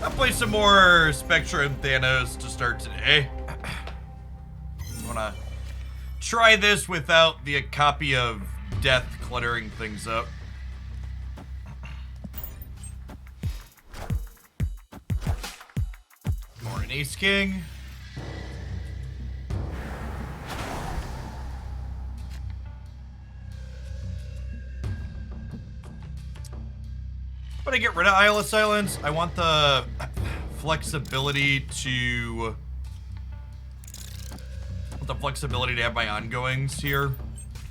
I'll play some more Spectra and Thanos to start today. I wanna try this without the copy of Death cluttering things up. More an Ace King. But I get rid of Isle of Silence. I want the flexibility to have my ongoings here.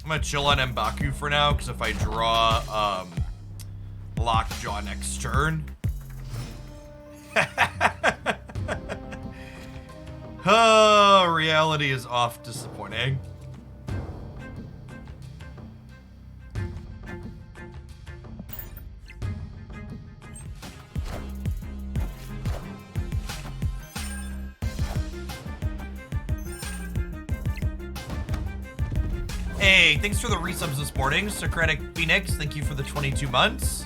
I'm gonna chill on M'Baku for now, because if I draw Lockjaw next turn. Oh, reality is off disappointing. Hey, thanks for the resubs this morning. Socratic Phoenix, thank you for the 22 months.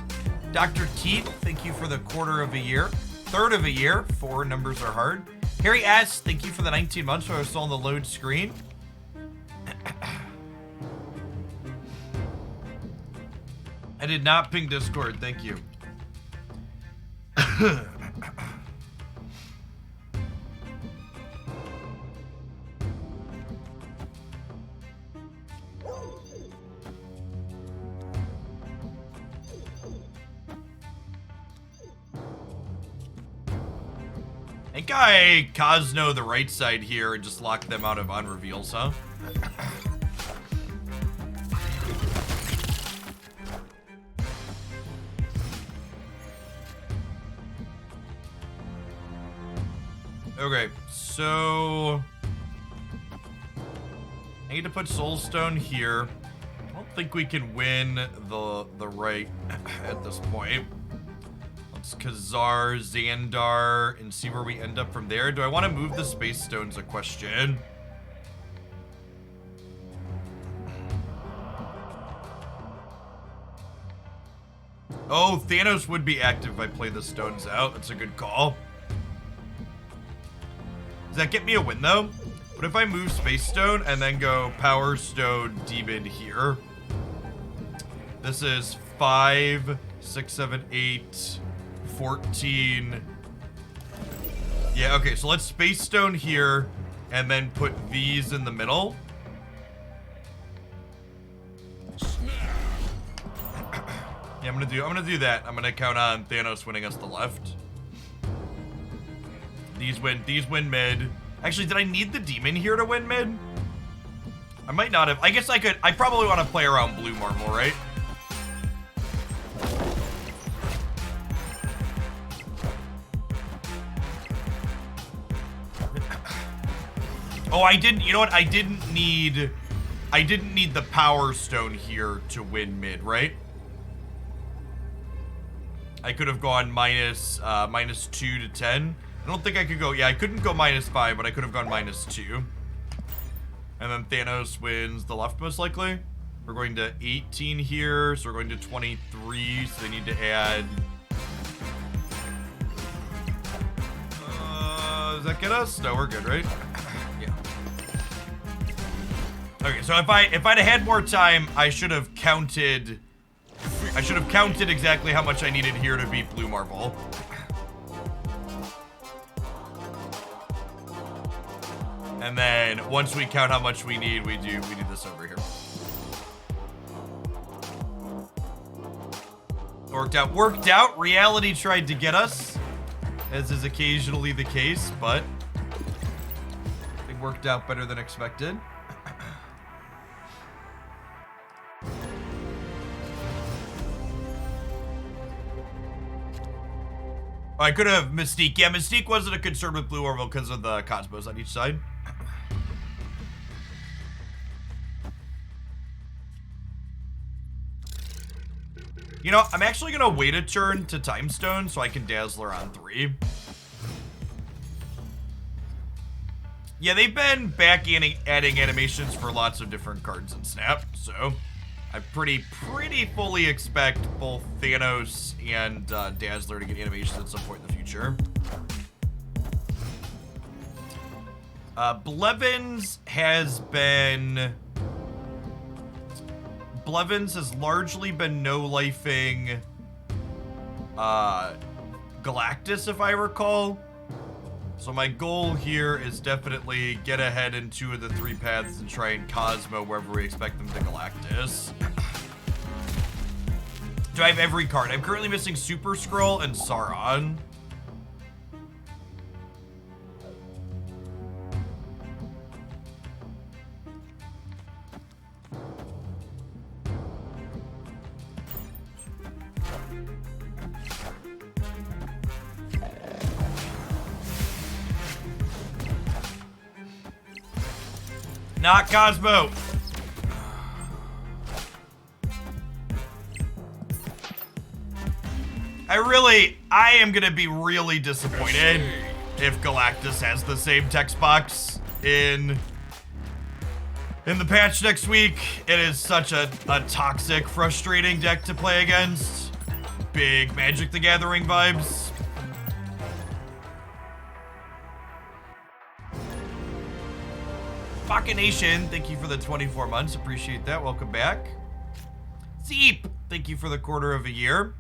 Dr. Teeth, thank you for the quarter of a year. Third of a year, 4 numbers are hard. Harry S, thank you for the 19 months, so I was still on the load screen. I did not ping Discord, thank you. I think I Cosmo the right side here and just lock them out of unreveals, huh? Okay, so I need to put Soulstone here. I don't think we can win the right at this point. Let's Khazar, Xandar, and see where we end up from there. Do I want to move the Space Stone's a question. Oh, Thanos would be active if I play the stones out. That's a good call. Does that get me a win, though? What if I move Space Stone and then go Power Stone Demon here? This is 5, 6, 7, 8, 14. Yeah, okay, so let's Space Stone here and then put these in the middle. Yeah, I'm gonna do that. I'm gonna count on Thanos winning us the left. These win mid. Actually, did I need the demon here to win mid? I might not have. I guess I could. I probably want to play around blue marble, right? Oh, I didn't. You know what? I didn't need the Power Stone here to win mid, right? I could have gone minus 2 to 10. I don't think I could go. Yeah, I couldn't go -5, but I could have gone -2. And then Thanos wins the left most likely. We're going to 18 here, so we're going to 23. So they need to add. Does that get us? No, we're good, right? Yeah. Okay, so if I'd have had more time, I should have counted. I should have counted exactly how much I needed here to beat blue marble. And then once we count how much we need, we do this over here. Worked out. Reality tried to get us, as is occasionally the case, but it worked out better than expected. I could have Mystique. Yeah, Mystique wasn't a concern with blue marble because of the Cosmos on each side. You know, I'm actually gonna wait a turn to Time Stone so I can Dazzler on 3. Yeah, they've been back adding animations for lots of different cards in Snap, so I pretty fully expect both Thanos and Dazzler to get animations at some point in the future. Blevins has largely been no-lifing Galactus, if I recall. So my goal here is definitely get ahead in 2 of the 3 paths and try and Cosmo wherever we expect them to Galactus. Do I have every card? I'm currently missing Super Skrull and Sauron. Not Cosmo. I am gonna be really disappointed if Galactus has the same text box in the patch next week. It is such a toxic, frustrating deck to play against. Big Magic the Gathering vibes. Fucking Nation, thank you for the 24 months. Appreciate that. Welcome back. Zeep, thank you for the quarter of a year.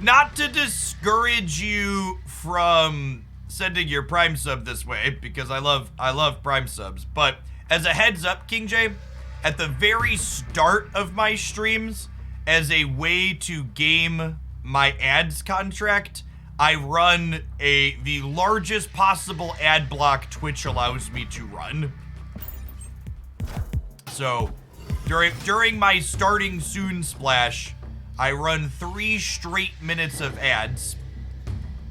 Not to discourage you from sending your Prime sub this way, because I love Prime subs, but as a heads up, King J, at the very start of my streams, as a way to game my ads contract, I run the largest possible ad block Twitch allows me to run. So during my starting soon splash, I run 3 straight minutes of ads,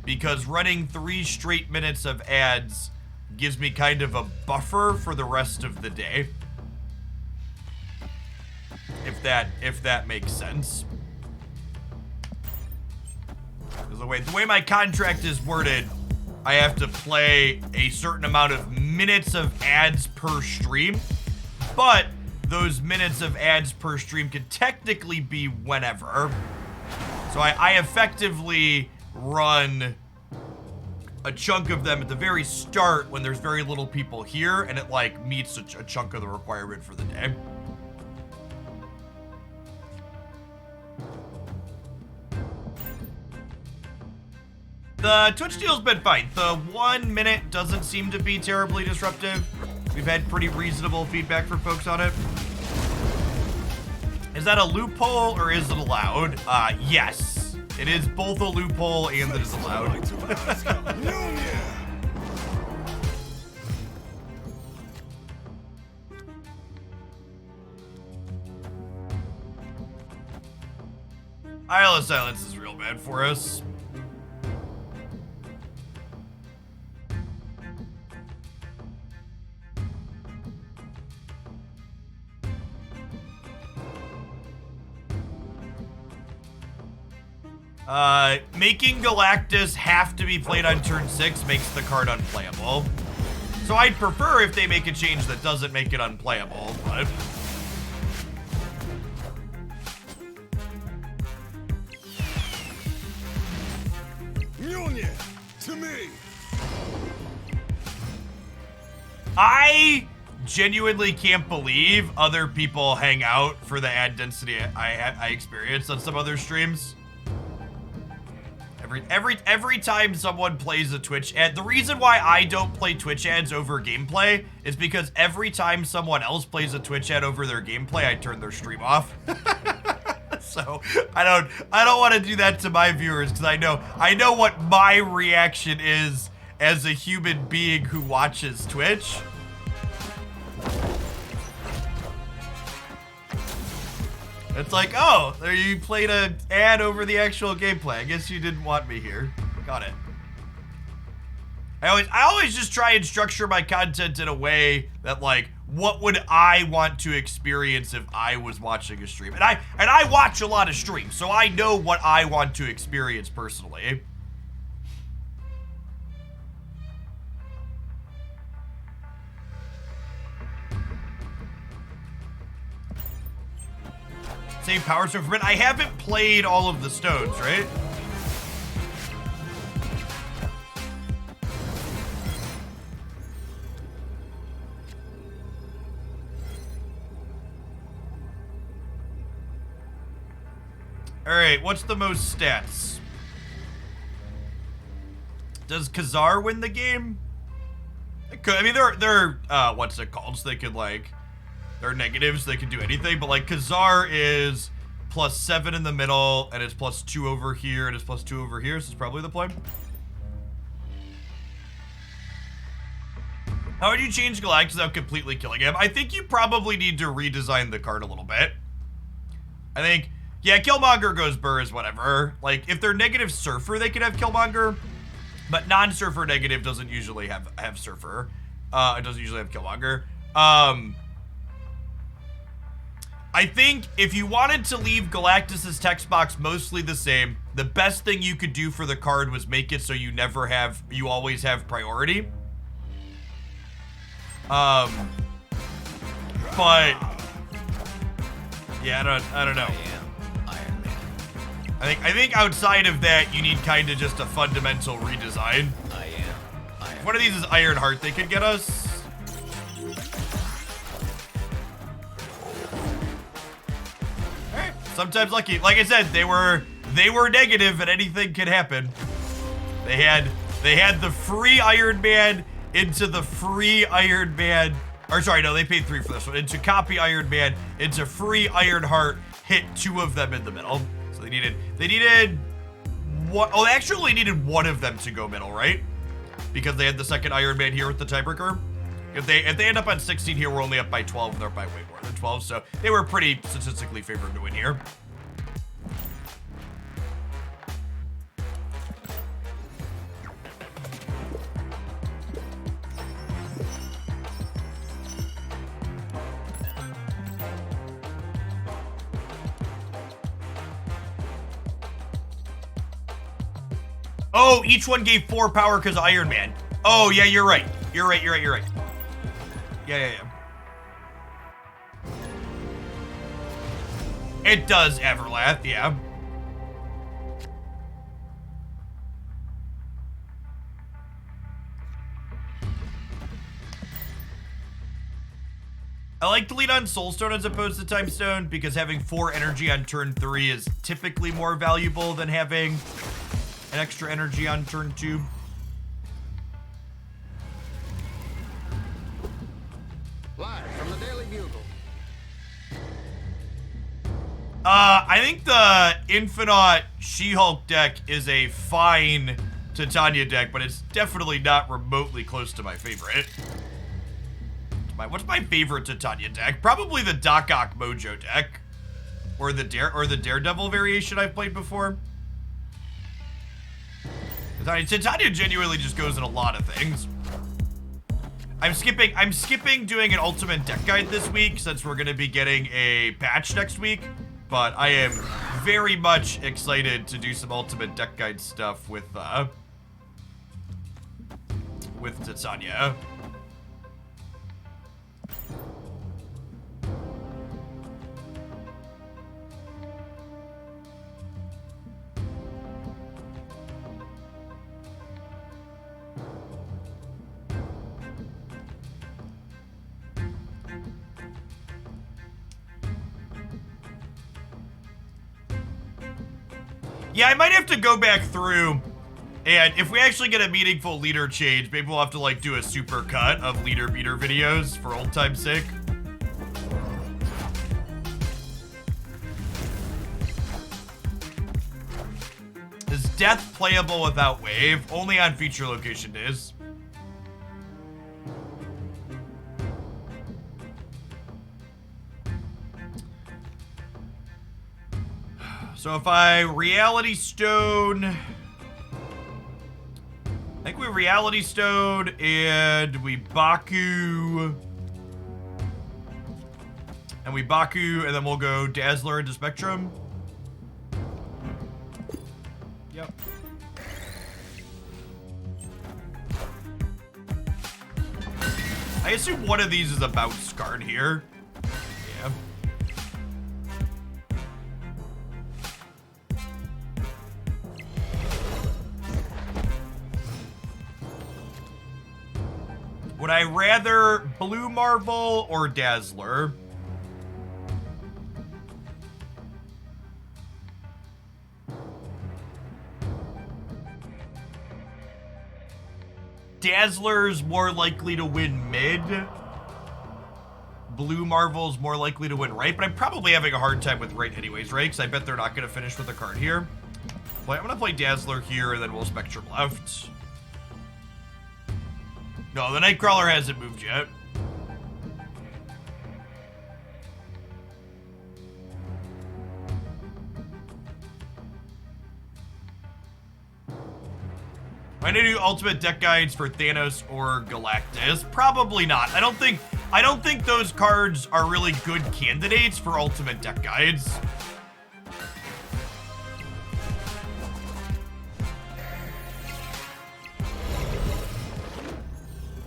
because running 3 straight minutes of ads gives me kind of a buffer for the rest of the day. If that makes sense. The way my contract is worded, I have to play a certain amount of minutes of ads per stream, but those minutes of ads per stream can technically be whenever. So I effectively run a chunk of them at the very start when there's very little people here, and it like meets a chunk of the requirement for the day. The Twitch deal's been fine. The 1 minute doesn't seem to be terribly disruptive. We've had pretty reasonable feedback from folks on it. Is that a loophole or is it allowed? Yes. It is both a loophole and it is allowed. Isle of Silence is real bad for us. Making Galactus have to be played on turn 6 makes the card unplayable. So I'd prefer if they make a change that doesn't make it unplayable, but... To me. I genuinely can't believe other people hang out for the ad density I experienced on some other streams. Every time someone plays a Twitch ad, the reason why I don't play Twitch ads over gameplay is because every time someone else plays a Twitch ad over their gameplay, I turn their stream off. So I don't want to do that to my viewers, because I know what my reaction is as a human being who watches Twitch. It's like, oh, there you played an ad over the actual gameplay. I guess you didn't want me here. Got it. I always just try and structure my content in a way that, like, what would I want to experience if I was watching a stream? And I watch a lot of streams, so I know what I want to experience personally. Save Power Stone for a minute. I haven't played all of the stones, right? Alright, what's the most stats? Does Khazar win the game? It could. I mean, they're what's it called? So they could, like, they're negatives, they can do anything, but, like, Khazar is +7 in the middle, and it's +2 over here, and it's +2 over here, so it's probably the play. How would you change Galactus without completely killing him? I think you probably need to redesign the card a little bit. I think, yeah, Killmonger goes Burr is whatever. Like, if they're negative Surfer, they could have Killmonger. But non-Surfer negative doesn't usually have Surfer. It doesn't usually have Killmonger. I think if you wanted to leave Galactus's text box mostly the same, the best thing you could do for the card was make it so you always have priority. But yeah, I don't know. I think outside of that, you need kind of just a fundamental redesign. If one of these is Ironheart, they could get us. Alright, sometimes lucky. Like I said, they were negative and anything could happen. They had the free Iron Man into the free Iron Man. Or sorry, no, they paid 3 for this one. Into copy Iron Man, into free Ironheart, hit 2 of them in the middle. So they needed what? Oh, they actually needed one of them to go middle, right? Because they had the second Iron Man here with the tiebreaker. If they end up on 16 here, we're only up by 12, and they're up by way more than 12, so they were pretty statistically favored to win here. Oh, each one gave 4 power because of Iron Man. Oh, yeah, you're right. You're right. Yeah. It does Everlath, yeah. I like to lead on Soulstone as opposed to Time Stone because having 4 energy on turn 3 is typically more valuable than having an extra energy on turn 2. Live from the Daily Bugle. I think the Infinite She-Hulk deck is a fine Titania deck, but it's definitely not remotely close to my favorite. What's my favorite Titania deck? Probably the Doc Ock Mojo deck, or the Daredevil variation I've played before. Titania genuinely just goes in a lot of things. I'm skipping doing an ultimate deck guide this week since we're gonna be getting a patch next week, but I am very much excited to do some ultimate deck guide stuff with Titania. Yeah, I might have to go back through, and if we actually get a meaningful leader change, maybe we'll have to, like, do a super cut of leader beater videos for old time's sake. Is Death playable without wave? Only on feature location days. So if I Reality Stone, I think we Reality Stone and we Baku, and then we'll go Dazzler into Spectrum. Yep. I assume one of these is a bounce card here. Yeah. Would I rather Blue Marvel or Dazzler? Dazzler's more likely to win mid. Blue Marvel's more likely to win right, but I'm probably having a hard time with right anyways, right? Because I bet they're not going to finish with a card here. But I'm going to play Dazzler here, and then we'll Spectrum left. No, the Nightcrawler hasn't moved yet. Am I gonna do ultimate deck guides for Thanos or Galactus? Probably not. I don't think those cards are really good candidates for ultimate deck guides.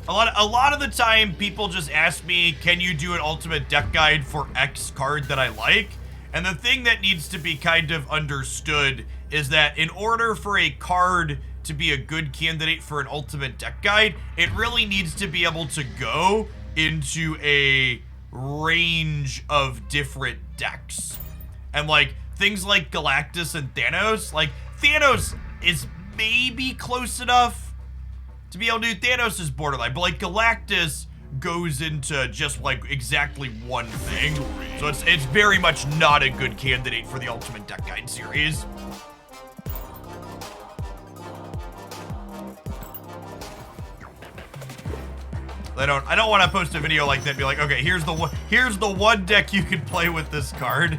A lot of the time, people just ask me, can you do an ultimate deck guide for X card that I like? And the thing that needs to be kind of understood is that in order for a card to be a good candidate for an ultimate deck guide, it really needs to be able to go into a range of different decks. And like things like Galactus and Thanos, like Thanos is maybe close enough to be able to do Thanos' borderline, but like Galactus goes into just like exactly one thing. So it's very much not a good candidate for the ultimate deck guide series. I don't want to post a video like that and be like, okay, here's the one deck you can play with this card.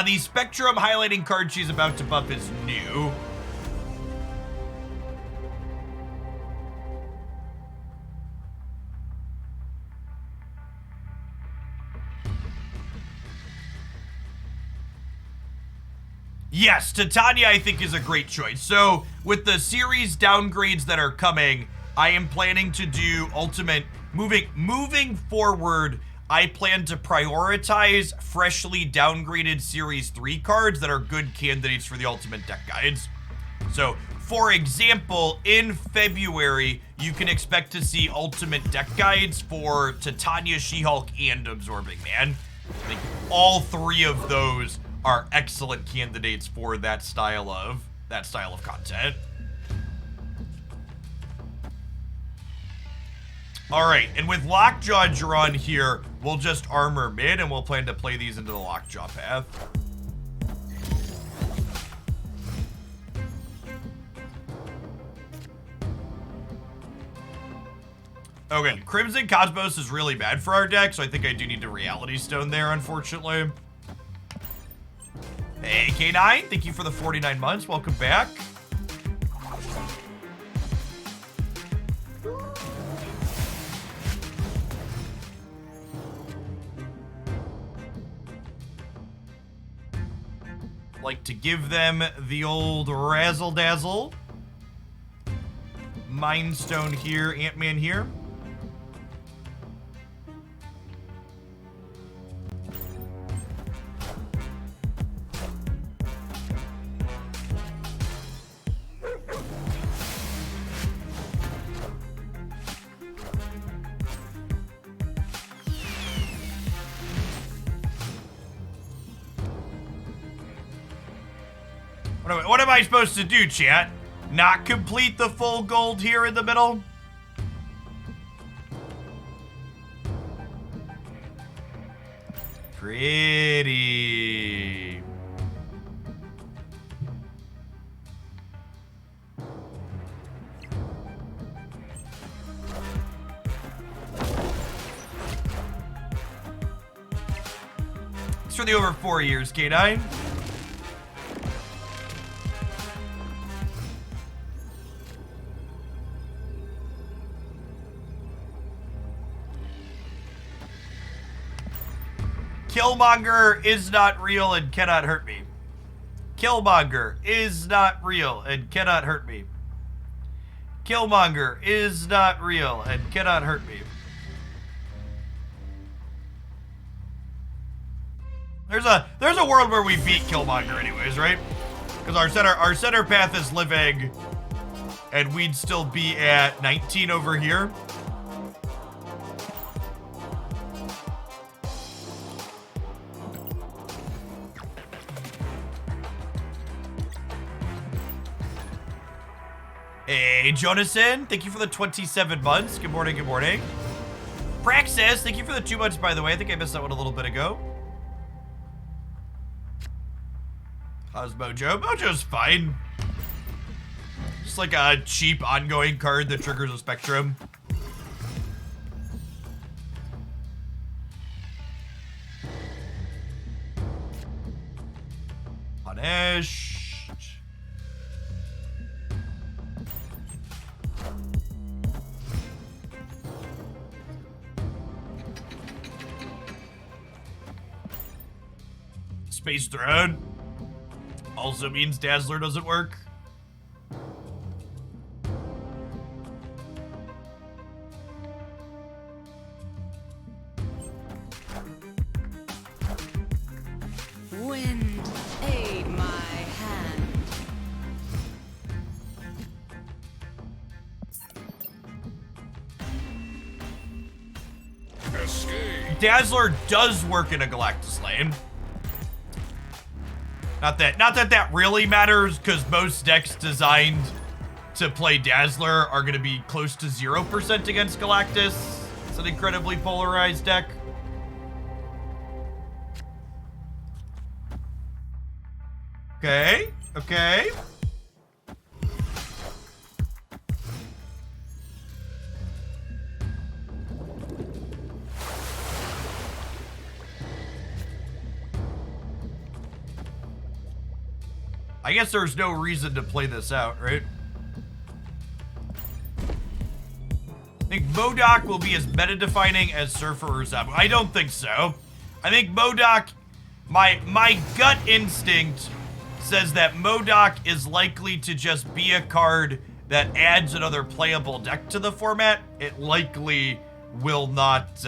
The Spectrum highlighting card she's about to buff is new. Yes, Titania I think is a great choice. So with the series downgrades that are coming, I am planning to do ultimate moving forward. I plan to prioritize freshly downgraded Series 3 cards that are good candidates for the ultimate deck guides. So, for example, in February, you can expect to see ultimate deck guides for Titania, She-Hulk, and Absorbing Man. I think all three of those are excellent candidates for that style of content. All right, and with Lockjaw drawn here, we'll just armor mid, and we'll plan to play these into the Lockjaw path. Okay, Crimson Cosmos is really bad for our deck, so I think I do need to Reality Stone there, unfortunately. Hey, K9, thank you for the 49 months. Welcome back. Like to give them the old razzle dazzle. Mind Stone here, Ant-Man here. What am I supposed to do, chat? Not complete the full gold here in the middle? Pretty. It's for the over 4 years, K9. Killmonger is not real and cannot hurt me. Killmonger is not real and cannot hurt me. Killmonger is not real and cannot hurt me. There's a world where we beat Killmonger anyways, right? Because our center path is living, and we'd still be at 19 over here. Hey, Jonathan, thank you for the 27 months. Good morning, good morning. Praxis, thank you for the 2 months, by the way. I think I missed that one a little bit ago. How's Mojo? Mojo's fine. Just like a cheap ongoing card that triggers a spectrum. Punished. Space Throne. Also means Dazzler doesn't work. Wind, aid my hand. Escape. Dazzler does work in a Galactus lane. Not that really matters, because most decks designed to play Dazzler are going to be close to 0% against Galactus. It's an incredibly polarized deck. Okay, okay. I guess there's no reason to play this out, right? I think MODOK will be as meta-defining as Surfer or Zabu. I don't think so. I think MODOK, my gut instinct says that MODOK is likely to just be a card that adds another playable deck to the format. It likely will not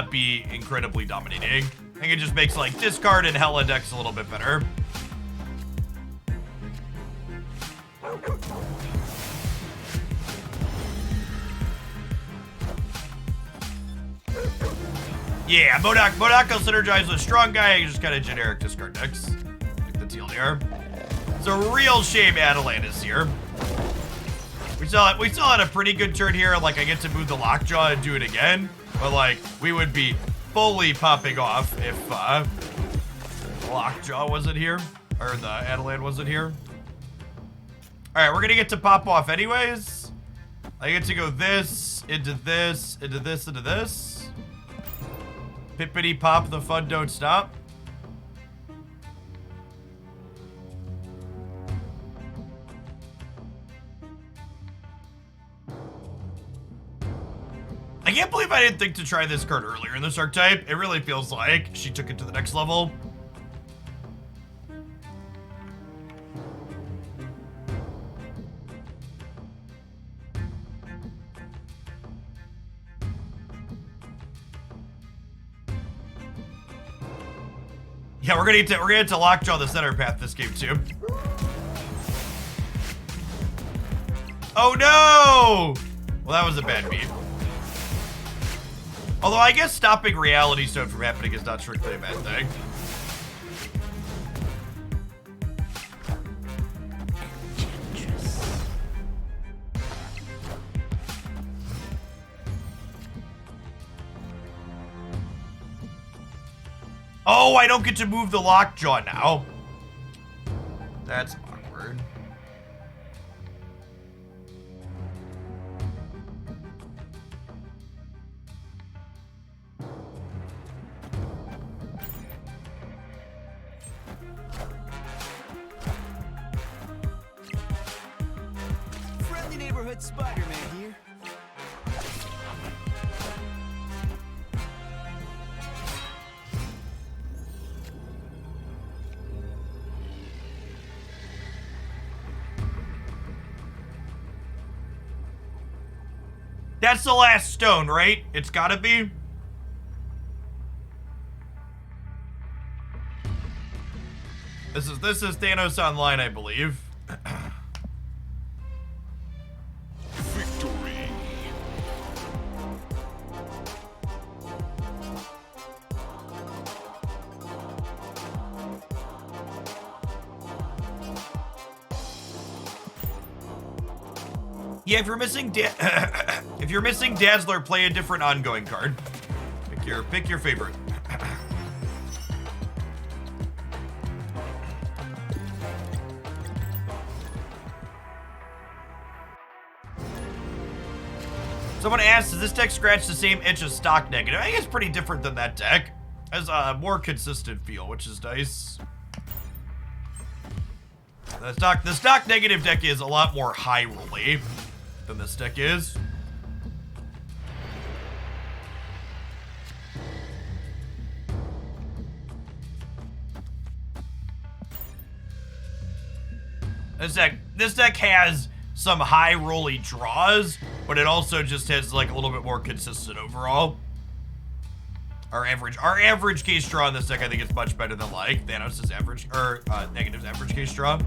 be incredibly dominating. I think it just makes like discard and Hella decks a little bit better. Yeah, MODOK will synergize with strong guy and just kind of generic discard decks. Like the deal here. It's a real shame Adelan is here. We still had a pretty good turn here. Like I get to move the Lockjaw and do it again, but like we would be fully popping off if Lockjaw wasn't here, or the Adelan wasn't here. All right, we're gonna get to pop off anyways. I get to go this, into this, into this, into this. Pippity pop, the fun don't stop. I can't believe I didn't think to try this card earlier in this archetype. It really feels like she took it to the next level. Yeah, we're gonna get to Lockjaw the center path this game too. Oh no! Well, that was a bad beat. Although I guess stopping Reality Stone from happening is not strictly a bad thing. Oh, I don't get to move the Lockjaw now. That's awkward. Friendly neighborhood Spider-Man here. That's the last stone, right? It's gotta be. This is Thanos Online, I believe. Victory. Yeah, if you're missing Dazzler, play a different ongoing card. Pick your favorite. Someone asked, does this deck scratch the same itch as stock negative? I think it's pretty different than that deck. Has a more consistent feel, which is nice. The stock negative deck is a lot more high rolly than this deck is. This deck has some high rolly draws, but it also just has like a little bit more consistent overall. Our average case draw in this deck, I think, is much better than like Thanos' average or Negative's average case draw.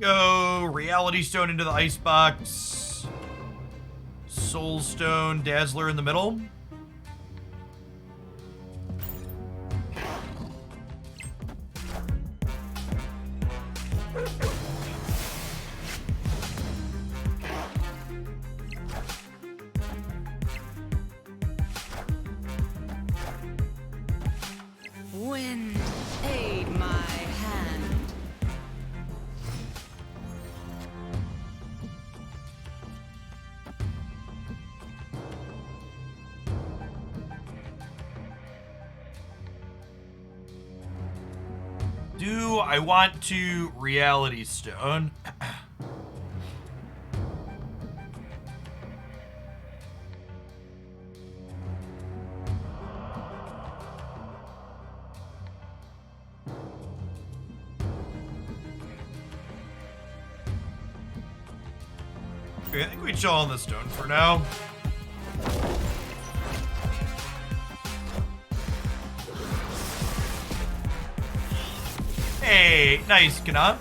Go Reality Stone into the Icebox. Soul Stone, Dazzler in the middle. Wind, aid my hand. Do I want to Reality Stone? Okay, I think we chill on the stone for now. Hey, nice, Kana.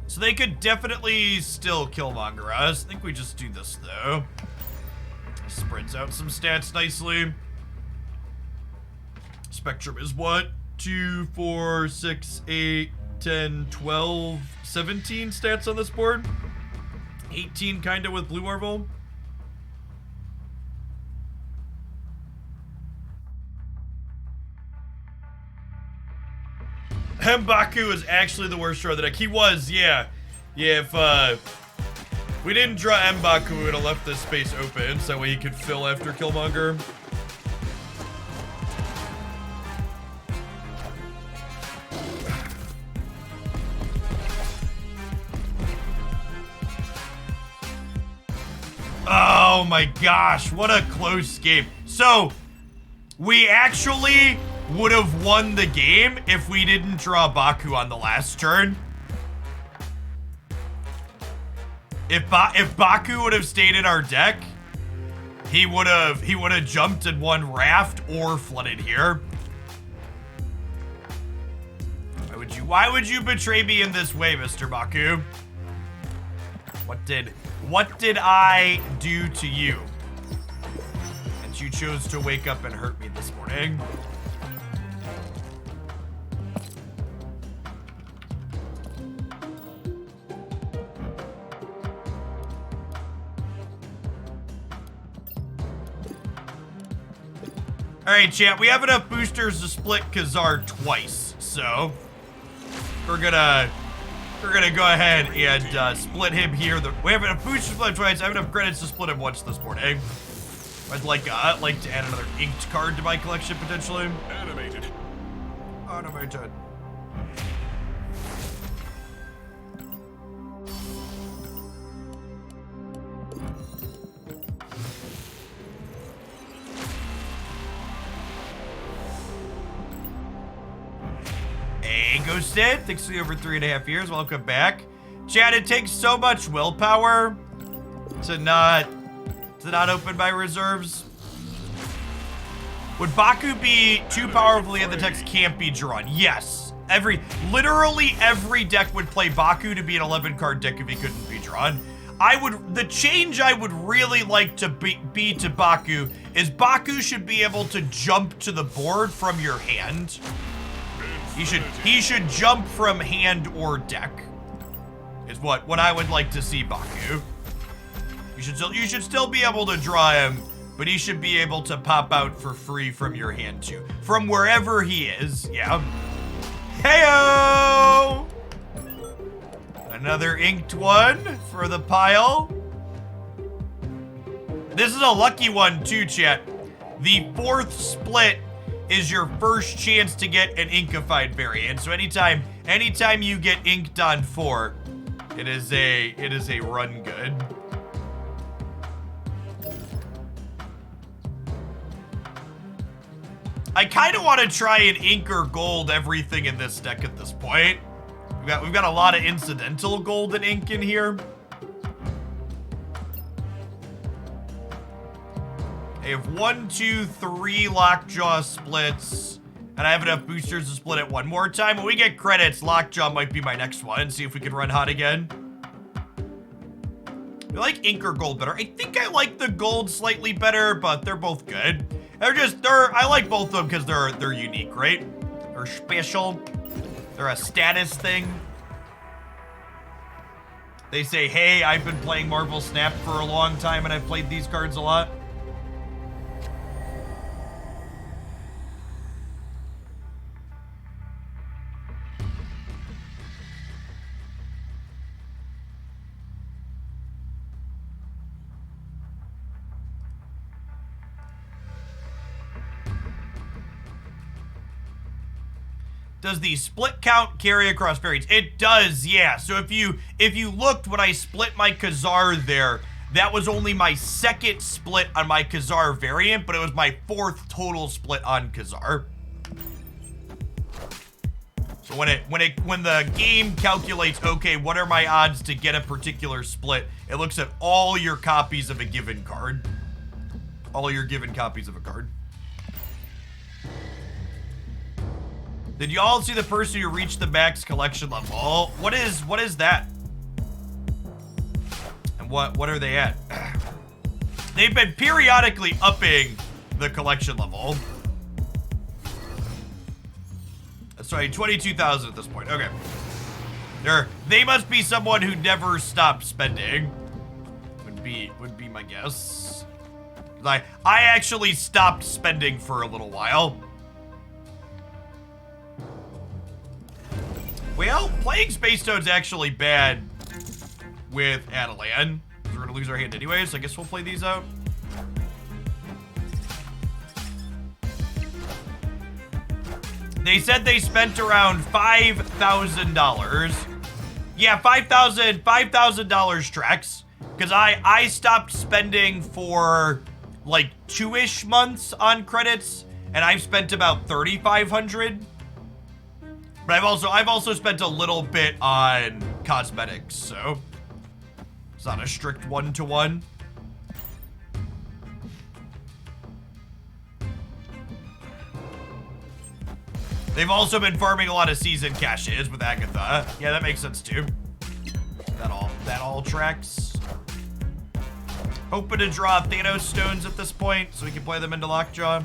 So they could definitely still Killmonger us. I think we just do this, though. Spreads out some stats nicely. Spectrum is what? 2, 4, 6, 8, 10, 12, 17 stats on this board? 18 kinda with Blue Marvel. M'Baku is actually the worst draw of the deck. He was, yeah. Yeah, if we didn't draw M'Baku, we would have left this space open so that way he could fill after Killmonger. Oh my gosh, what a close game. So, we actually would have won the game if we didn't draw Baku on the last turn. If Baku would have stayed in our deck, he would have jumped and won Raft or flooded here. Why would you betray me in this way, Mr. Baku? What did I do to you? And you chose to wake up and hurt me this morning. Alright, chat, we have enough boosters to split Khazar twice, so we're gonna go ahead and split him here. We have enough boosters to split him twice. I have enough credits to split him once this morning. I'd like to add another inked card to my collection potentially. Animated. Animated. Hey, Ghosted, thanks for the over 3.5 years. Welcome back. Chat, it takes so much willpower to not open my reserves. Would Baku be too powerfully and the text can't be drawn? Yes. Literally every deck would play Baku to be an 11 card deck if he couldn't be drawn. The change I would really like to be to Baku is Baku should be able to jump to the board from your hand. He should jump from hand or deck. Is what I would like to see Baku. You should still be able to draw him, but he should be able to pop out for free from your hand too. From wherever he is, yeah. Heyo! Another inked one for the pile. This is a lucky one too, chat. The 4th split is your first chance to get an inkified variant. So anytime you get inked on 4, it is a run good. I kind of want to try and ink or gold everything in this deck at this point. We've got a lot of incidental gold and ink in here. I have 1, 2, 3 Lockjaw splits, and I have enough boosters to split it one more time. When we get credits, Lockjaw might be my next one. See if we can run hot again. I like ink or gold better. I think I like the gold slightly better, but they're both good. I like both of them because they're unique, right? They're special. They're a status thing. They say, hey, I've been playing Marvel Snap for a long time and I've played these cards a lot. Does the split count carry across variants? It does, yeah. So if you looked when I split my Khazar there, that was only my 2nd split on my Khazar variant, but it was my 4th total split on Khazar. So when the game calculates, okay, what are my odds to get a particular split, it looks at all your copies of a given card. All your given copies of a card. Did you all see the person who reached the max collection level? What is that? And what are they at? They've been periodically upping the collection level. Sorry, 22,000 at this point. Okay. They must be someone who never stopped spending. Would be my guess. I actually stopped spending for a little while. Well, playing Space Toad's actually bad with Adelan. We're gonna lose our hand anyways, so I guess we'll play these out. They said they spent around $5,000. Yeah, $5,000 Trex. Because I stopped spending for like 2-ish months on credits, and I've spent about 3,500. But I've also spent a little bit on cosmetics, so it's not a strict 1-to-1. They've also been farming a lot of season caches with Agatha. Yeah, that makes sense too. That all tracks. Hoping to draw Thanos stones at this point so we can play them into Lockjaw.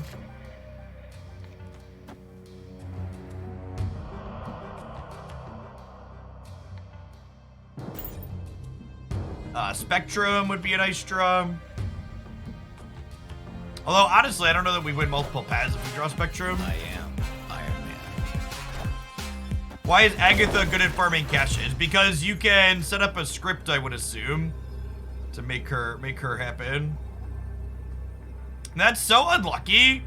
Spectrum would be a nice draw. Although, honestly, I don't know that we win multiple paths if we draw Spectrum. I am Iron Man. Why is Agatha good at farming caches? Because you can set up a script, I would assume, to make her happen. And that's so unlucky.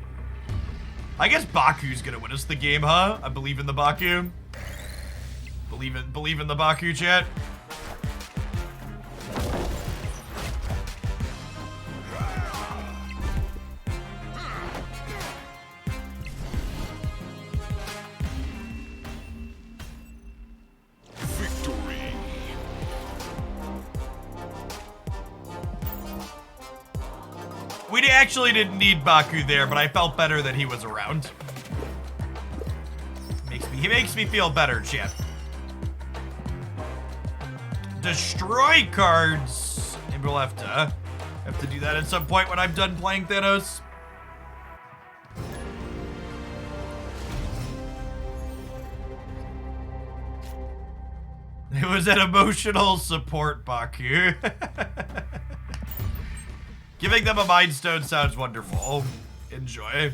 I guess Baku's gonna win us the game, huh? I believe in the Baku. Believe in the Baku, chat. Victory. We actually didn't need Baku there, but I felt better that he was around. He makes me feel better, chat. Destroy cards. Maybe we'll have to do that at some point when I'm done playing Thanos. It was an emotional support, Baku. Giving them a Mind Stone sounds wonderful. Enjoy.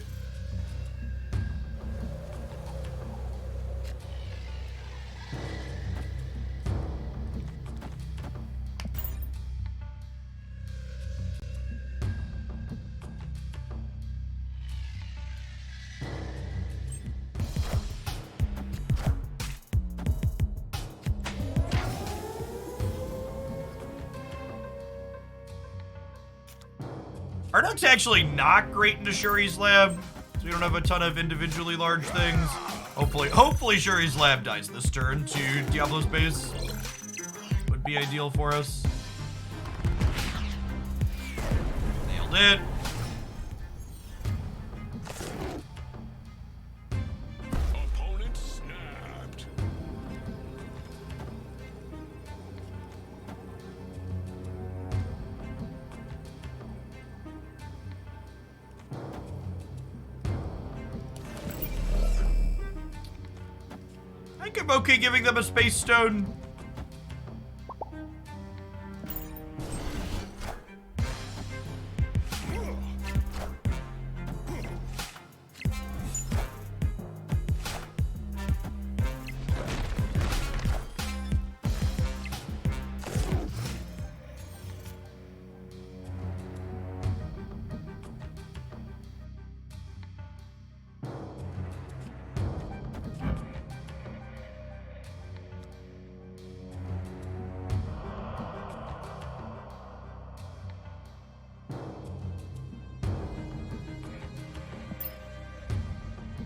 Arnold's actually not great into Shuri's lab, so we don't have a ton of individually large things. Hopefully Shuri's lab dies this turn to Diablo's base. Would be ideal for us. Nailed it. Opponent snapped. I think I'm okay giving them a space stone.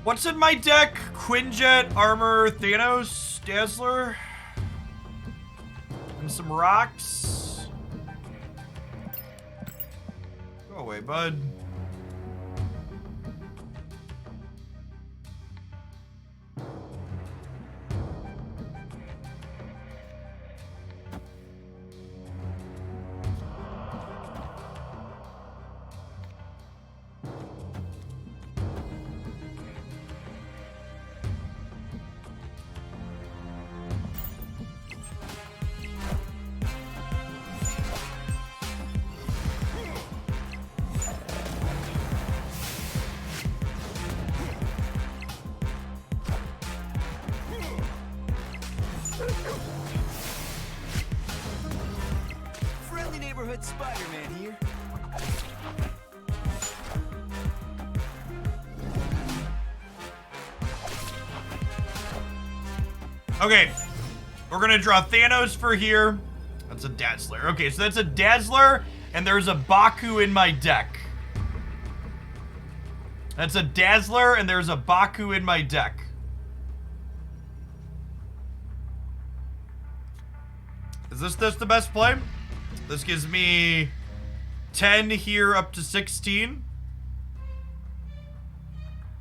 What's in my deck? Quinjet, Armor, Thanos, Dazzler, and some rocks. Go away, bud. Friendly neighborhood Spider-Man here. Okay, we're gonna draw Thanos for here. That's a Dazzler. Okay, so that's a Dazzler, and there's a Baku in my deck. That's a Dazzler, and there's a Baku in my deck. Is this the best play? This gives me 10 here up to 16.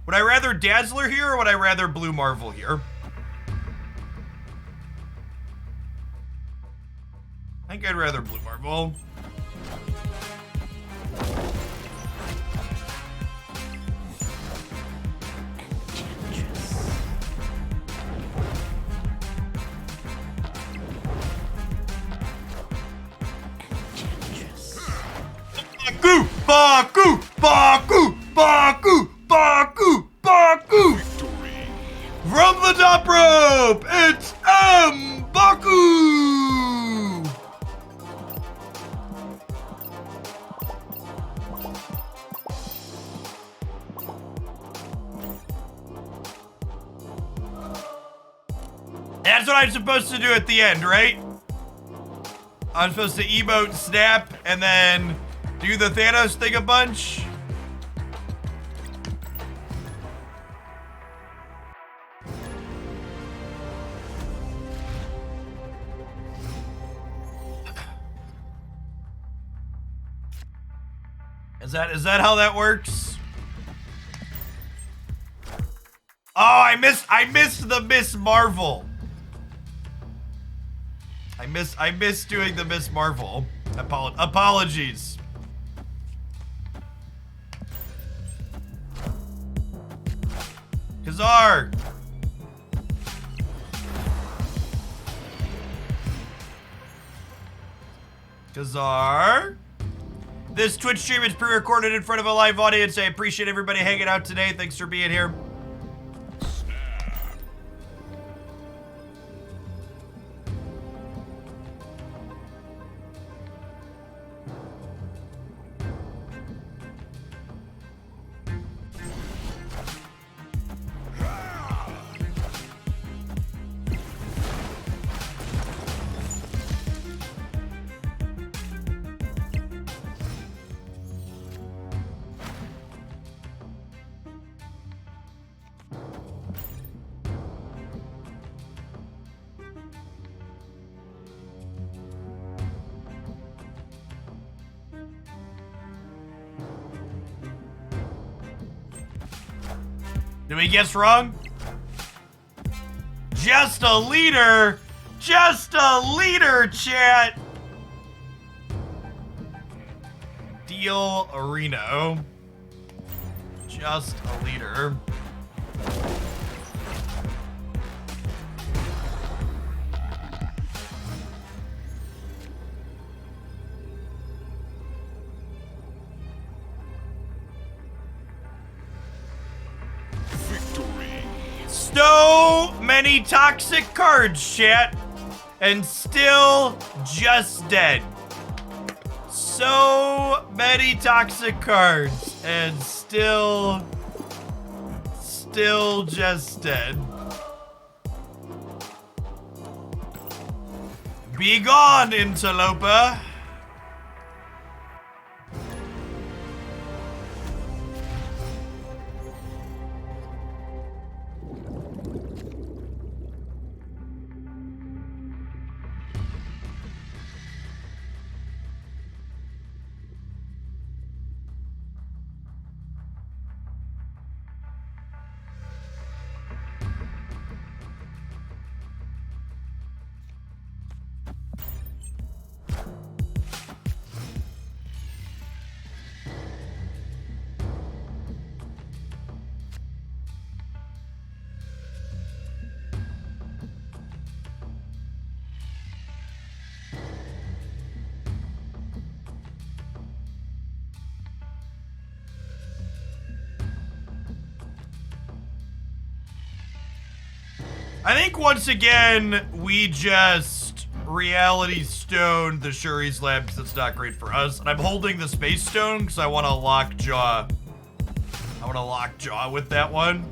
Would I rather Dazzler here, or would I rather Blue Marvel here? I think I'd rather Blue Marvel. Baku! Baku! Baku! Baku! Baku! Baku! Victory. From the top rope, it's Baku! That's what I'm supposed to do at the end, right? I'm supposed to emote, snap, and then do the Thanos thing a bunch. Is that how that works? Oh, I missed the Miss Marvel. I missed doing the Miss Marvel. Apologies. Kazar. Kazar. This Twitch stream is pre-recorded in front of a live audience. I appreciate everybody hanging out today. Thanks for being here. Did we guess wrong? Just a leader! Just a leader, chat! Deal Reno. Just a leader. So many toxic cards, chat, and still just dead. So many toxic cards, and still just dead. Be gone, interloper. I think once again, we just reality stone the Shuri's Labs. That's not great for us. And I'm holding the Space Stone because I want to lockjaw. I want to lockjaw with that one.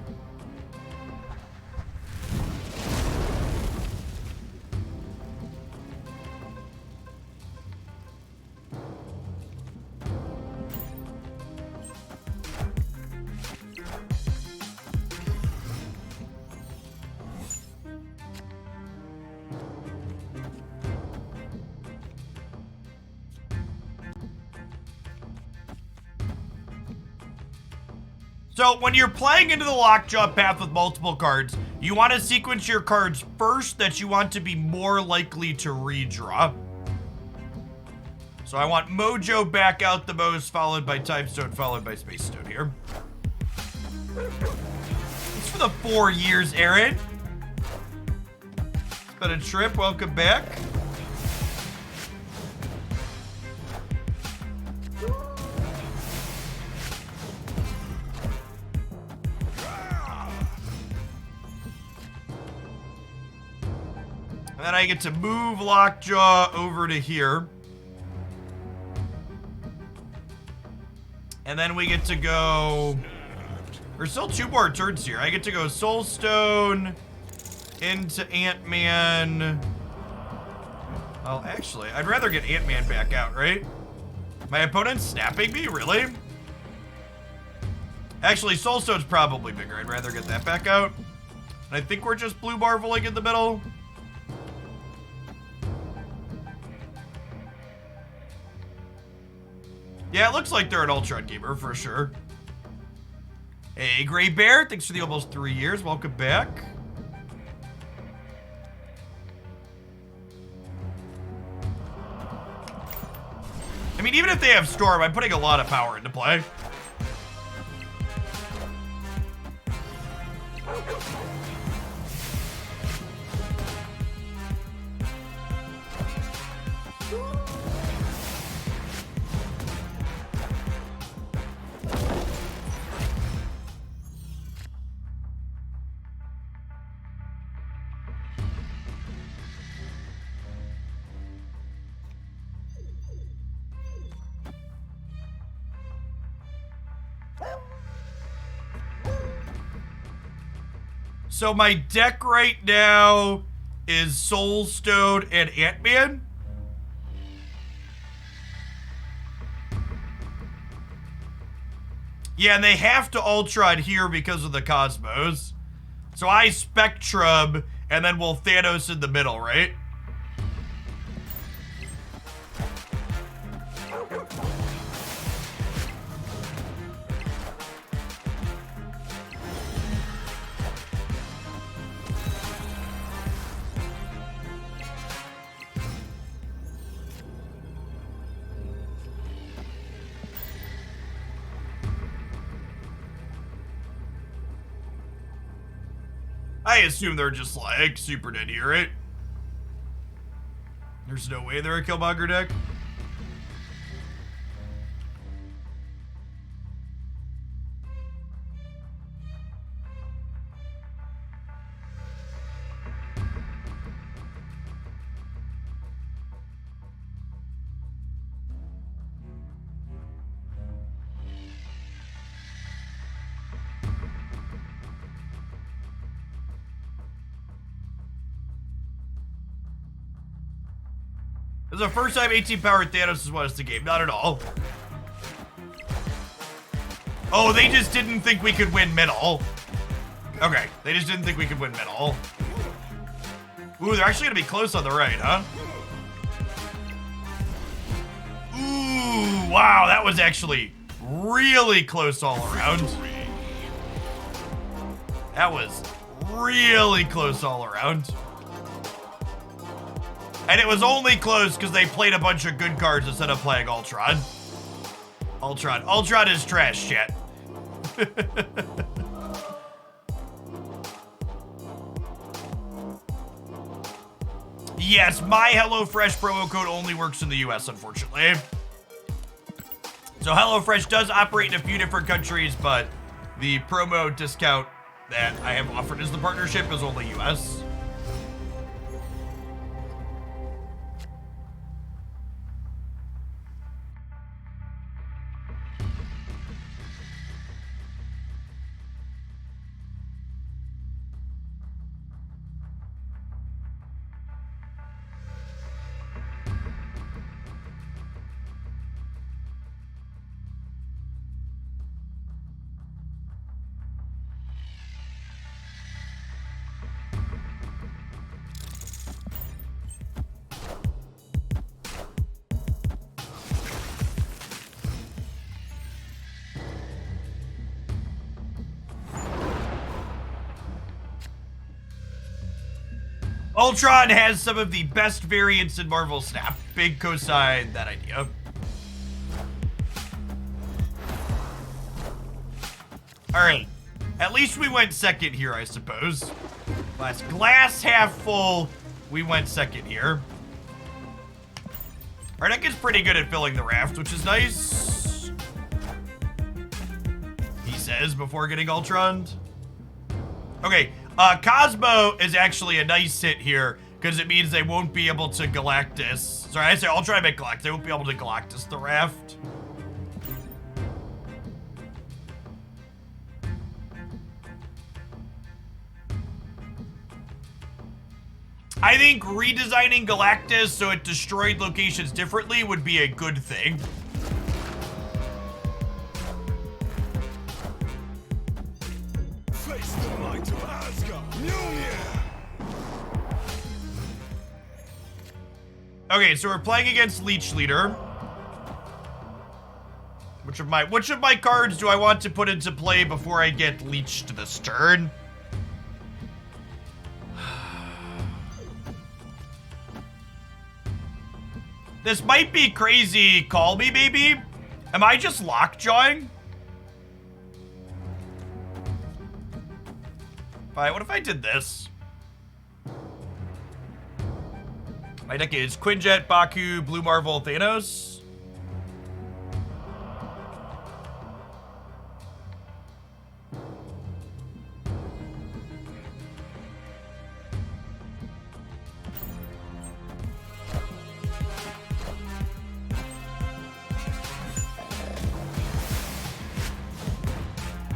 So when you're playing into the lockjaw path with multiple cards, you want to sequence your cards first that you want to be more likely to redraw. So I want Mojo back out the most, followed by Time Stone, followed by Space Stone here. Thanks for the 4 years, Aaron. It's been a trip. Welcome back. And I get to move Lockjaw over to here. And then we get to go... There's still 2 more turns here. I get to go Soul Stone into Ant-Man. Well, actually, I'd rather get Ant-Man back out, right? My opponent's snapping me? Really? Actually, Soul Stone's probably bigger. I'd rather get that back out. And I think we're just blue marveling in the middle. Yeah, it looks like they're an Ultron gamer for sure. Hey, Gray Bear, thanks for the almost 3 years. Welcome back. I mean, even if they have Storm, I'm putting a lot of power into play. So my deck right now is Soul Stone and Ant-Man. Yeah, and they have to Ultron here because of the Cosmos. So I Spectrum, and then we'll Thanos in the middle, right? I assume they're just like super dead here, right? There's no way they're a Killmonger deck. This is the first time 18 powered Thanos has won us the game. Not at all. Oh, they just didn't think we could win middle. Okay, they just didn't think we could win middle. Ooh, they're actually gonna be close on the right, huh? Ooh, wow, that was actually really close all around. That was really close all around. And it was only close because they played a bunch of good cards instead of playing Ultron. Ultron is trash, chat. Yes, my HelloFresh promo code only works in the US, unfortunately. So HelloFresh does operate in a few different countries, but the promo discount that I have offered as the partnership is only US. Ultron has some of the best variants in Marvel Snap. Big cosign that idea. Alright. At least we went second here, I suppose. Glass half full. We went second here. Our deck is pretty good at filling the raft, which is nice. He says before getting Ultroned. Okay. Cosmo is actually a nice hit here, Because it means they won't be able to Galactus. Sorry, I say I'll try to make Galactus. They won't be able to Galactus the raft. I think redesigning Galactus so it destroyed locations differently would be a good thing. Face the might of Asgard. Mjolnir. Okay, so we're playing against Leech Leader. Which of my cards do I want to put into play before I get leeched this turn? This might be crazy. Call me, maybe? Am I just lockjawing? Alright, what if I did this? My deck is Quinjet, Baku, Blue Marvel, Thanos.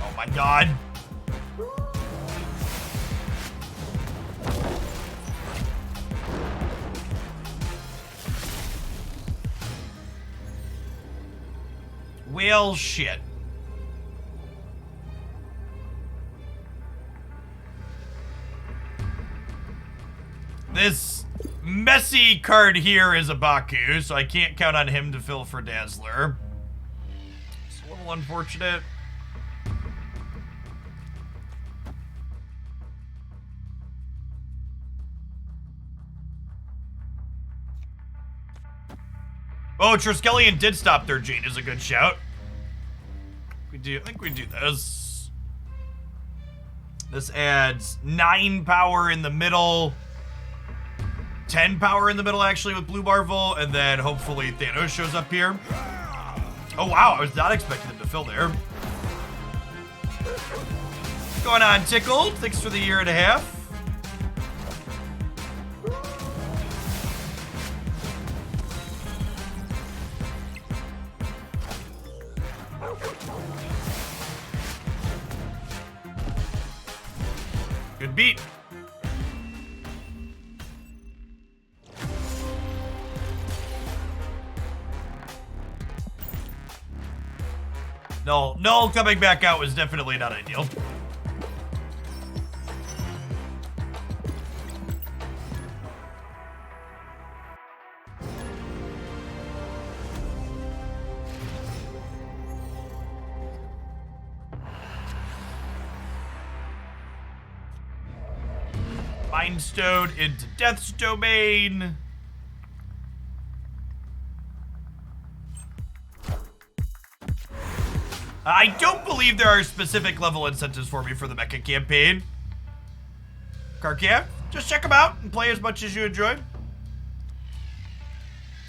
Oh my god. Well, shit. This messy card here is a Baku, so I can't count on him to fill for Dazzler. It's a little unfortunate. Oh, Triskelion did stop their Jane is a good shout. I think we do this. This adds 9 power in the middle. 10 power in the middle, actually, with Blue Marvel. And then hopefully Thanos shows up here. Oh, wow. I was not expecting them to fill there. What's going on, Tickled? Thanks for the 1.5 years. Good beat. No, coming back out was definitely not ideal. Mind Stone into Death's Domain. I don't believe there are specific level incentives for me for the mecha campaign. Karkav, just check them out and play as much as you enjoy.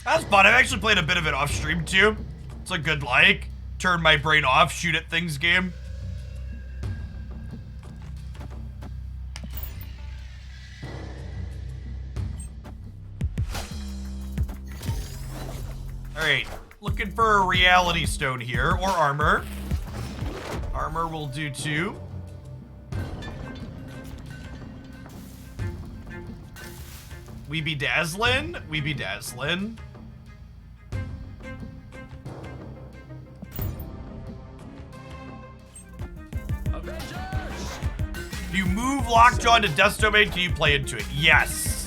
That's fun. I've actually played a bit of it off stream too. It's a good, like, turn my brain off, shoot at things game. Alright, looking for a reality stone here, or armor. Armor will do too. We be dazzling. We be dazzling. If you move Lockjaw into Death's Domain, can you play into it? Yes.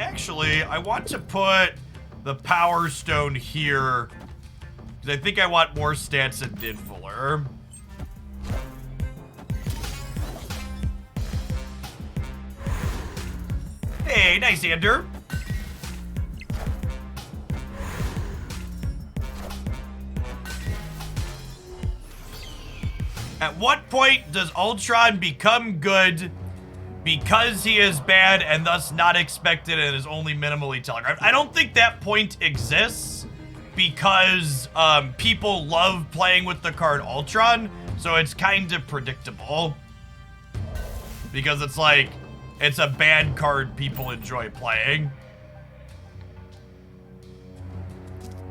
Actually, I want to put the Power Stone here because I think I want more stats in Nidfuller. Hey, nice, Ander. At what point does Ultron become good because he is bad and thus not expected and is only minimally telegraphed. I don't think that point exists because people love playing with the card Ultron, so it's kind of predictable. Because it's like, it's a bad card people enjoy playing.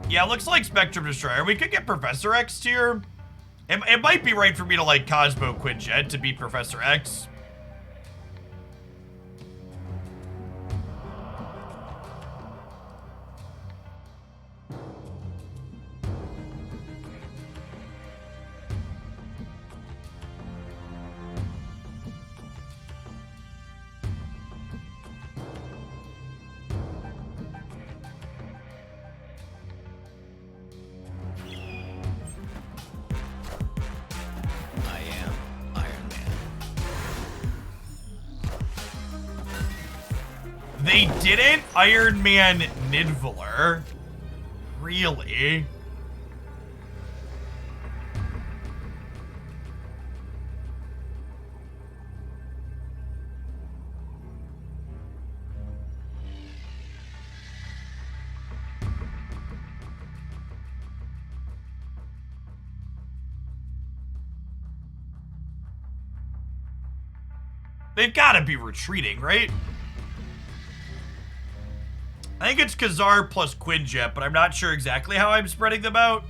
Yeah, looks like Spectrum Destroyer. We could get Professor X tier. It might be right for me to like Cosmo Quinjet to beat Professor X. They didn't Iron Man Nidvaler. Really? They've got to be retreating, right? I think it's Khazar plus Quinjet, but I'm not sure exactly how I'm spreading them out.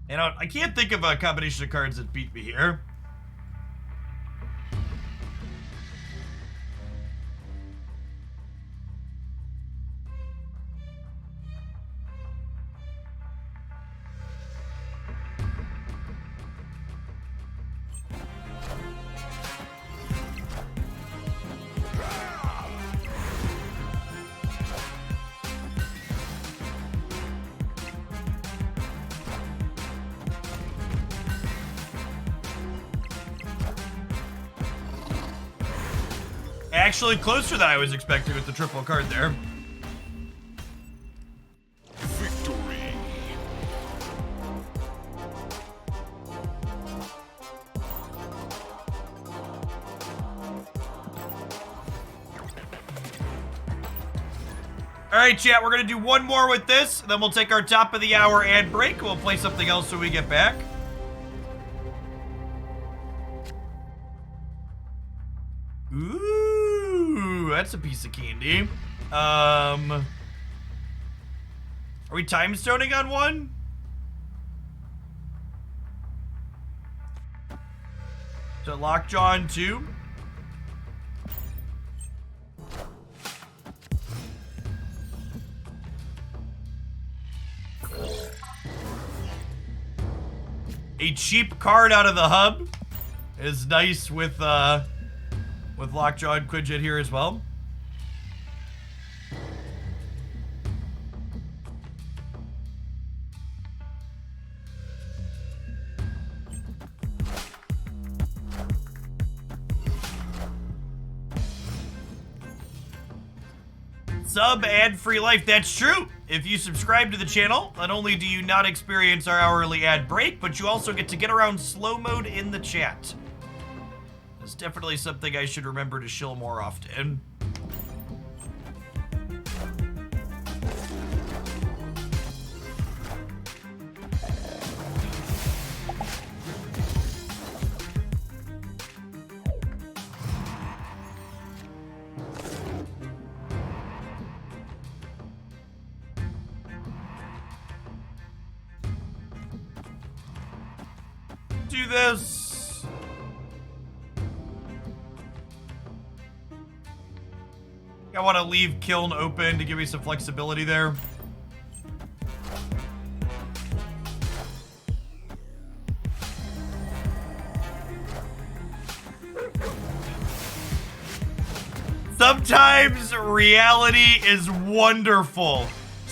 You know, I can't think of a combination of cards that beat me here. Actually closer than I was expecting with the triple card there. Victory. All right, chat, we're gonna do one more with this, then we'll take our top of the hour ad break, and we'll play something else when we get back. Ooh, that's a piece of candy. Are we time stoning on one? So Lockjaw on 2. A cheap card out of the hub is nice with Lockjaw and Quinjet here as well. Sub ad-free life, that's true. If you subscribe to the channel, not only do you not experience our hourly ad break, but you also get to get around slow mode in the chat. It's definitely something I should remember to shill more often. Do this. I want to leave Kiln open to give me some flexibility there. Sometimes reality is wonderful.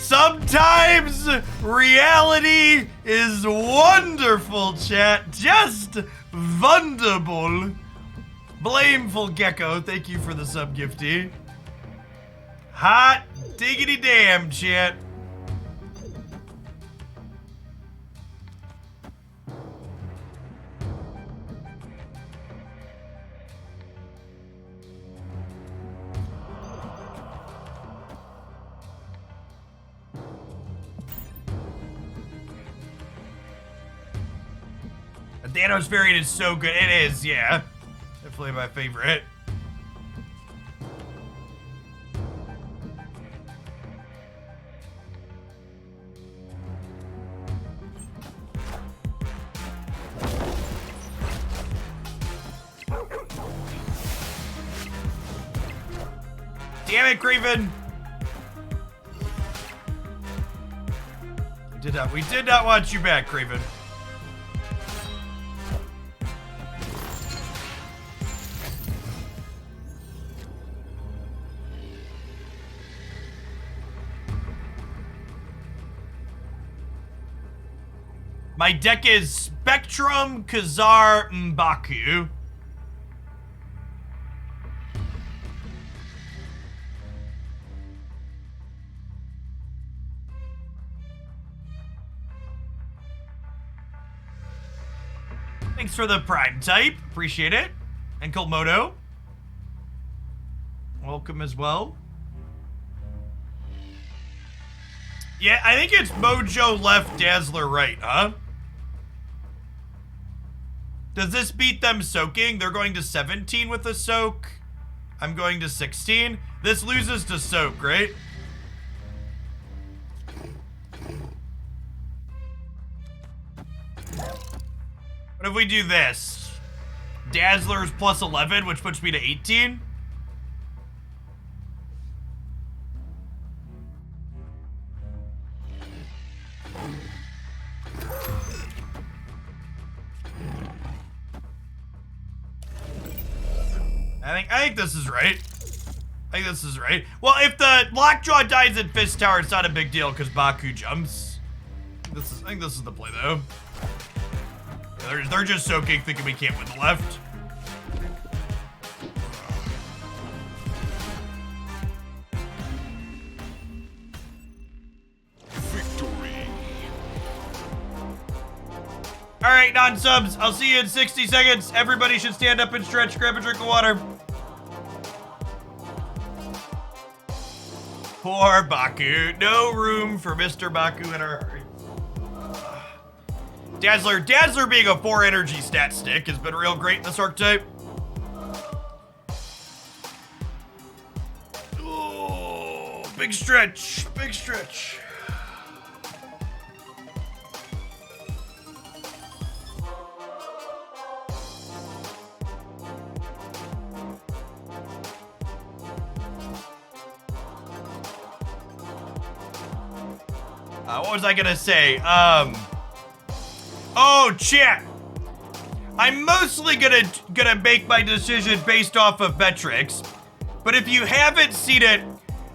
Sometimes reality is wonderful, chat. Just wonderful. Blameful Gecko, thank you for the sub gifty. Hot diggity damn, chat. The Thanos variant is so good. It is, yeah. Definitely my favorite. Damn it, Craven! We did not want you back, Craven. My deck is Spectrum, Khazar, M'Baku. Thanks for the prime type. Appreciate it. And Kolmodo. Welcome as well. Yeah, I think it's Mojo left, Dazzler right, huh? Does this beat them soaking? They're going to 17 with a soak. I'm going to 16. This loses to soak, right? What if we do this? Dazzler's plus 11, which puts me to 18. I think this is right. I think this is right. Well, if the Lockjaw dies at Fist Tower, it's not a big deal because Baku jumps. I think this is the play though. Yeah, they're just soaking, thinking we can't win the left. Victory. All right, non-subs. I'll see you in 60 seconds. Everybody should stand up and stretch. Grab a drink of water. Poor Baku. No room for Mr. Baku in our hurry. Dazzler being a 4 energy stat stick has been real great in this archetype. Oh, big stretch, big stretch. What was I gonna say? Oh, chat. I'm mostly gonna make my decision based off of metrics, but if you haven't seen it,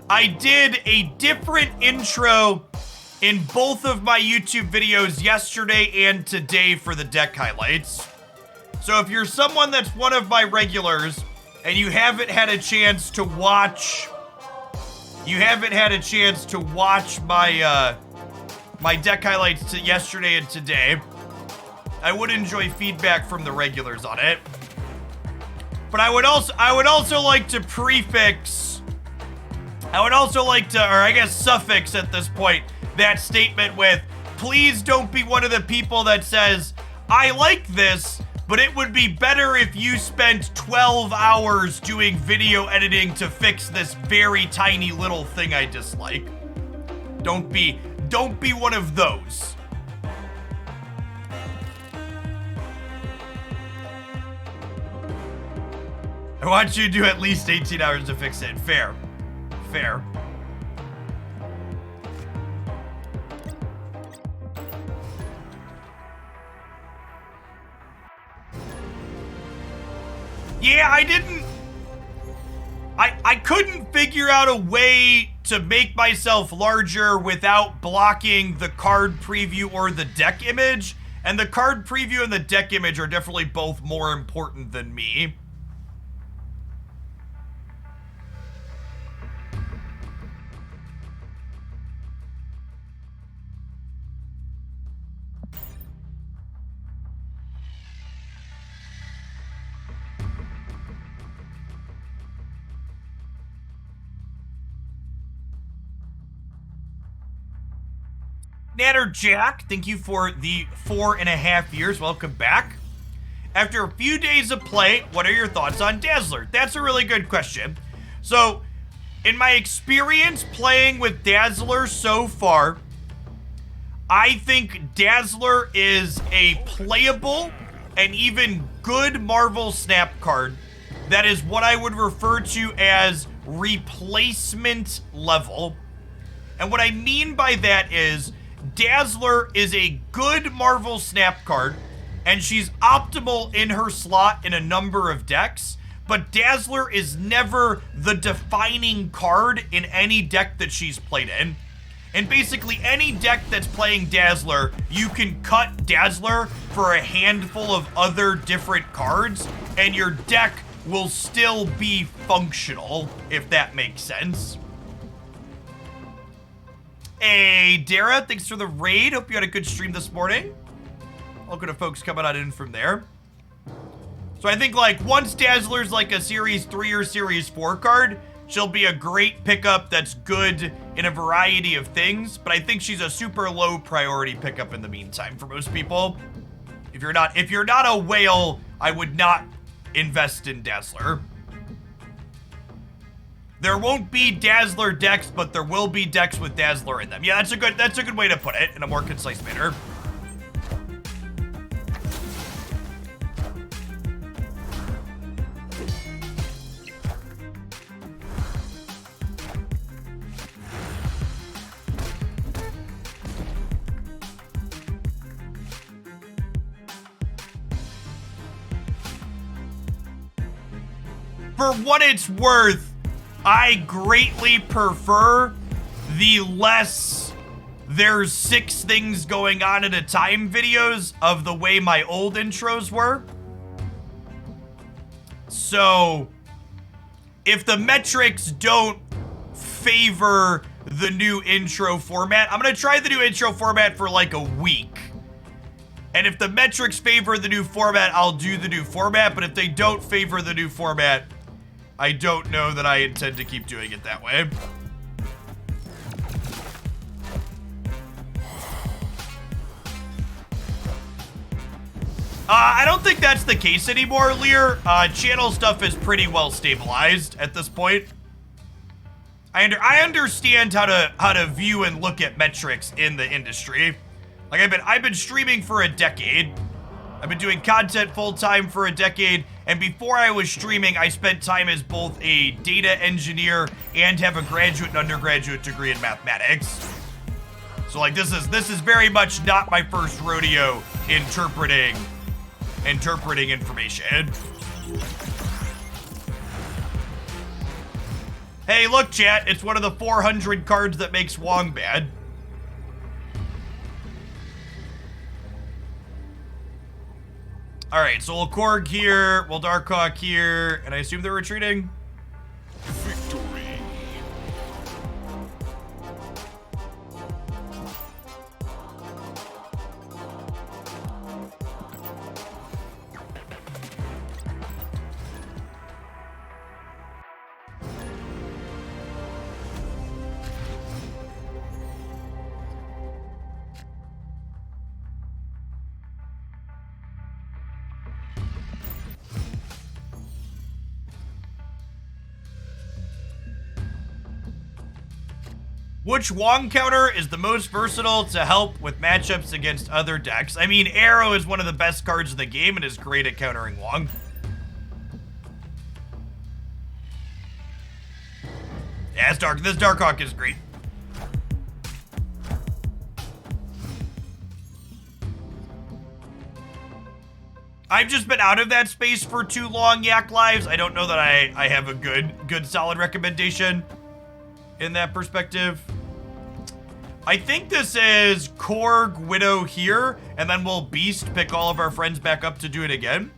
I did a different intro in both of my YouTube videos yesterday and today for the deck highlights. So if you're someone that's one of my regulars and you haven't had a chance to watch, my my deck highlights to yesterday and today, I would enjoy feedback from the regulars on it. But I would also like to prefix, or I guess suffix at this point, that statement with, please don't be one of the people that says, I like this, but it would be better if you spent 12 hours doing video editing to fix this very tiny little thing I dislike. Don't be one of those. I want you to do at least 18 hours to fix it. Fair. Fair. Yeah, I couldn't figure out a way to make myself larger without blocking the card preview or the deck image. And the card preview and the deck image are definitely both more important than me. Natter Jack, thank you for the 4.5 years. Welcome back. After a few days of play, what are your thoughts on Dazzler? That's a really good question. So, in my experience playing with Dazzler so far, I think Dazzler is a playable and even good Marvel Snap card that is what I would refer to as replacement level. And what I mean by that is Dazzler is a good Marvel Snap card, and she's optimal in her slot in a number of decks, but Dazzler is never the defining card in any deck that she's played in. And basically any deck that's playing Dazzler, you can cut Dazzler for a handful of other different cards, and your deck will still be functional, if that makes sense. Hey, Dara, thanks for the raid. Hope you had a good stream this morning. Welcome to folks coming on in from there. So I think, like, once Dazzler's like a Series 3 or Series 4 card, she'll be a great pickup that's good in a variety of things, but I think she's a super low priority pickup in the meantime for most people. If you're not a whale, I would not invest in Dazzler. There won't be Dazzler decks, but there will be decks with Dazzler in them. Yeah, that's a good way to put it in a more concise manner. For what it's worth, I greatly prefer the less there's 6 things going on at a time videos of the way my old intros were. So, if the metrics don't favor the new intro format, I'm gonna try the new intro format for like a week. And if the metrics favor the new format, I'll do the new format, but if they don't favor the new format, I don't know that I intend to keep doing it that way. I don't think that's the case anymore, Lear. Channel stuff is pretty well stabilized at this point. I understand how to view and look at metrics in the industry. Like I've been streaming for a decade. I've been doing content full-time for a decade, and before I was streaming, I spent time as both a data engineer and have a graduate and undergraduate degree in mathematics. So like this is very much not my first rodeo interpreting information. Hey, look, chat, it's one of the 400 cards that makes Wong bad. Alright, so we'll Korg here, we'll Darkhawk here, and I assume they're retreating? Victory. Which Wong counter is the most versatile to help with matchups against other decks? I mean, Arrow is one of the best cards in the game and is great at countering Wong. Yeah, it's dark. This Darkhawk is great. I've just been out of that space for too long, Yak Lives. I don't know that I have a good solid recommendation. in that perspective. I think this is Korg, Widow here, and then we'll Beast pick all of our friends back up to do it again.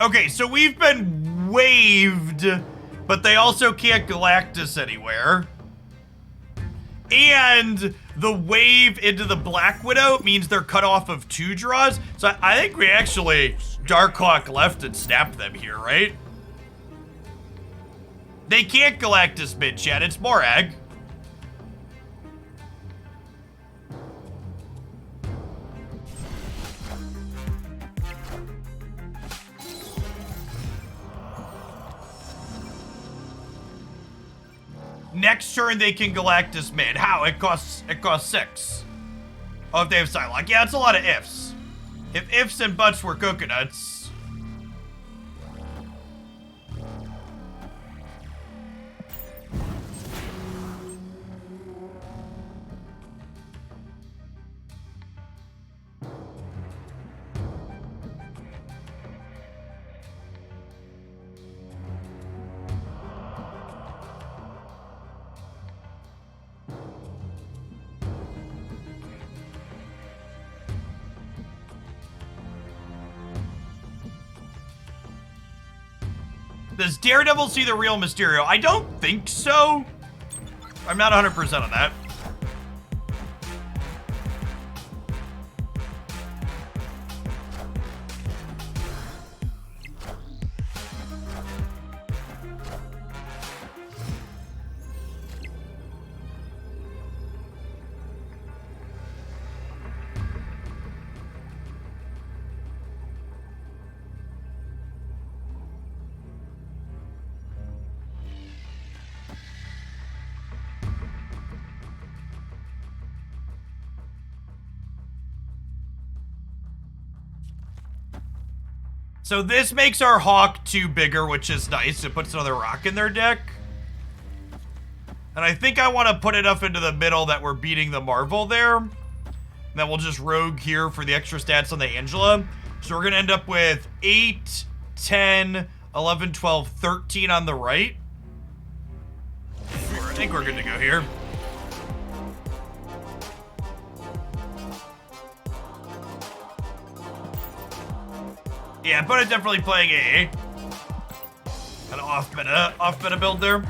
Okay, so we've been waved, but they also can't Galactus anywhere. And the wave into the Black Widow means they're cut off of 2 draws. So I think we actually Darkhawk left and snapped them here, right? They can't Galactus mid-chat, it's Morag. Next turn they can Galactus mid. How? It costs 6. Oh, if they have Psylocke. Yeah, it's a lot of ifs. If ifs and buts were coconuts. Does Daredevil see the real Mysterio? I don't think so. I'm not 100% on that. So this makes our Hawk 2 bigger, which is nice. It puts another rock in their deck. And I think I want to put it up into the middle that we're beating the Marvel there. And then we'll just rogue here for the extra stats on the Angela. So we're going to end up with 8, 10, 11, 12, 13 on the right. I think we're good to go here. Yeah, but it's definitely playing a an off-meta build there.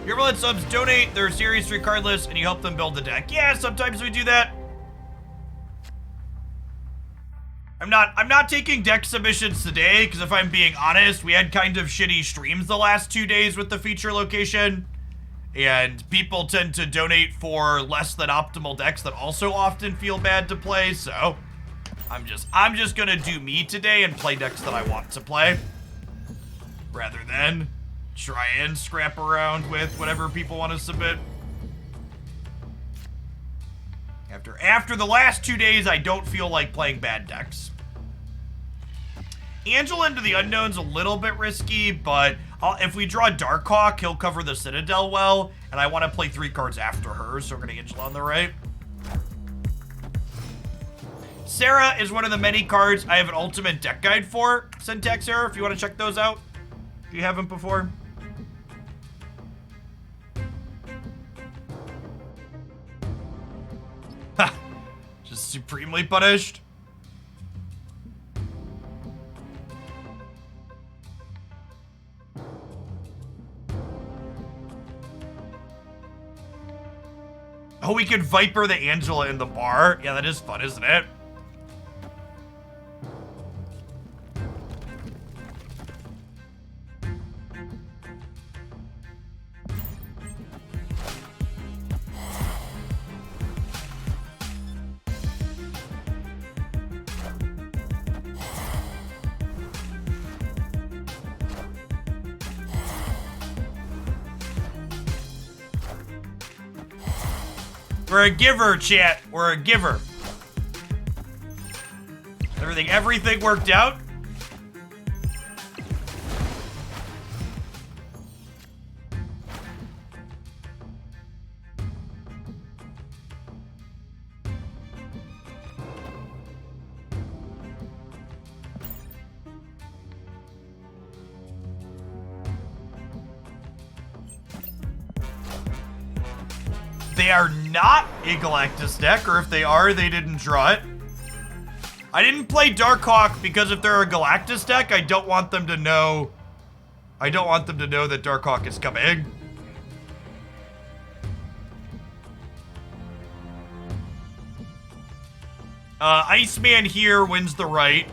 You ever let subs donate their series regardless and you help them build the deck? Yeah, sometimes we do that. I'm not taking deck submissions today, because if I'm being honest, we had kind of shitty streams the last 2 days with the feature location. And people tend to donate for less than optimal decks that also often feel bad to play, so I'm just gonna do me today and play decks that I want to play, rather than try and scrap around with whatever people want to submit. After the last 2 days, I don't feel like playing bad decks. Angela into the Unknown's a little bit risky, but if we draw Darkhawk, he'll cover the Citadel well, and I want to play 3 cards after her, so we're going to Angela on the right. Sarah is one of the many cards I have an ultimate deck guide for, Syntax Error, if you want to check those out. If you haven't before. Ha! Just supremely punished. Oh, we could Viper the Angela in the bar. Yeah, that is fun, isn't it? We're a giver, chat. We're a giver. Everything worked out? They are not a Galactus deck, or if they are, they didn't draw it. I didn't play Darkhawk because if they're a Galactus deck, I don't want them to know. I don't want them to know that Darkhawk is coming. Iceman here wins the right.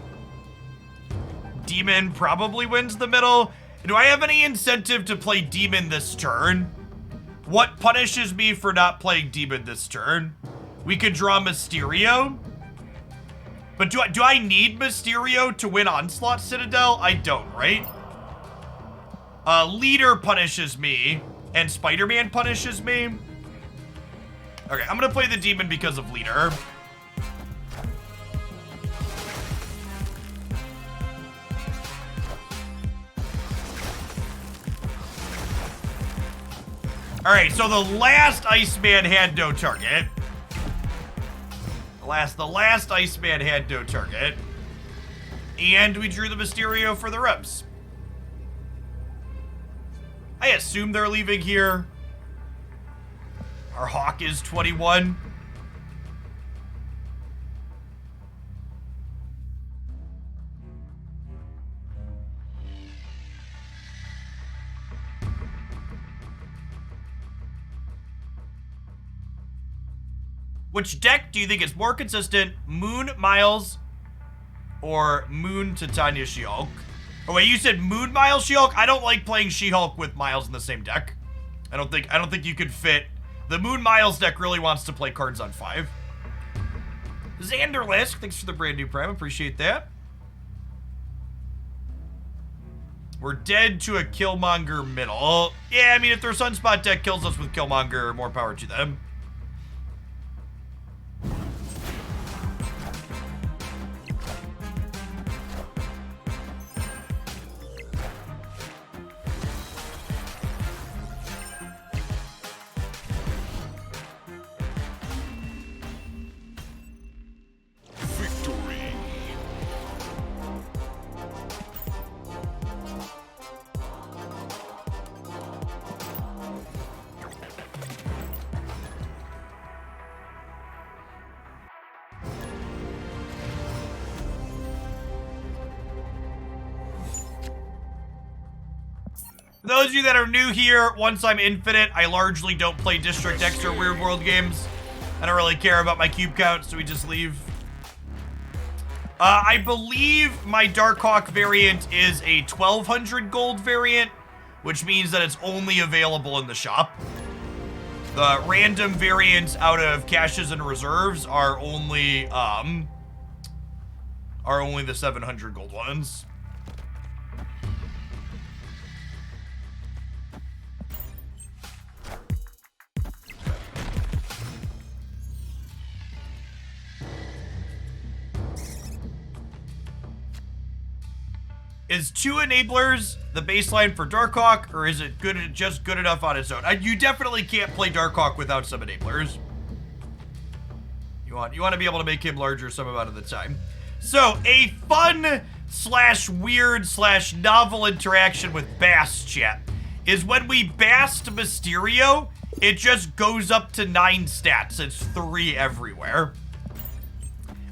Demon probably wins the middle. Do I have any incentive to play Demon this turn? What punishes me for not playing Demon this turn? We could draw Mysterio. But do I need Mysterio to win Onslaught Citadel? I don't, right? Leader punishes me, and Spider-Man punishes me. Okay, I'm gonna play the Demon because of Leader. Alright, so the last Iceman had no target. The last Iceman had no target. And we drew the Mysterio for the reps. I assume they're leaving here. Our Hawk is 21. Which deck do you think is more consistent? Moon Miles or Moon Titania She-Hulk? Oh wait, you said Moon Miles She-Hulk? I don't like playing She-Hulk with Miles in the same deck. I don't think you could fit. The Moon Miles deck really wants to play cards on 5. Xanderlisk, thanks for the brand new prime. Appreciate that. We're dead to a Killmonger middle. Yeah, I mean, if their Sunspot deck kills us with Killmonger, more power to them. For those of you that are new here, once I'm infinite, I largely don't play District X or Weird World games. I don't really care about my cube count, so we just leave. I believe my Darkhawk variant is a 1200 gold variant, which means that it's only available in the shop. The random variants out of caches and reserves are only the 700 gold ones. Is 2 enablers the baseline for Darkhawk, or is it just good enough on its own? You definitely can't play Darkhawk without some enablers. You want to be able to make him larger some amount of the time. So, a fun / weird / novel interaction with Bast chat is when we Bast Mysterio, it just goes up to 9 stats. It's 3 everywhere.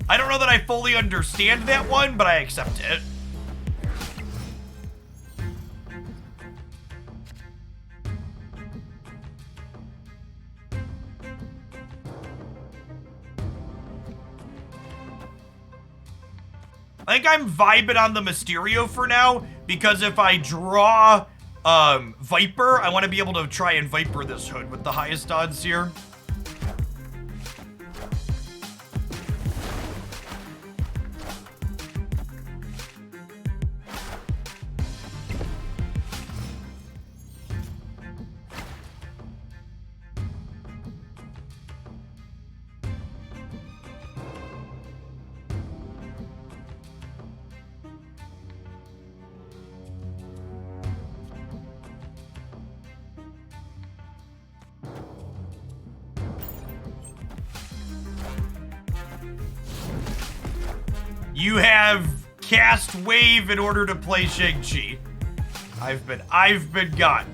I don't know that I fully understand that one, but I accept it. I think I'm vibing on the Mysterio for now, because if I draw Viper, I want to be able to try and Viper this hood with the highest odds here. You have cast wave in order to play Shang-Chi. I've been gone.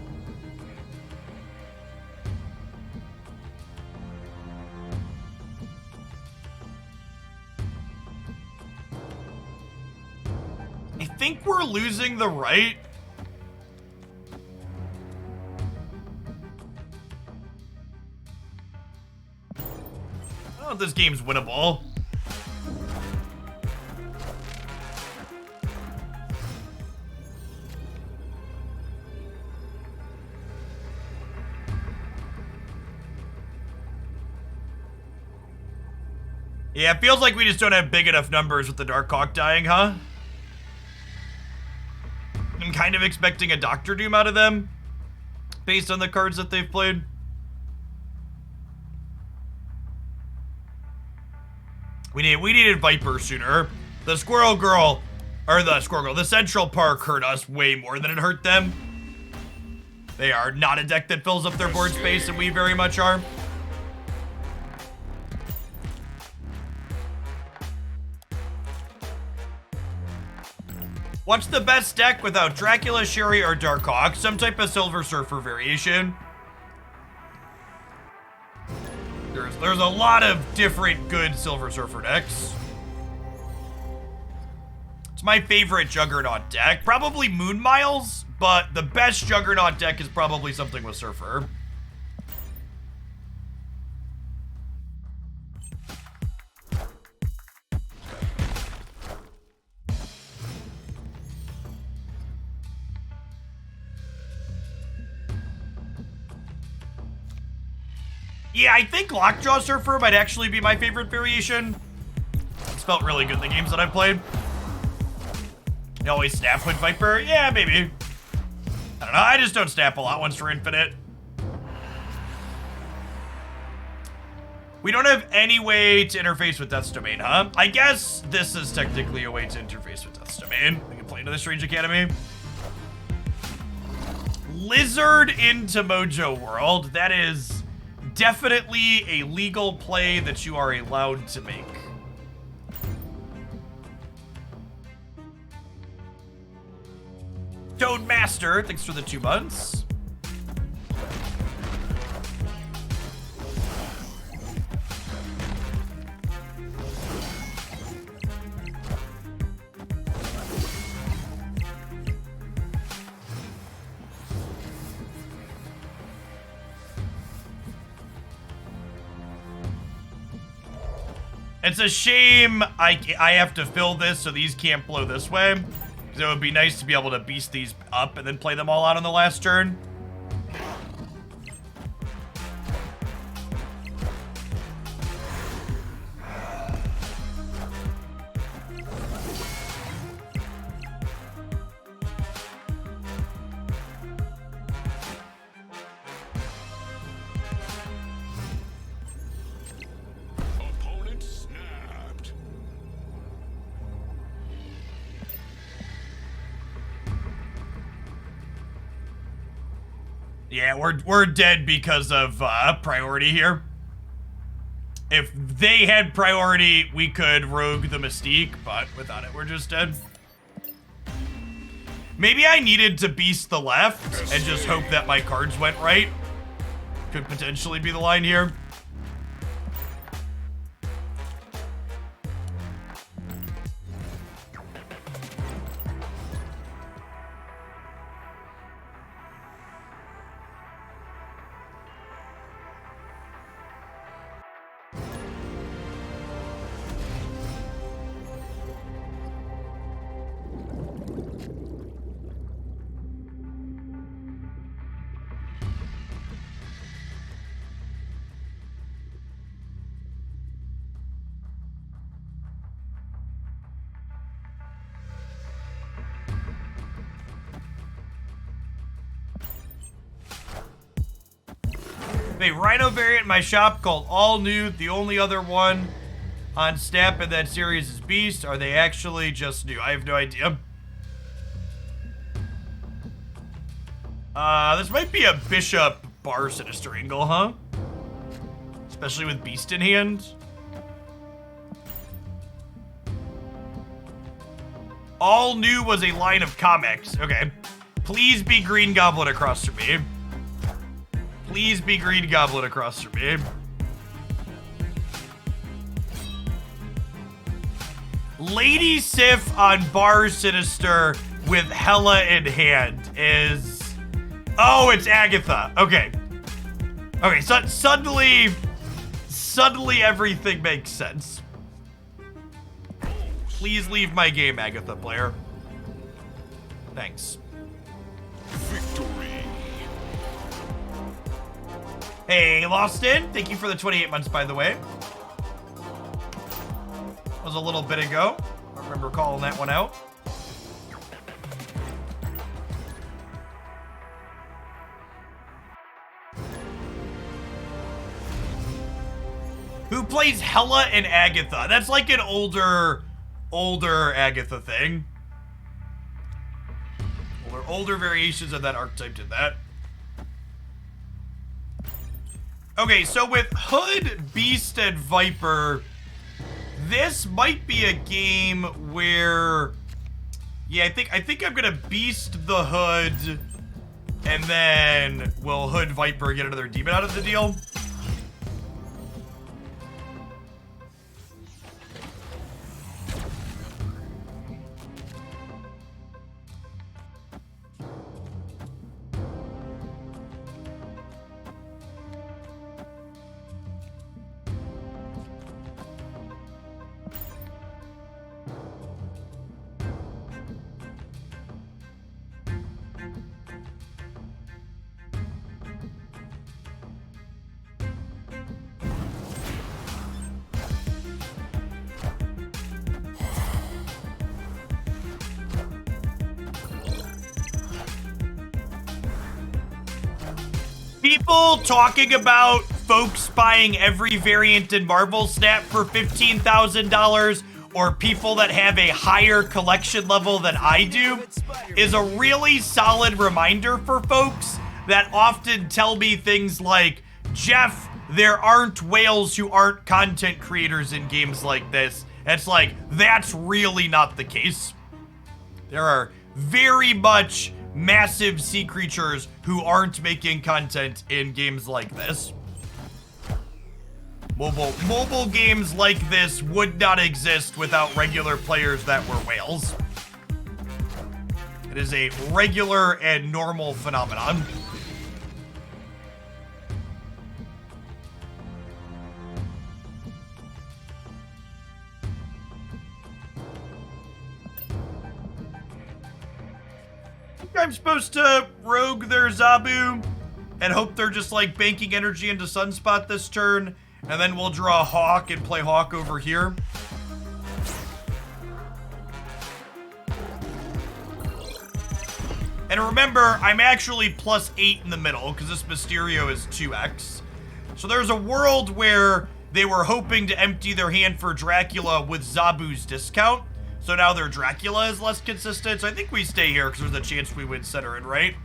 I think we're losing the right. Oh, this game's winnable. Yeah, it feels like we just don't have big enough numbers with the Dark Hawk dying, huh? I'm kind of expecting a Doctor Doom out of them, based on the cards that they've played. We needed Viper sooner. The Squirrel Girl, or the Central Park hurt us way more than it hurt them. They are not a deck that fills up their board space, and we very much are. What's the best deck without Dracula, Sherry, or Dark Hawk? Some type of Silver Surfer variation. There's a lot of different good Silver Surfer decks. It's my favorite Juggernaut deck. Probably Moon Miles, but the best Juggernaut deck is probably something with Surfer. Yeah, I think Lockjaw Surfer might actually be my favorite variation. It's felt really good in the games that I've played. You always snap with Viper? Yeah, maybe. I don't know, I just don't snap a lot once for Infinite. We don't have any way to interface with Death's Domain, huh? I guess this is technically a way to interface with Death's Domain. We can play into the Strange Academy. Lizard into Mojo World. That is definitely a legal play that you are allowed to make. Toad Master, thanks for the 2 months. It's a shame I have to fill this so these can't blow this way. Because it would be nice to be able to beast these up and then play them all out on the last turn. Yeah, we're dead because of priority here. If they had priority, we could rogue the Mystique, but without it, we're just dead. Maybe I needed to beast the left and just hope that my cards went right. Could potentially be the line here. A Rhino variant in my shop called All New. The only other one on Snap in that series is Beast. Are they actually just new? I have no idea. This might be a Bishop Bar Sinister angle, huh? Especially with Beast in hand. All new was a line of comics. Okay. Please be Green Goblin across from me. Please be Green Goblin across from me. Lady Sif on Bar Sinister with Hella in hand is... Oh, it's Agatha. Okay. Okay, so suddenly everything makes sense. Please leave my game, Agatha player. Thanks. Victory. Hey, Lostin. Thank you for the 28 months, by the way. That was a little bit ago. I remember calling that one out. Who plays Hella and Agatha? That's like an older Agatha thing. Older variations of that archetype did that. Okay, so with Hood, Beast, and Viper, this might be a game where, yeah, I think I'm gonna Beast the Hood, and then will Hood Viper get another demon out of the deal? People talking about folks buying every variant in Marvel Snap for $15,000 or people that have a higher collection level than I do is a really solid reminder for folks that often tell me things like, Jeff, there aren't whales who aren't content creators in games like this. It's like, that's really not the case. There are very much massive sea creatures who aren't making content in games like this. Mobile games like this would not exist without regular players that were whales. It is a regular and normal phenomenon. I'm supposed to rogue their Zabu and hope they're just like banking energy into Sunspot this turn, and then we'll draw Hawk and play Hawk over here. And remember, I'm actually +8 in the middle because this Mysterio is 2x. So there's a world where they were hoping to empty their hand for Dracula with Zabu's discount. So now their Dracula is less consistent. So I think we stay here because there's a chance we win center in, right?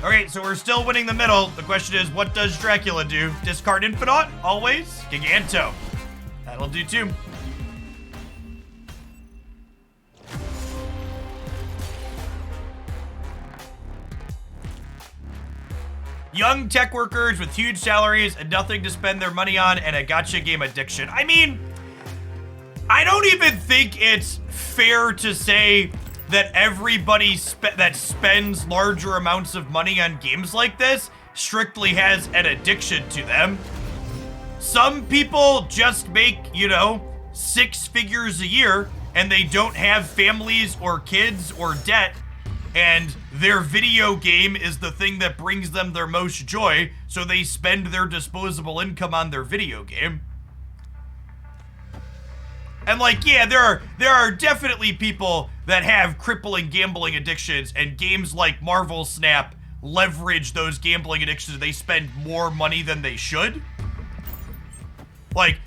Okay, so we're still winning the middle. The question is, what does Dracula do? Discard Infinite, always. Giganto. That'll do too. Young tech workers with huge salaries and nothing to spend their money on and a gacha game addiction. I mean, I don't even think it's fair to say that everybody that spends larger amounts of money on games like this strictly has an addiction to them. Some people just make, you know, 6 figures a year and they don't have families or kids or debt, and their video game is the thing that brings them their most joy, so they spend their disposable income on their video game. And like, yeah, there are definitely people that have crippling gambling addictions, and games like Marvel Snap leverage those gambling addictions. They spend more money than they should. Like,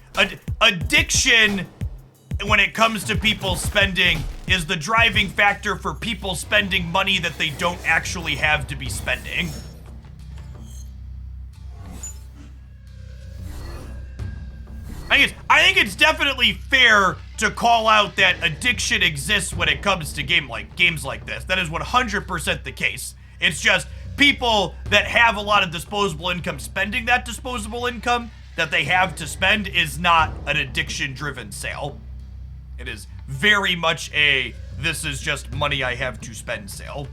addiction when it comes to people spending is the driving factor for people spending money that they don't actually have to be spending. I think it's definitely fair to call out that addiction exists when it comes to games like this. That is 100% the case. It's just people that have a lot of disposable income spending that disposable income that they have to spend is not an addiction-driven sale. It is very much a, this is just money I have to spend sale.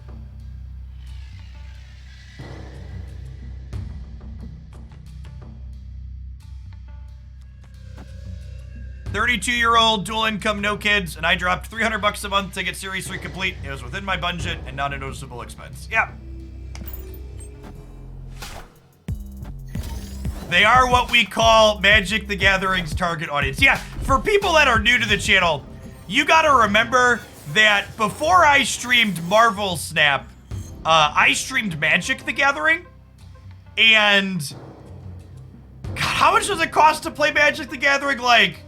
"32-year-old, dual income, no kids, and I dropped $300 a month to get Series 3 complete. It was within my budget and not a noticeable expense." Yeah. They are what we call Magic the Gathering's target audience. Yeah, for people that are new to the channel, you gotta remember that before I streamed Marvel Snap, I streamed Magic the Gathering, and God, how much does it cost to play Magic the Gathering? Like,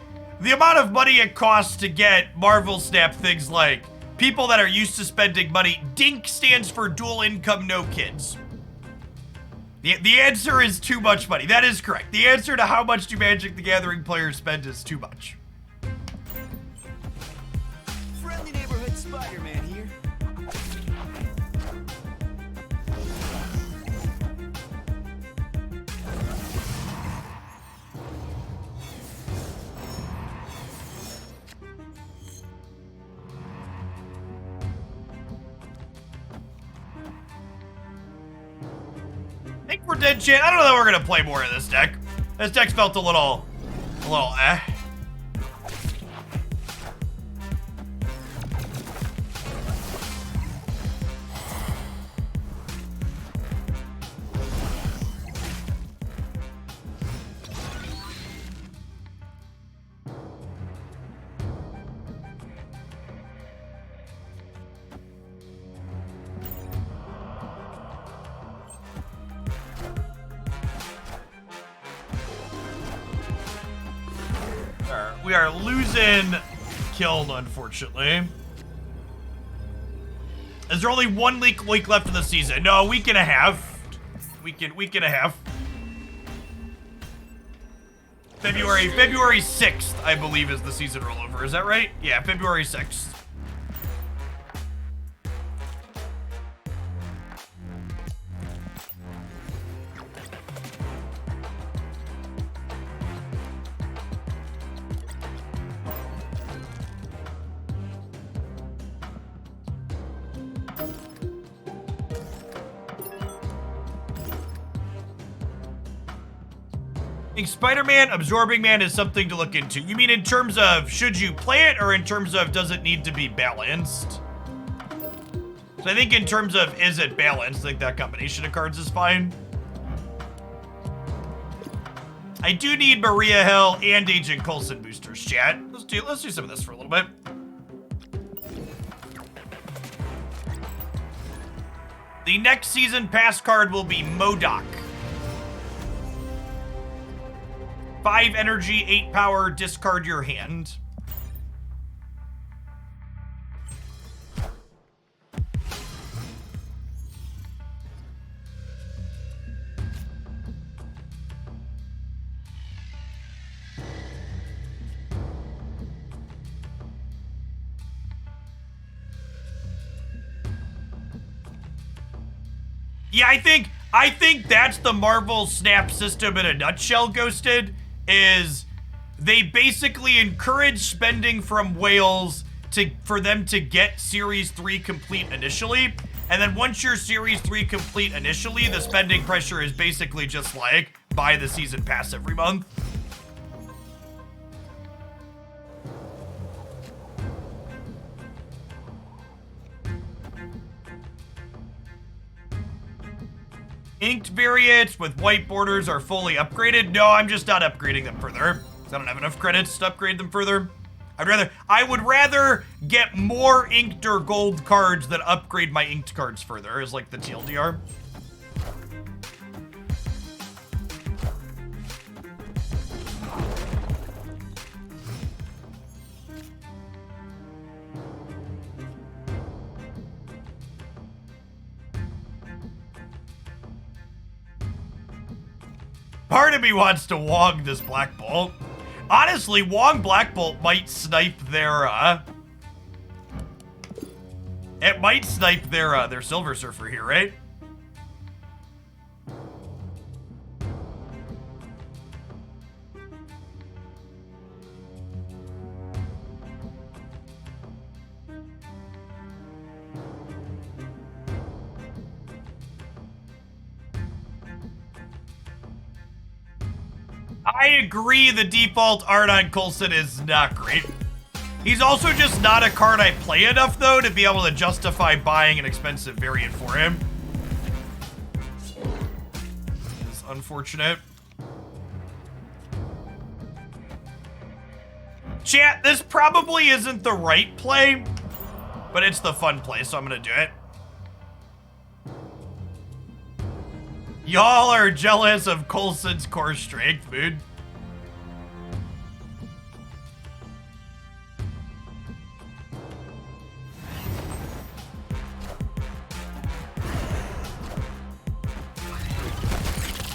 the amount of money it costs to get Marvel Snap things like people that are used to spending money. DINK stands for dual income, no kids. The answer is too much money. That is correct. The answer to how much do Magic the Gathering players spend is too much. Friendly neighborhood Spider-Man here. I think we're dead, chat. I don't know that we're gonna play more of this deck. This deck felt a little eh. We are losing Kiln, unfortunately. Is there only one week left of the season? No, a week and a half. Week and a half. February 6th, I believe, is the season rollover. Is that right? Yeah, February 6th. Spider-Man Absorbing Man is something to look into. You mean in terms of should you play it, or in terms of does it need to be balanced? So I think in terms of is it balanced, I think that combination of cards is fine. I do need Maria Hill and Agent Coulson boosters, chat. Let's do some of this for a little bit. The next season pass card will be MODOK. 5 energy, 8 power, discard your hand. Yeah, I think that's the Marvel Snap system in a nutshell, Ghosted. Is they basically encourage spending from whales for them to get Series 3 complete initially. And then once you're Series 3 complete initially, the spending pressure is basically just like, buy the season pass every month. Inked variants with white borders are fully upgraded. No, I'm just not upgrading them further. I don't have enough credits to upgrade them further. I would rather get more inked or gold cards than upgrade my inked cards further, is like the TLDR. part of me wants to Wong this Black Bolt. Honestly, Wong Black Bolt might snipe their, it might snipe their Silver Surfer here, right? I agree the default art on Coulson is not great. He's also just not a card I play enough, though, to be able to justify buying an expensive variant for him. It's unfortunate. Chat, this probably isn't the right play, but it's the fun play, so I'm gonna do it. Y'all are jealous of Coulson's core strength, dude.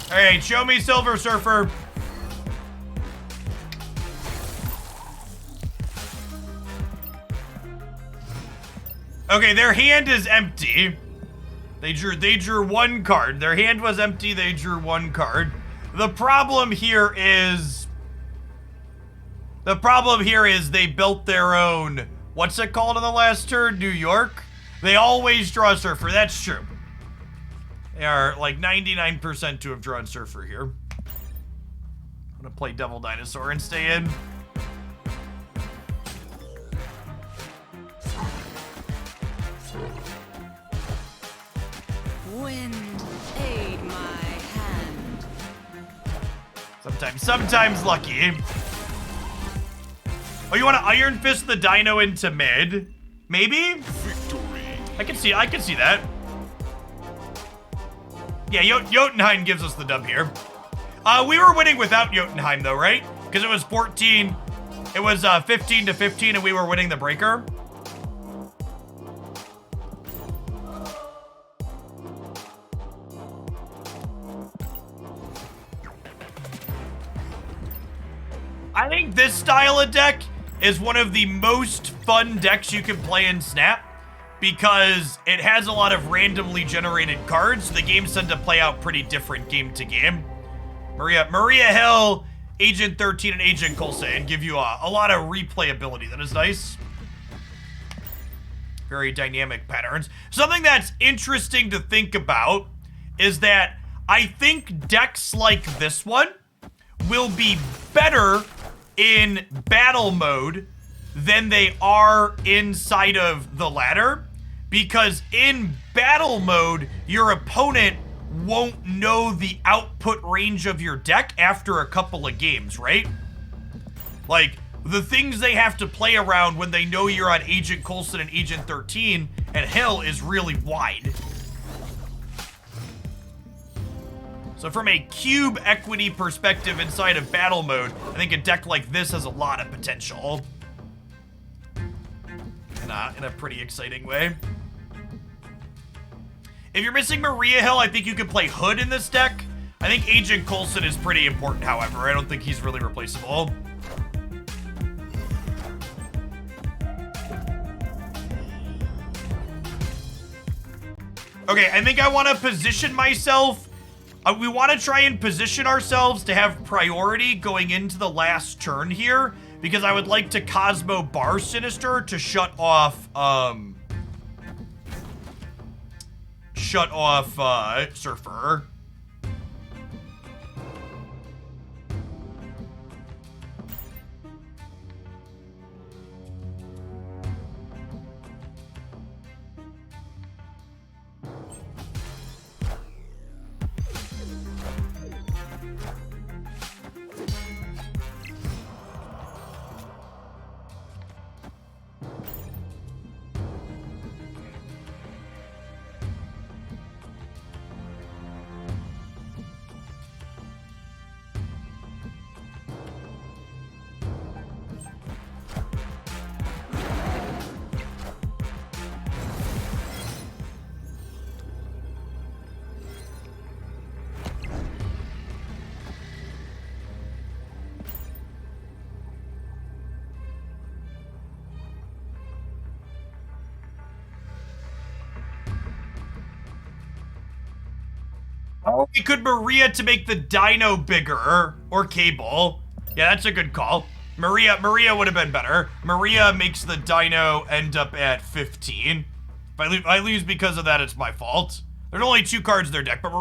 Alright, show me Silver Surfer. Okay, their hand is empty. They drew one card. Their hand was empty, they drew one card. The problem here is they built their own, what's it called on the last turn? New York? They always draw Surfer, that's true. They are like 99% to have drawn Surfer here. I'm gonna play Devil Dinosaur and stay in. Wind, aid my hand. Sometimes lucky. Oh, you want to Iron Fist the Dino into mid? Maybe? Victory. I can see that. Yeah, Jotunheim gives us the dub here. We were winning without Jotunheim though, right? Because it was 14. It was 15 to 15 and we were winning the breaker. I think this style of deck is one of the most fun decks you can play in Snap because it has a lot of randomly generated cards. The games tend to play out pretty different game to game. Maria Hill, Agent 13, and Agent Coulson give you a lot of replayability. That is nice. Very dynamic patterns. Something that's interesting to think about is that I think decks like this one will be better in battle mode than they are inside of the ladder, because in battle mode, your opponent won't know the output range of your deck after a couple of games, right? Like, the things they have to play around when they know you're on Agent Coulson and Agent 13 and Hill is really wide. So from a cube equity perspective inside of battle mode, I think a deck like this has a lot of potential. In a pretty exciting way. If you're missing Maria Hill, I think you could play Hood in this deck. I think Agent Coulson is pretty important, however. I don't think he's really replaceable. Okay, I think I want to position myself. We want to try and position ourselves to have priority going into the last turn here, because I would like to Cosmo Bar Sinister to shut off Surfer. Oh, we could Maria to make the dino bigger, or Cable. Yeah, that's a good call. Maria would have been better. Maria makes the dino end up at 15. If I lose because of that, it's my fault. There's only 2 cards in their deck, but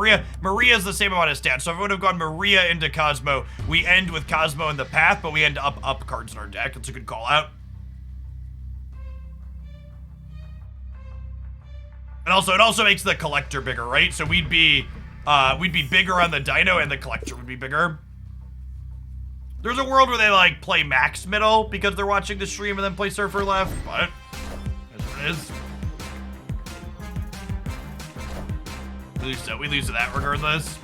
Maria's the same amount of stats. So if I would have gone Maria into Cosmo, we end with Cosmo in the path, but we end up cards in our deck. That's a good call out. And also, it also makes the collector bigger, right? So we'd be bigger on the dino, and the collector would be bigger. There's a world where they like play max middle because they're watching the stream and then play surfer left, but that's what it is. We lose to that regardless.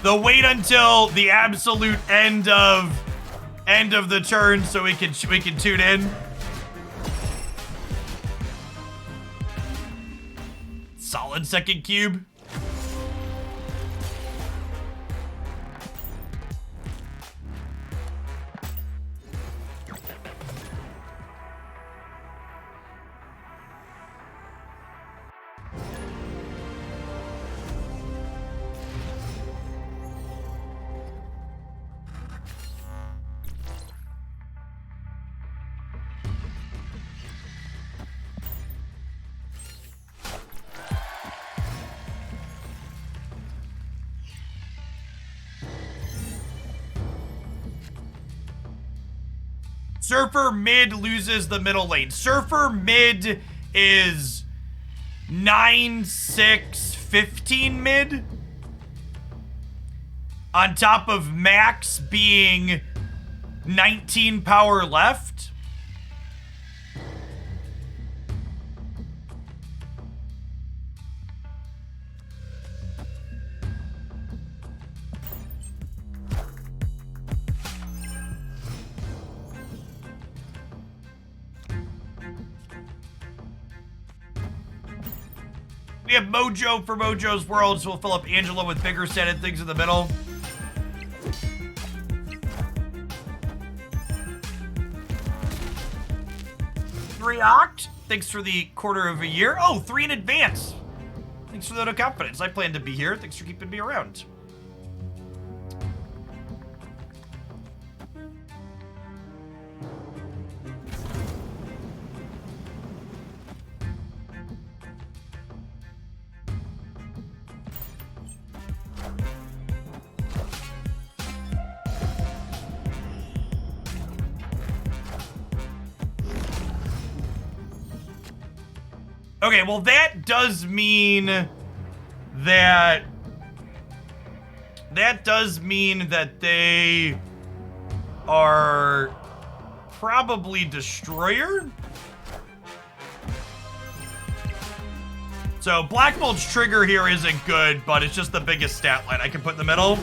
They'll wait until the absolute end of the turn so we can tune in. Solid second cube. Surfer mid loses the middle lane. Surfer mid is 9, 6, 15 mid. On top of max being 19 power left. We have Mojo for Mojo's World, so we'll fill up Angela with bigger standard things in the middle. Oct, thanks for the quarter of a year. Oh, 3 in advance. Thanks for the vote of confidence. I plan to be here. Thanks for keeping me around. Okay, well that does mean that they are probably Destroyer. So Black Bolt's trigger here isn't good, but it's just the biggest stat line I can put in the middle.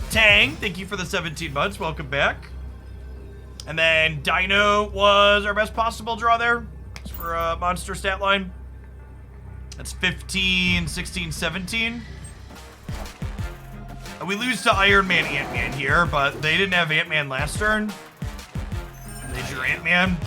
Tang, thank you for the 17 months. Welcome back. And then Dino was our best possible draw there. It's for a monster stat line. That's 15, 16, 17. And we lose to Iron Man, Ant-Man here, but they didn't have Ant-Man last turn. They drew Ant-Man.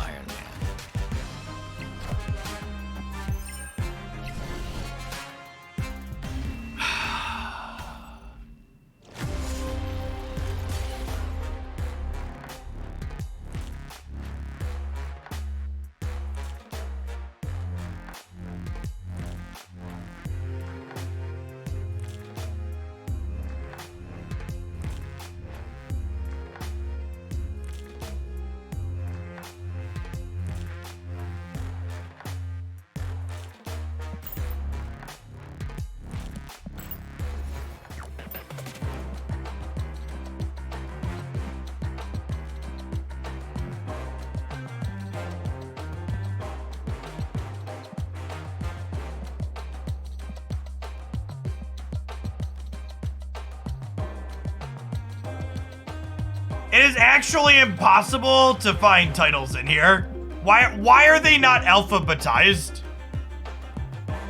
It is actually impossible to find titles in here. Why are they not alphabetized?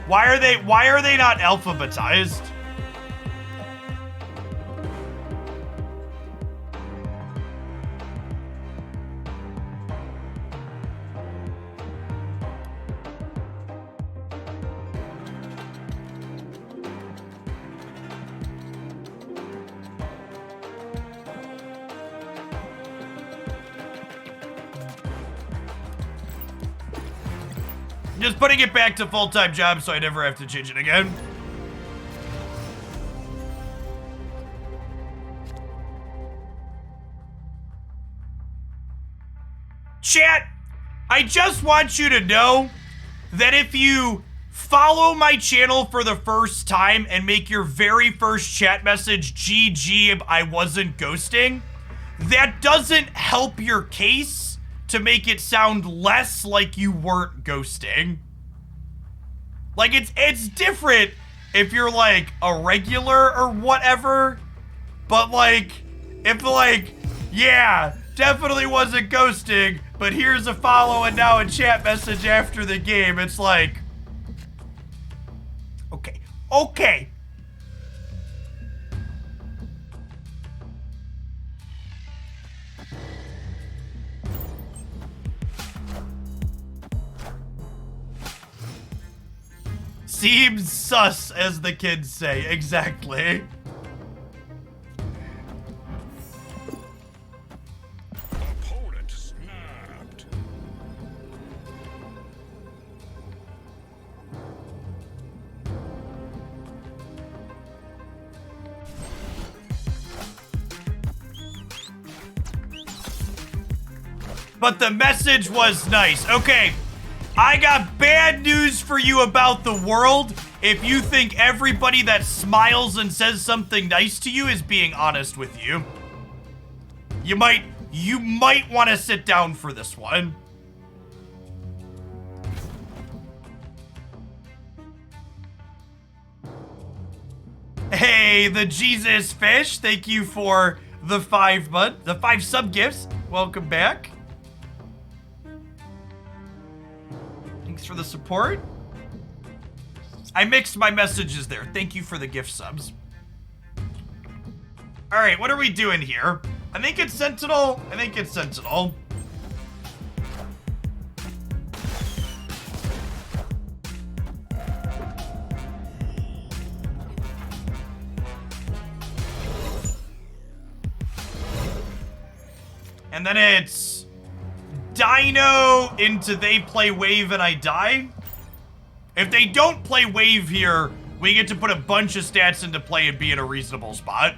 Why are they not alphabetized? just putting it back to full-time job so I never have to change it again. Chat, I just want you to know that if you follow my channel for the first time and make your very first chat message, GG, I wasn't ghosting, that doesn't help your case to make it sound less like you weren't ghosting. Like, it's different if you're, like, a regular or whatever, but, like, if, like, yeah, definitely wasn't ghosting, but here's a follow and now a chat message after the game, it's like, okay. Seems sus, as the kids say. Exactly. Opponent snapped. But the message was nice. Okay. I got bad news for you about the world. If you think everybody that smiles and says something nice to you is being honest with you, you might want to sit down for this one. Hey, the Jesus Fish, thank you for the 5 sub gifts. Welcome back. Thanks for the support. I mixed my messages there. Thank you for the gift subs. All right, what are we doing here? I think it's Sentinel. And then it's Dino into they play wave and I die. If they don't play wave here, we get to put a bunch of stats into play and be in a reasonable spot.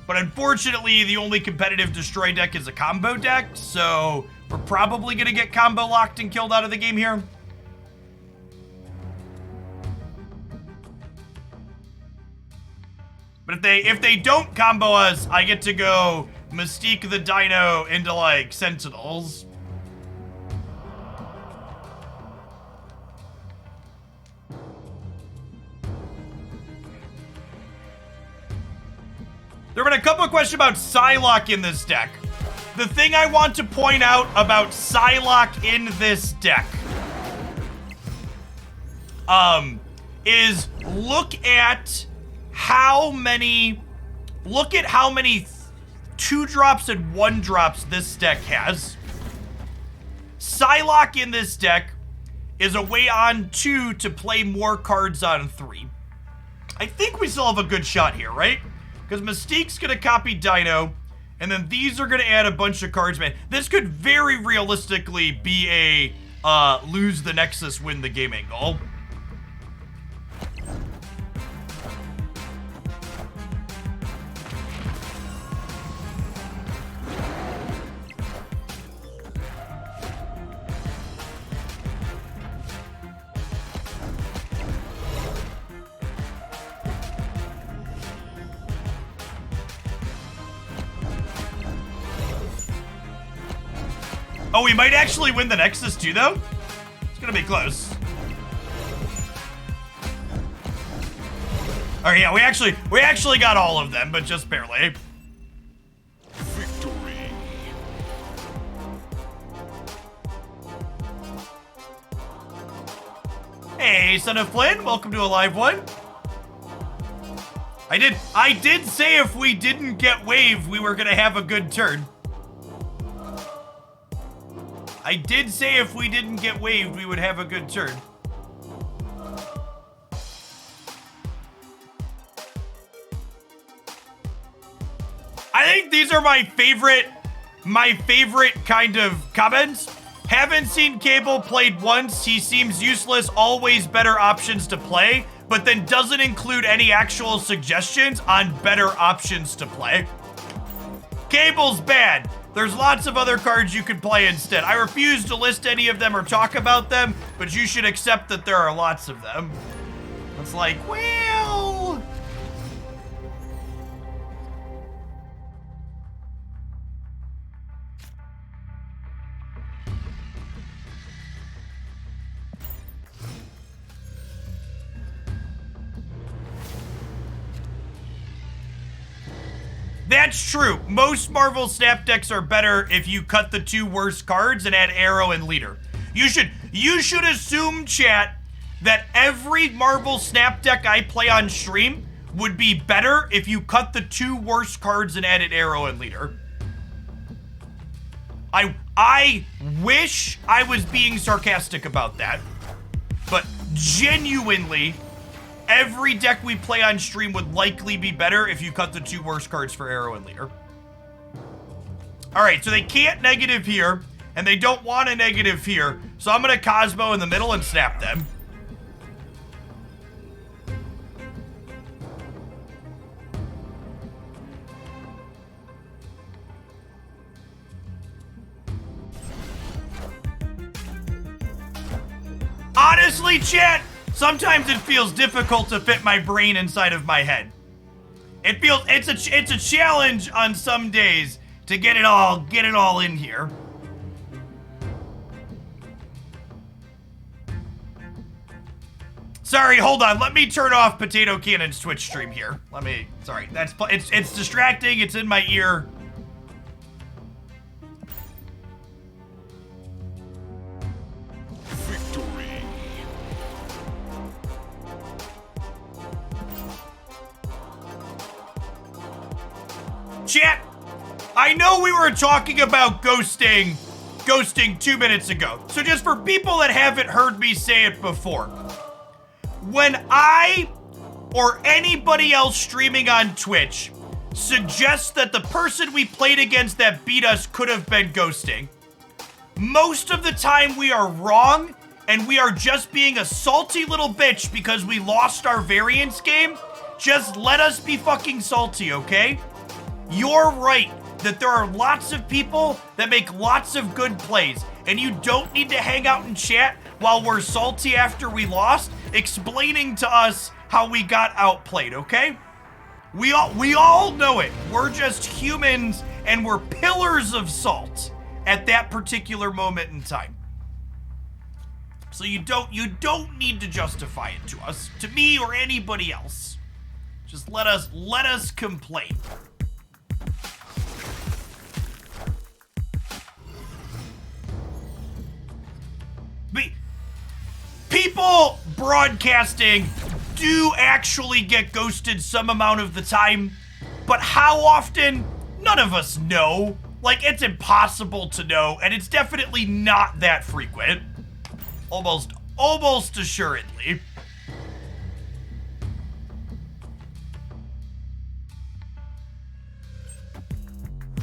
But unfortunately, the only competitive destroy deck is a combo deck, so we're probably gonna get combo locked and killed out of the game here. But if they don't combo us, I get to go Mystique the Dino into, like, Sentinels. There have been a couple of questions about Psylocke in this deck. The thing I want to point out about Psylocke in this deck is look at how many 2-drops and 1-drops this deck has. Psylocke in this deck is a way on 2 to play more cards on 3. I think we still have a good shot here, right? Because Mystique's gonna copy Dino, and then these are gonna add a bunch of cards, man. This could very realistically be a lose the Nexus, win the game angle. Oh, we might actually win the Nexus too, though? It's gonna be close. Oh yeah, we actually got all of them, but just barely. Victory. Hey, Son of Flynn, welcome to a live one. I did say if we didn't get wave, we were gonna have a good turn. I did say if we didn't get waved, we would have a good turn. I think these are my favorite kind of comments. Haven't seen Cable played once. He seems useless, always better options to play, but then doesn't include any actual suggestions on better options to play. Cable's bad. There's lots of other cards you could play instead. I refuse to list any of them or talk about them, but you should accept that there are lots of them. It's like, well... That's true. Most Marvel Snap decks are better if you cut the 2 worst cards and add Arrow and Leader. You should assume, chat, that every Marvel Snap deck I play on stream would be better if you cut the 2 worst cards and added Arrow and Leader. I wish I was being sarcastic about that, but genuinely, every deck we play on stream would likely be better if you cut the 2 worst cards for Arrow and Leader. Alright, so they can't negative here, and they don't want a negative here, so I'm gonna Cosmo in the middle and snap them. Honestly, chat, sometimes it feels difficult to fit my brain inside of my head. It's a challenge on some days to get it all in here. Sorry, hold on. Let me turn off Potato Cannon's Twitch stream here. Sorry. It's distracting. It's in my ear. Chat, I know we were talking about ghosting 2 minutes ago. So just for people that haven't heard me say it before, when I or anybody else streaming on Twitch suggests that the person we played against that beat us could have been ghosting, most of the time we are wrong and we are just being a salty little bitch because we lost our variance game. Just let us be fucking salty, okay? You're right that there are lots of people that make lots of good plays, and you don't need to hang out and chat while we're salty after we lost, explaining to us how we got outplayed, okay? We all know it. We're just humans, and we're pillars of salt at that particular moment in time. So you don't need to justify it to us, to me or anybody else. Just let us complain. People broadcasting do actually get ghosted some amount of the time, but how often? None of us know. Like, it's impossible to know, and it's definitely not that frequent. Almost assuredly.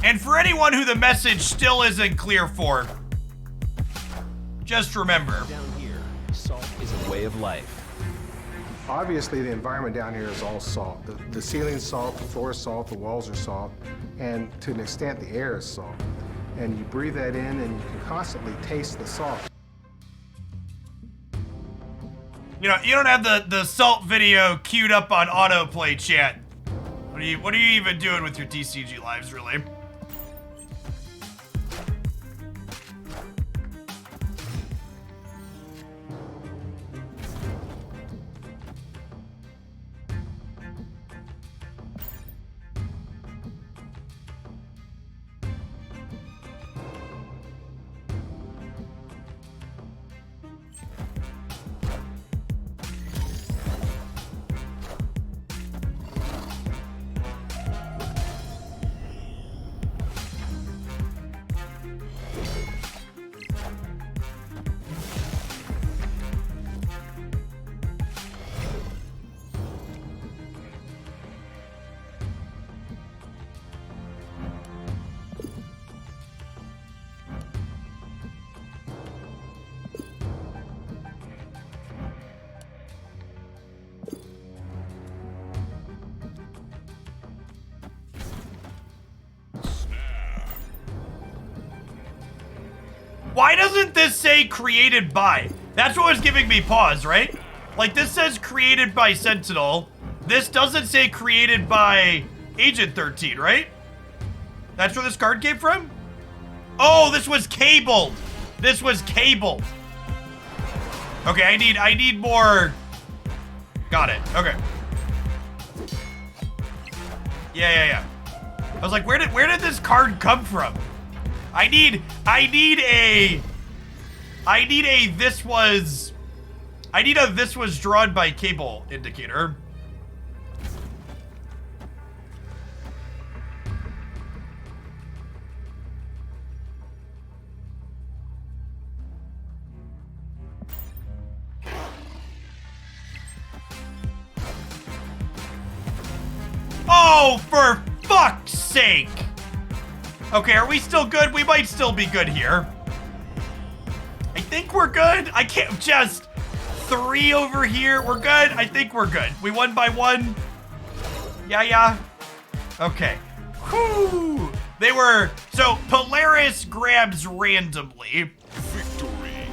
And for anyone who the message still isn't clear for, just remember. Down here, salt is a way of life. Obviously, the environment down here is all salt. The ceiling's salt, the floor is salt, the walls are salt, and to an extent, the air is salt. And you breathe that in, and you can constantly taste the salt. You know, you don't have the salt video queued up on autoplay, chat. What are you even doing with your TCG lives, really? Why doesn't this say created by? That's what was giving me pause, right? Like, this says created by Sentinel. This doesn't say created by Agent 13, right? That's where this card came from? Oh, this was cabled. This was cabled. Okay, I need more. Got it. Okay. Yeah. I was like, where did this card come from? I need a this was drawn by cable indicator. Oh, for fuck's sake! Okay, are we still good? We might still be good here. I think we're good. I can't just 3 over here. We're good. I think we're good. We won by 1. Yeah. Okay. Whew. They were, so Polaris grabs randomly. Victory.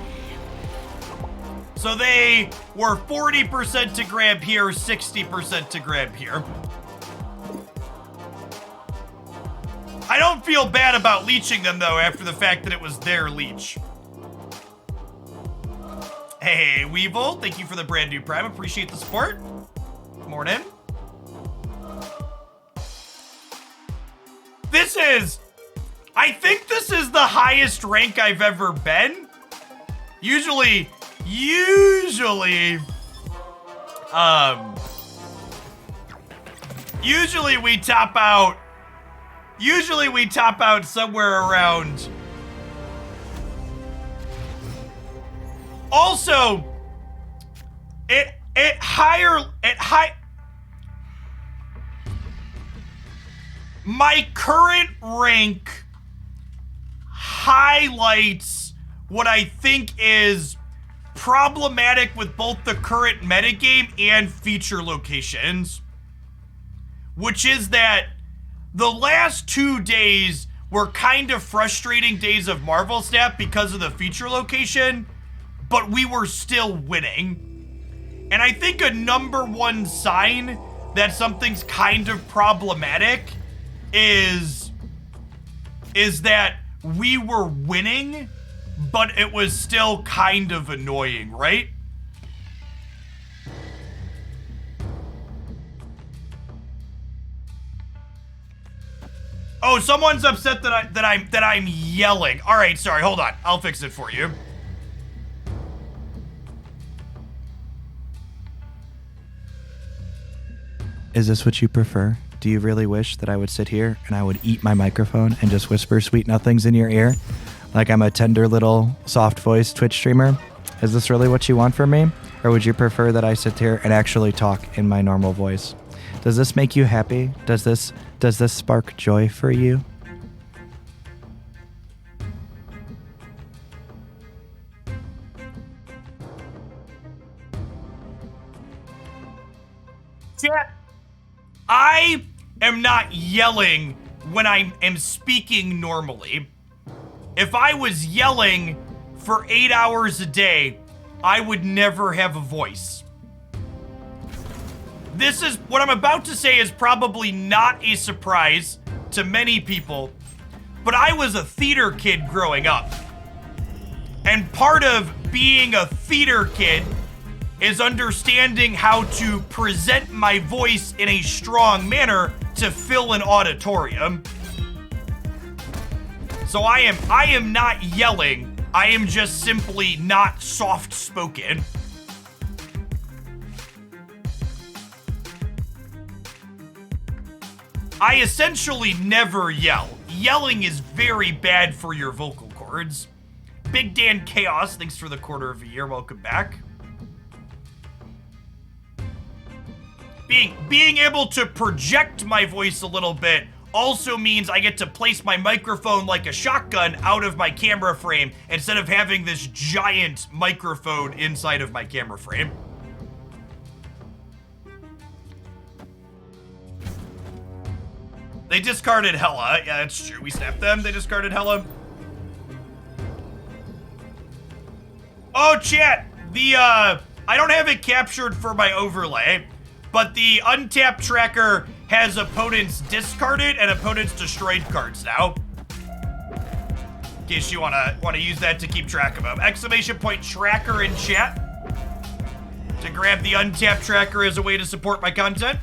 So they were 40% to grab here, 60% to grab here. I don't feel bad about leeching them, though, after the fact that it was their leech. Hey, Weevil, thank you for the brand new Prime. Appreciate the support. Morning. I think this is the highest rank I've ever been. Usually we top out. Usually we top out somewhere around. Also, my current rank highlights what I think is problematic with both the current metagame and feature locations, which is that the last 2 days were kind of frustrating days of Marvel Snap because of the feature location, but we were still winning. And I think a number 1 sign that something's kind of problematic is that we were winning, but it was still kind of annoying, right? Oh, someone's upset that I'm yelling. All right, sorry, hold on. I'll fix it for you. Is this what you prefer? Do you really wish that I would sit here and I would eat my microphone and just whisper sweet nothings in your ear? Like I'm a tender little soft voiced Twitch streamer? Is this really what you want from me? Or would you prefer that I sit here and actually talk in my normal voice? Does this make you happy? Does this spark joy for you? Chat, I am not yelling when I am speaking normally. If I was yelling for 8 hours a day, I would never have a voice. This is, what I'm about to say is probably not a surprise to many people, but I was a theater kid growing up. And part of being a theater kid is understanding how to present my voice in a strong manner to fill an auditorium. So I am not yelling, I am just simply not soft-spoken. I essentially never yell. Yelling is very bad for your vocal cords. Big Dan Chaos, thanks for the quarter of a year, welcome back. Being able to project my voice a little bit also means I get to place my microphone like a shotgun out of my camera frame instead of having this giant microphone inside of my camera frame. They discarded Hella. Yeah, that's true. We snapped them. They discarded Hella. Oh, chat. The, I don't have it captured for my overlay, but the untapped tracker has opponents discarded and opponents destroyed cards now. In case you wanna use that to keep track of them. Exclamation point tracker in chat to grab the untapped tracker as a way to support my content.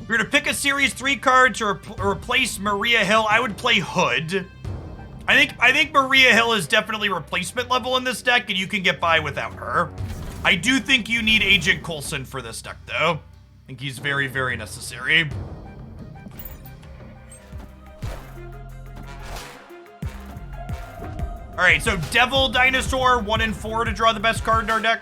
If you're gonna pick a Series 3 card to replace Maria Hill, I would play Hood. I think Maria Hill is definitely replacement level in this deck, and you can get by without her. I do think you need Agent Coulson for this deck, though. I think he's very, very necessary. All right, so Devil Dinosaur, 1 and 4 to draw the best card in our deck.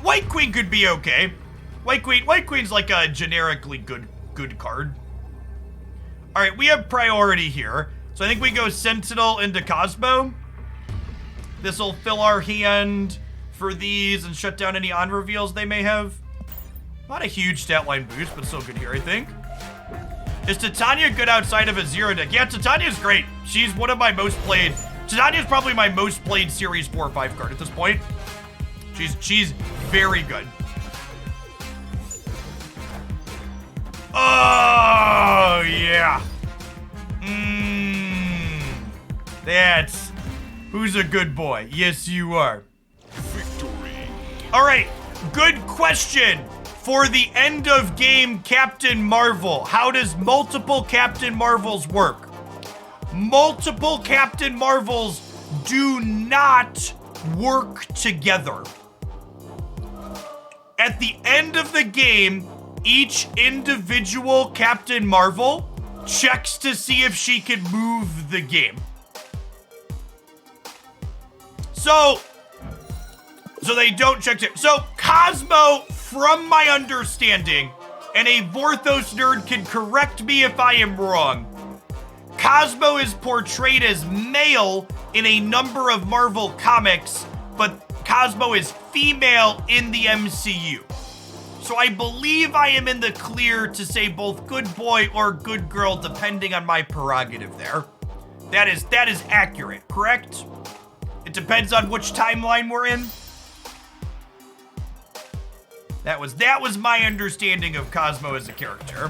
White Queen could be okay. White Queen's like a generically good card. All right, we have priority here. So I think we go Sentinel into Cosmo. This will fill our hand for these and shut down any on-reveals they may have. Not a huge stat line boost, but still good here, I think. Is Titania good outside of a zero deck? Yeah, Titania's great. She's one of my most played. Titania's probably my most played Series 4 or 5 card at this point. She's very good. Oh, yeah. That's... Who's a good boy? Yes, you are. Victory. All right, good question for the end of game Captain Marvel. How does multiple Captain Marvels work? Multiple Captain Marvels do not work together. At the end of the game, each individual Captain Marvel checks to see if she can move the game. So they don't check it. So Cosmo, from my understanding, and a Vorthos nerd can correct me if I am wrong, Cosmo is portrayed as male in a number of Marvel comics, but Cosmo is female in the MCU. So I believe I am in the clear to say both good boy or good girl, depending on my prerogative there. That is accurate, correct? It depends on which timeline we're in. That was my understanding of Cosmo as a character.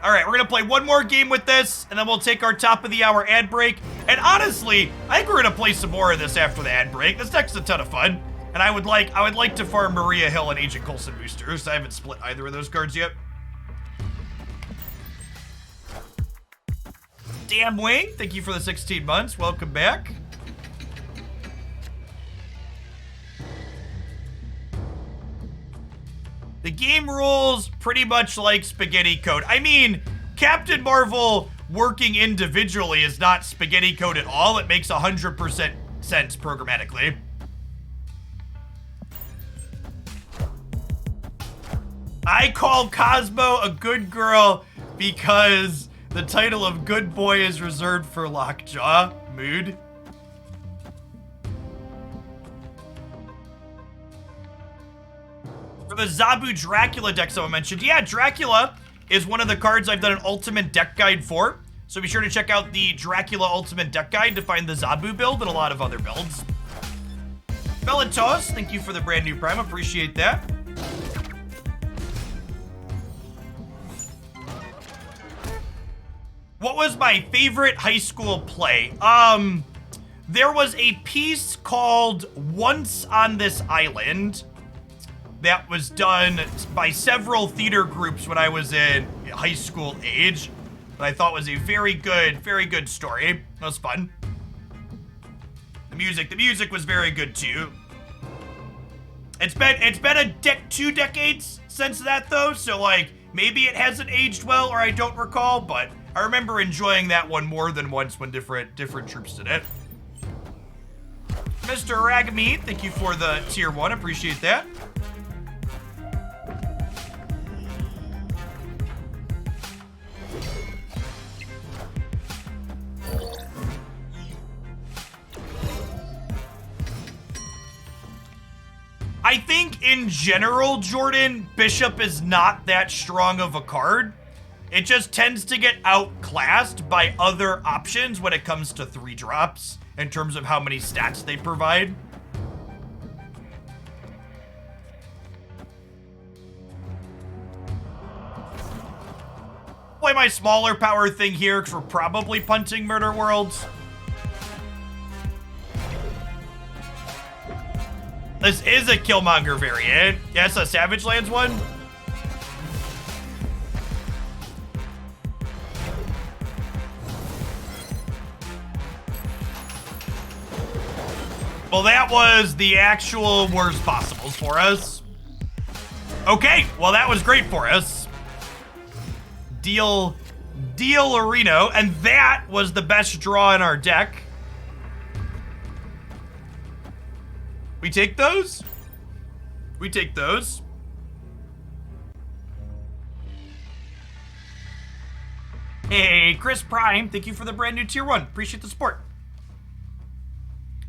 All right, we're gonna play one more game with this, and then we'll take our top of the hour ad break. And honestly, I think we're gonna play some more of this after the ad break. This deck's a ton of fun, and I would like to farm Maria Hill and Agent Coulson boosters. I haven't split either of those cards yet. Damn Wayne, thank you for the 16 months. Welcome back. The game rules pretty much like spaghetti code. I mean, Captain Marvel working individually is not spaghetti code at all. It makes 100% sense programmatically. I call Cosmo a good girl because the title of good boy is reserved for Lockjaw. Mood. For the Zabu Dracula deck someone mentioned, yeah, Dracula is one of the cards I've done an ultimate deck guide for. So be sure to check out the Dracula Ultimate Deck Guide to find the Zabu build and a lot of other builds. Bellatos, thank you for the brand new Prime. Appreciate that. What was my favorite high school play? There was a piece called Once on This Island that was done by several theater groups when I was in high school age. But I thought was a very good story. That was fun. The music was very good too. It's been two decades since that though, so like maybe it hasn't aged well or I don't recall, but I remember enjoying that one more than once when different troops did it. Mr. Ragmeat, thank you for the tier 1, appreciate that. I think in general, Jordan, Bishop is not that strong of a card. It just tends to get outclassed by other options when it comes to 3-drops in terms of how many stats they provide. Play my smaller power thing here because we're probably punting Murder Worlds. This is a Killmonger variant. Yes, a Savage Lands one. Well, that was the actual worst possibles for us. Okay, well, that was great for us. Deal Areno, and that was the best draw in our deck. We take those? We take those. Hey, Chris Prime, thank you for the brand new tier 1. Appreciate the support.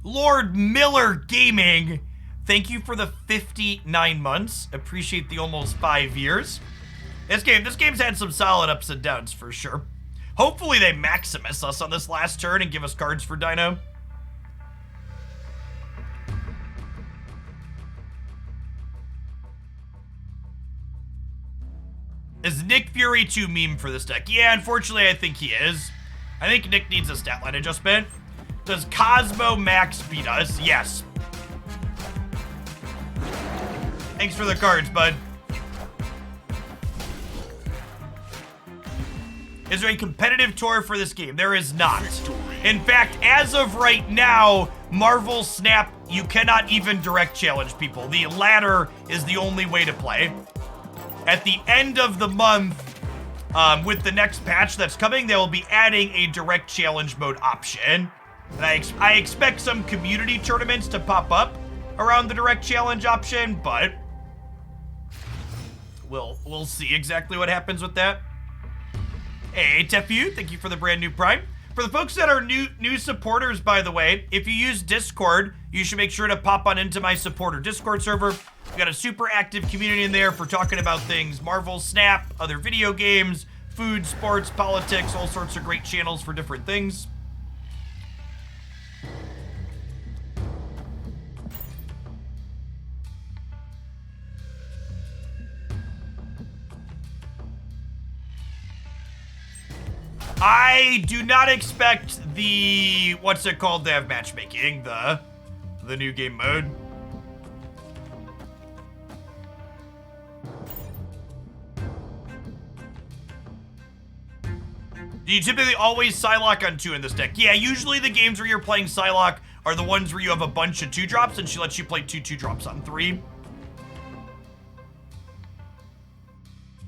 Lord Miller Gaming, thank you for the 59 months. Appreciate the almost 5 years. This game's had some solid ups and downs for sure. Hopefully they Maximus us on this last turn and give us cards for Dino. Is Nick Fury too meme for this deck? Yeah, unfortunately I think he is. I think Nick needs a stat line adjustment. Does Cosmo Max beat us? Yes. Thanks for the cards, bud. Is there a competitive tour for this game? There is not. In fact, as of right now, Marvel Snap, you cannot even direct challenge people. The ladder is the only way to play. At the end of the month, with the next patch that's coming, they will be adding a direct challenge mode option. And I expect some community tournaments to pop up around the direct challenge option, but we'll see exactly what happens with that. Hey, Tefu, thank you for the brand new Prime. For the folks that are new supporters, by the way, if you use Discord, you should make sure to pop on into my supporter Discord server. We got a super active community in there for talking about things Marvel Snap, other video games, food, sports, politics, all sorts of great channels for different things. I do not expect the, what's it called, to have matchmaking, the new game mode. Do you typically always Psylocke on 2 in this deck? Yeah, usually the games where you're playing Psylocke are the ones where you have a bunch of 2-drops and she lets you play 2 2-drops on 3.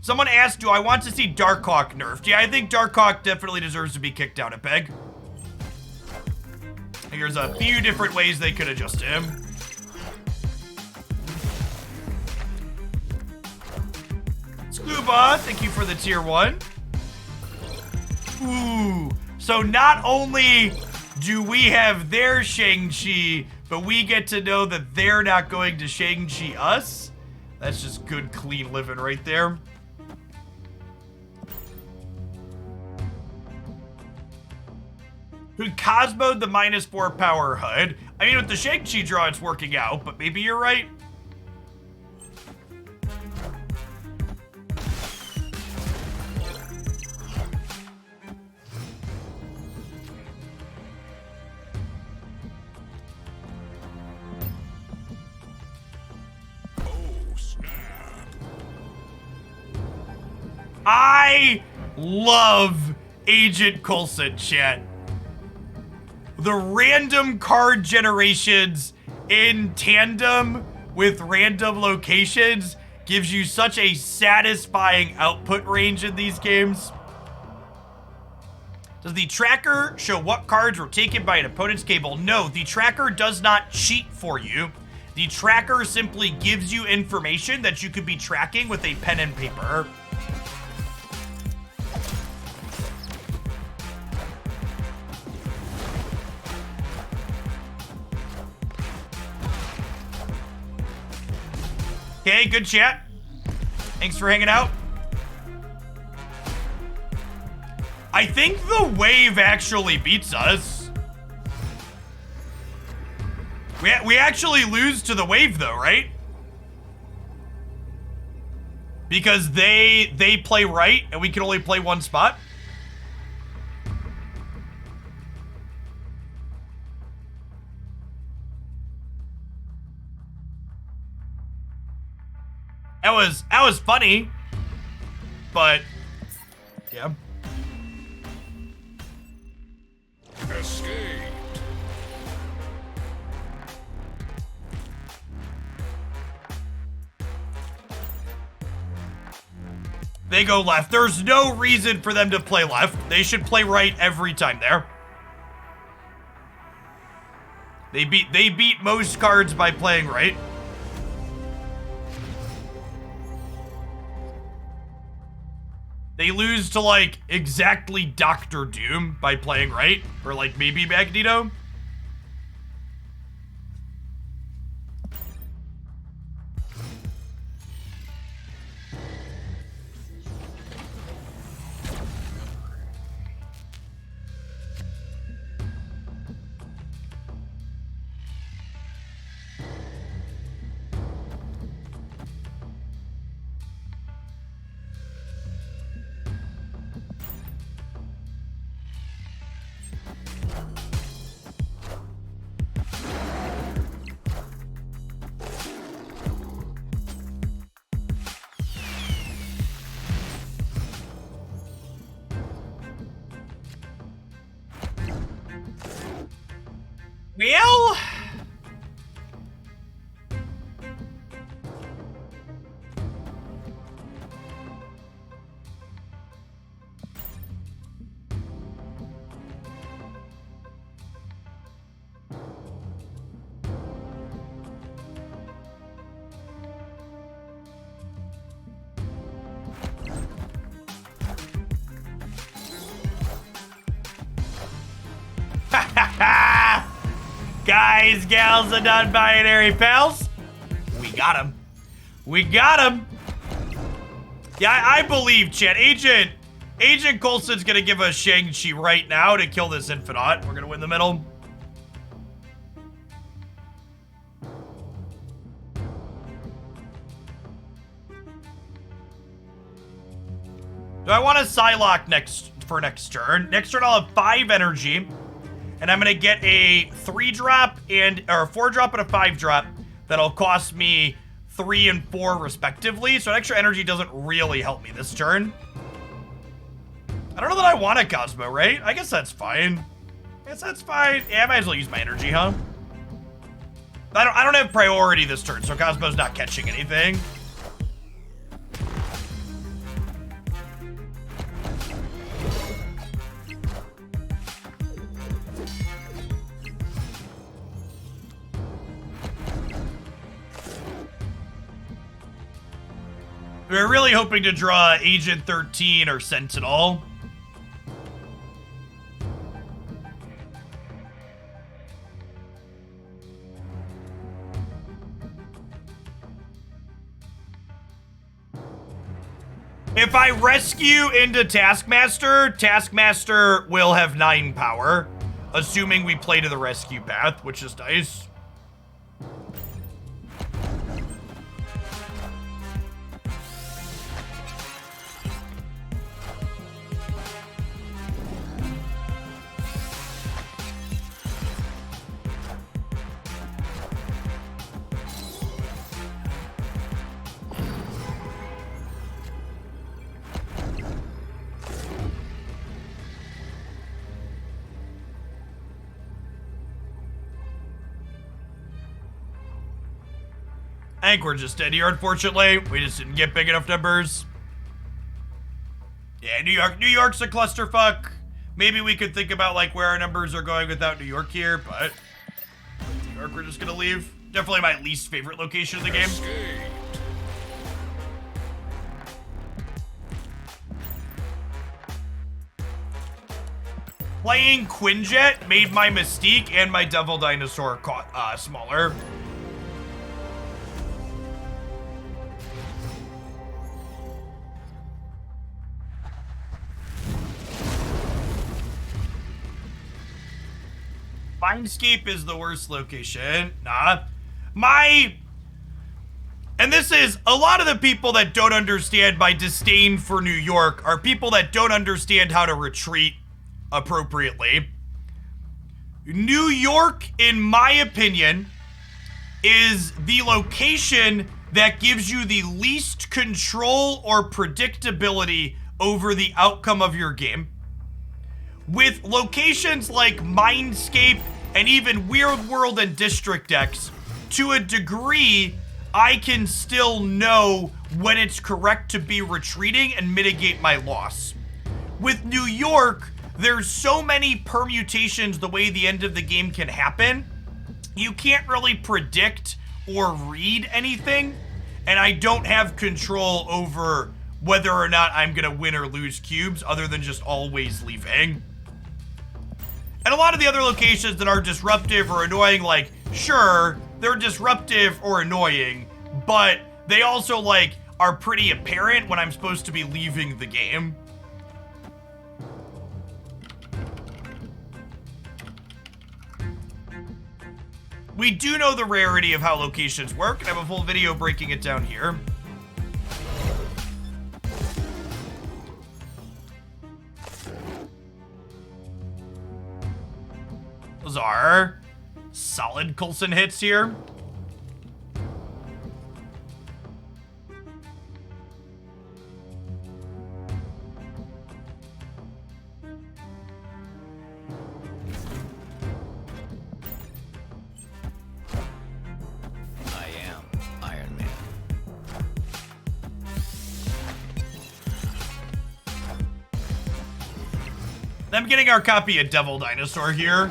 Someone asked, do I want to see Darkhawk nerfed? Yeah, I think Darkhawk definitely deserves to be kicked out at Peg. There's a few different ways they could adjust him. Scuba, thank you for the tier 1. Ooh, so not only do we have their Shang-Chi, but we get to know that they're not going to Shang-Chi us. That's just good, clean living right there. Could Cosmo the -4 power HUD? I mean, with the Shang-Chi draw, it's working out, but maybe you're right. I love Agent Coulson, chat. The random card generations in tandem with random locations gives you such a satisfying output range in these games. Does the tracker show what cards were taken by an opponent's cable? No, the tracker does not cheat for you. The tracker simply gives you information that you could be tracking with a pen and paper. Okay, good chat. Thanks for hanging out. I think the wave actually beats us. We actually lose to the wave though, right? Because they play right and we can only play one spot. That was funny, but yeah. Escaped. They go left. There's no reason for them to play left. They should play right every time there. They beat most cards by playing right. They lose to, like, exactly Doctor Doom by playing right. Or, like, maybe Magneto. Well, guys, gals, and non-binary pals, we got him. We got him. Yeah, I believe, chat. Agent Coulson's gonna give us Shang-Chi right now to kill this Infinite. We're gonna win the middle. Do I want a Psylocke for next turn? Next turn I'll have 5 energy. And I'm gonna get a 3-drop or a 4-drop and a 5-drop that'll cost me 3 and 4 respectively. So extra energy doesn't really help me this turn. I don't know that I want a Cosmo, right? I guess that's fine. Yeah, I might as well use my energy, huh? I don't have priority this turn, so Cosmo's not catching anything. We're really hoping to draw Agent 13 or Sentinel. If I rescue into Taskmaster, Taskmaster will have 9 power, assuming we play to the rescue path, which is nice. I think we're just dead here, unfortunately. We just didn't get big enough numbers. Yeah, New York's a clusterfuck. Maybe we could think about, like, where our numbers are going without New York here, but New York we're just gonna leave. Definitely my least favorite location in the game. Playing Quinjet made my Mystique and my Devil Dinosaur smaller. Mindscape is the worst location. Nah. And this is, a lot of the people that don't understand my disdain for New York are people that don't understand how to retreat appropriately. New York, in my opinion, is the location that gives you the least control or predictability over the outcome of your game. With locations like Mindscape and even Weird World and District X, to a degree, I can still know when it's correct to be retreating and mitigate my loss. With New York, there's so many permutations the way the end of the game can happen, you can't really predict or read anything, and I don't have control over whether or not I'm gonna win or lose cubes other than just always leaving. And a lot of the other locations that are disruptive or annoying, like, sure, they're disruptive or annoying, but they also, like, are pretty apparent when I'm supposed to be leaving the game. We do know the rarity of how locations work, and I have a full video breaking it down here. Those are solid Coulson hits here. I am Iron Man. I'm getting our copy of Devil Dinosaur here.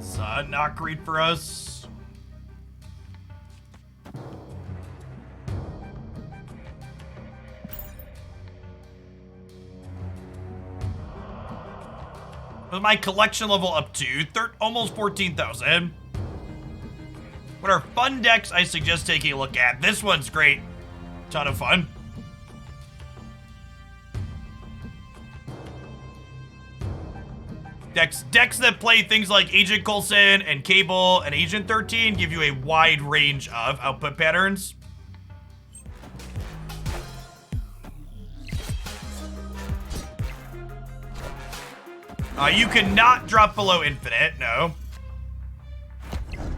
That's not great for us. With my collection level up to almost 14,000. What are fun decks I suggest taking a look at? This one's great. Ton of fun. Decks that play things like Agent Coulson and Cable and Agent 13 give you a wide range of output patterns. You cannot drop below infinite, no. I'm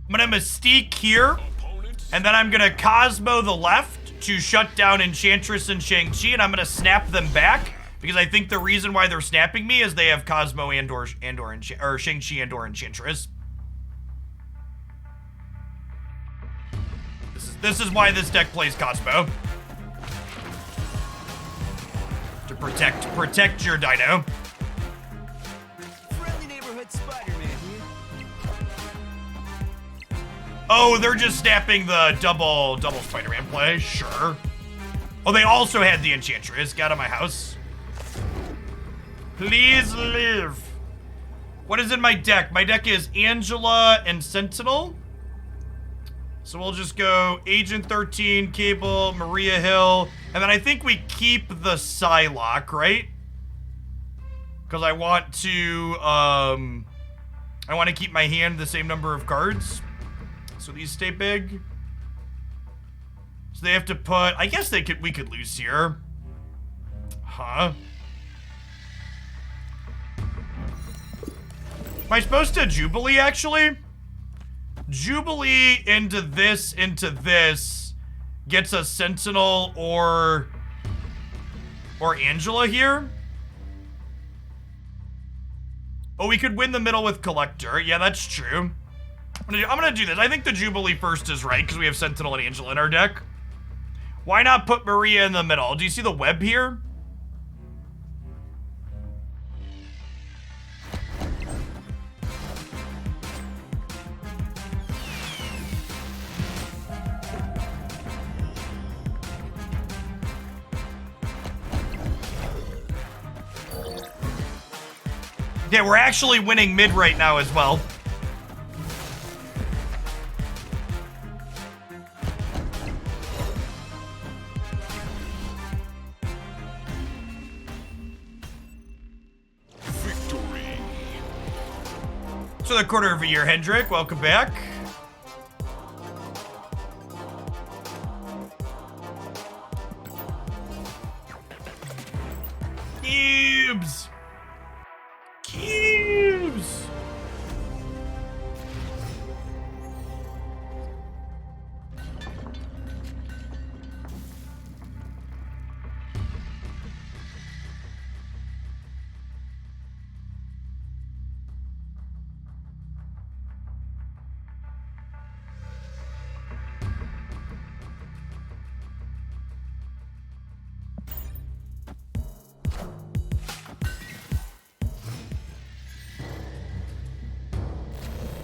gonna Mystique here, and then I'm gonna Cosmo the left to shut down Enchantress and Shang-Chi, and I'm gonna snap them back because I think the reason why they're snapping me is they have Cosmo or Shang-Chi and or Enchantress. This is why this deck plays Cosmo. To protect your dino. Friendly neighborhood Spider-Man here. Oh, they're just snapping the double Spider-Man play. Sure. Oh, they also had the Enchantress. Get out of my house. Please live. What is in my deck? My deck is Angela and Sentinel. So we'll just go Agent 13, Cable, Maria Hill, and then I think we keep the Psylocke, right? Because I want to keep my hand the same number of cards. So these stay big. So they have to put, I guess we could lose here. Huh? Am I supposed to Jubilee, actually? Jubilee into this gets a Sentinel or Angela here. Oh, we could win the middle with Collector. Yeah, that's true. I'm gonna do this. I think the Jubilee first is right because we have Sentinel and Angela in our deck. Why not put Maria in the middle? Do you see the web here? Yeah, we're actually winning mid right now as well. Thanks for the quarter of a year, Hendrik. Welcome back. Cubes! Cubes!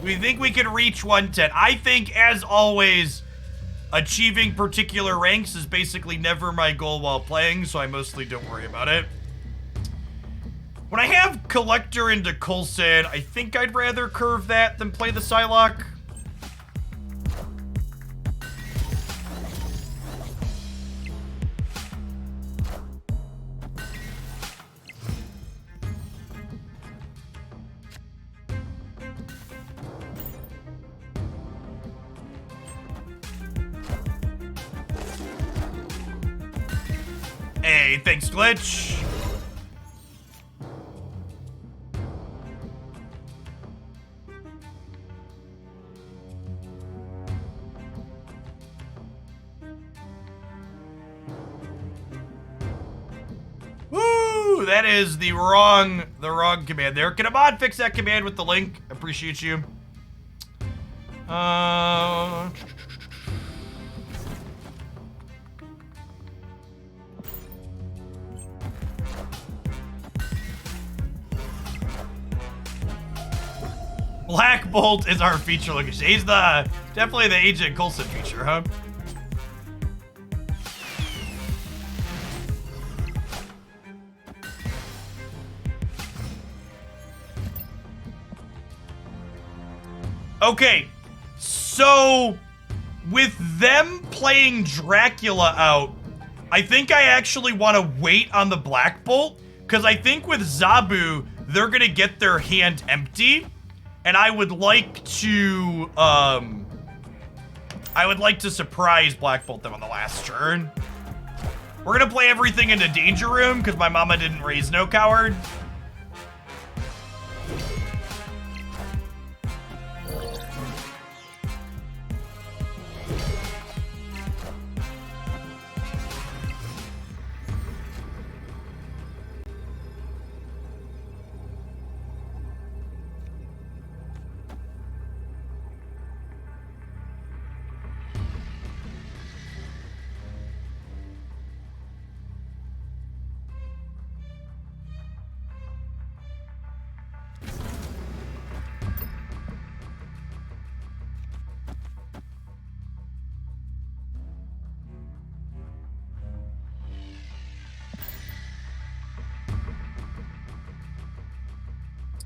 We think we can reach 110. I think, as always, achieving particular ranks is basically never my goal while playing, so I mostly don't worry about it. When I have Collector into Coulson, I think I'd rather curve that than play the Psylocke. Hey, thanks, Glitch. Woo! That is the wrong command there. Can a mod fix that command with the link? Appreciate you. Black Bolt is our feature location. He's definitely the Agent Coulson feature, huh? Okay, so with them playing Dracula out, I think I actually want to wait on the Black Bolt, because I think with Zabu, they're gonna get their hand empty. And I would like to surprise Black Bolt them on the last turn. We're gonna play everything into Danger Room because my mama didn't raise no coward.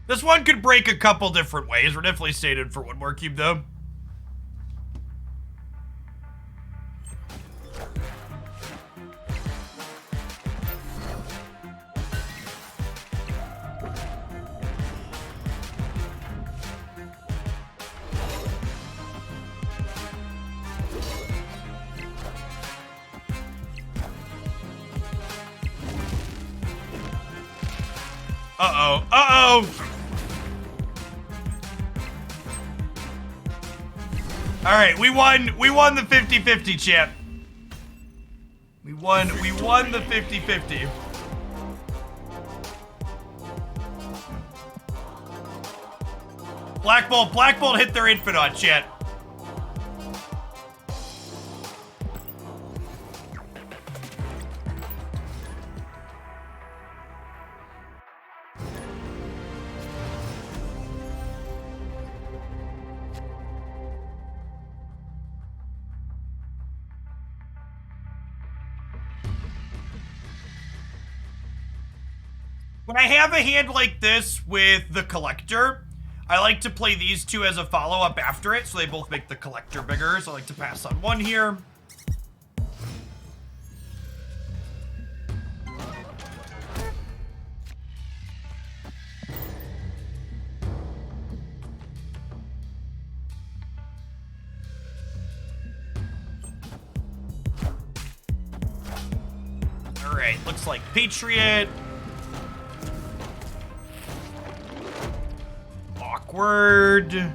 This one could break a couple different ways. We're definitely stated for one more cube, though. Uh-oh. Uh-oh! Alright, we won the 50-50, champ. We won the 50-50. Black Bolt hit their Infinite, chat. When I have a hand like this with the Collector, I like to play these two as a follow-up after it, so they both make the Collector bigger. So I like to pass on one here. right, looks like Patriot. Awkward.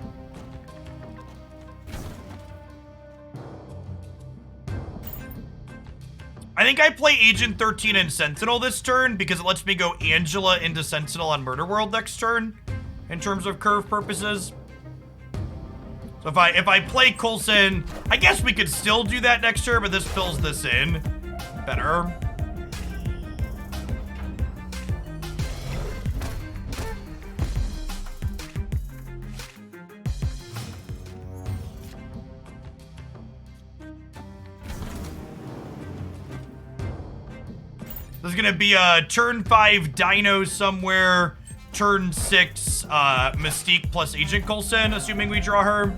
I think I play Agent 13 and Sentinel this turn because it lets me go Angela into Sentinel on Murder World next turn in terms of curve purposes. So if I play Coulson, I guess we could still do that next turn, but this fills this in better. There's gonna be a turn 5 Dino somewhere, turn 6 Mystique plus Agent Coulson, assuming we draw her.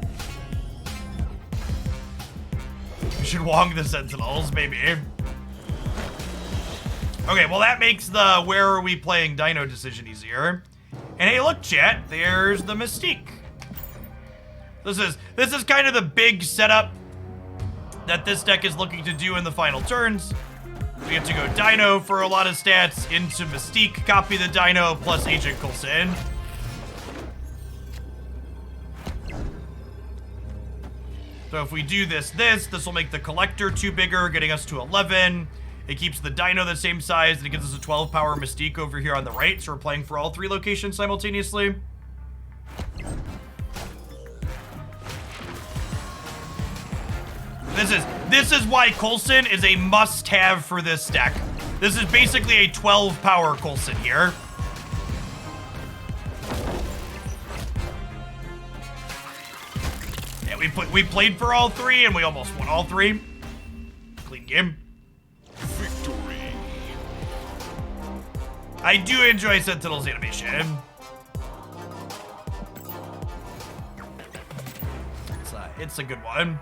We should Wong the Sentinels, maybe. Okay, well that makes the where are we playing Dino decision easier. And hey, look, chat, there's the Mystique. This is kind of the big setup that this deck is looking to do in the final turns. We get to go Dino for a lot of stats into Mystique, copy the Dino plus Agent Coulson. So if we do this will make the Collector 2 bigger, getting us to 11. It keeps the Dino the same size, and it gives us a 12 power Mystique over here on the right, so we're playing for all 3 locations simultaneously. This is why Coulson is a must-have for this deck. This is basically a 12 power Coulson here. Yeah, we played for all 3 and we almost won all 3. Clean game. Victory. I do enjoy Sentinel's animation. It's a good one.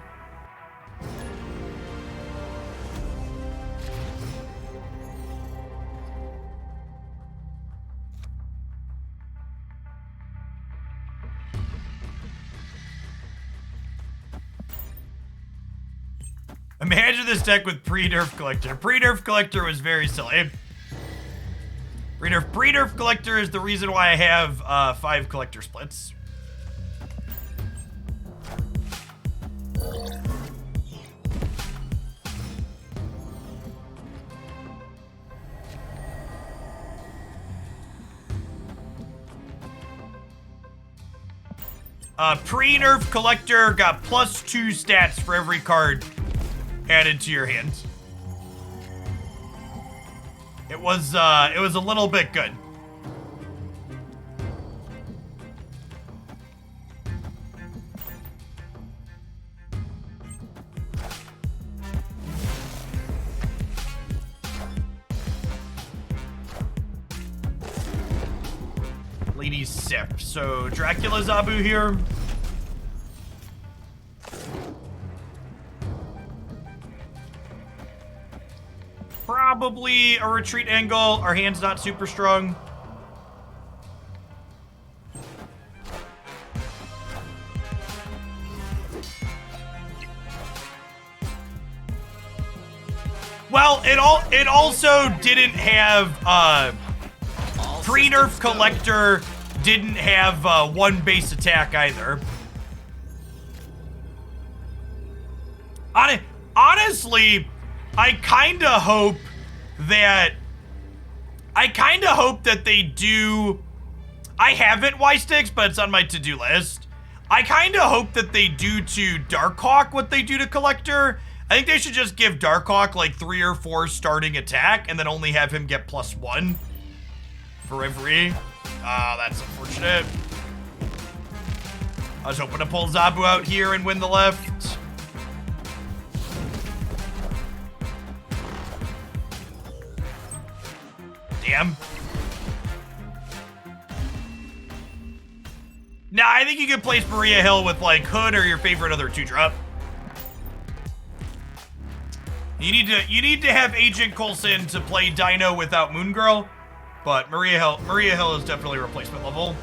Imagine this deck with pre-nerf Collector. Pre-nerf Collector was very silly. Pre-nerf Collector is the reason why I have 5 Collector splits. Pre-nerf Collector got +2 stats for every card added to your hand. It was a little bit good. Lady Sip. So Dracula Zabu here. Probably a retreat angle. Our hand's not super strong. Well, it also didn't have pre-nerf Collector didn't have 1 base attack either. Honestly, I kind of hope that they do. I haven't Y-Sticks, but it's on my to-do list. I kind of hope that they do to Darkhawk what they do to Collector. I think they should just give Darkhawk like 3 or 4 starting attack and then only have him get +1 for every. That's unfortunate. I was hoping to pull Zabu out here and win the left. Damn. Nah, I think you could place Maria Hill with like Hood or your favorite other 2-drop. You need to have Agent Coulson to play Dino without Moon Girl, but Maria Hill is definitely replacement level.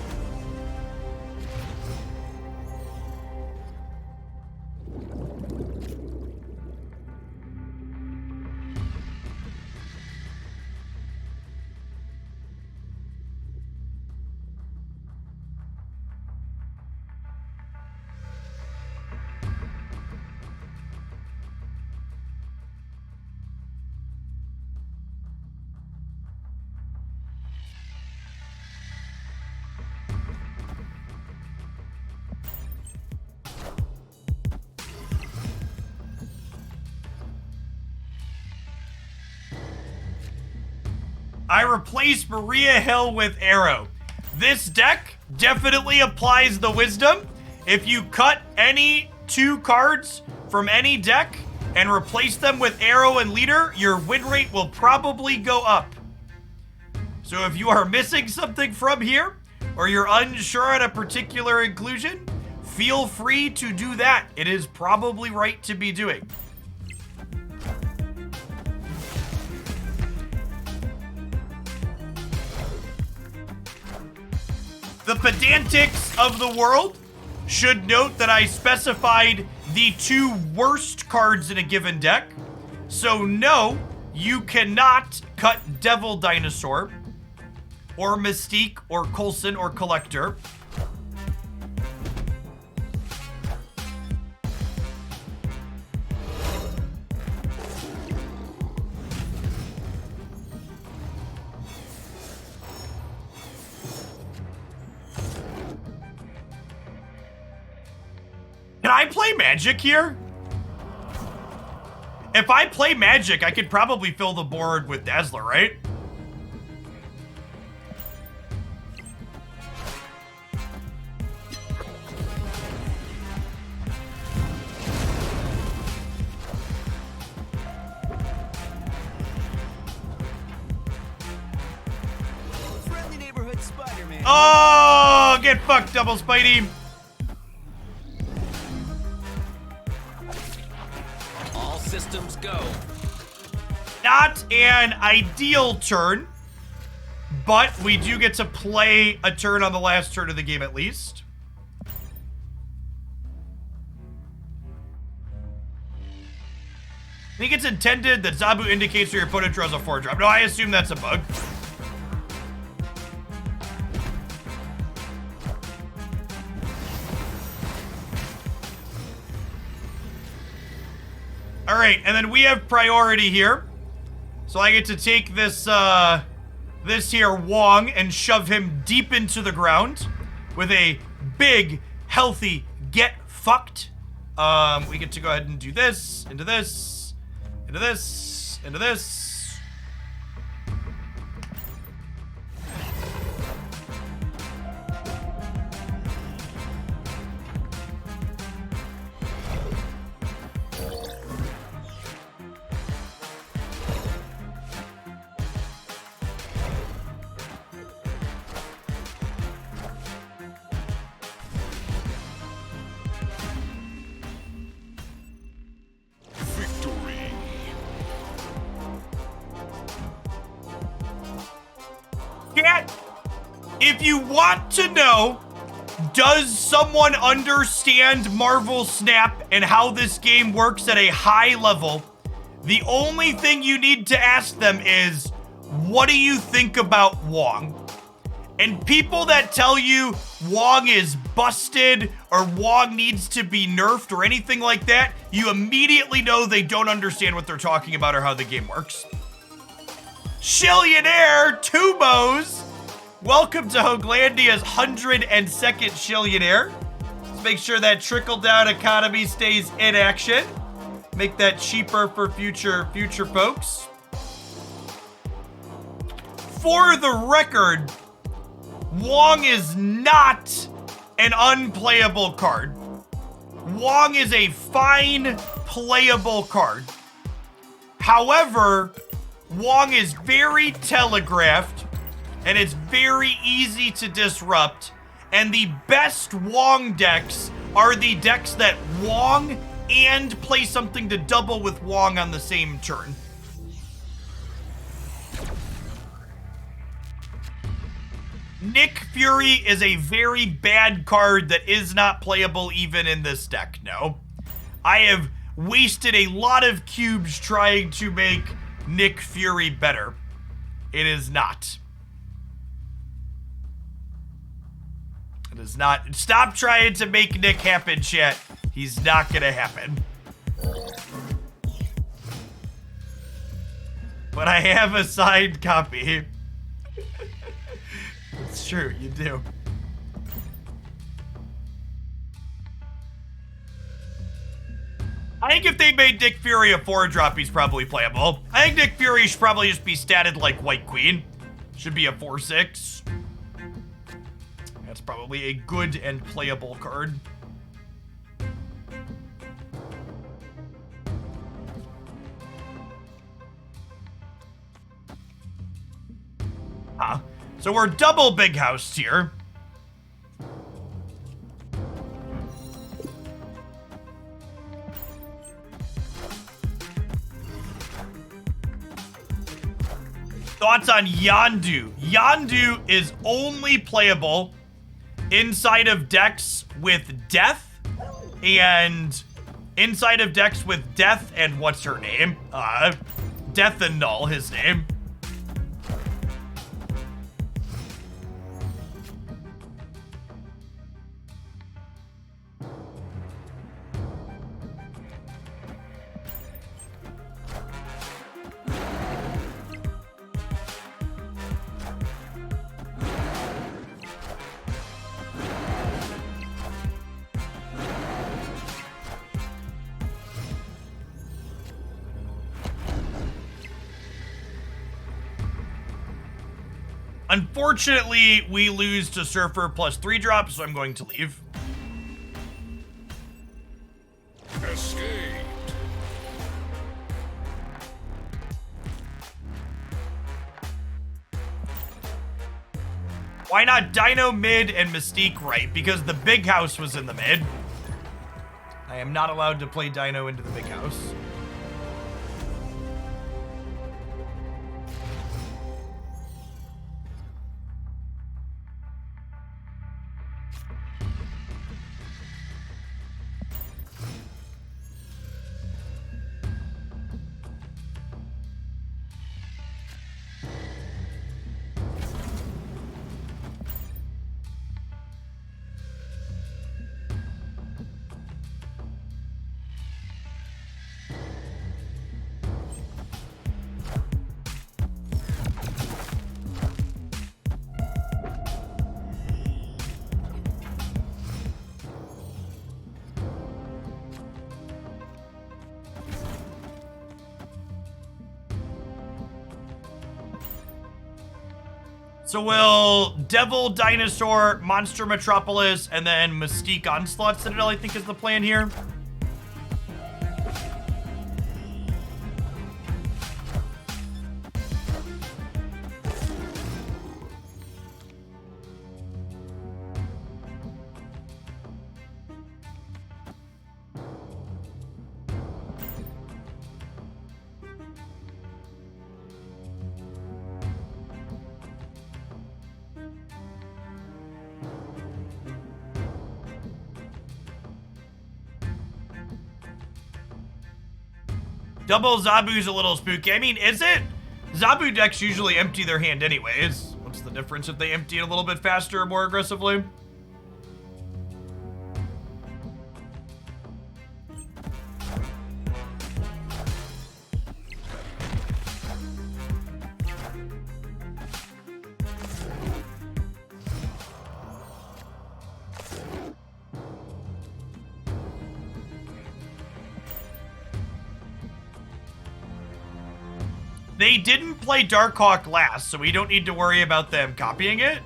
I replaced Maria Hill with Arrow. This deck definitely applies the wisdom. If you cut any 2 cards from any deck and replace them with Arrow and Leader, your win rate will probably go up. So if you are missing something from here, or you're unsure on a particular inclusion, feel free to do that. It is probably right to be doing. The pedantics of the world should note that I specified the 2 worst cards in a given deck. So no, you cannot cut Devil Dinosaur, or Mystique, or Coulson, or Collector. Can I play Magic here? If I play Magic, I could probably fill the board with Dazzler, right? Friendly neighborhood Spider-Man. Oh, get fucked, Double Spidey. All systems go. Not an ideal turn, but we do get to play a turn on the last turn of the game at least. I think it's intended that Zabu indicates your opponent draws a 4-drop. No, I assume that's a bug. All right, and then we have priority here. So I get to take this, this here Wong and shove him deep into the ground with a big, healthy get fucked. We get to go ahead and do this, into this, into this, into this. Victory. Chat, if you want to know, does someone understand Marvel Snap and how this game works at a high level, the only thing you need to ask them is, what do you think about Wong? And people that tell you Wong is busted or Wong needs to be nerfed or anything like that, you immediately know they don't understand what they're talking about or how the game works. Shillionaire Tubos, welcome to Hoaglandia's 102nd Shillionaire. Let's make sure that trickle-down economy stays in action. Make that cheaper for future folks. For the record, Wong is not an unplayable card. Wong is a fine playable card. However, Wong is very telegraphed and it's very easy to disrupt, and the best Wong decks are the decks that Wong and play something to double with Wong on the same turn. Nick Fury is a very bad card that is not playable even in this deck, no. I have wasted a lot of cubes trying to make Nick Fury better. It is not. It is not. Stop trying to make Nick happen, chat. He's not gonna happen. But I have a signed copy. It's true, you do. I think if they made Nick Fury a 4-drop, he's probably playable. I think Nick Fury should probably just be statted like White Queen. Should be a 4/6. That's probably a good and playable card. So we're double big house here. Thoughts on Yondu? Yondu is only playable inside of decks with Death and inside of decks with Death and what's her name? Death and Null, his name. Unfortunately, we lose to Surfer plus 3 drops, so I'm going to leave. Escaped. Why not Dino mid and Mystique right? Because the big house was in the mid. I am not allowed to play Dino into the big house. So will Devil, Dinosaur, Monster Metropolis, and then Mystique Onslaught Citadel, I think is the plan here. Double Zabu's a little spooky. I mean, is it? Zabu decks usually empty their hand anyways. What's the difference if they empty it a little bit faster or more aggressively? They didn't play Darkhawk last, so we don't need to worry about them copying it.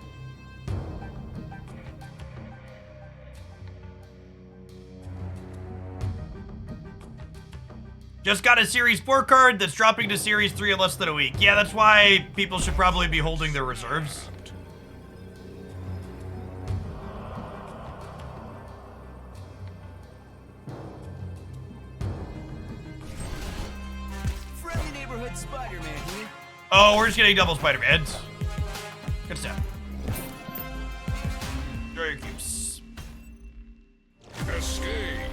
Just got a Series 4 card that's dropping to Series 3 in less than a week. Yeah, that's why people should probably be holding their reserves. Spider-Man here. Oh, we're just getting double Spider-Mans. Good stuff. Enjoy your cubes. Escaped.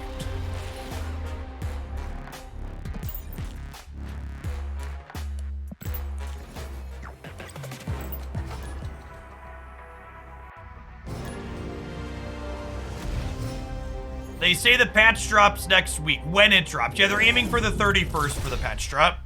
They say the patch drops next week. When it drops. Yeah, they're aiming for the 31st for the patch drop.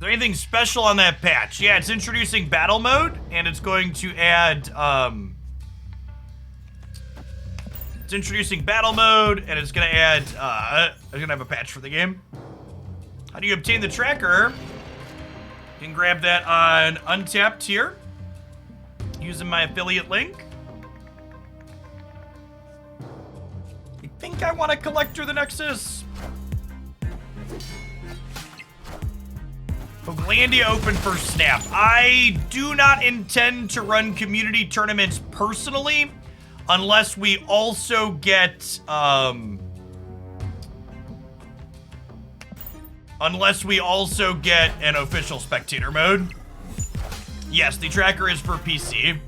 there anything special on that patch? Yeah, it's introducing battle mode, and it's going to add, it's introducing battle mode, and it's gonna add, it's gonna have a patch for the game. How do you obtain the tracker? You can grab that on Untapped here, using my affiliate link. I think I want to collect through the Nexus. Poglandia open for Snap. I do not intend to run community tournaments personally, unless we also get, an official spectator mode. Yes, the tracker is for PC.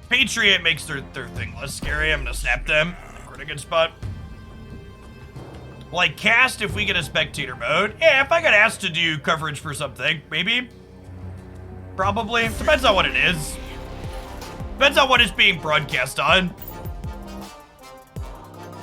Patriot makes their thing less scary. I'm gonna snap them. I think we're in a good spot. Will I cast if we get a spectator mode? Yeah, if I got asked to do coverage for something, maybe. Probably. Depends on what it is. Depends on what it's being broadcast on.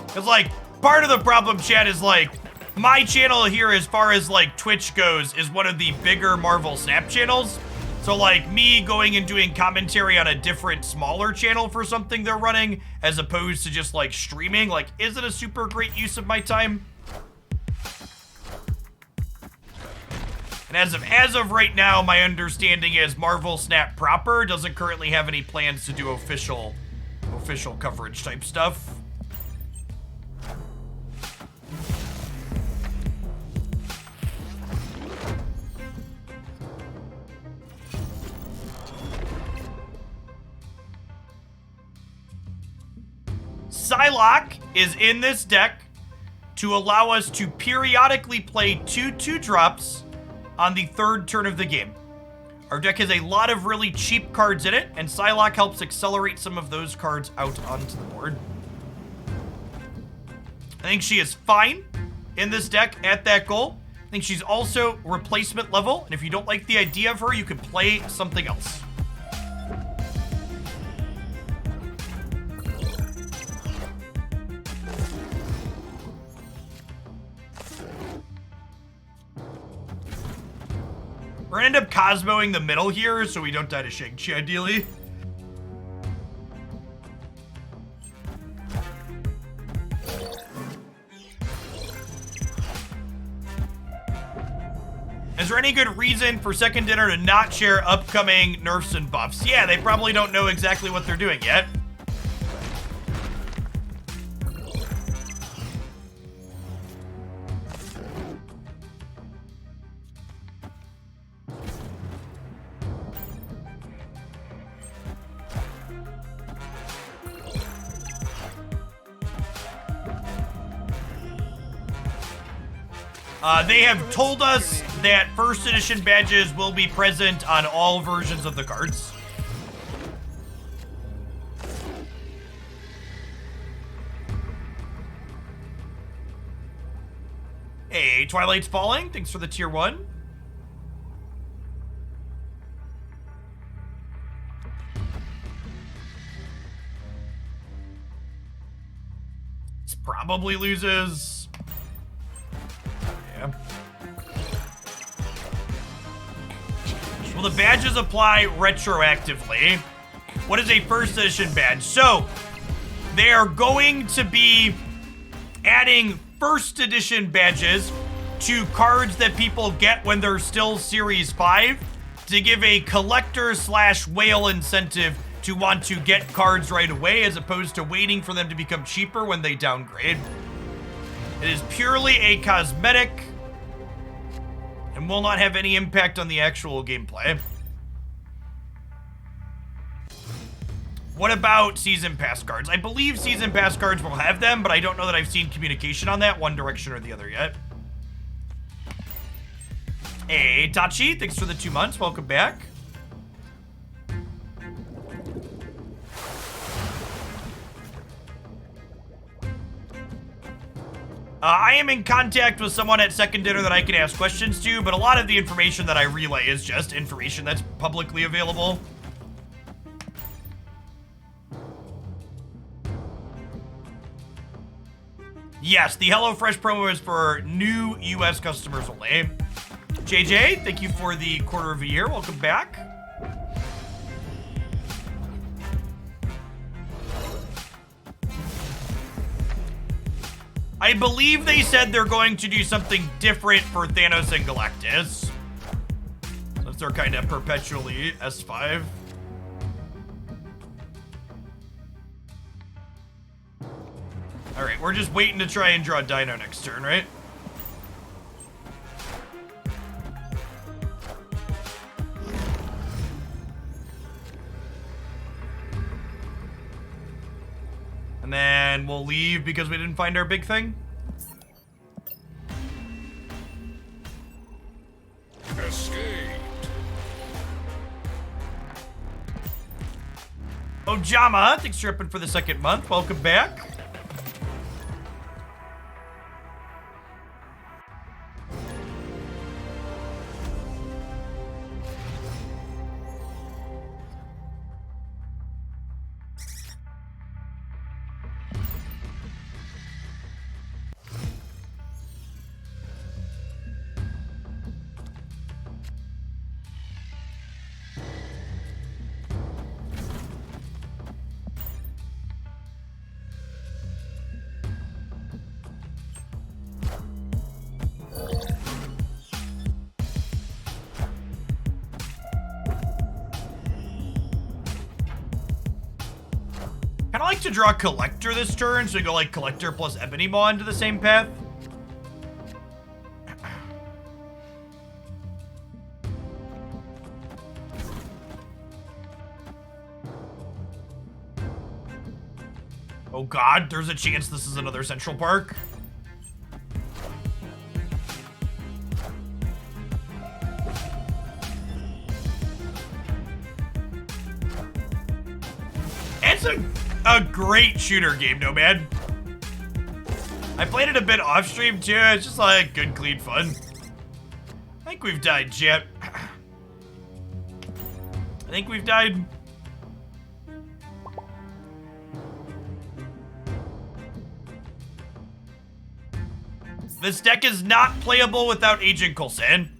Because, like, part of the problem, chat, is, like, my channel here, as far as, like, Twitch goes, is one of the bigger Marvel Snap channels. So, like, me going and doing commentary on a different, smaller channel for something they're running, as opposed to just, like, streaming, like, isn't a super great use of my time. And as of right now, my understanding is Marvel Snap proper doesn't currently have any plans to do official coverage type stuff. Psylocke is in this deck to allow us to periodically play 2/2 drops on the third turn of the game. Our deck has a lot of really cheap cards in it, and Psylocke helps accelerate some of those cards out onto the board. I think she is fine in this deck at that goal. I think she's also replacement level, and if you don't like the idea of her, you can play something else. We're gonna end up Cosmoing the middle here, so we don't die to Shang-Chi, ideally. Is there any good reason for Second Dinner to not share upcoming nerfs and buffs? Yeah, they probably don't know exactly what they're doing yet. They have told us that first edition badges will be present on all versions of the cards. Hey, Twilight's Falling, thanks for the tier 1. This probably loses. Yeah. Will the badges apply retroactively? What is a first edition badge? So, they are going to be adding first edition badges to cards that people get when they're still Series 5 to give a collector/whale incentive to want to get cards right away as opposed to waiting for them to become cheaper when they downgrade. It is purely a cosmetic and will not have any impact on the actual gameplay. What about Season Pass cards? I believe Season Pass cards will have them, but I don't know that I've seen communication on that one direction or the other yet. Hey, Tachi, thanks for the 2 months. Welcome back. I am in contact with someone at Second Dinner that I can ask questions to, but a lot of the information that I relay is just information that's publicly available. Yes, the HelloFresh promo is for new US customers only. JJ, thank you for the quarter of a year. Welcome back. I believe they said they're going to do something different for Thanos and Galactus, since they're kind of perpetually S5. Alright, we're just waiting to try and draw Dino next turn, right? And then we'll leave because we didn't find our big thing. Escaped. Ojama, thanks for ripping for the second month. Welcome back. Kind of like to draw Collector this turn, so we go like Collector plus Ebony Maw into the same path. Oh god, there's a chance this is another Central Park. It's a great shooter game, Nomad. I played it a bit off stream too. It's just like good, clean fun. I think we've died, Jet. I think we've died. This deck is not playable without Agent Coulson.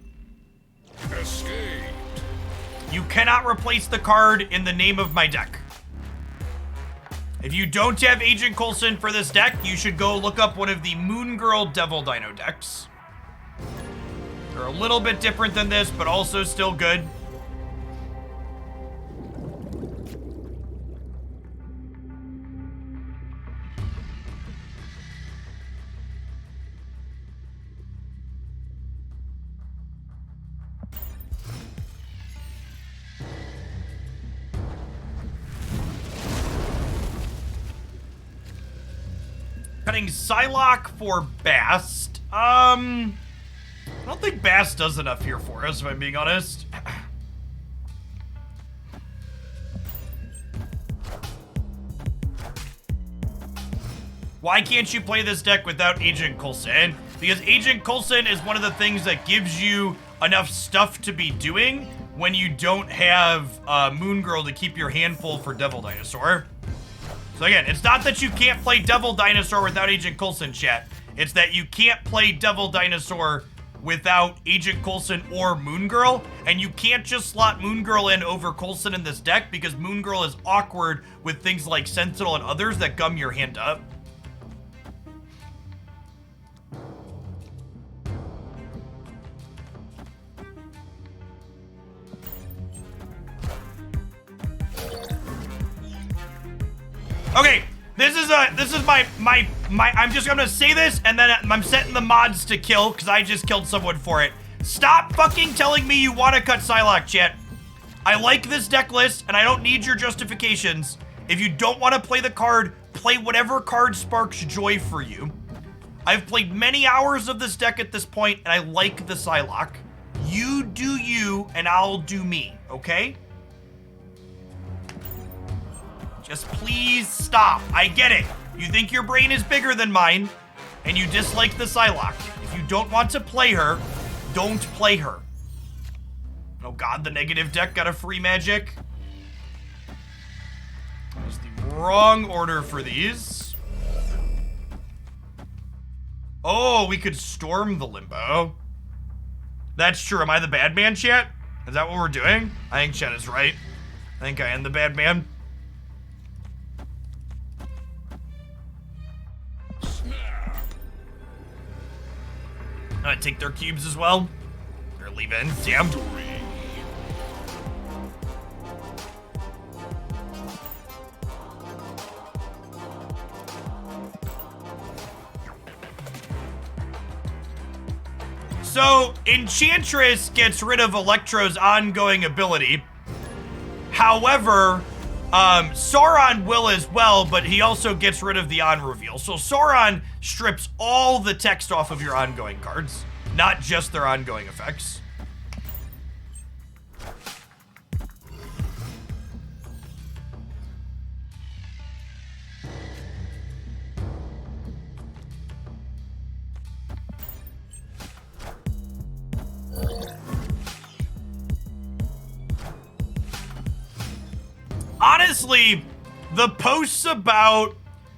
Escaped. You cannot replace the card in the name of my deck. If you don't have Agent Coulson for this deck, you should go look up one of the Moon Girl Devil Dino decks. They're a little bit different than this, but also still good. Cutting Psylocke for Bast. I don't think Bast does enough here for us, if I'm being honest. Why can't you play this deck without Agent Coulson? Because Agent Coulson is one of the things that gives you enough stuff to be doing when you don't have Moon Girl to keep your hand full for Devil Dinosaur. So again, it's not that you can't play Devil Dinosaur without Agent Coulson, chat. It's that you can't play Devil Dinosaur without Agent Coulson or Moon Girl, and you can't just slot Moon Girl in over Coulson in this deck because Moon Girl is awkward with things like Sentinel and others that gum your hand up. Okay, this is my I'm just gonna say this and then I'm setting the mods to kill because I just killed someone for it. Stop fucking telling me you want to cut Psylocke, chat. I like this deck list and I don't need your justifications. If you don't want to play the card, play whatever card sparks joy for you. I've played many hours of this deck at this point and I like the Psylocke. You do you and I'll do me, okay? Just please stop. I get it. You think your brain is bigger than mine, and you dislike the Psylocke. If you don't want to play her, don't play her. Oh god, the negative deck got a free magic. That was the wrong order for these. Oh, we could storm the limbo. That's true. Am I the bad man, chat? Is that what we're doing? I think chat is right. I think I am the bad man. I take their cubes as well. They're leaving. Damn. So, Enchantress gets rid of Electro's ongoing ability. However, Sauron will as well, but he also gets rid of the on reveal. So Sauron strips all the text off of your ongoing cards, not just their ongoing effects. Honestly, the posts about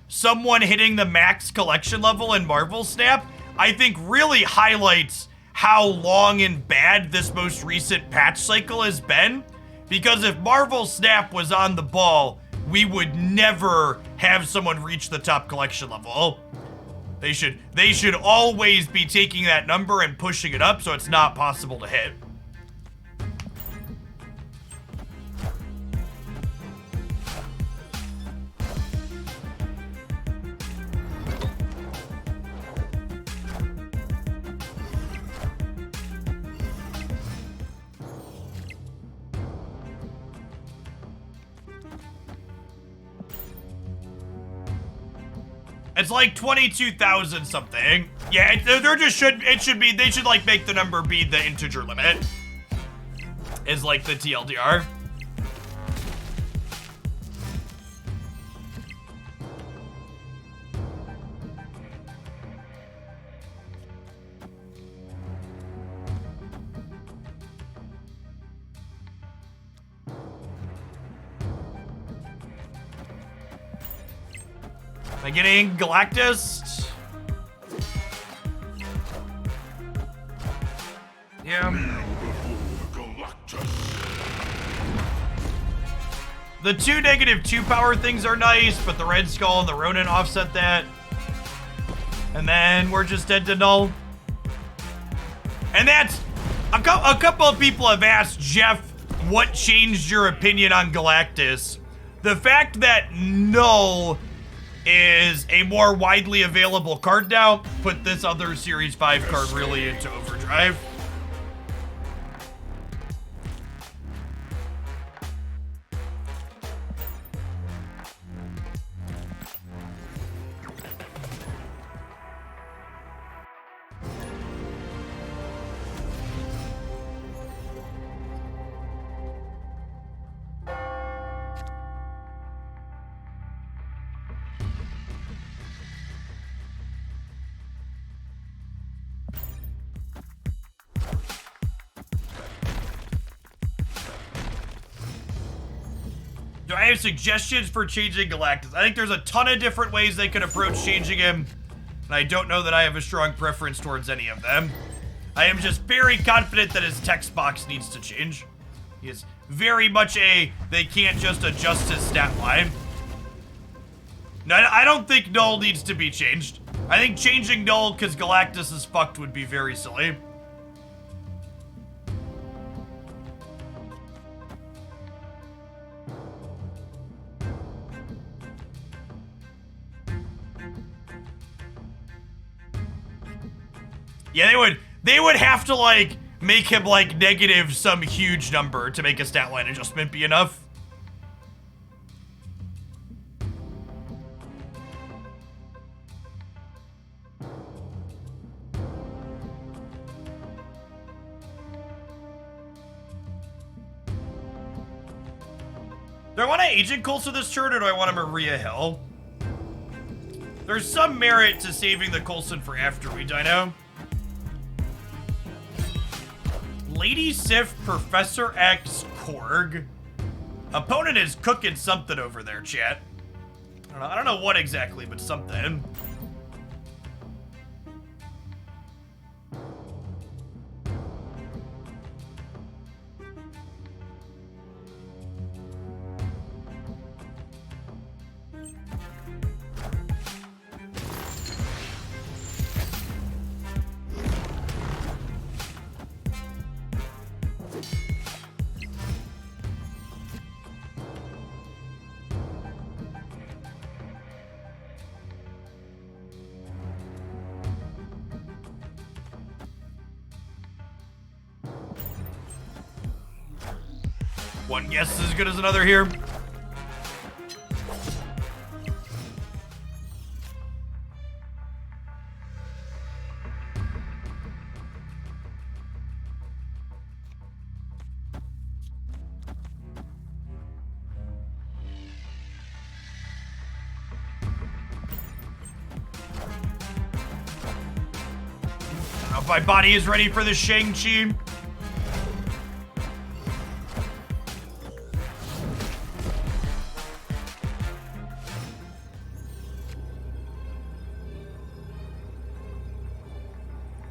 someone hitting the max collection level in Marvel Snap, I think really highlights how long and bad this most recent patch cycle has been. Because if Marvel Snap was on the ball, we would never have someone reach the top collection level. They should always be taking that number and pushing it up so it's not possible to hit. It's like 22,000 something. Yeah, they should like make the number be the integer limit. Is like the TLDR. Am I getting Galactus? Yeah. The 2 -2 power things are nice, but the Red Skull and the Ronin offset that. And then we're just dead to null. And that's... A couple of people have asked Jeff, what changed your opinion on Galactus? The fact that null is a more widely available card now put this other Series 5 card really into overdrive. Do I have suggestions for changing Galactus? I think there's a ton of different ways they could approach changing him, and I don't know that I have a strong preference towards any of them. I am just very confident that his text box needs to change. He is very much they can't just adjust his stat line. No, I don't think null needs to be changed. I think changing null because Galactus is fucked would be very silly. Yeah, they would have to like make him like negative some huge number to make a stat line adjustment be enough. Do I want to Agent Coulson this turn, or do I want a Maria Hill? There's some merit to saving the Coulson for after we dino. Lady Sif, Professor X, Korg. Opponent is cooking something over there, chat. I don't know what exactly, but something. One guess is as good as another here. I don't know if my body is ready for the Shang-Chi.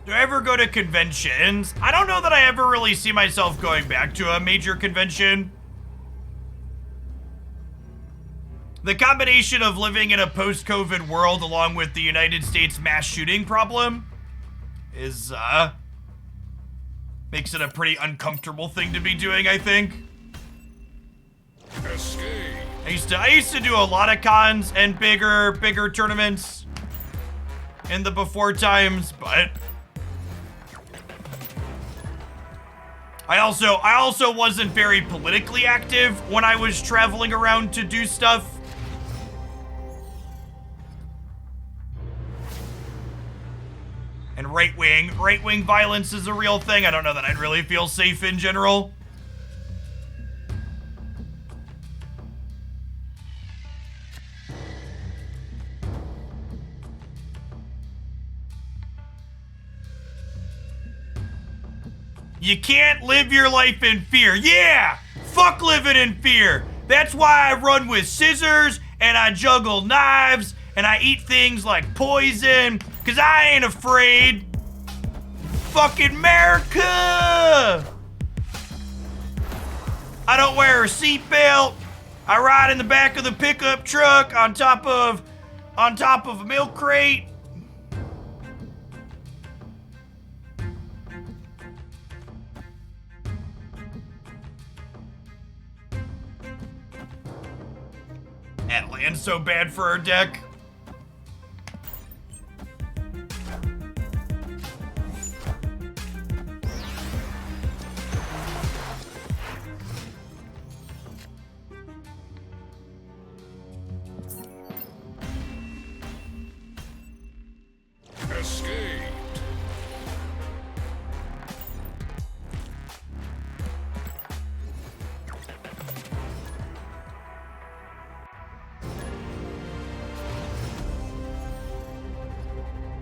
Do I ever go to conventions? I don't know that I ever really see myself going back to a major convention. The combination of living in a post-COVID world along with the United States mass shooting problem is, makes it a pretty uncomfortable thing to be doing, I think. Escape. I used to do a lot of cons and bigger tournaments in the before times, but I also wasn't very politically active when I was traveling around to do stuff. And right-wing violence is a real thing. I don't know that I'd really feel safe in general. You can't live your life in fear. Yeah! Fuck living in fear. That's why I run with scissors and I juggle knives and I eat things like poison, cause I ain't afraid. Fucking America! I don't wear a seatbelt. I ride in the back of the pickup truck on top of a milk crate. That land's so bad for our deck. Escape.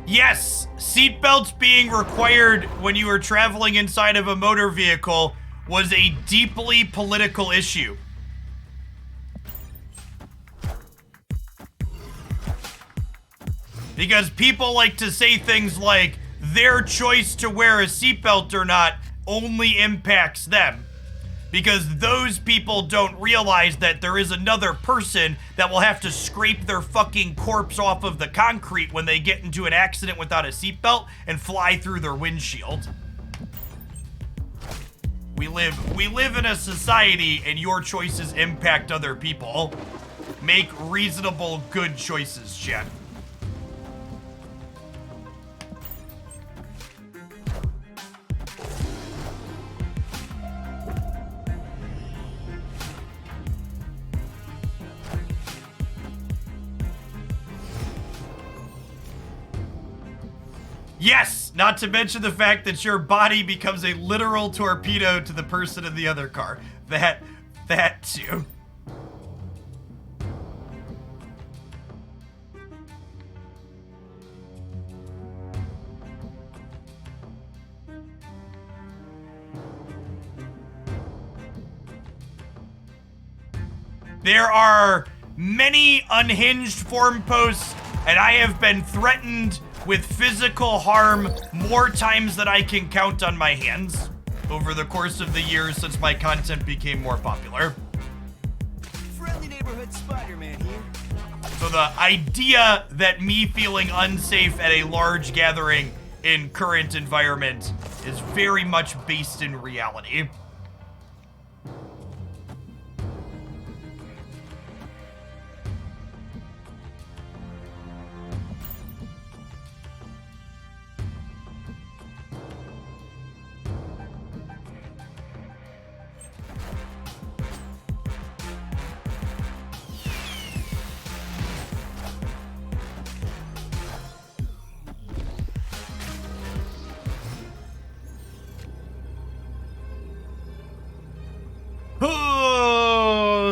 Yes, seatbelts being required when you were traveling inside of a motor vehicle was a deeply political issue. Because people like to say things like their choice to wear a seatbelt or not only impacts them. Because those people don't realize that there is another person that will have to scrape their fucking corpse off of the concrete when they get into an accident without a seatbelt and fly through their windshield. We live in a society and your choices impact other people. Make reasonable, good choices, chat. Yes, not to mention the fact that your body becomes a literal torpedo to the person in the other car. That too. There are many unhinged forum posts, and I have been threatened with physical harm more times than I can count on my hands over the course of the years since my content became more popular. Friendly neighborhood Spider-Man here. So the idea that me feeling unsafe at a large gathering in current environment is very much based in reality.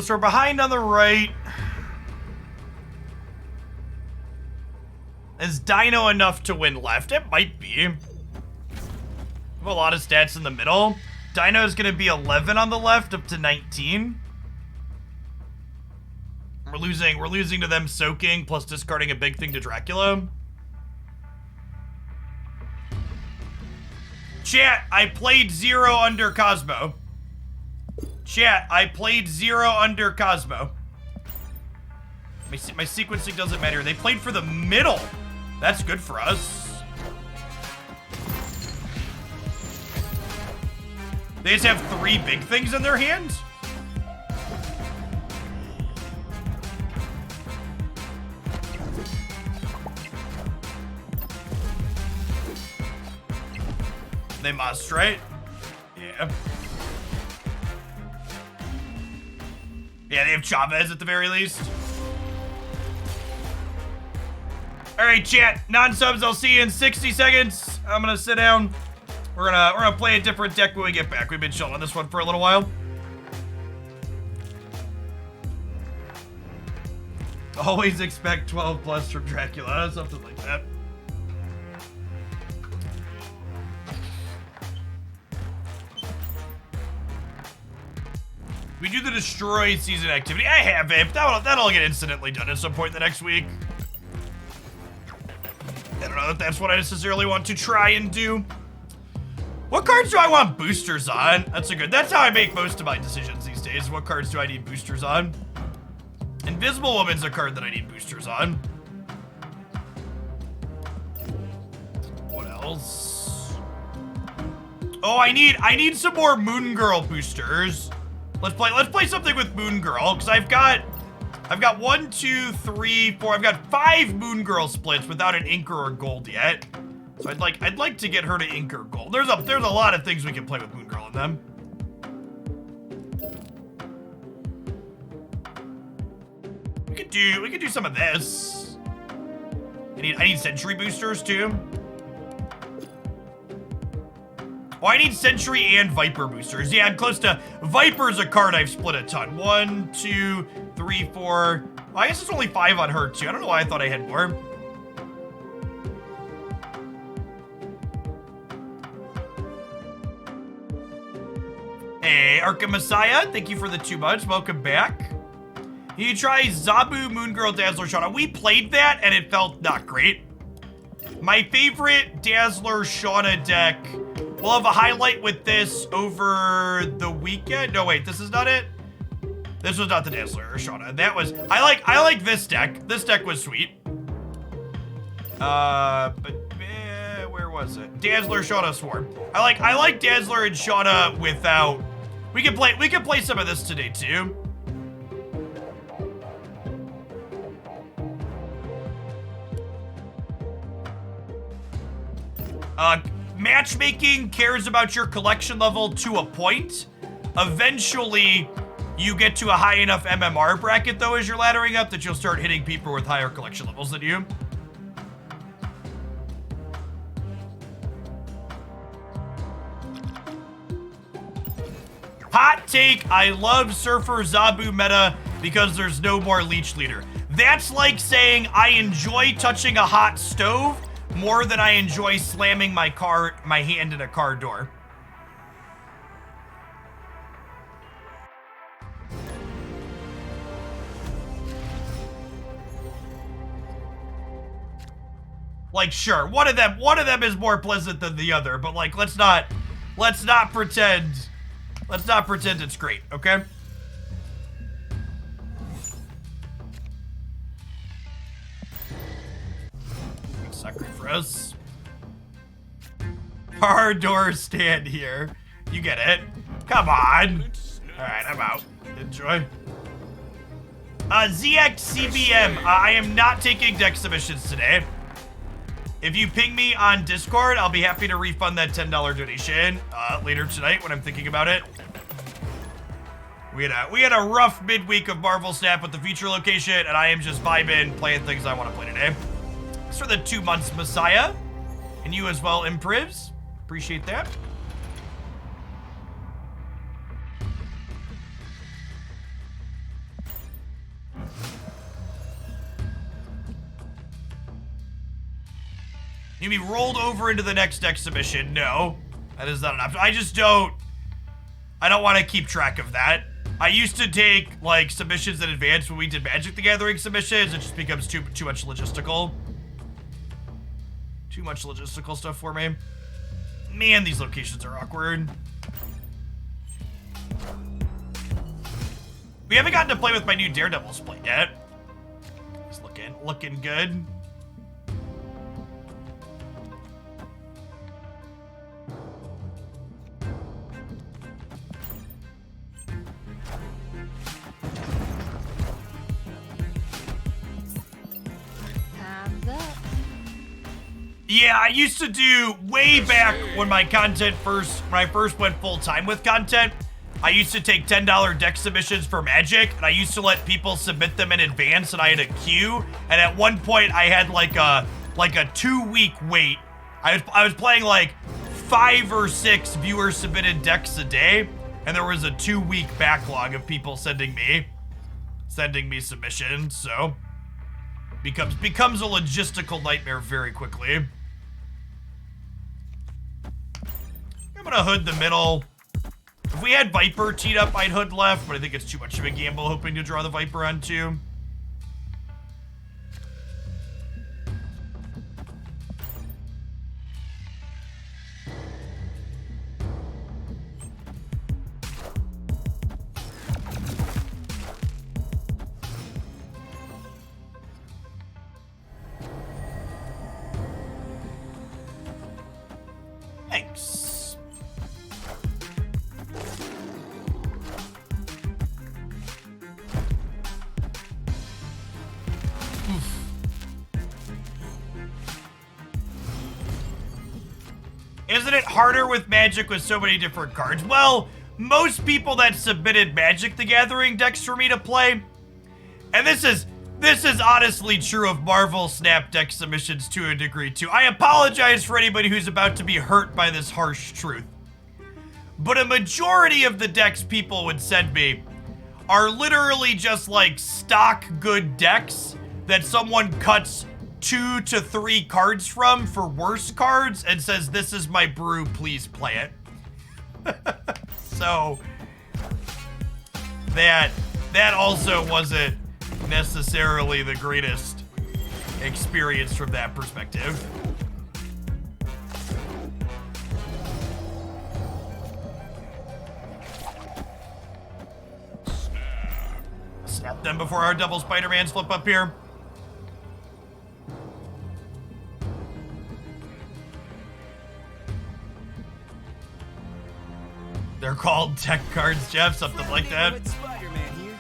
so we're behind on the right. Is Dino enough to win left? It might be. We have a lot of stats in the middle. Dino's gonna be 11 on the left, up to 19. We're losing to them soaking, plus discarding a big thing to Dracula. Chat, I played 0 under Cosmo. Chat, I played 0 under Cosmo. My sequencing doesn't matter. They played for the middle. That's good for us. They just have 3 big things in their hands? They must, right? Yeah. Yeah, they have Chavez at the very least. Alright, chat. Non-subs, I'll see you in 60 seconds. I'm gonna sit down. We're gonna play a different deck when we get back. We've been chilling on this one for a little while. Always expect 12 plus from Dracula, something like that. We do the destroy season activity. I have it. That'll get incidentally done at some point in the next week. I don't know if that's what I necessarily want to try and do. What cards do I want boosters on? That's how I make most of my decisions these days. What cards do I need boosters on? Invisible Woman's a card that I need boosters on. What else? Oh, I need some more Moon Girl boosters. Let's play something with Moon Girl, because I've got 1, 2, 3, 4. I've got 5 Moon Girl splits without an Inker or Gold yet. So I'd like to get her to Inker Gold. There's a lot of things we can play with Moon Girl in them. We could do some of this. I need Sentry boosters too. Oh, I need Sentry and Viper boosters. Yeah, I'm close to... Viper's a card I've split a ton. 1, 2, 3, 4... Well, I guess it's only 5 on her, too. I don't know why I thought I had more. Hey, Arkham Messiah, thank you for the 2 months. Welcome back. You try Zabu, Moon Girl, Dazzler, Shauna. We played that, and it felt not great. My favorite Dazzler, Shauna deck... We'll have a highlight with this over the weekend. No, wait, this is not it. This was not the Dazzler or Shauna. That was, I like this deck. This deck was sweet. But where was it? Dazzler, Shauna, Swarm. I like Dazzler and Shauna without. We can play some of this today too. Matchmaking cares about your collection level to a point. Eventually, you get to a high enough MMR bracket, though, as you're laddering up, that you'll start hitting people with higher collection levels than you. Hot take, I love Surfer Zabu meta because there's no more Leech Leader. That's like saying I enjoy touching a hot stove more than I enjoy slamming my hand in a car door. Like, sure, one of them is more pleasant than the other, but like, let's not pretend it's great, okay? Sucker for us. Hard doors stand here. You get it. Come on. Alright, I'm out. Enjoy. ZXCBM, I am not taking deck submissions today. If you ping me on Discord, I'll be happy to refund that $10 donation later tonight when I'm thinking about it. We had a rough midweek of Marvel Snap with the feature location, and I am just vibing, playing things I want to play today. Thanks for the 2 months, Messiah. And you as well, Imprivs. Appreciate that. You mean rolled over into the next exhibition? No, that is not an option. I just don't. I don't want to keep track of that. I used to take like submissions in advance when we did Magic the Gathering submissions. It just becomes too much logistical. Too much logistical stuff for me. Man, these locations are awkward. We haven't gotten to play with my new Daredevil split yet. He's looking good. Yeah, I used to do way back when I first went full time with content. I used to take $10 deck submissions for Magic, and I used to let people submit them in advance, and I had a queue. And at one point, I had like a 2-week wait. I was playing like 5 or 6 viewer submitted decks a day, and there was a 2-week backlog of people sending me submissions. So becomes a logistical nightmare very quickly. I'm gonna hood the middle. If we had Viper teed up, I'd hood left, but I think it's too much of a gamble hoping to draw the Viper on 2. Thanks. Isn't it harder with Magic with so many different cards? Well, most people that submitted Magic the Gathering decks for me to play, and this is honestly true of Marvel Snap deck submissions to a degree too. I apologize for anybody who's about to be hurt by this harsh truth. But a majority of the decks people would send me are literally just like stock good decks that someone cuts 2 to 3 cards from for worse cards and says, "This is my brew, please play it." So that also wasn't necessarily the greatest experience from that perspective. Snap them before our double Spider-Mans flip up here. They're called tech cards, Jeff, something like that. Spider-Man here.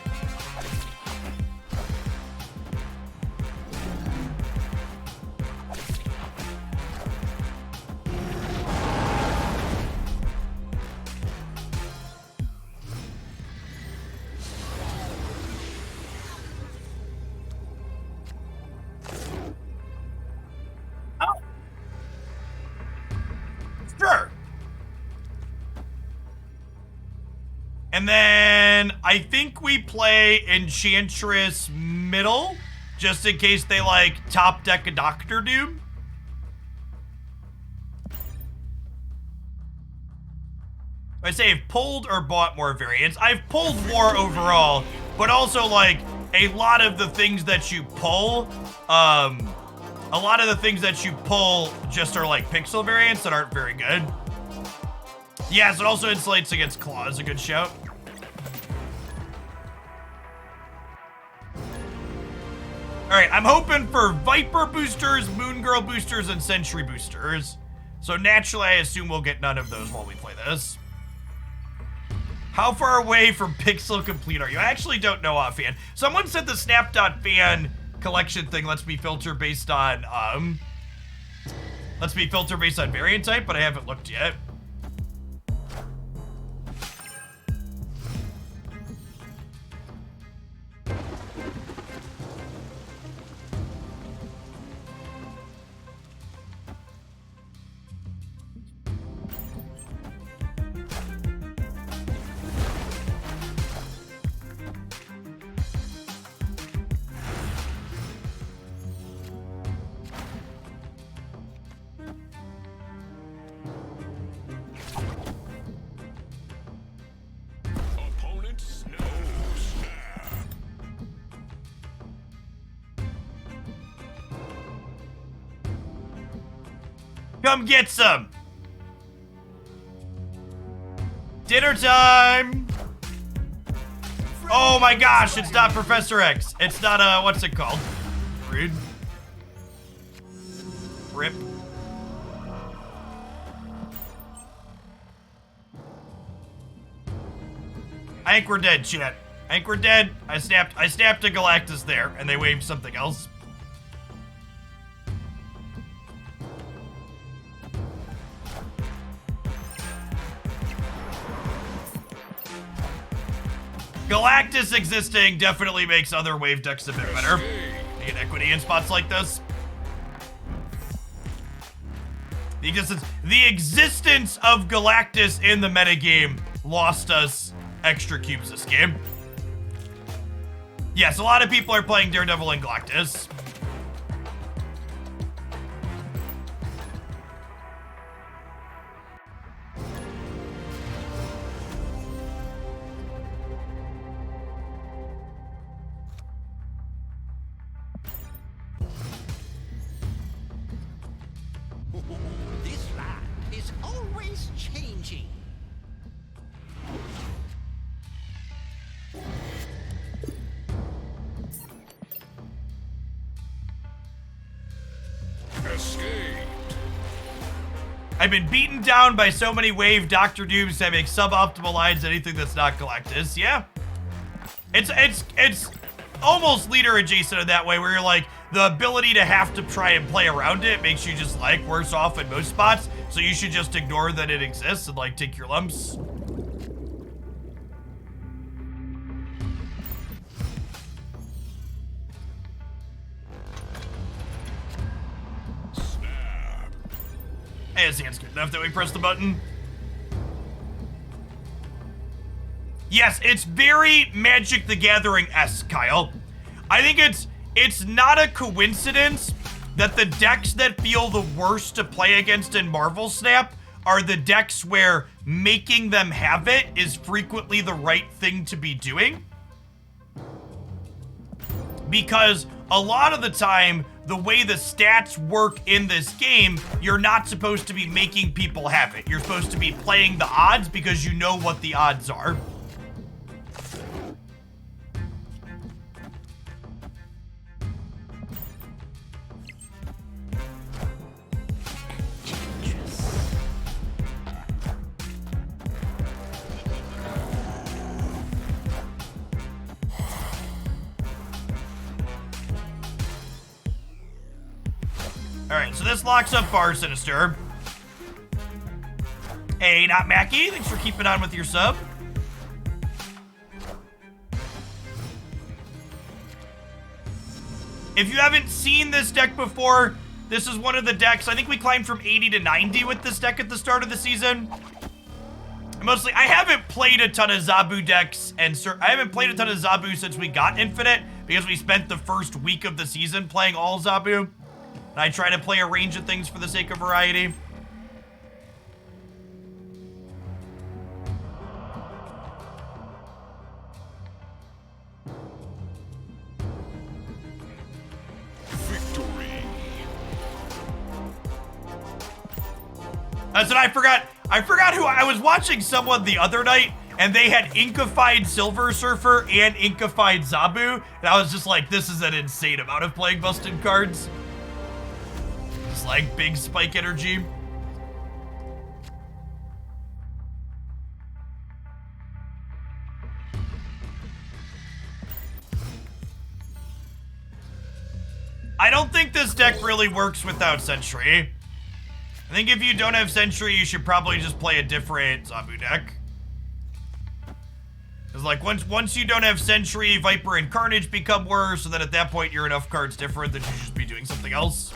Sure. And then I think we play Enchantress middle, just in case they like top deck a Doctor Doom. I say I've pulled or bought more variants. I've pulled more overall, but also like a lot of the things that you pull, just are like pixel variants that aren't very good. Yes, it also insulates against claws, a good shout. All right, I'm hoping for Viper boosters, Moon Girl boosters, and Sentry boosters. So naturally, I assume we'll get none of those while we play this. How far away from Pixel Complete are you? I actually don't know offhand. Someone said the Snap.fan collection thing lets me filter based on variant type, but I haven't looked yet. Come get some. Dinner time. Oh my gosh, it's not Professor X. It's not, what's it called? Rude. Rip. I think we're dead, chat. I think we're dead. I snapped a Galactus there, and they waved something else. Galactus existing definitely makes other wave decks a bit better. Need equity in spots like this. The existence of Galactus in the metagame lost us extra cubes this game. Yes, a lot of people are playing Daredevil and Galactus. This land is always changing. Escaped. I've been beaten down by so many wave Doctor Dooms that make suboptimal lines anything that's not Galactus. Yeah. It's almost leader adjacent in that way, where you're like, the ability to have to try and play around it makes you just like worse off in most spots, so you should just ignore that it exists and like take your lumps. Hey, it seems good enough that we press the button. Yes, it's very Magic the Gathering-esque, Kyle. I think it's not a coincidence that the decks that feel the worst to play against in Marvel Snap are the decks where making them have it is frequently the right thing to be doing. Because a lot of the time, the way the stats work in this game, you're not supposed to be making people have it. You're supposed to be playing the odds because you know what the odds are. Alright, so this locks up Bar Sinister. Hey, not Mackie. Thanks for keeping on with your sub. If you haven't seen this deck before, this is one of the decks. I think we climbed from 80 to 90 with this deck at the start of the season. Mostly, I haven't played a ton of Zabu decks, and I haven't played a ton of Zabu since we got Infinite, because we spent the first week of the season playing all Zabu. And I try to play a range of things for the sake of variety. Victory. That's what I forgot. I forgot who I was watching someone the other night, and they had Inkified Silver Surfer and Inkified Zabu, and I was just like, this is an insane amount of playing busted cards. Just like big spike energy. I don't think this deck really works without Sentry. I think if you don't have Sentry, you should probably just play a different Zabu deck. Because like once you don't have Sentry, Viper and Carnage become worse, so then at that point you're enough cards different that you should just be doing something else.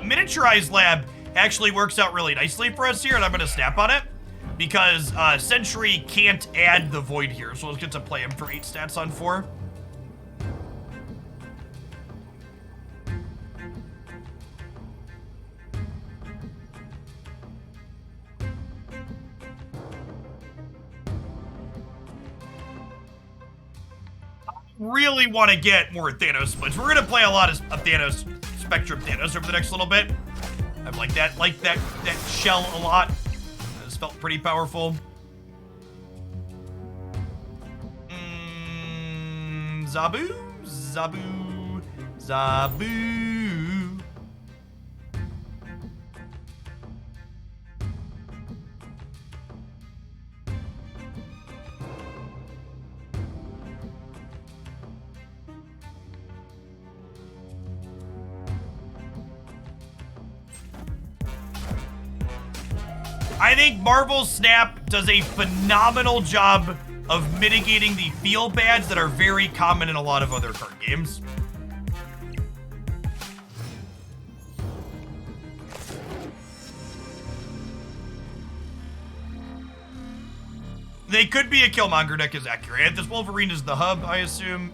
Miniaturized Lab actually works out really nicely for us here, and I'm going to snap on it. Because Sentry can't add the Void here, so let's get to play him for 8 stats on 4. really want to get more Thanos splits. We're gonna play a lot of Thanos, Spectrum Thanos over the next little bit. I like that shell a lot. This felt pretty powerful. Zabu. I think Marvel Snap does a phenomenal job of mitigating the feel bads that are very common in a lot of other card games. They could be a Killmonger deck is accurate. This Wolverine is the hub, I assume.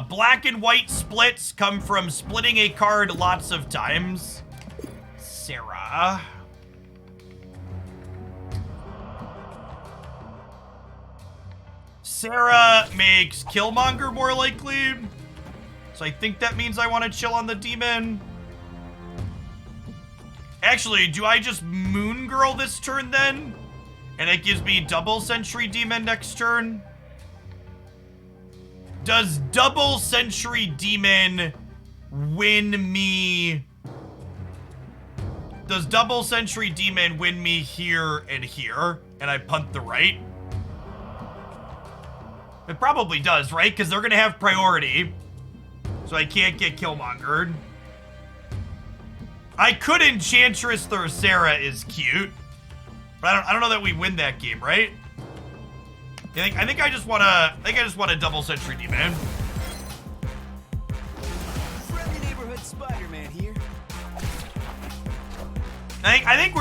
Black and white splits come from splitting a card lots of times. Sarah. Sarah makes Killmonger more likely. So I think that means I want to chill on the demon. Actually, do I just Moon Girl this turn then? And it gives me double Sentry Demon next turn? Does double Sentry Demon win me? Does double Sentry Demon win me here and here? And I punt the right? It probably does, right? Because they're going to have priority. So I can't get Killmongered. I could Enchantress Sarah is cute. But I don't know that we win that game, right? I think I just want to double Sentry Demon. Friendly neighborhood Spider-Man here. I think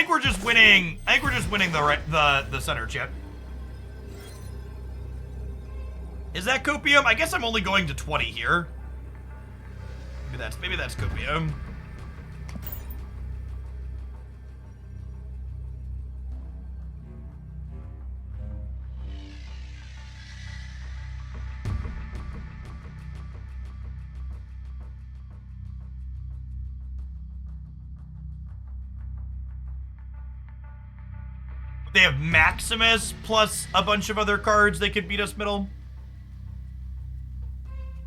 we're just winning the center chip. Is that Copium? I guess I'm only going to 20 here. Maybe that's Copium. They have Maximus plus a bunch of other cards they could beat us middle.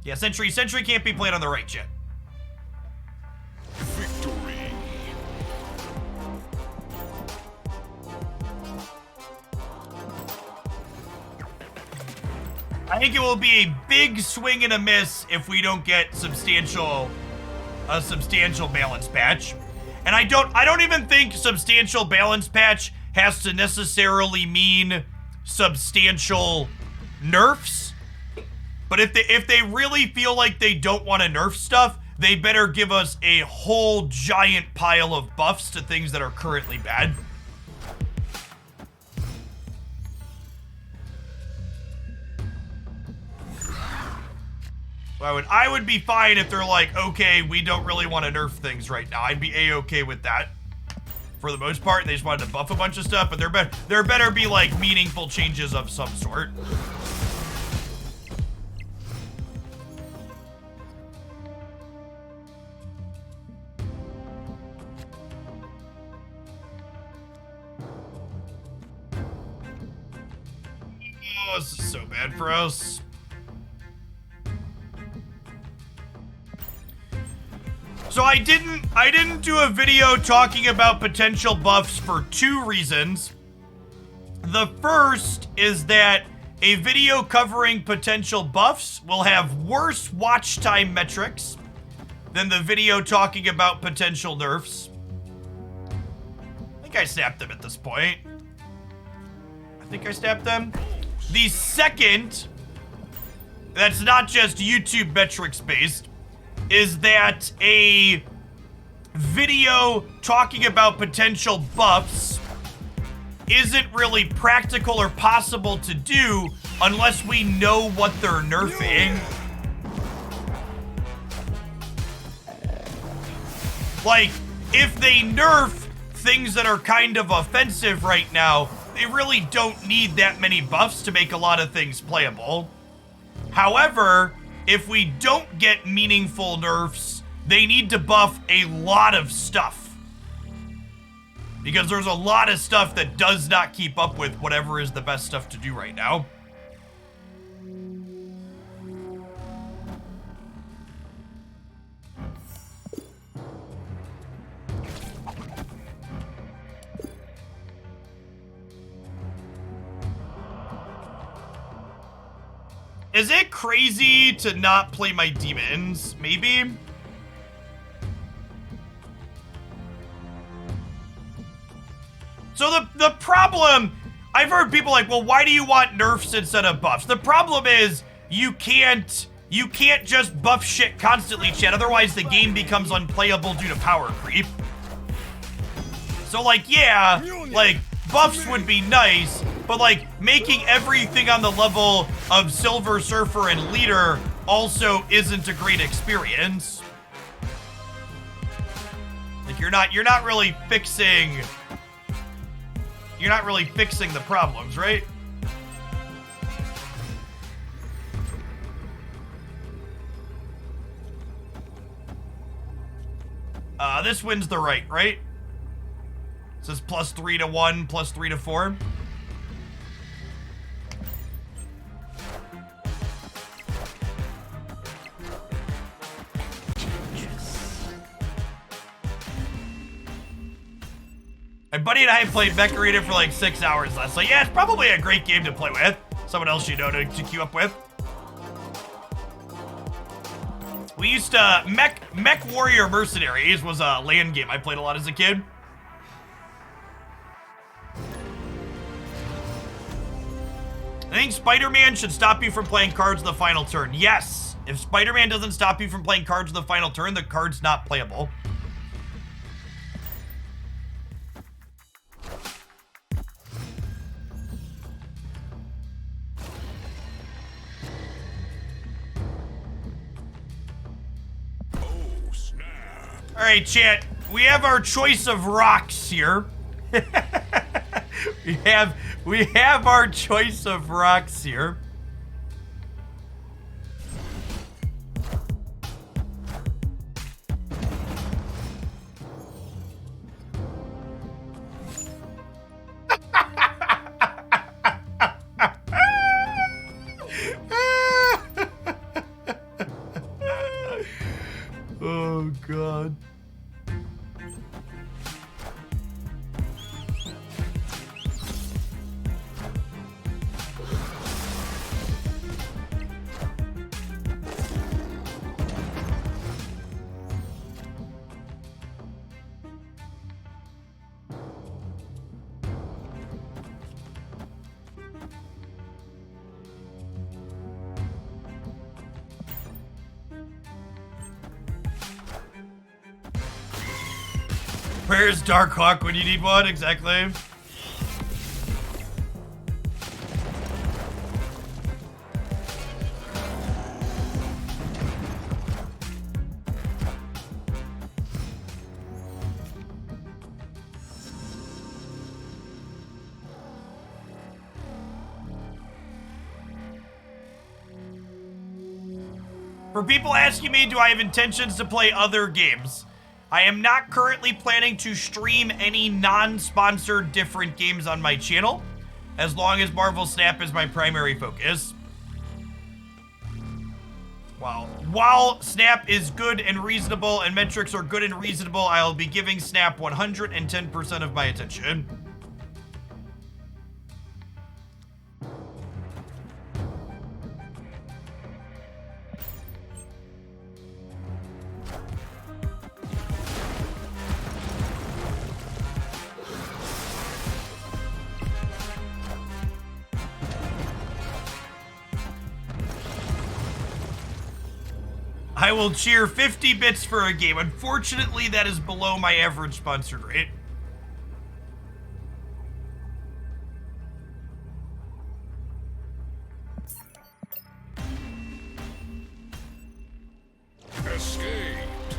Yeah, Sentry can't be played on the right yet. Victory. I think it will be a big swing and a miss if we don't get a substantial balance patch. And I don't even think substantial balance patch has to necessarily mean substantial nerfs. But if they really feel like they don't want to nerf stuff, they better give us a whole giant pile of buffs to things that are currently bad. I would be fine if they're like, okay, we don't really want to nerf things right now. I'd be a-okay with that. For the most part, they just wanted to buff a bunch of stuff, but there better be like meaningful changes of some sort. Oh, this is so bad for us. So I didn't do a video talking about potential buffs for two reasons. The first is that a video covering potential buffs will have worse watch time metrics than the video talking about potential nerfs. I think I snapped them at this point. I think I snapped them. The second, that's not just YouTube metrics based, is that a video talking about potential buffs isn't really practical or possible to do unless we know what they're nerfing. Like, if they nerf things that are kind of offensive right now, they really don't need that many buffs to make a lot of things playable. However, if we don't get meaningful nerfs, they need to buff a lot of stuff. Because there's a lot of stuff that does not keep up with whatever is the best stuff to do right now. Is it crazy to not play my demons? Maybe? So the problem, I've heard people like, well, why do you want nerfs instead of buffs? The problem is you can't just buff shit constantly, chat. Otherwise the game becomes unplayable due to power creep. So like, yeah, like buffs would be nice, but like making everything on the level of Silver Surfer and Leader also isn't a great experience. Like you're not really fixing the problems, right? This wins the right? It says +3 to 1, +3 to 4. My buddy and I played Mech Arena for like 6 hours last night. Yeah, it's probably a great game to play with. Someone else you know to queue up with. We used to... Mech Warrior Mercenaries was a LAN game I played a lot as a kid. I think Spider-Man should stop you from playing cards in the final turn. Yes! If Spider-Man doesn't stop you from playing cards in the final turn, the card's not playable. All right, chat. We have our choice of rocks here. we have our choice of rocks here. Oh God. Where's Darkhawk when you need one? Exactly. For people asking me, do I have intentions to play other games? I am not currently planning to stream any non-sponsored different games on my channel, as long as Marvel Snap is my primary focus. While Snap is good and reasonable and metrics are good and reasonable, I'll be giving Snap 110% of my attention. I will cheer 50 bits for a game. Unfortunately, that is below my average sponsored rate. Escaped.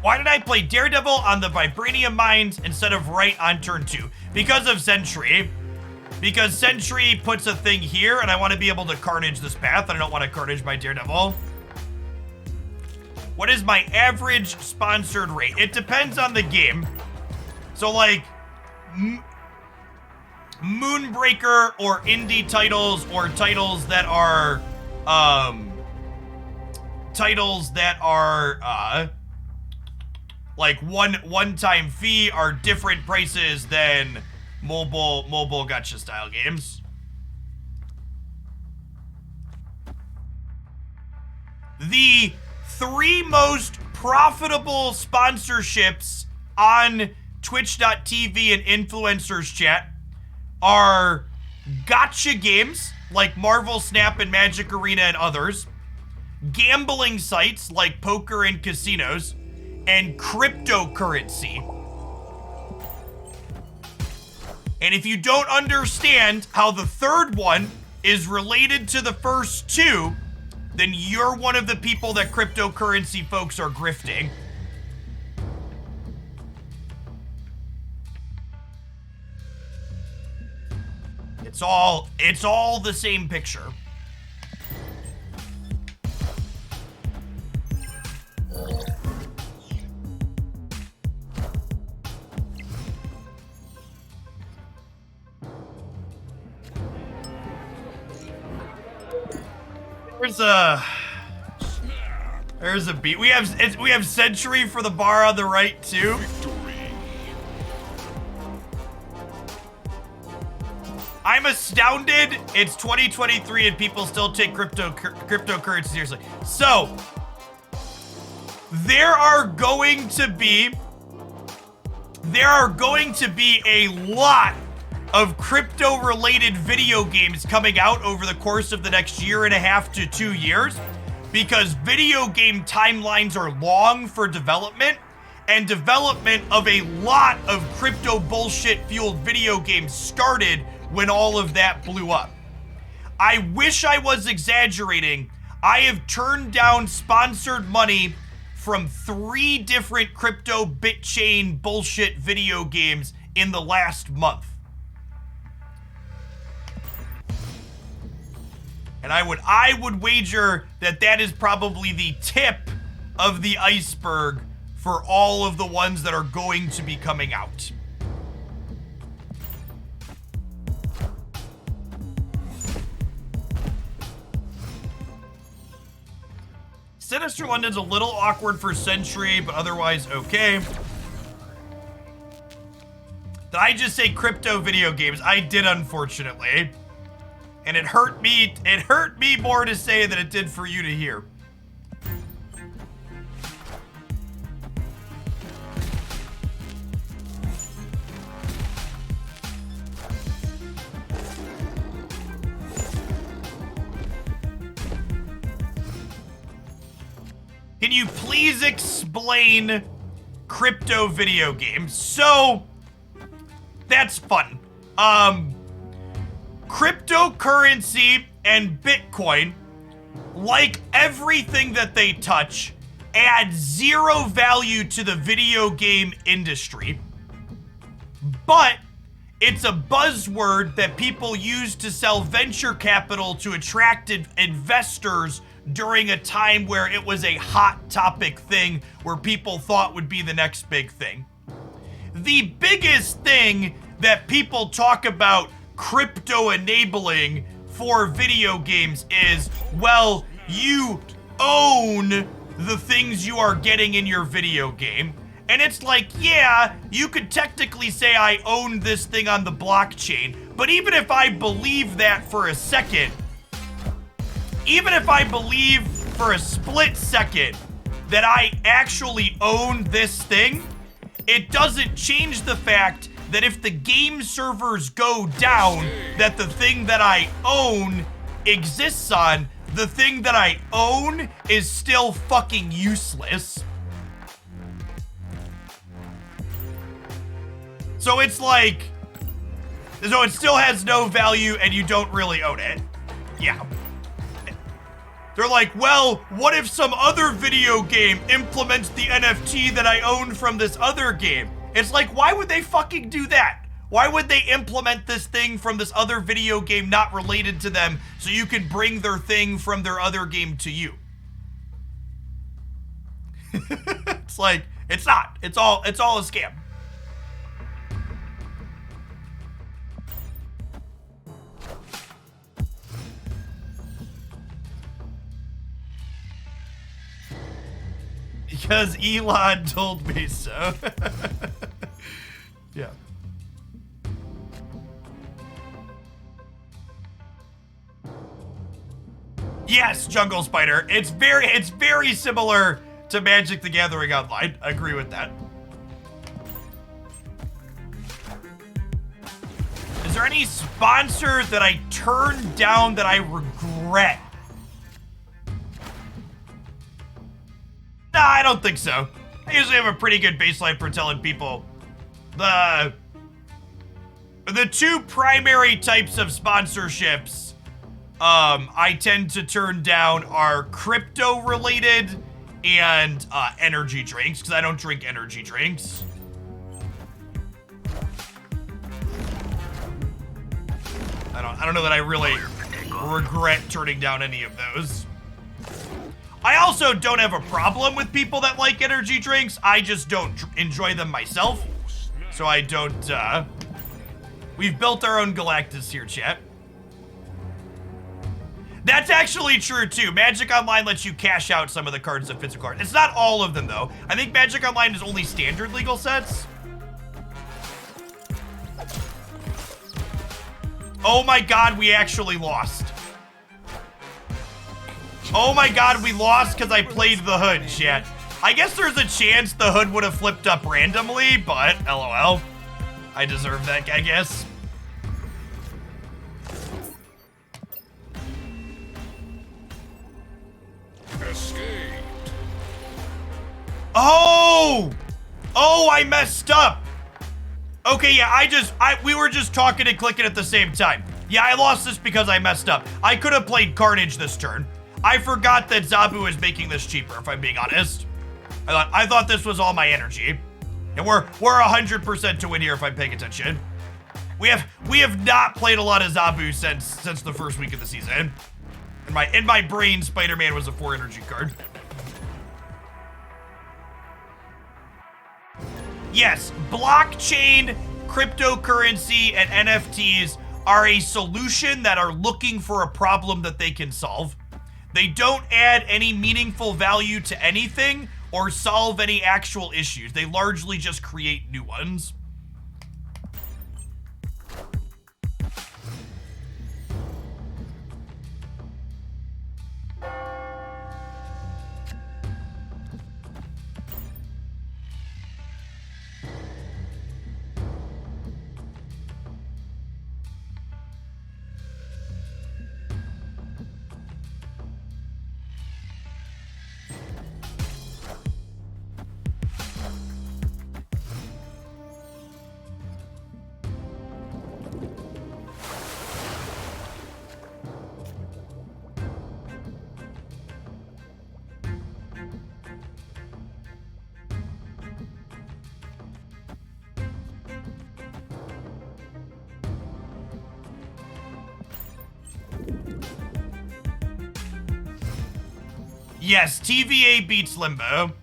Why did I play Daredevil on the Vibranium Mines instead of right on turn 2? Because of Sentry. Because Sentry puts a thing here, and I want to be able to Carnage this path, and I don't want to Carnage my Daredevil. What is my average sponsored rate? It depends on the game. So, like, Moonbreaker or indie titles or titles that are, like one-time fee are different prices than mobile gacha style games. The 3 most profitable sponsorships on Twitch.tv and influencers chat are gacha games like Marvel Snap and Magic Arena and others, gambling sites like poker and casinos, and cryptocurrency. And if you don't understand how the third one is related to the first 2, then you're one of the people that cryptocurrency folks are grifting. It's all the same picture. There's a beat. We have Century for the bar on the right too. I'm astounded it's 2023 and people still take cryptocurrency seriously. So, there are going to be a lot of crypto-related video games coming out over the course of the next 1.5 to 2 years, because video game timelines are long for development, and development of a lot of crypto bullshit-fueled video games started when all of that blew up. I wish I was exaggerating. I have turned down sponsored money from 3 different crypto bitchain bullshit video games in the last month. And I would wager that is probably the tip of the iceberg for all of the ones that are going to be coming out. Sinister London's a little awkward for Century, but otherwise okay. Did I just say crypto video games? I did, unfortunately. And it hurt me more to say than it did for you to hear. Can you please explain crypto video games? So, that's fun. Cryptocurrency and Bitcoin, like everything that they touch, add 0 value to the video game industry. But it's a buzzword that people use to sell venture capital to attract investors during a time where it was a hot topic thing where people thought would be the next big thing. The biggest thing that people talk about crypto enabling for video games is, well, you own the things you are getting in your video game. And it's like, yeah, you could technically say I own this thing on the blockchain, but even if I believe that for a second, even if I believe for a split second that I actually own this thing, it doesn't change the fact that if the game servers go down, that the thing that I own exists on, the thing that I own is still fucking useless. So it's like, so it still has no value and you don't really own it. Yeah. They're like, well, what if some other video game implements the NFT that I own from this other game? It's like, why would they fucking do that? Why would they implement this thing from this other video game not related to them so you can bring their thing from their other game to you? It's like, it's not. It's all a scam. Because Elon told me so. Yeah. Yes, Jungle Spider. It's very similar to Magic the Gathering Online. I agree with that. Is there any sponsor that I turned down that I regret? Nah, I don't think so. I usually have a pretty good baseline for telling people the two primary types of sponsorships I tend to turn down are crypto related and energy drinks, because I don't drink energy drinks. I don't know that I really regret turning down any of those. I also don't have a problem with people that like energy drinks. I just don't enjoy them myself. So I don't, we've built our own Galactus here, chat. That's actually true too. Magic Online lets you cash out some of the cards of physical cards. It's not all of them though. I think Magic Online is only standard legal sets. Oh my god, we actually lost. Oh my god, we lost because I played the hood, chat. I guess there's a chance the hood would have flipped up randomly, but LOL. I deserve that, I guess. Escaped. Oh! Oh, I messed up. Okay, yeah, we were just talking and clicking at the same time. Yeah, I lost this because I messed up. I could have played Carnage this turn. I forgot that Zabu is making this cheaper, if I'm being honest. I thought this was all my energy. And we're 100% to win here if I'm paying attention. We have not played a lot of Zabu since the first week of the season. In my brain, Spider-Man was a 4 energy card. Yes, blockchain, cryptocurrency, and NFTs are a solution that are looking for a problem that they can solve. They don't add any meaningful value to anything or solve any actual issues. They largely just create new ones. Yes, TVA beats Limbo.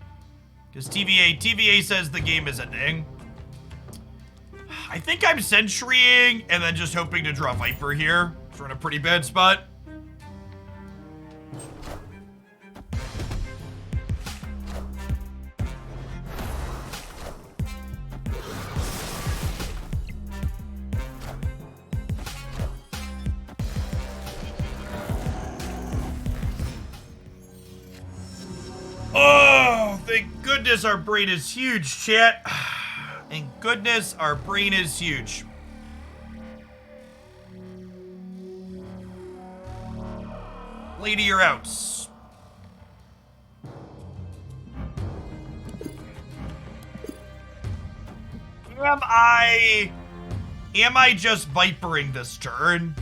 Because TVA says the game is ending. I think I'm Sentrying and then just hoping to draw Viper here. We're in a pretty bad spot. Oh, thank goodness our brain is huge, chat. Thank goodness our brain is huge. Lady, you're out. Am I just Vipering this turn?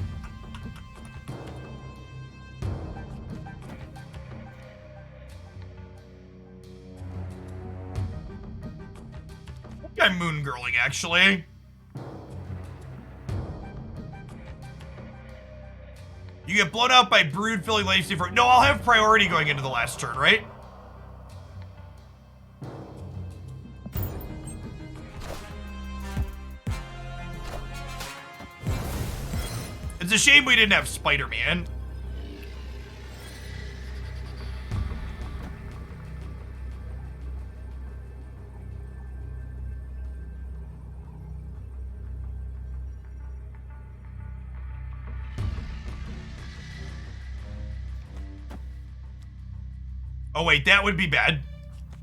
I'm moon girling, actually. You get blown out by brood filling latency for... No, I'll have priority going into the last turn, right? It's a shame we didn't have Spider-Man. Oh wait, that would be bad.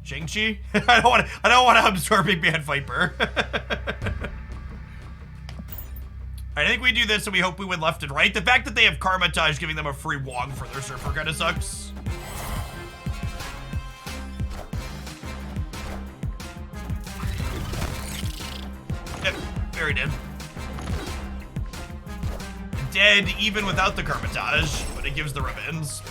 Shang-Chi? I don't want to absorb Big Bad Viper. I think we do this and we hope we win left and right. The fact that they have Karmatage giving them a free Wong for their surfer kind of sucks. Yep, very dead. Dead even without the Karmatage, but it gives the ribbons.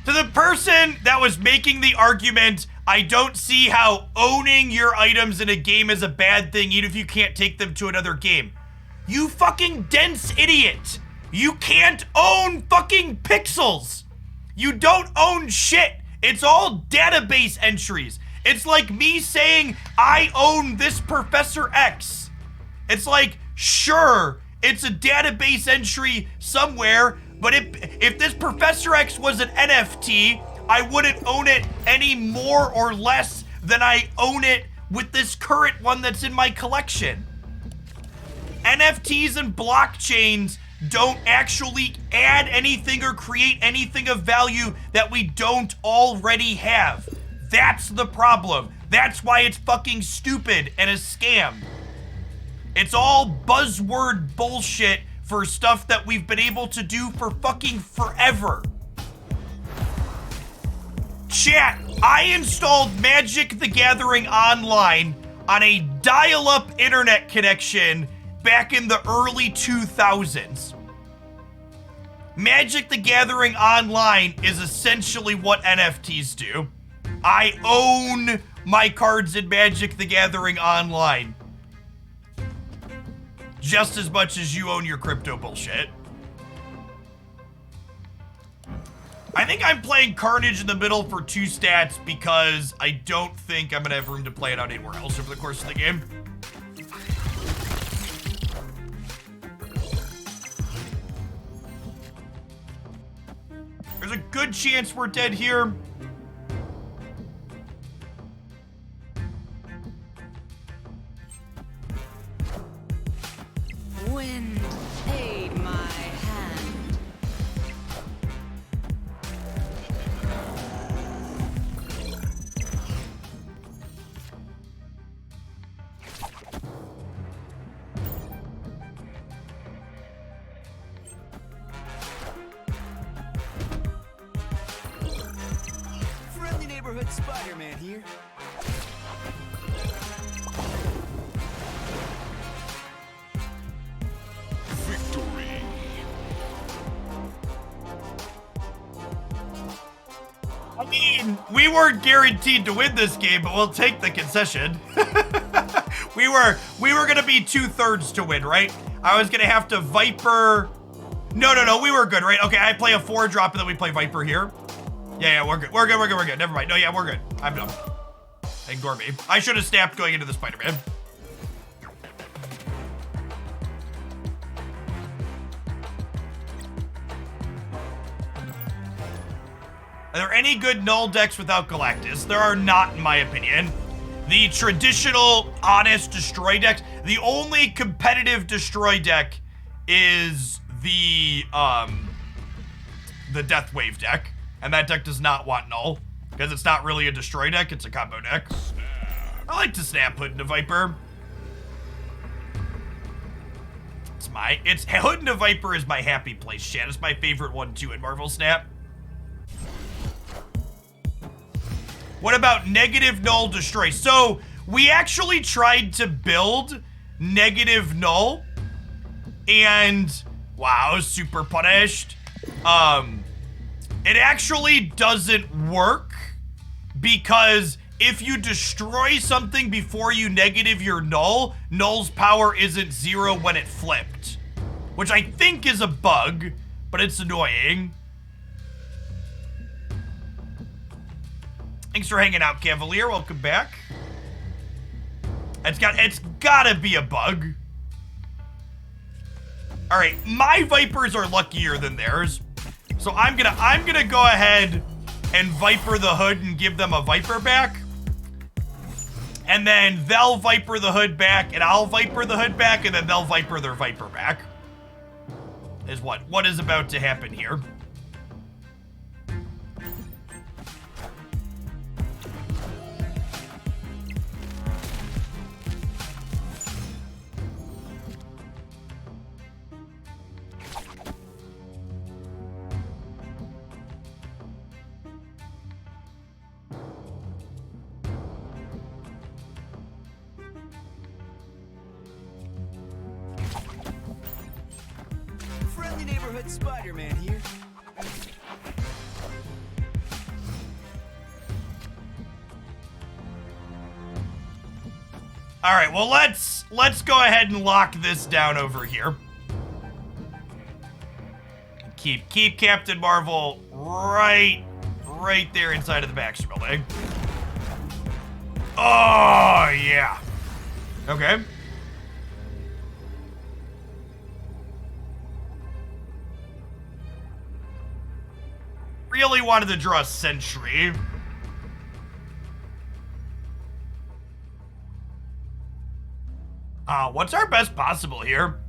To the person that was making the argument, I don't see how owning your items in a game is a bad thing, even if you can't take them to another game. You fucking dense idiot. You can't own fucking pixels. You don't own shit. It's all database entries. It's like me saying I own this Professor X. It's like, sure, it's a database entry somewhere, but if this Professor X was an NFT, I wouldn't own it any more or less than I own it with this current one that's in my collection. NFTs and blockchains don't actually add anything or create anything of value that we don't already have. That's the problem. That's why it's fucking stupid and a scam. It's all buzzword bullshit for stuff that we've been able to do for fucking forever. Chat, I installed Magic the Gathering Online on a dial-up internet connection back in the early 2000s. Magic the Gathering Online is essentially what NFTs do. I own my cards in Magic the Gathering Online. Just as much as you own your crypto bullshit. I think I'm playing Carnage in the middle for 2 stats because I don't think I'm gonna have room to play it out anywhere else over the course of the game. There's a good chance we're dead here. Wind, aid my hand. Friendly neighborhood Spider-Man here. Victory. I mean, we weren't guaranteed to win this game, but we'll take the concession. we were gonna be 2/3 to win, right? I was gonna have to Viper. No, we were good, right? Okay, I play a 4-drop and then we play Viper here. Yeah, we're good. We're good. Never mind. No, yeah, we're good. I'm dumb. Ignore me. I should have snapped going into the Spider-Man. Are there any good null decks without Galactus? There are not, in my opinion. The traditional, honest destroy decks, the only competitive destroy deck is the Death Wave deck. And that deck does not want null, because it's not really a destroy deck, it's a combo deck. Snap. I like to snap Hood into Viper. Hood into Viper is my happy place, chat. It's my favorite one too in Marvel Snap. What about negative null destroy? So we actually tried to build negative null, and wow, super punished. It actually doesn't work because if you destroy something before you negative your null, null's power isn't 0 when it flipped, which I think is a bug, but it's annoying. Thanks for hanging out, Cavalier. Welcome back. It's gotta be a bug. All right, my Vipers are luckier than theirs, so I'm gonna go ahead and Viper the Hood and give them a Viper back, and then they'll Viper the Hood back, and I'll Viper the Hood back, and then they'll Viper their Viper back. Is what is about to happen here. Friendly neighborhood Spider-Man here. All right, well, let's go ahead and lock this down over here. Keep Captain Marvel right there inside of the Baxter building. Oh, yeah. Okay. Really wanted to draw a Sentry. What's our best possible here?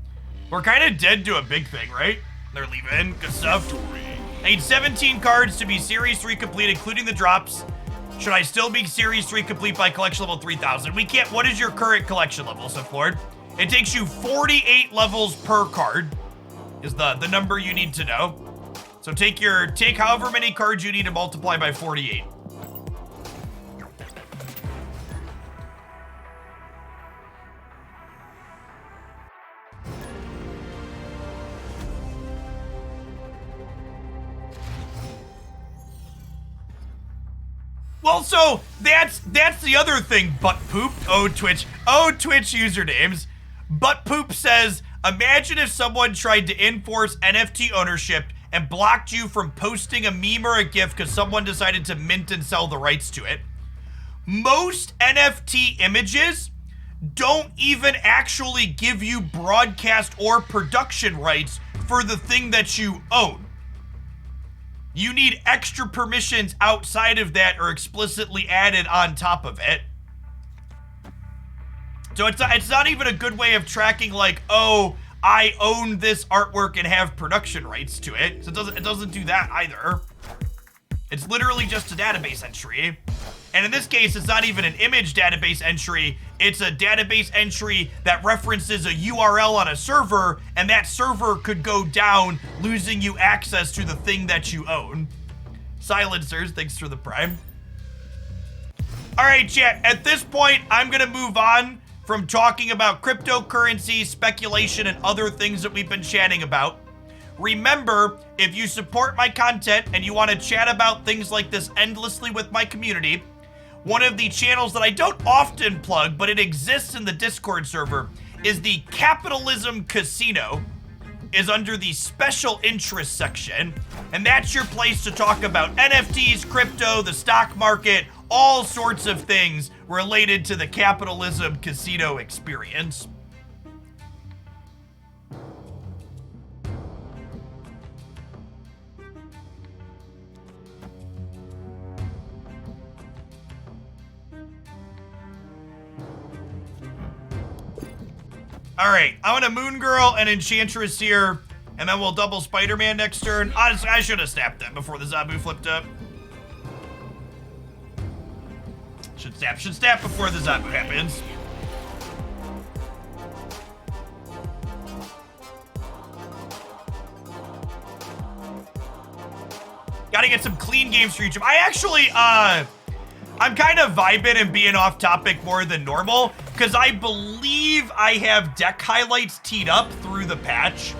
We're kind of dead to a big thing, right? They're leaving. Good stuff. I need 17 cards to be Series 3 complete, including the drops. Should I still be Series 3 complete by collection level 3000? We can't. What is your current collection level, Sith Lord? It takes you 48 levels per card, is the number you need to know. So take however many cards you need to multiply by 48. Well, so that's the other thing. Butt poop. Oh Twitch usernames. Butt poop says, imagine if someone tried to enforce NFT ownership and blocked you from posting a meme or a GIF because someone decided to mint and sell the rights to it. Most NFT images don't even actually give you broadcast or production rights for the thing that you own. You need extra permissions outside of that or explicitly added on top of it. So it's not even a good way of tracking like, oh, I own this artwork and have production rights to it. So it doesn't do that either. It's literally just a database entry. And in this case, it's not even an image database entry. It's a database entry that references a URL on a server, and that server could go down, losing you access to the thing that you own. Silencers, thanks for the prime. All right, chat, at this point, I'm gonna move on from talking about cryptocurrency, speculation, and other things that we've been chatting about. Remember, if you support my content and you want to chat about things like this endlessly with my community, one of the channels that I don't often plug, but it exists in the Discord server, is the Capitalism Casino, is under the special interest section, and that's your place to talk about NFTs, crypto, the stock market, all sorts of things related to the Capitalism Casino experience. All right, I want a Moon Girl and Enchantress here, and then we'll double Spider-Man next turn. Honestly, I should have snapped that before the Zabu flipped up. Should snap before the Zabu happens. Gotta get some clean games for YouTube. I actually, I'm kind of vibing and being off topic more than normal because I believe I have deck highlights teed up through the patch.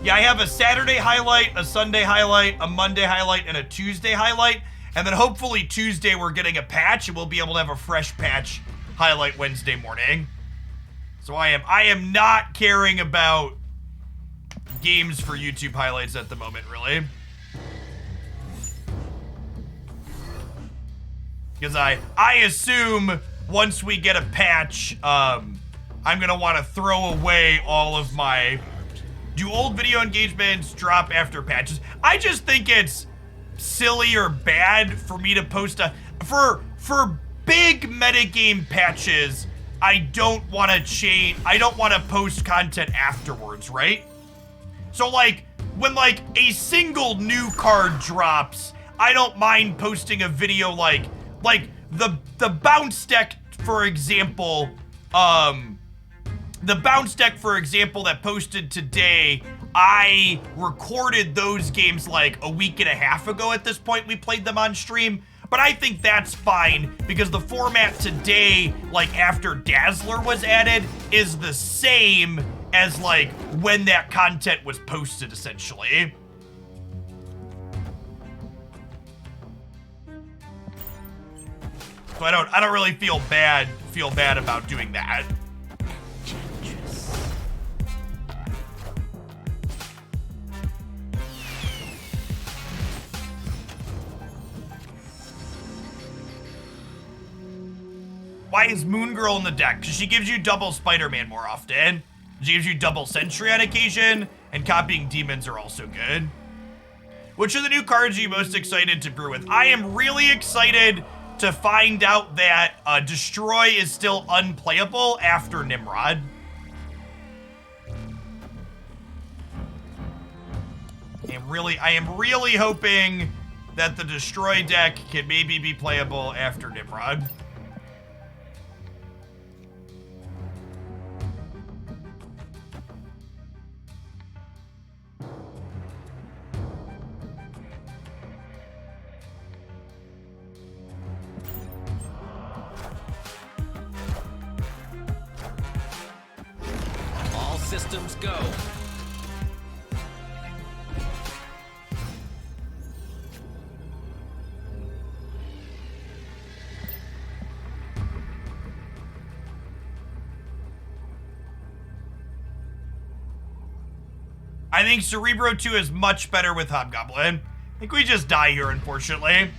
Yeah, I have a Saturday highlight, a Sunday highlight, a Monday highlight, and a Tuesday highlight. And then hopefully Tuesday we're getting a patch and we'll be able to have a fresh patch highlight Wednesday morning. So I am not caring about games for YouTube highlights at the moment, really. Because I assume once we get a patch, I'm gonna want to throw away all of my... Do old video engagements drop after patches? I just think it's silly or bad for me to post for big metagame patches. I don't want to change. I don't want to post content afterwards, right? So like when like a single new card drops, I don't mind posting a video like the bounce deck, for example. The bounce deck, for example, that posted today, I recorded those games like a week and a half ago at this point. We played them on stream, but I think that's fine because the format today, like after Dazzler was added, is the same as like when that content was posted, essentially. So I don't really feel bad about doing that. Why is Moon Girl in the deck? Because she gives you double Spider-Man more often. She gives you double Sentry on occasion, and copying demons are also good. Which are the new cards are you most excited to brew with? I am really excited to find out that Destroy is still unplayable after Nimrod. I am really hoping that the Destroy deck can maybe be playable after Nimrod. All systems go. I think Cerebro 2 is much better with Hobgoblin. I think we just die here, unfortunately.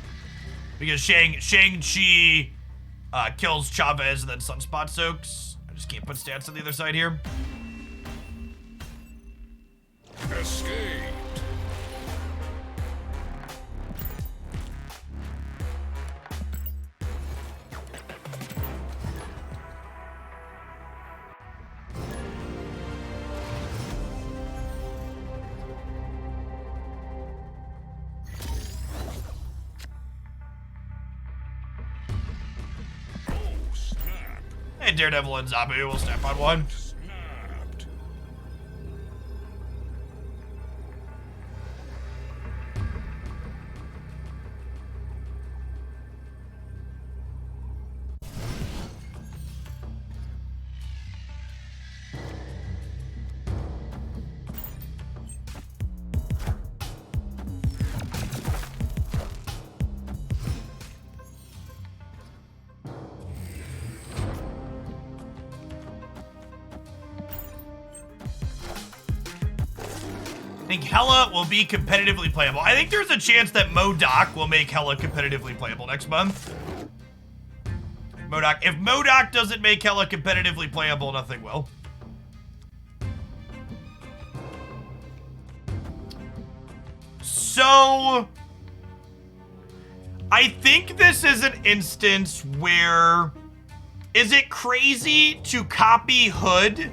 Because Shang-Chi kills Chavez and then Sunspot soaks. I just can't put stats on the other side here. Escaped. And Daredevil and Zabu will snap on one. Snapped. I think Hela will be competitively playable. I think there's a chance that MODOK will make Hela competitively playable next month. If MODOK doesn't make Hela competitively playable, nothing will. So, I think this is an instance where, is it crazy to copy Hood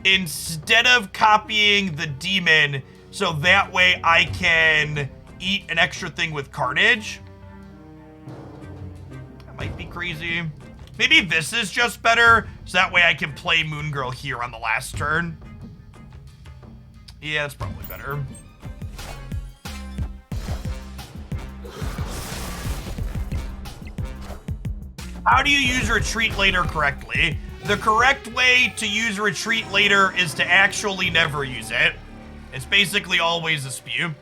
instead of copying the demon so that way I can eat an extra thing with Carnage? That might be crazy. Maybe this is just better, so that way I can play Moon Girl here on the last turn. Yeah, that's probably better. How do you use Retreat Later correctly? The correct way to use Retreat Later is to actually never use it. It's basically always a spew.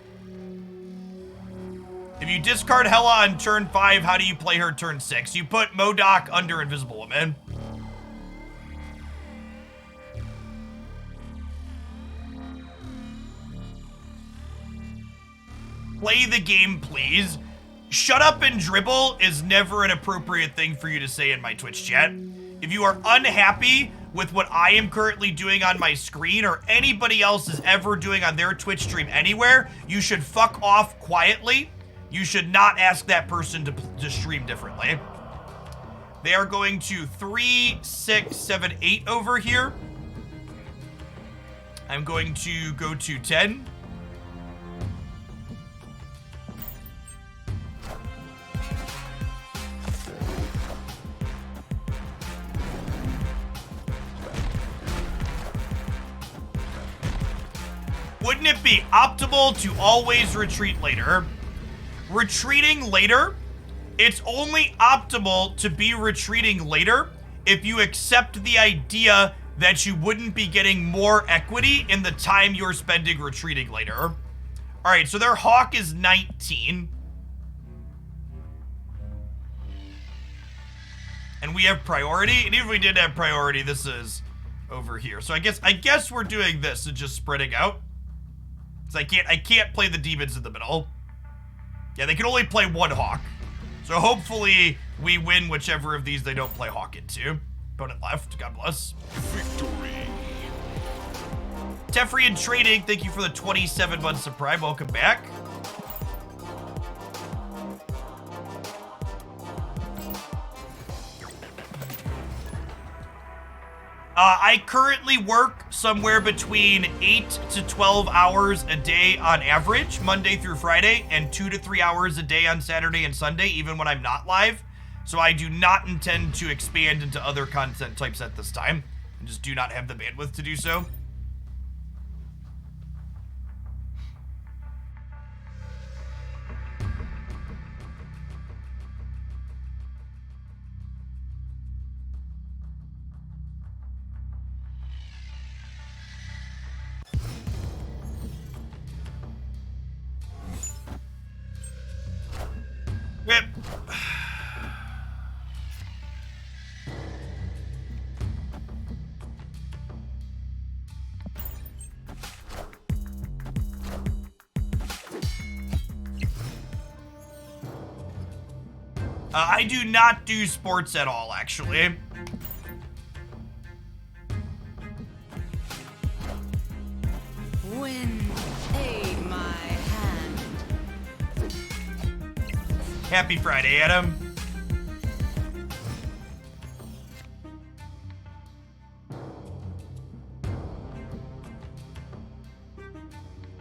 If you discard Hela on turn 5, how do you play her turn 6? You put MODOK under Invisible Woman. Play the game, please. Shut up and dribble is never an appropriate thing for you to say in my Twitch chat. If you are unhappy with what I am currently doing on my screen or anybody else is ever doing on their Twitch stream anywhere, you should fuck off quietly. You should not ask that person to stream differently. They are going to 3, 6, 7, 8 over here. I'm going to go to 10. Wouldn't it be optimal to always retreat later? Retreating later, it's only optimal to be retreating later if you accept the idea that you wouldn't be getting more equity in the time you're spending retreating later. All right, so their Hawk is 19. And we have priority, and even if we did have priority, this is over here. So I guess we're doing this and just spreading out. Because I can't play the demons in the middle. Yeah, they can only play one Hawk. So hopefully we win whichever of these they don't play Hawk into. Opponent left, God bless. Victory. Tefrian Trading, thank you for the 27 months of Prime. Welcome back. I currently work somewhere between 8 to 12 hours a day on average, Monday through Friday, and 2 to 3 hours a day on Saturday and Sunday, even when I'm not live. So I do not intend to expand into other content types at this time. I just do not have the bandwidth to do so. Rip. I do not do sports at all, actually. Wind, aid my hand. Happy Friday, Adam.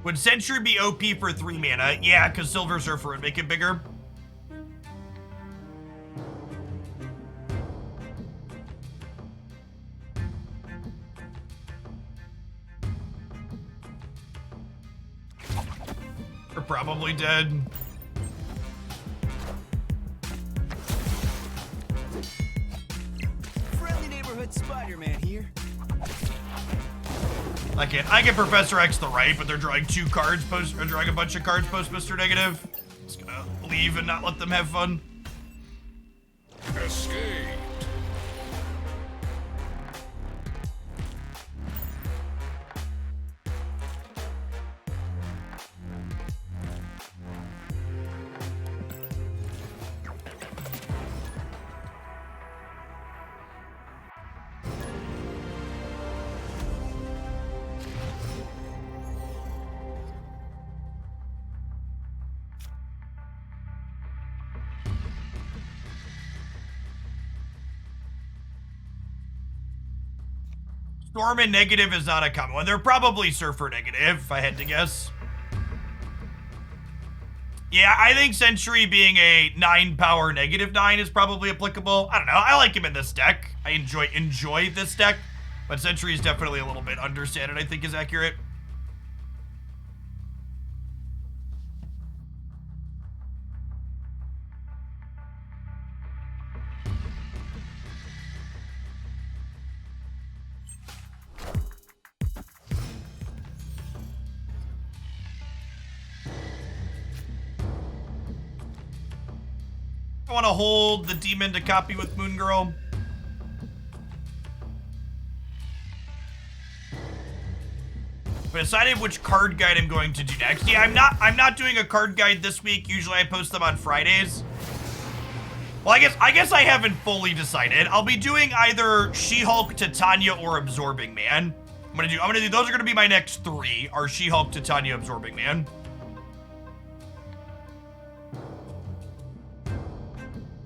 Would Sentry be OP for 3 mana? Yeah, because Silver Surfer would make it bigger. We're probably dead. Friendly neighborhood Spider-Man here. I get Professor X the right, but they're drawing 2 cards or drawing a bunch of cards post Mr. Negative. Just gonna leave and not let them have fun. Escaped. Storm and Negative is not a common one. They're probably Surfer Negative, if I had to guess. Yeah, I think Sentry being a 9 power -9 is probably applicable. I don't know. I like him in this deck. I enjoy this deck, but Sentry is definitely a little bit understated, I think is accurate. I want to hold the demon to copy with Moon Girl. I decided which card guide I'm going to do next. Yeah, I'm not doing a card guide this week. Usually I post them on Fridays. Well, I guess I haven't fully decided. I'll be doing either She-Hulk, Titania, or Absorbing Man. I'm gonna do those are gonna be my next 3, are She-Hulk, Titania, Absorbing Man.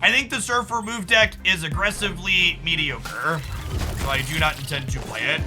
I think the Surfer move deck is aggressively mediocre, so I do not intend to play it.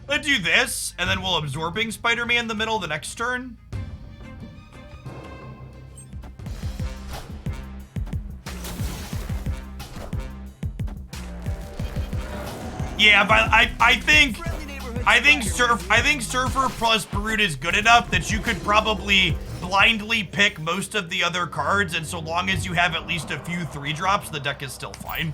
Let's do this, and then we'll Absorbing Spider-Man the middle of the next turn. Yeah, but I think Surfer plus Brute is good enough that you could probably blindly pick most of the other cards, and so long as you have at least a few 3-drops, the deck is still fine.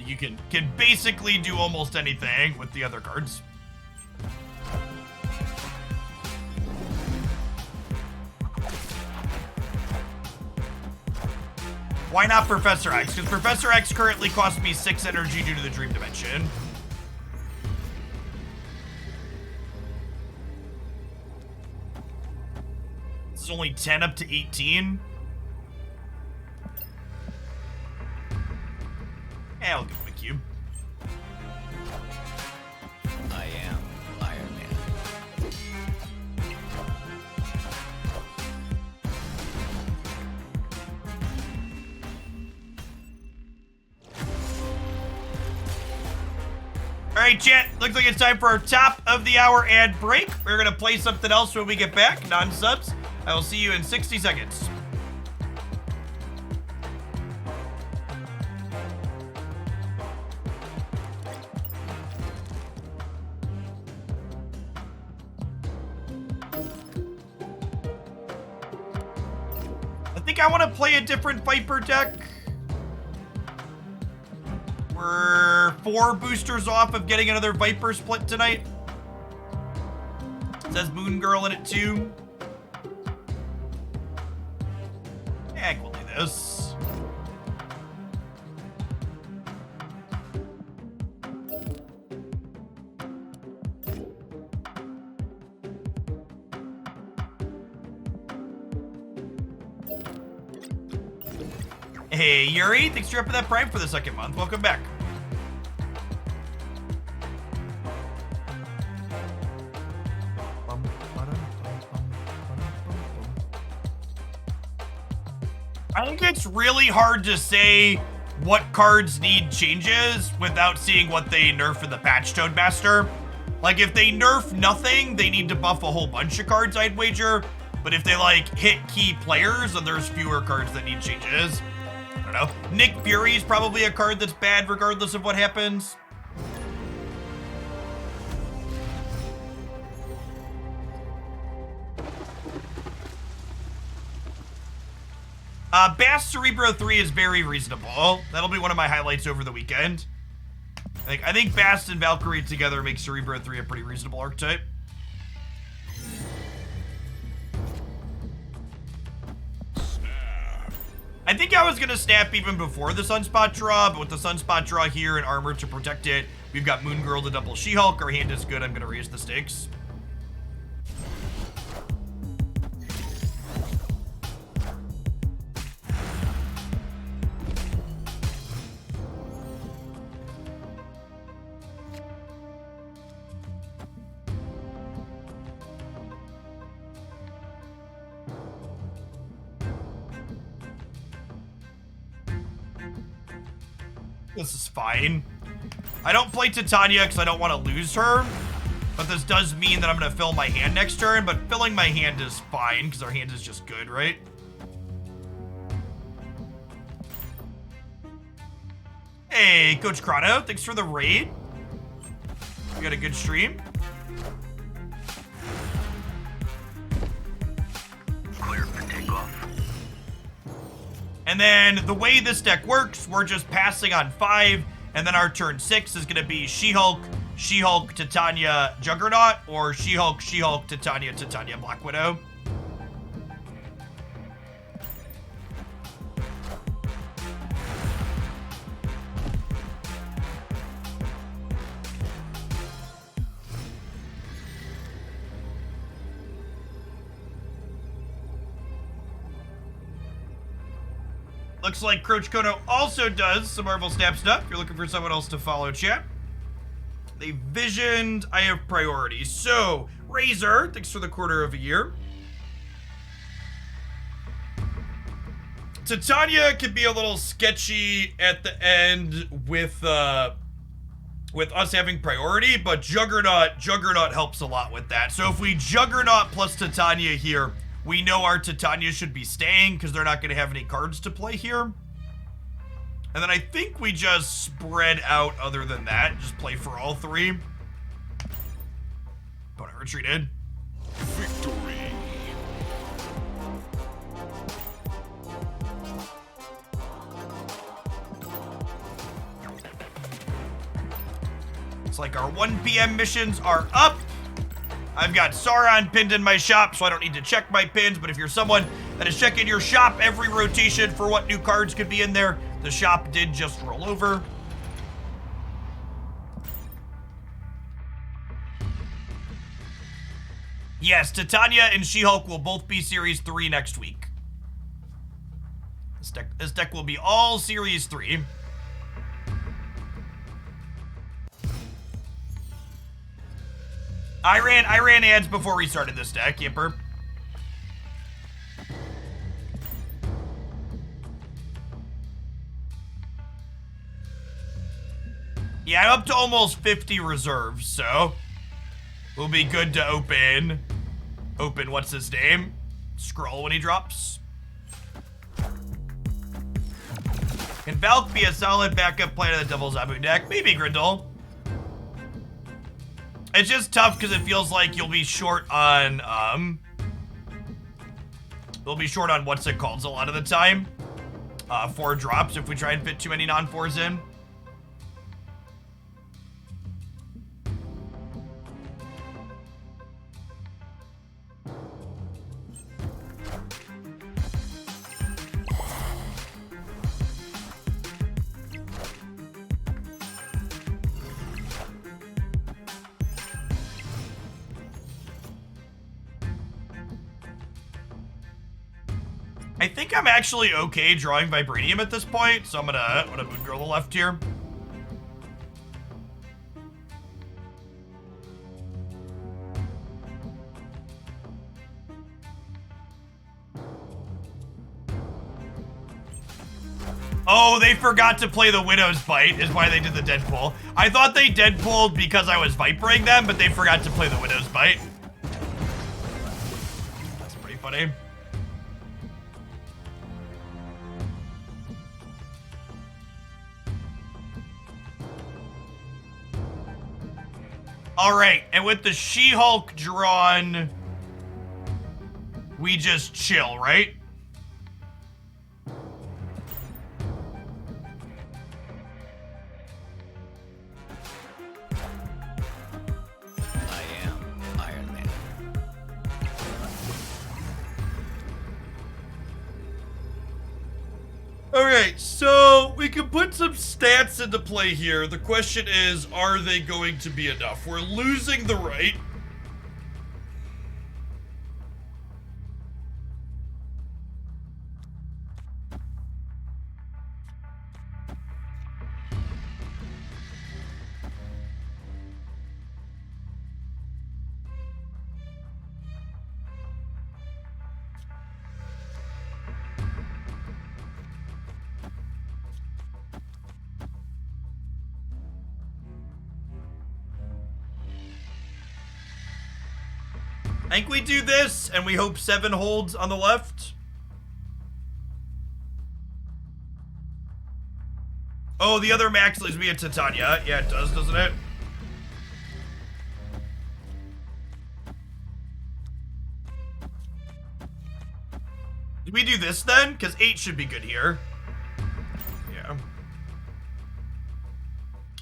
You can basically do almost anything with the other cards. Why not Professor X? Because Professor X currently costs me 6 energy due to the Dream Dimension. It's only 10 up to 18. Yeah, I'll give him a cube. I am Iron Man. All right, chat. Looks like it's time for our top of the hour ad break. We're gonna play something else when we get back. Non-subs. I will see you in 60 seconds. I want to play a different Viper deck. We're 4 boosters off of getting another Viper split tonight. It says Moon Girl in it too. Yeah, we'll do this. Hey, Yuri, thanks for upping that Prime for the 2nd month. Welcome back. I think it's really hard to say what cards need changes without seeing what they nerf in the patch, Toadmaster. Like, if they nerf nothing, they need to buff a whole bunch of cards, I'd wager. But if they, like, hit key players, then there's fewer cards that need changes. I don't know. Nick Fury is probably a card that's bad regardless of what happens. Bass Cerebro 3 is very reasonable. That'll be one of my highlights over the weekend. I think Bast and Valkyrie together make Cerebro 3 a pretty reasonable archetype. I think I was going to snap even before the Sunspot draw, but with the Sunspot draw here and armor to protect it, we've got Moon Girl to double She-Hulk. Our hand is good. I'm going to raise the stakes. This is fine. I don't play Titania because I don't want to lose her. But this does mean that I'm going to fill my hand next turn. But filling my hand is fine because our hand is just good, right? Hey, Coach Chrono. Thanks for the raid. We got a good stream. Clear for takeoff. And then the way this deck works, we're just passing on 5, and then our turn 6 is going to be She-Hulk, She-Hulk, Titania, Juggernaut, or She-Hulk, She-Hulk, Titania, Titania, Black Widow. Looks like Coach Kono also does some Marvel Snap stuff. If you're looking for someone else to follow, chat. They visioned. I have priorities. So, Razor, thanks for the quarter of a year. Titania can be a little sketchy at the end with us having priority, but Juggernaut helps a lot with that. So if we Juggernaut plus Titania here, we know our Titania should be staying because they're not going to have any cards to play here. And then I think we just spread out other than that. Just play for all 3. Opponent retreated. Victory. It's like our 1 p.m. missions are up. I've got Sauron pinned in my shop, so I don't need to check my pins, but if you're someone that is checking your shop every rotation for what new cards could be in there, the shop did just roll over. Yes, Titania and She-Hulk will both be Series 3 next week. This deck will be all Series 3. I ran ads before we started this deck, Yipper. Yeah, I'm up to almost 50 reserves, so we'll be good to open what's his name? Scroll when he drops. Can Valk be a solid backup plan of the Devil's Abu deck? Maybe, Grindel. It's just tough because it feels like you'll be short on, what's it called a lot of the time. 4 drops if we try and fit too many non-4s in. I think I'm actually okay drawing Vibranium at this point, so I'm gonna Moon Girl the left here. Oh, they forgot to play the Widow's Bite, is why they did the Deadpool. I thought they Deadpooled because I was Vipering them, but they forgot to play the Widow's Bite. That's pretty funny. All right, and with the She-Hulk drawn, we just chill, right? I am Iron Man. All right, so we can put some stats into play here. The question is, are they going to be enough? We're losing the right. I think we do this, and we hope 7 holds on the left. Oh, the other max leaves me a Titania. Yeah, it does, doesn't it? Did we do this then? Because 8 should be good here. Yeah.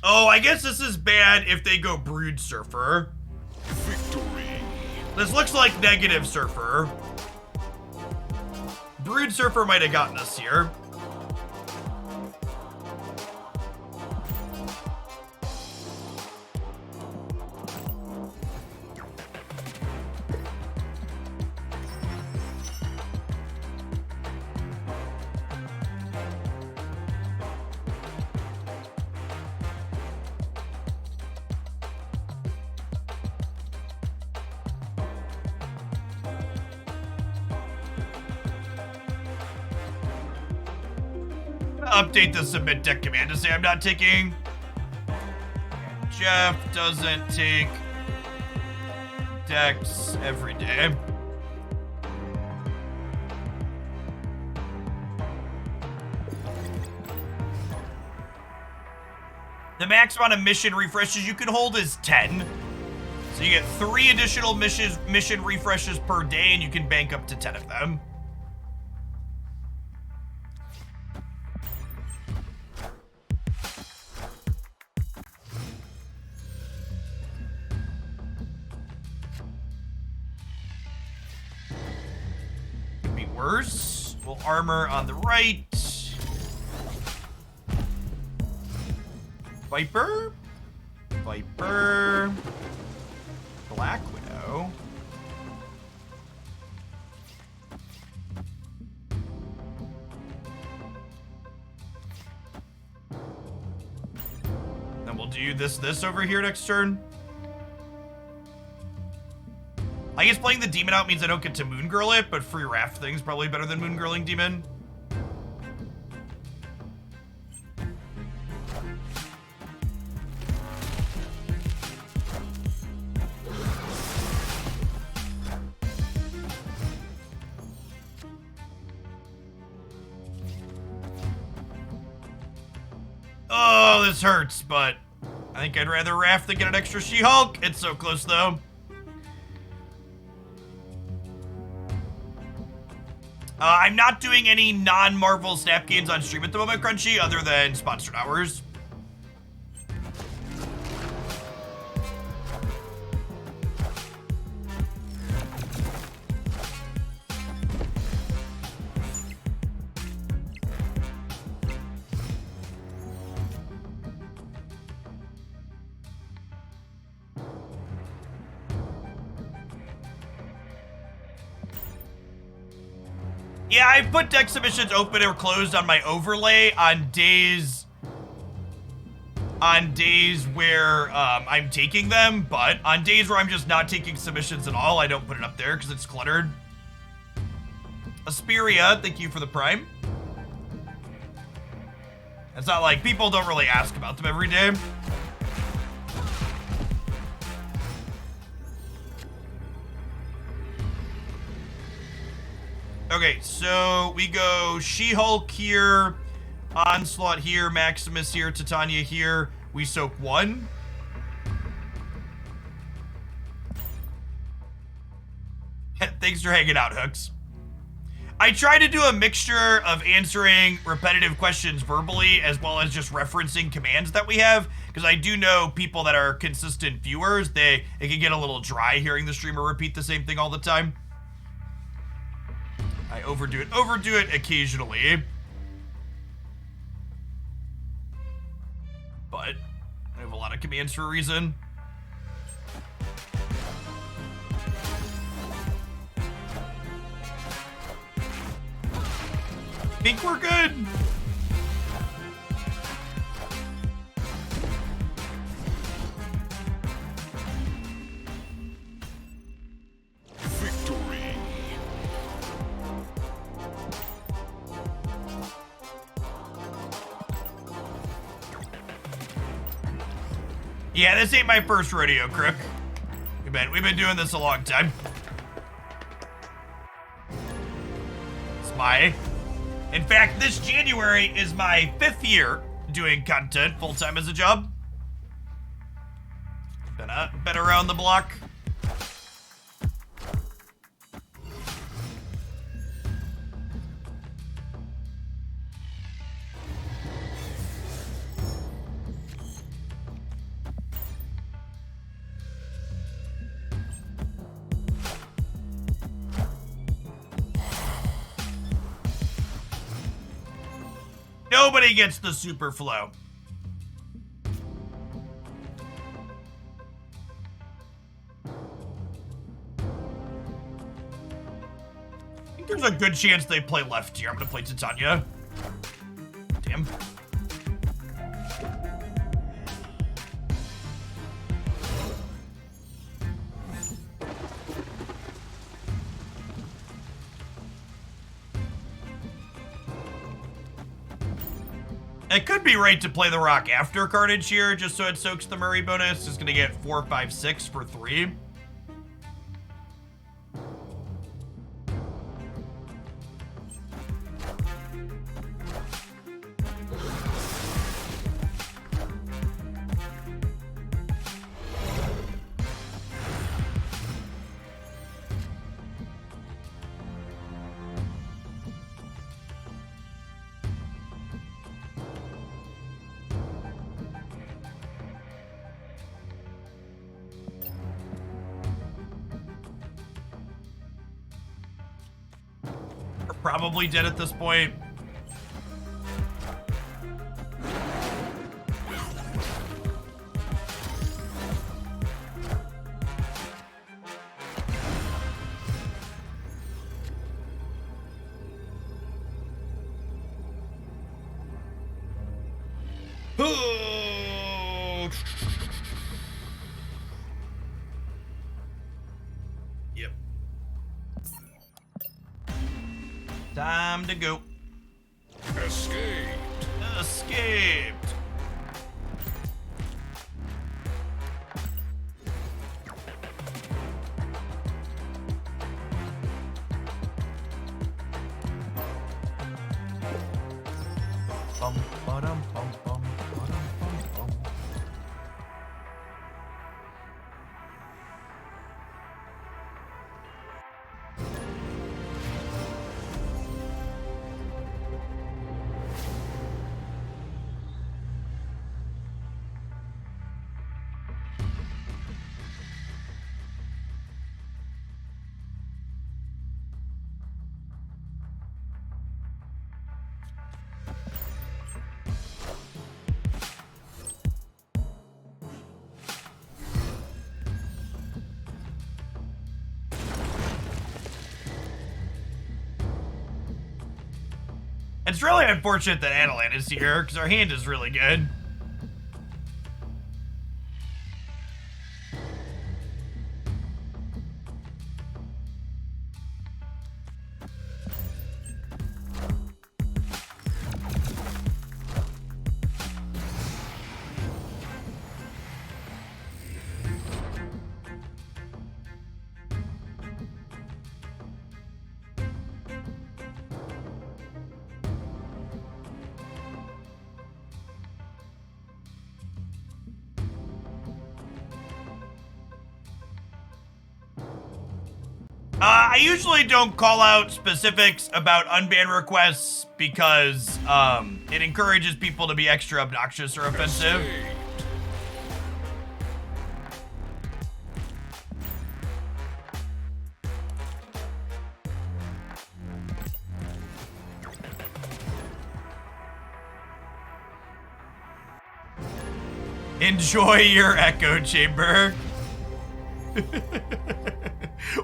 Oh, I guess this is bad if they go Brood Surfer. Victory. This looks like negative Surfer. Brood Surfer might have gotten us here. Update the submit deck command to say I'm not taking. Jeff doesn't take decks every day. The max amount of mission refreshes you can hold is 10. So you get 3 additional mission refreshes per day, and you can bank up to 10 of them. Worse. We'll armor on the right. Viper. Viper. Black Widow. Then we'll do this over here next turn. I guess playing the demon out means I don't get to moon girl it, but free raft thing's probably better than moon girling demon. Oh, this hurts, but I think I'd rather raft than get an extra She-Hulk. It's so close though. I'm not doing any non-Marvel Snap games on stream at the moment, Crunchy, other than sponsored hours. Yeah, I've put deck submissions open or closed on my overlay on days where I'm taking them, but on days where I'm just not taking submissions at all, I don't put it up there because it's cluttered. Asperia, thank you for the prime. It's not like people don't really ask about them every day. Okay, so we go She-Hulk here, Onslaught here, Maximus here, Titania here. We soak 1. Thanks for hanging out, Hooks. I try to do a mixture of answering repetitive questions verbally as well as just referencing commands that we have, because I do know people that are consistent viewers, it can get a little dry hearing the streamer repeat the same thing all the time. I overdo it occasionally. But I have a lot of commands for a reason. Think we're good. Yeah, this ain't my first rodeo, Crook. We've been doing this a long time. In fact, this January is my 5th year doing content full-time as a job. Been around the block. Nobody gets the super flow. I think there's a good chance they play left here. I'm gonna play Titania. Damn. It could be right to play the rock after Carnage here, just so it soaks the Murray bonus. It's gonna get 4, 5, 6 for 3. Probably dead at this point. Yep. Time to go. Escaped. Escaped. Bum, ba-dum, bum, bum, ba-dum, bum, bum. It's really unfortunate that Adeline is here, because our hand is really good. I usually don't call out specifics about unban requests because it encourages people to be extra obnoxious or offensive. Escaped. Enjoy your echo chamber.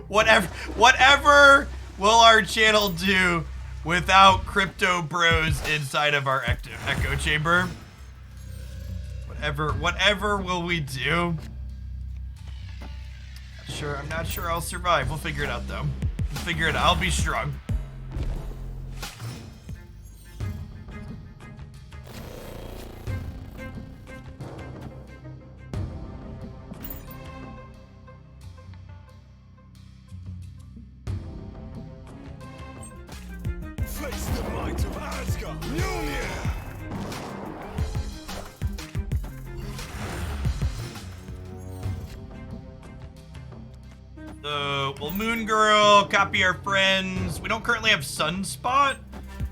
Whatever will our channel do without crypto bros inside of our echo chamber? Whatever will we do? I'm not sure I'll survive. We'll figure it out though. We'll figure it out. I'll be strong. So, well, Moon Girl, copy our friends. We don't currently have Sunspot.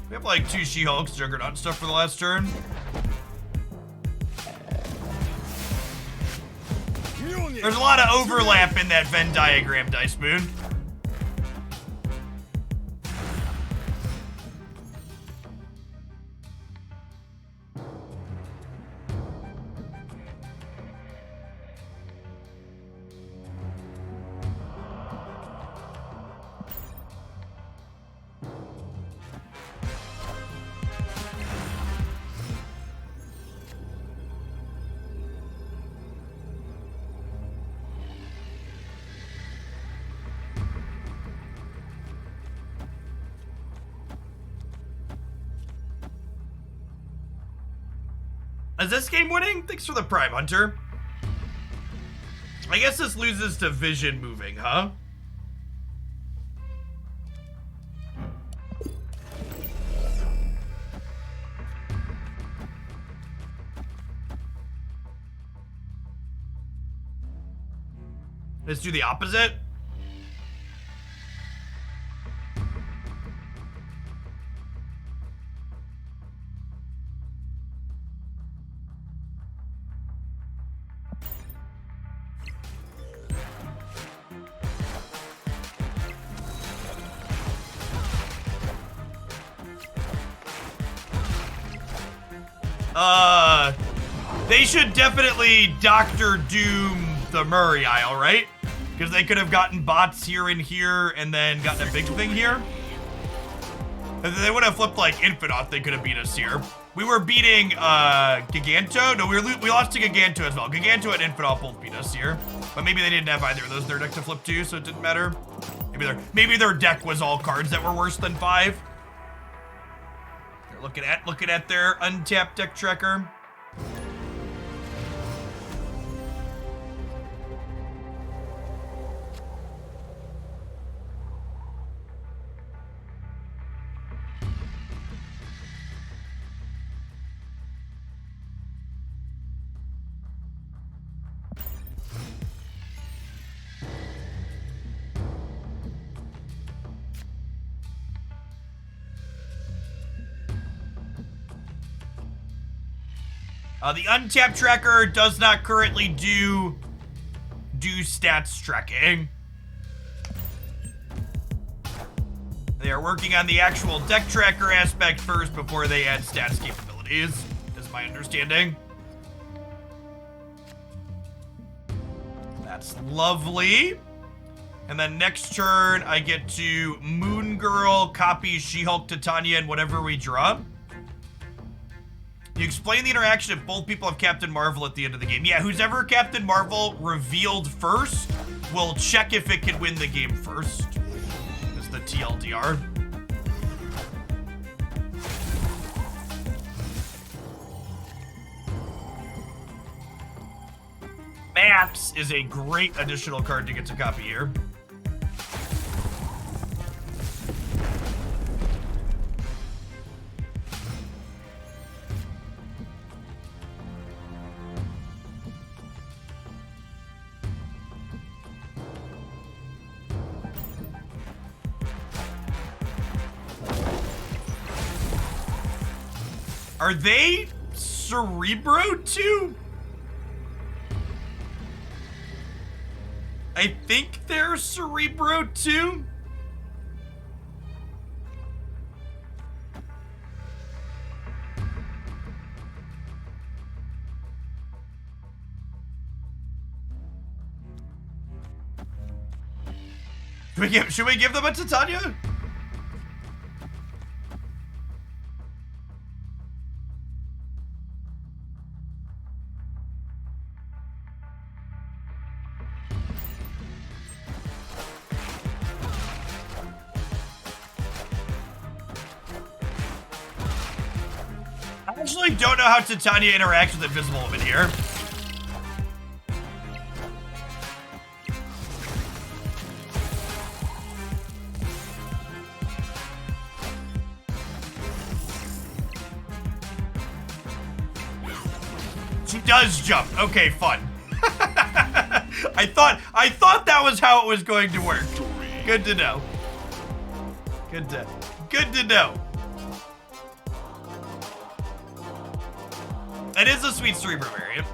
We have like 2 She-Hulks, Juggernaut stuff for the last turn. There's a lot of overlap in that Venn diagram, Dice Moon. Is this game winning? Thanks for the Prime Hunter. I guess this loses to vision moving, huh? Let's do the opposite. They should definitely Doctor Doom the Murray Isle, right? Because they could have gotten bots here and here and then gotten a big thing here. And they would have flipped like Infinoth, they could have beat us here. We were beating Giganto. No, we lost to Giganto as well. Giganto and Infinoth both beat us here. But maybe they didn't have either of those in their deck to flip to, so it didn't matter. Maybe their deck was all cards that were worse than 5. They're looking at their untapped deck tracker. The untapped tracker does not currently do stats tracking. They are working on the actual deck tracker aspect first before they add stats capabilities, is my understanding. That's lovely. And then next turn, I get to Moon Girl, copy She-Hulk, Titania, and whatever we draw. You explain the interaction if both people have Captain Marvel at the end of the game. Yeah, who's ever Captain Marvel revealed first will check if it can win the game first. Is the TLDR. Maps is a great additional card to get to copy here. Are they Cerebro too? I think they're Cerebro too. Should we give them a Titania? I actually don't know how Titania interacts with Invisible Woman here. does jump. Okay, fun. I thought that was how it was going to work. Good to know. Good to know. It is a sweet cerebro variant.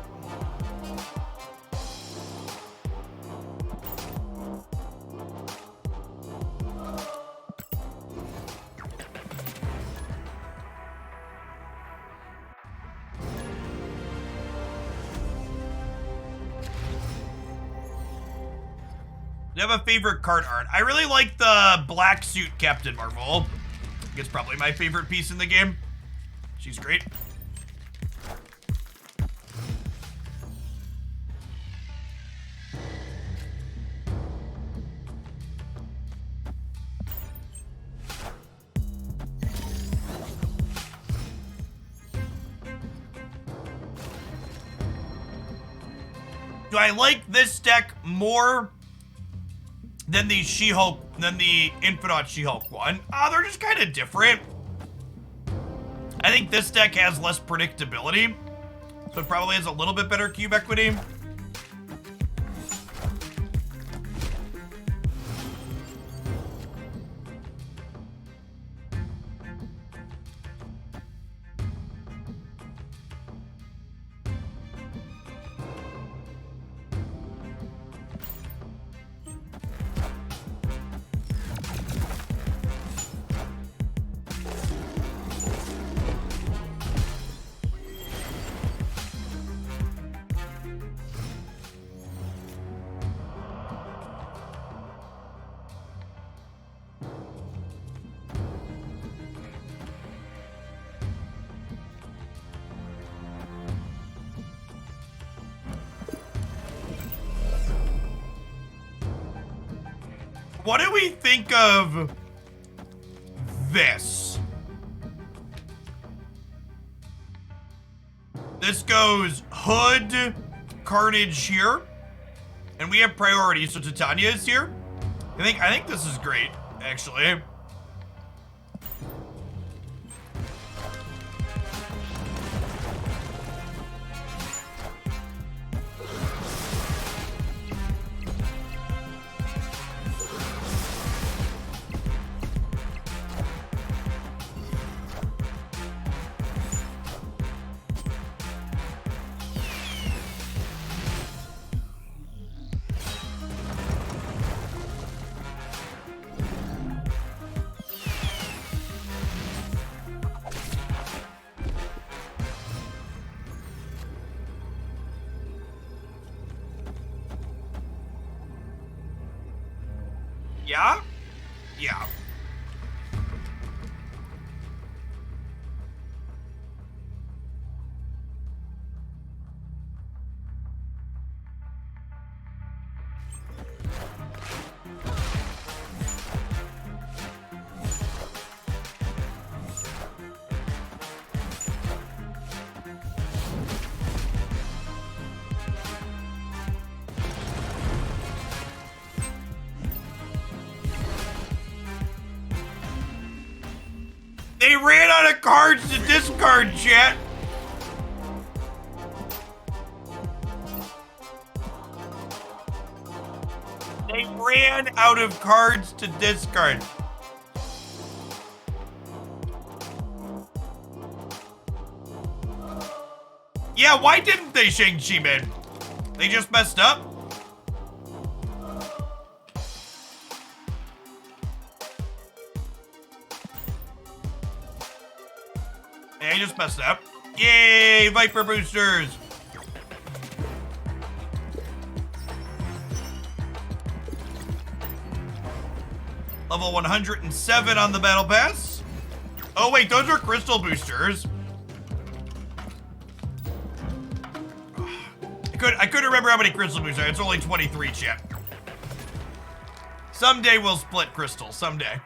Do you have a favorite card art? I really like the black suit Captain Marvel. I think it's probably my favorite piece in the game. She's great. Do I like this deck more than the She-Hulk, than the Infinite She-Hulk one? They're just kind of different. I think this deck has less predictability, so it probably has a little bit better cube equity. What do we think of this? This goes Hood, Carnage here, and we have priority, so Titania is here. I think this is great, actually. Yeah? Yeah. They ran out of cards to discard, chat. They ran out of cards to discard. Yeah, why didn't they, Shang-Chi, man? They just messed up? I just messed up. Yay, Viper boosters. Level 107 on the battle pass. Oh wait, those are crystal boosters. I couldn't remember how many crystal boosters. It's only 23, chat. Someday we'll split crystals, someday.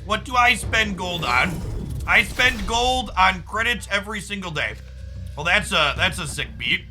What do I spend gold on? I spend gold on credits every single day. Well, that's a sick beat.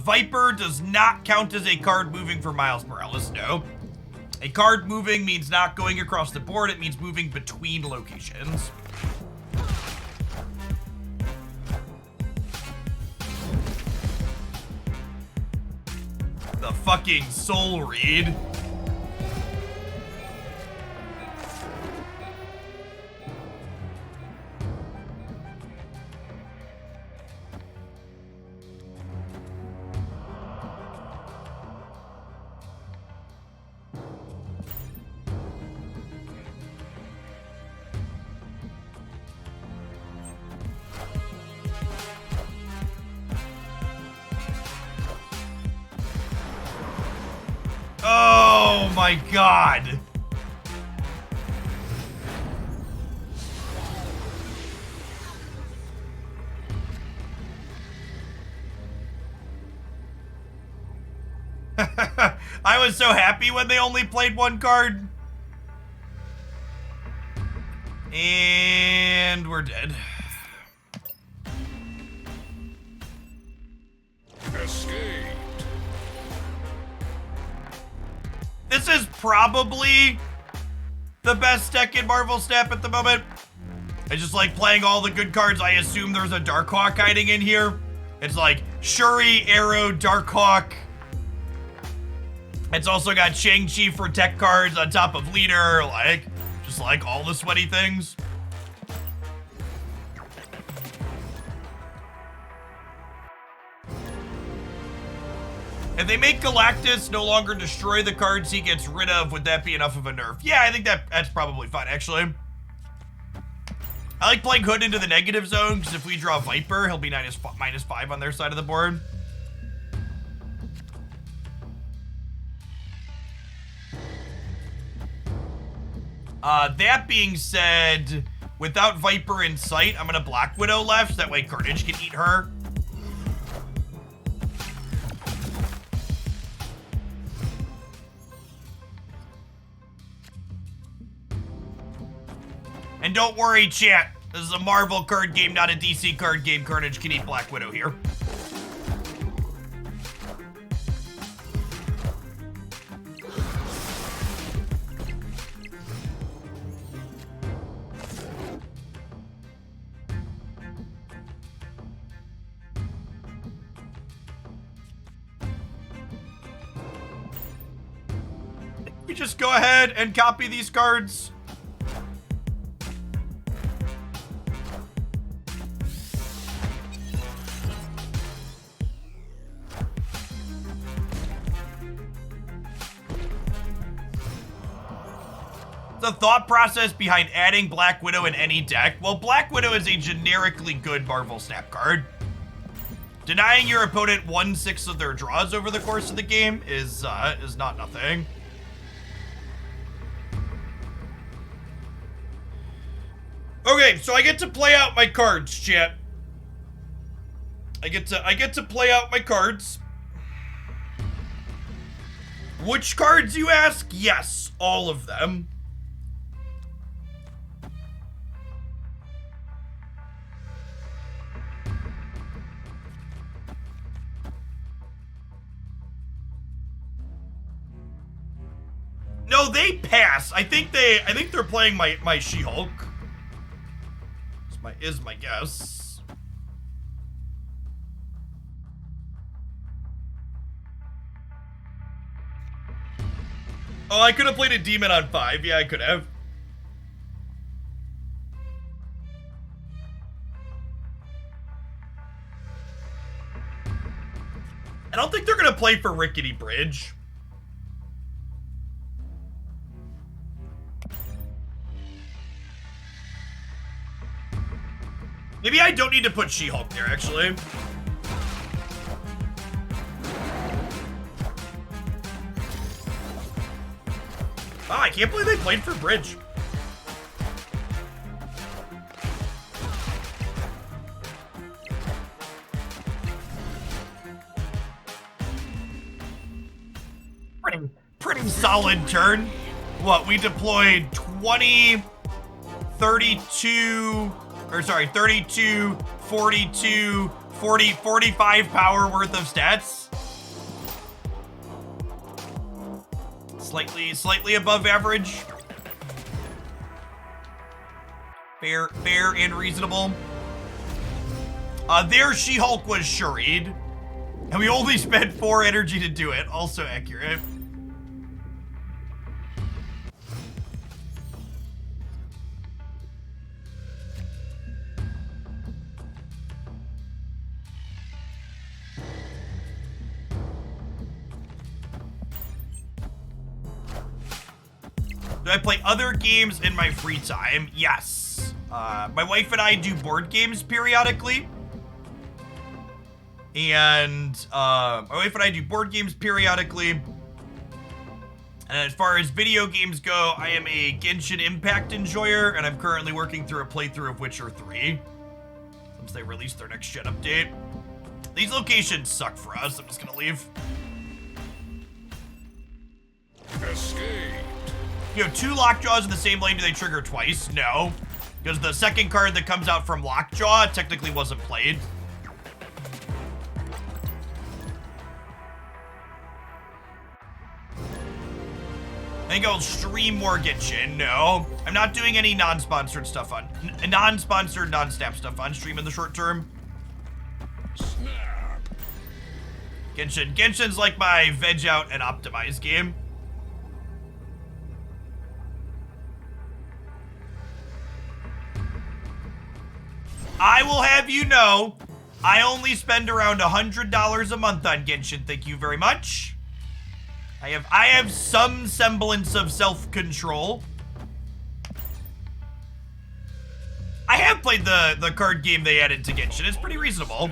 Viper does not count as a card moving for Miles Morales, no. A card moving means not going across the board, it means moving between locations. The fucking soul read. Oh my god. I was so happy when they only played one card. And we're dead. Escape. This is probably the best deck in Marvel Snap at the moment. I just like playing all the good cards. I assume there's a Darkhawk hiding in here. It's like Shuri, Arrow, Darkhawk. It's also got Shang-Chi for tech cards on top of Leader, like, just like all the sweaty things. If they make Galactus no longer destroy the cards he gets rid of, would that be enough of a nerf? Yeah, I think that's probably fine, actually. I like playing Hood into the negative zone, because if we draw Viper, he'll be -5 on their side of the board. That being said, without Viper in sight, I'm gonna Black Widow left, that way Carnage can eat her. And don't worry, chat. This is a Marvel card game, not a DC card game. Carnage can eat Black Widow here. We just go ahead and copy these cards. The thought process behind adding Black Widow in any deck? Well, Black Widow is a generically good Marvel Snap card. Denying your opponent 1/6 of their draws over the course of the game is not nothing. Okay, so I get to play out my cards, chat. I get to play out my cards. Which cards, you ask? Yes, all of them. No, they pass. I think they're playing my She-Hulk. Is my guess. Oh, I could have played a demon on 5. Yeah, I could have. play for Rickety Bridge. Maybe I don't need to put She-Hulk there, actually. Wow, I can't believe they played for Bridge. Pretty solid turn. What, we deployed 20, 32, or sorry, 32, 42, 40, 45 power worth of stats. Slightly above average. Fair and reasonable. Their She-Hulk was Shuried. And we only spent 4 energy to do it. Also accurate. Do I play other games in my free time? Yes. My wife and I do board games periodically. And my wife and I do board games periodically. And as far as video games go, I am a Genshin Impact enjoyer, and I'm currently working through a playthrough of Witcher 3. Since they released their next gen update. These locations suck for us. I'm just gonna leave. Escape. You have 2 Lockjaws in the same lane. Do they trigger twice? No. Because the second card that comes out from Lockjaw technically wasn't played. I think I'll stream more Genshin. No. I'm not doing any non-sponsored stuff on... non-sponsored, non-snap stuff on stream in the short term. Snap. Genshin's like my veg out and optimize game. I will have you know, I only spend around $100 a month on Genshin. Thank you very much. I have some semblance of self-control. I have played the card game they added to Genshin. It's pretty reasonable.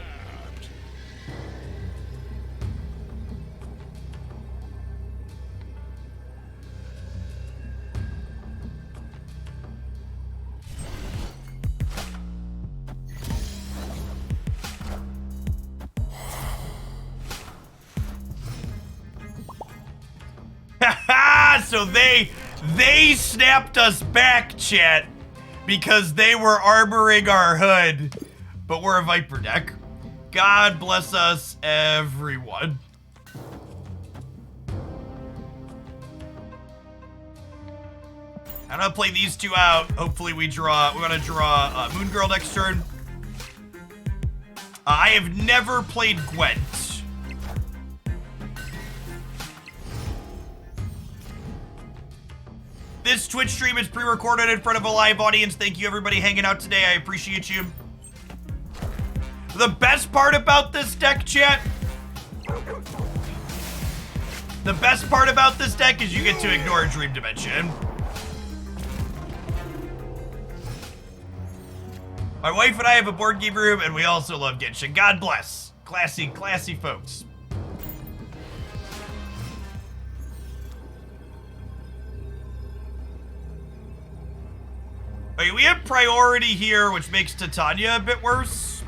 So they snapped us back, chat, because they were armoring our hood, but we're a Viper deck. God bless us, everyone. I'm gonna play these 2 out. Hopefully we're gonna draw Moon Girl next turn. I have never played Gwent. This Twitch stream is pre-recorded in front of a live audience. Thank you, everybody hanging out today. I appreciate you. The best part about this deck, chat, the best part about this deck is you get to ignore Dream Dimension. My wife and I have a board game room, and we also love Genshin. God bless. Classy, classy folks. Okay, we have priority here, which makes Titania a bit worse.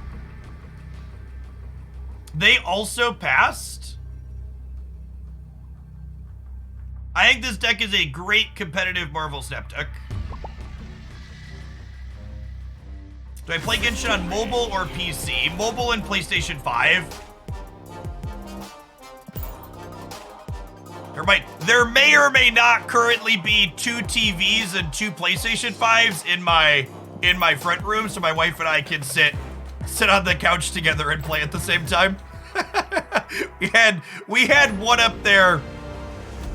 They also passed. I think this deck is a great competitive Marvel Snap deck. Do I play Genshin on mobile or PC? Mobile and PlayStation 5. There may or may not currently be 2 TVs and 2 PlayStation 5s in my front room, so my wife and I can sit on the couch together and play at the same time. we had one up there.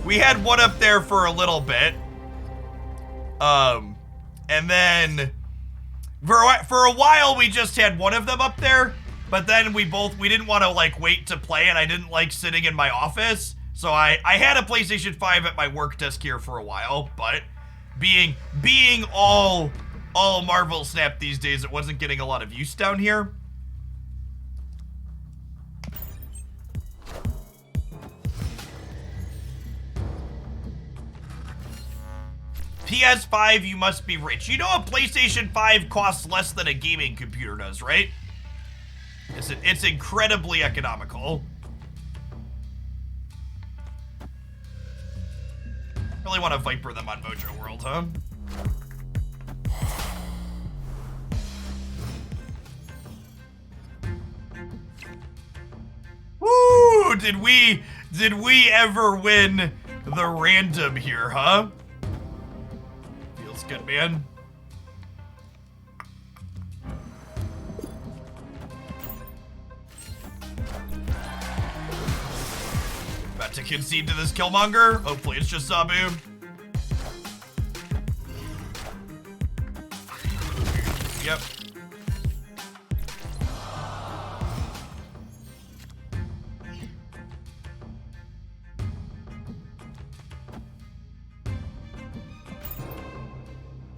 We had one up there for a little bit. And then for a while we just had one of them up there, but then we didn't want to like wait to play, and I didn't like sitting in my office, so I had a PlayStation 5 at my work desk here for a while, but being all Marvel Snap these days, it wasn't getting a lot of use down here. PS5, you must be rich. You know a PlayStation 5 costs less than a gaming computer does, right? It's incredibly economical. Really want to Viper them on Mojo World, huh? Woo! Did we ever win the random here, huh? Feels good, man. About to concede to this Killmonger. Hopefully it's just Sabu. Yep.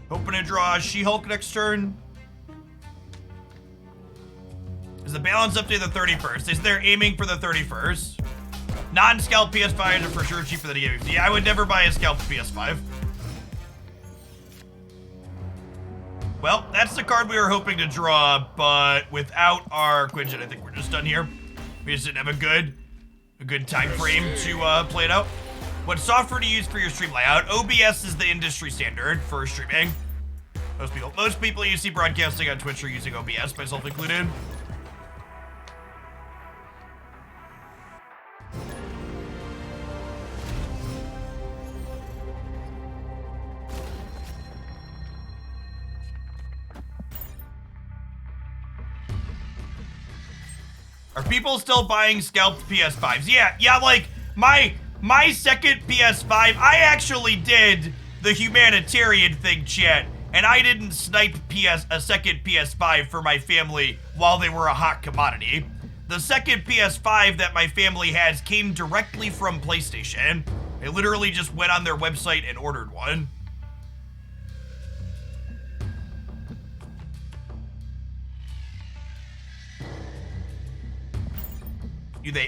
Hoping to draw She-Hulk next turn. Is the balance up to the 31st? Is there aiming for the 31st? Non-scalp PS5s are for sure cheaper than a gaming. Yeah, I would never buy a scalp PS5. Well, that's the card we were hoping to draw, but without our Quinjet, I think we're just done here. We just didn't have a good time frame to play it out. What software to use for your stream layout? OBS is the industry standard for streaming. Most people you see broadcasting on Twitch are using OBS, myself included. Are people still buying scalped PS5s? Yeah, like my second PS5, I actually did the humanitarian thing, chat, and I didn't snipe a second PS5 for my family while they were a hot commodity. The second PS5 that my family has came directly from PlayStation. I literally just went on their website and ordered one.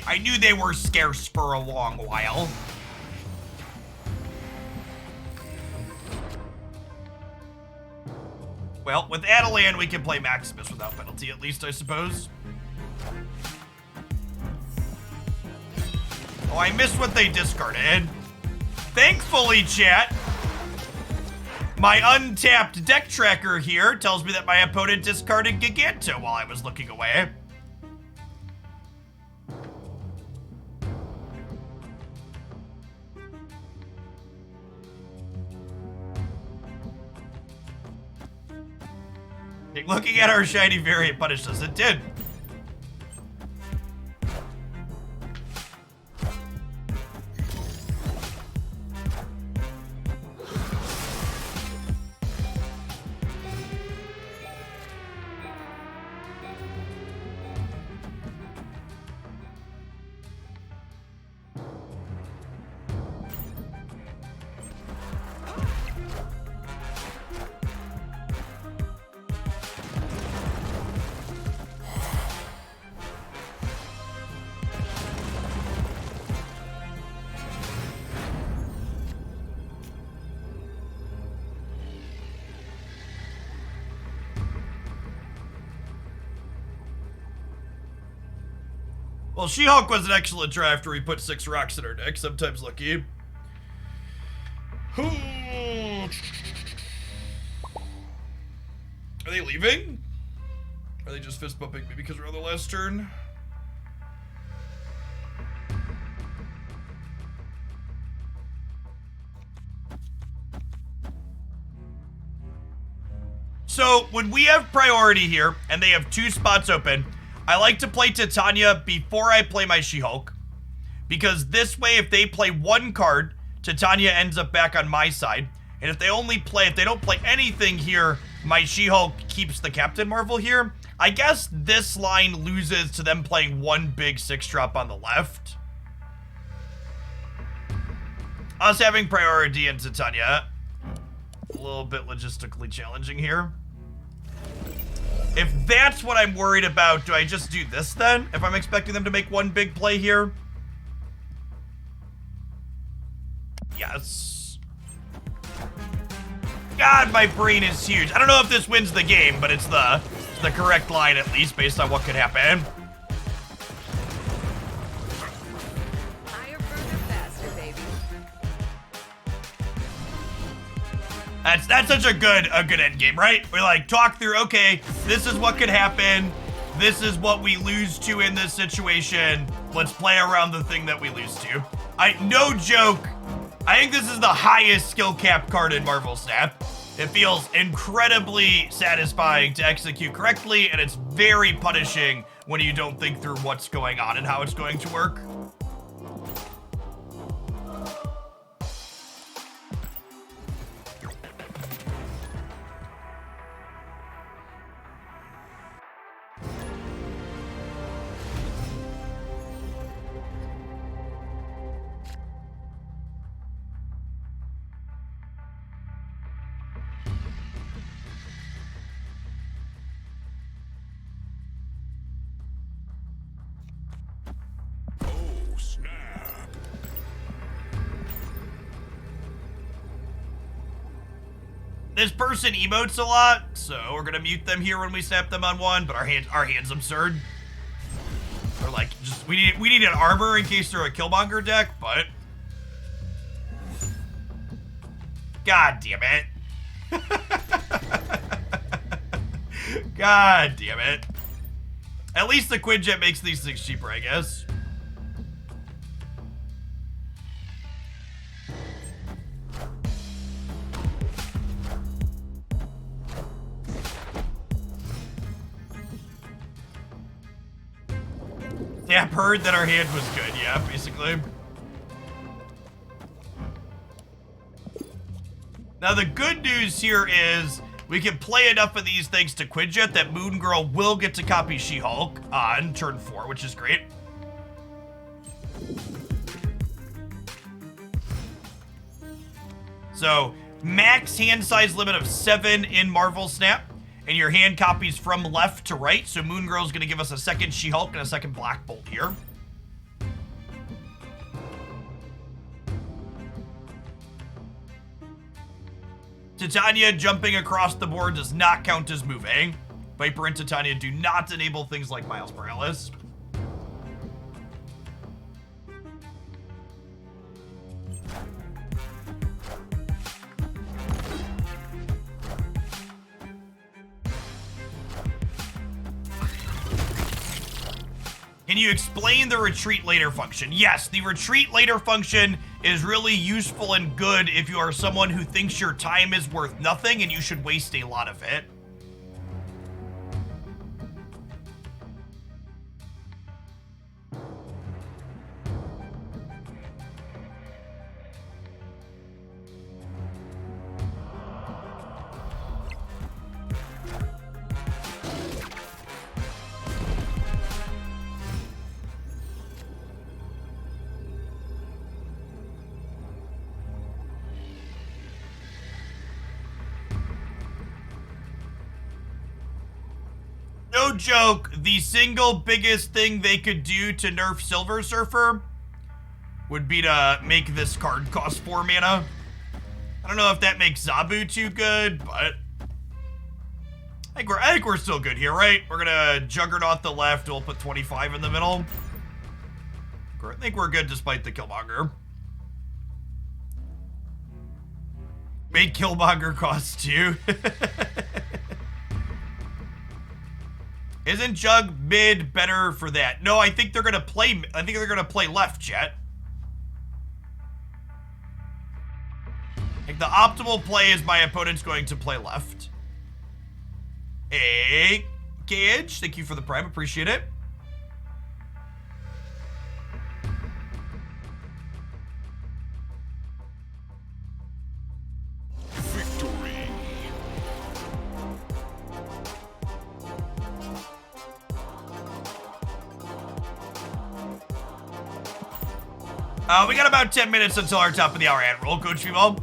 I knew they were scarce for a long while. Well, with Adelan, we can play Maximus without penalty, at least, I suppose. Oh, I missed what they discarded. Thankfully, chat, my untapped deck tracker here tells me that my opponent discarded Giganto while I was looking away. Looking at our shiny variant punished us. It did. Well, She-Hulk was an excellent try after we put 6 rocks in our deck. Sometimes lucky. Are they leaving? Are they just fist bumping me because we're on the last turn? So, when we have priority here, and they have 2 spots open, I like to play Titania before I play my She-Hulk, because this way, if they play 1 card, Titania ends up back on my side, and if they don't play anything here, my She-Hulk keeps the Captain Marvel here. I guess this line loses to them playing one big 6-drop on the left. Us having priority in Titania. A little bit logistically challenging here. If that's what I'm worried about, do I just do this then? If I'm expecting them to make one big play here? Yes. God, my brain is huge. I don't know if this wins the game, but it's the correct line at least based on what could happen. Higher, further, faster, baby. That's such a good end game, right? We like talk through, okay, this is what could happen. This is what we lose to in this situation. Let's play around the thing that we lose to. No joke. I think this is the highest skill cap card in Marvel Snap. It feels incredibly satisfying to execute correctly, and it's very punishing when you don't think through what's going on and how it's going to work. Oh, snap. This person emotes a lot, so we're gonna mute them here when we snap them on one, but our hand's absurd. We're like, just we need an armor in case they're a Killmonger deck, but God damn it. God damn it. At least the Quinjet makes these things cheaper, I guess. Yeah, I've heard that our hand was good, yeah, basically. Now the good news here is we can play enough of these things to Quinjet that Moon Girl will get to copy She-Hulk on turn 4, which is great. So, max hand size limit of 7 in Marvel Snap, and your hand copies from left to right, so Moon Girl's gonna give us a second She-Hulk and a second Black Bolt here. Titania jumping across the board does not count as moving. Viper and Titania do not enable things like Miles Morales. Can you explain the retreat later function? Yes, the retreat later function is really useful and good if you are someone who thinks your time is worth nothing and you should waste a lot of it. No joke, the single biggest thing they could do to nerf Silver Surfer would be to make this card cost 4 mana. I don't know if that makes Zabu too good, but I think we're still good here, right? We're gonna Juggernaut the left, we'll put 25 in the middle. I think we're good despite the Killmonger. Make Killmonger cost 2. Isn't Jug mid better for that? No, I think they're gonna play. I think they're gonna play left, chat. Like the optimal play is my opponent's going to play left. Hey, Gage, thank you for the prime. Appreciate it. Victory. We got about 10 minutes until our top of the hour ad roll, Coach Feeble.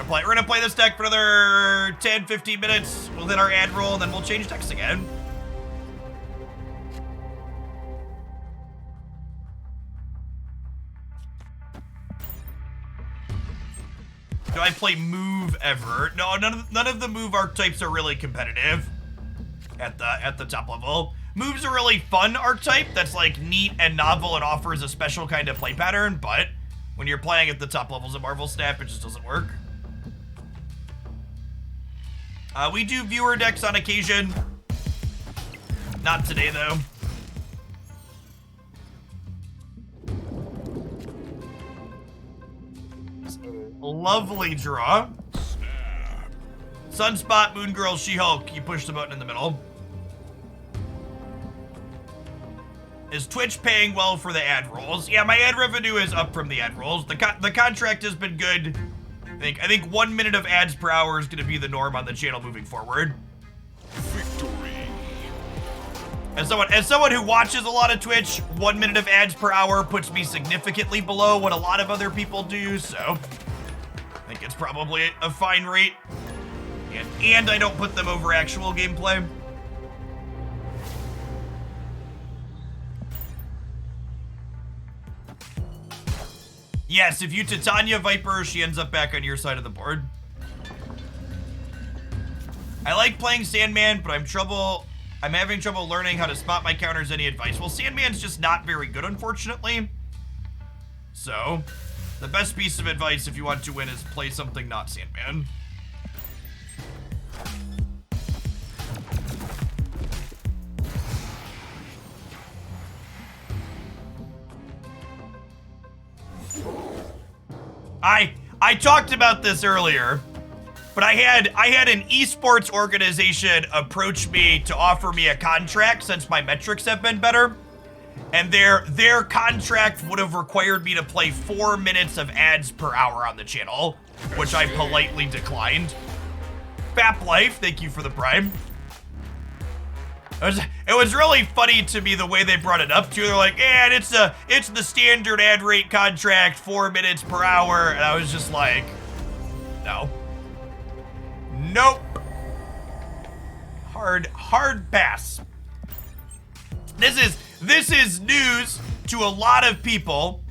We're gonna play this deck for another 10, 15 minutes. We'll hit our ad roll, and then we'll change decks again. Do I play move ever? No, none of the move archetypes are really competitive at the top level. Move's a really fun archetype that's like neat and novel and offers a special kind of play pattern, but when you're playing at the top levels of Marvel Snap, it just doesn't work. We do viewer decks on occasion. Not today, though. Lovely draw. Sunspot, Moon Girl, She-Hulk. You push the button in the middle. Is Twitch paying well for the ad rolls? Yeah, my ad revenue is up from the ad rolls. The contract has been good. I think 1 minute of ads per hour is going to be the norm on the channel moving forward. Victory. As someone who watches a lot of Twitch, 1 minute of ads per hour puts me significantly below what a lot of other people do, so I think it's probably a fine rate. And I don't put them over actual gameplay. Yes, if you Titania Viper, she ends up back on your side of the board. I like playing Sandman, but I'm having trouble learning how to spot my counters. Any advice? Well, Sandman's just not very good, unfortunately. So, the best piece of advice if you want to win is play something not Sandman. I talked about this earlier, but I had an esports organization approach me to offer me a contract since my metrics have been better, and their contract would have required me to play 4 minutes of ads per hour on the channel, which I politely declined. Bap Life, thank you for the prime. It was really funny to me the way they brought it up too. They're like, "And it's the standard ad rate contract, 4 minutes per hour," and I was just like, "No, nope, hard pass." This is news to a lot of people,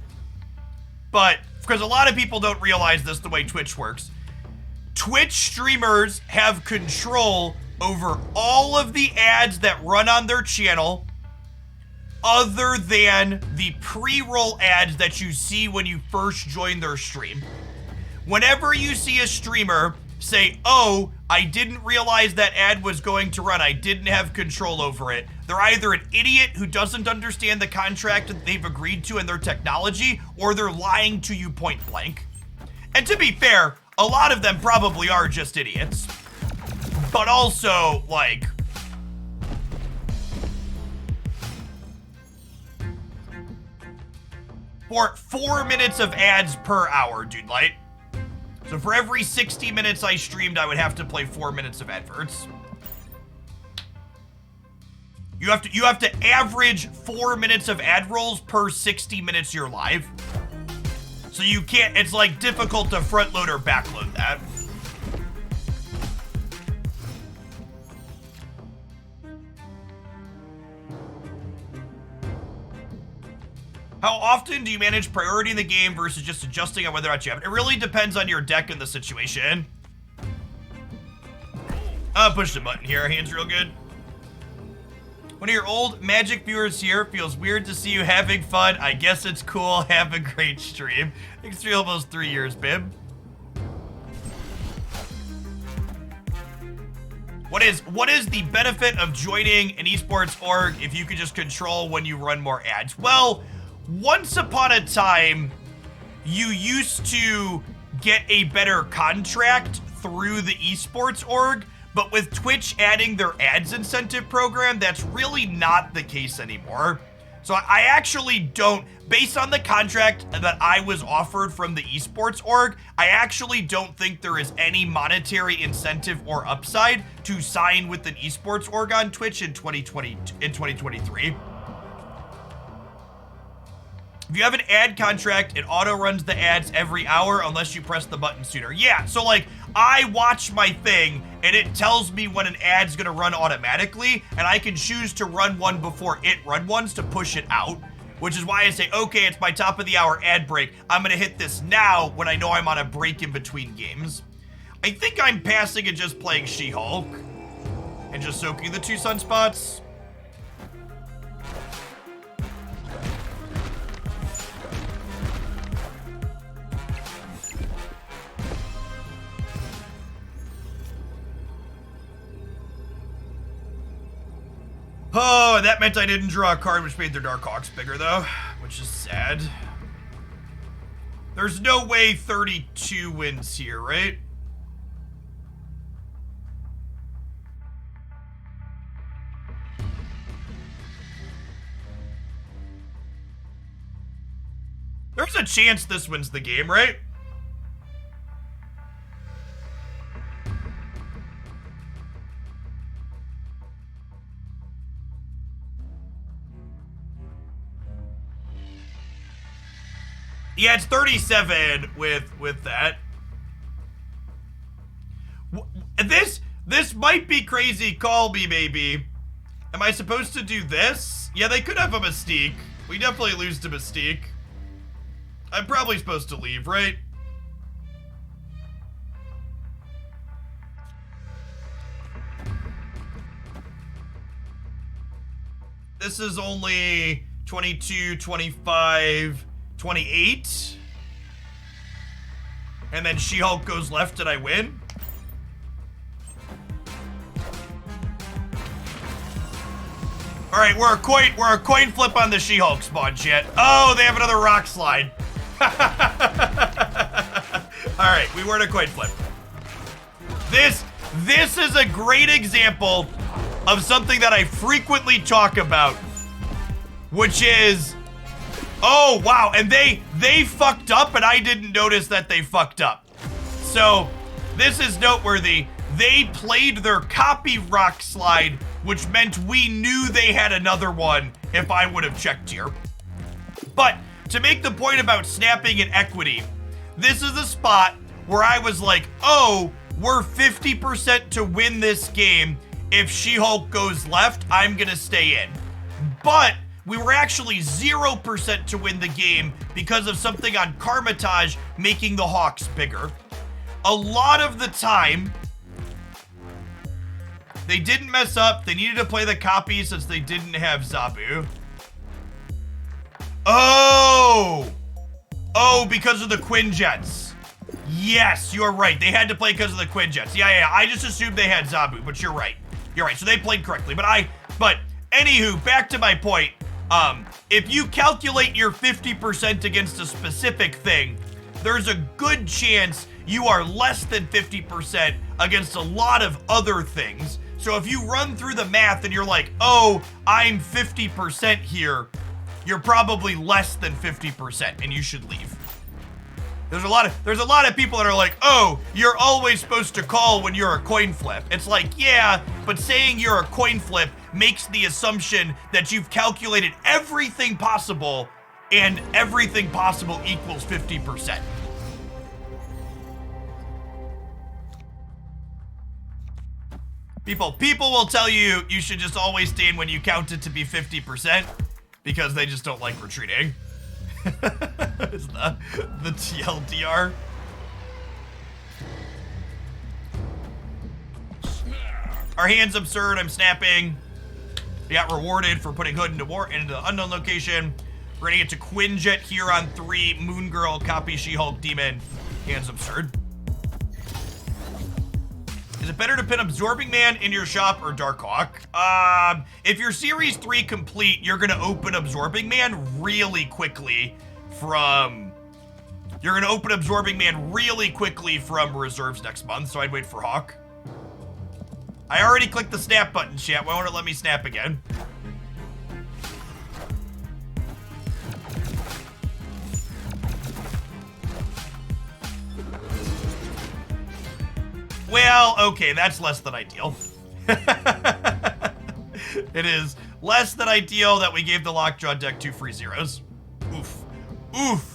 but because a lot of people don't realize this the way Twitch works. Twitch streamers have control over all of the ads that run on their channel other than the pre-roll ads that you see when you first join their stream. Whenever you see a streamer say, "Oh, I didn't realize that ad was going to run, I didn't have control over it," they're either an idiot who doesn't understand the contract that they've agreed to and their technology, or they're lying to you point blank. And to be fair, a lot of them probably are just idiots. But also, like, for 4 minutes of ads per hour, dude, light. So for every 60 minutes I streamed, I would have to play 4 minutes of adverts. You have to average 4 minutes of ad rolls per 60 minutes you're live. So you can't, it's like difficult to front load or back load that. How often do you manage priority in the game versus just adjusting on whether or not you have it? It really depends on your deck and the situation. I'll push the button here. Hands real good. One of your old Magic viewers here. Feels weird to see you having fun. I guess it's cool. Have a great stream. Thanks for almost 3 years, Bib. What is the benefit of joining an esports org if you could just control when you run more ads? Well, once upon a time, you used to get a better contract through the esports org, but with Twitch adding their ads incentive program, that's really not the case anymore. So I actually don't, based on the contract that I was offered from the esports org, I actually don't think there is any monetary incentive or upside to sign with an esports org on Twitch in 2023. If you have an ad contract, it auto runs the ads every hour unless you press the button sooner. Yeah, so like I watch my thing and it tells me when an ad's gonna run automatically, and I can choose to run one before it run ones to push it out, which is why I say, okay, it's my top of the hour ad break. I'm gonna hit this now when I know I'm on a break in between games. I think I'm passing and just playing She-Hulk and just soaking the 2 sunspots. Oh, that meant I didn't draw a card, which made their Darkhawks bigger, though, which is sad. There's no way 32 wins here, right? There's a chance this wins the game, right? Yeah, it's 37 with that. This might be crazy. Call me, baby. Am I supposed to do this? Yeah, they could have a Mystique. We definitely lose to Mystique. I'm probably supposed to leave, right? This is only 22, 25... 28, and then She-Hulk goes left and I win. All right, we're a coin flip on the She-Hulk spawn shit. Oh, they have another rock slide. All right, we were in a coin flip. This is a great example of something that I frequently talk about, which is, oh, wow, and they fucked up, and I didn't notice that they fucked up. So, this is noteworthy. They played their copy rock slide, which meant we knew they had another one if I would have checked here. But, to make the point about snapping and equity, this is a spot where I was like, oh, we're 50% to win this game. If She-Hulk goes left, I'm gonna stay in. But we were actually 0% to win the game because of something on Karmatage making the Hawks bigger. A lot of the time, they didn't mess up. They needed to play the copy since they didn't have Zabu. Oh! Oh, because of the Quinjets. Yes, you're right. They had to play because of the Quinjets. Yeah. I just assumed they had Zabu, but you're right. You're right. So they played correctly. But anywho, back to my point. If you calculate your 50% against a specific thing, there's a good chance you are less than 50% against a lot of other things. So if you run through the math and you're like, oh, I'm 50% here, you're probably less than 50% and you should leave. There's a lot of people that are like, oh, you're always supposed to call when you're a coin flip. It's like, yeah, but saying you're a coin flip makes the assumption that you've calculated everything possible and everything possible equals 50%. People will tell you you should just always stay in when you count it to be 50% because they just don't like retreating. Is the TLDR. Our hand's absurd. I'm snapping. We got rewarded for putting Hood into the unknown location. We're gonna get to Quinjet here on 3. Moon Girl, copy She-Hulk, Demon. Hand's absurd. Is it better to pin Absorbing Man in your shop or Darkhawk? If you're Series 3 complete, you're gonna open Absorbing Man really quickly from... You're gonna open Absorbing Man really quickly from reserves next month, so I'd wait for Hawk. I already clicked the snap button, chat. Why won't it let me snap again? Well, okay, that's less than ideal. It is less than ideal that we gave the Lockjaw deck 2 free zeros. Oof. Oof.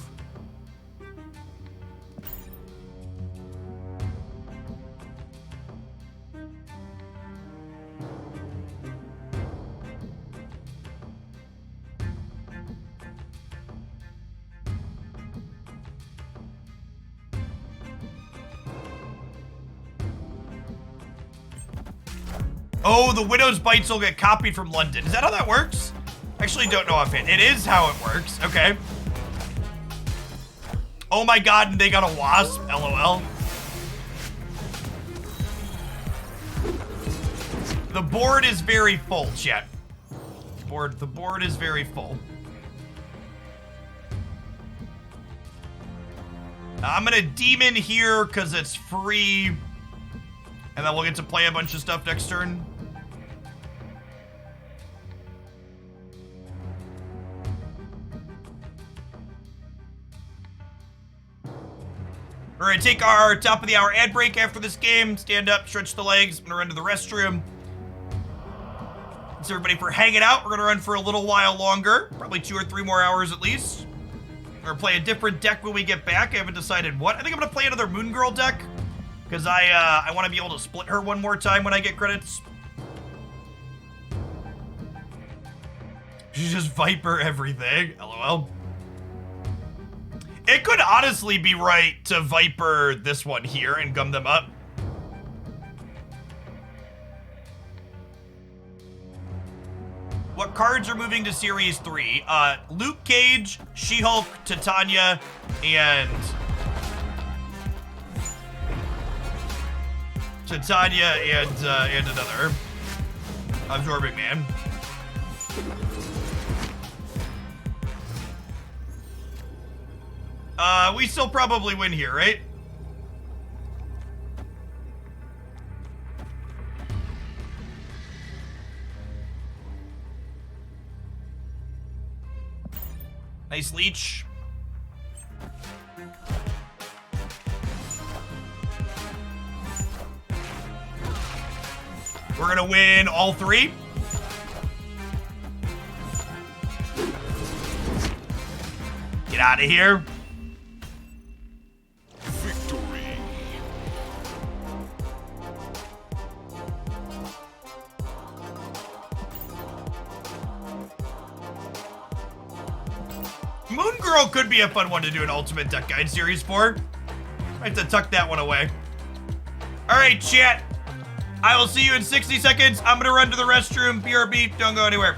Oh, the Widow's Bites will get copied from London. Is that how that works? Actually, don't know offhand. It is how it works. Okay. Oh my god, and they got a wasp. LOL. The board is very full, chat. The board is very full. I'm gonna demon here because it's free. And then we'll get to play a bunch of stuff next turn. We're gonna take our top of the hour ad break after this game. Stand up, stretch the legs. I'm gonna run to the restroom. Thanks everybody for hanging out. We're gonna run for a little while longer. Probably 2 or 3 more hours at least. We're gonna play a different deck when we get back. I haven't decided what. I think I'm gonna play another Moon Girl deck. Because I want to be able to split her one more time when I get credits. She's just Viper everything. LOL. It could honestly be right to Viper this one here and gum them up. What cards are moving to Series 3? Luke Cage, She-Hulk, Titania, and... Titania and another. Absorbing Man. We still probably win here, right? Nice leech. We're gonna win all 3. Get out of here. Victory. Moon Girl could be a fun one to do an Ultimate Deck Guide Series for. I have to tuck that one away. All right, chat. I will see you in 60 seconds. I'm gonna run to the restroom. BRB, don't go anywhere.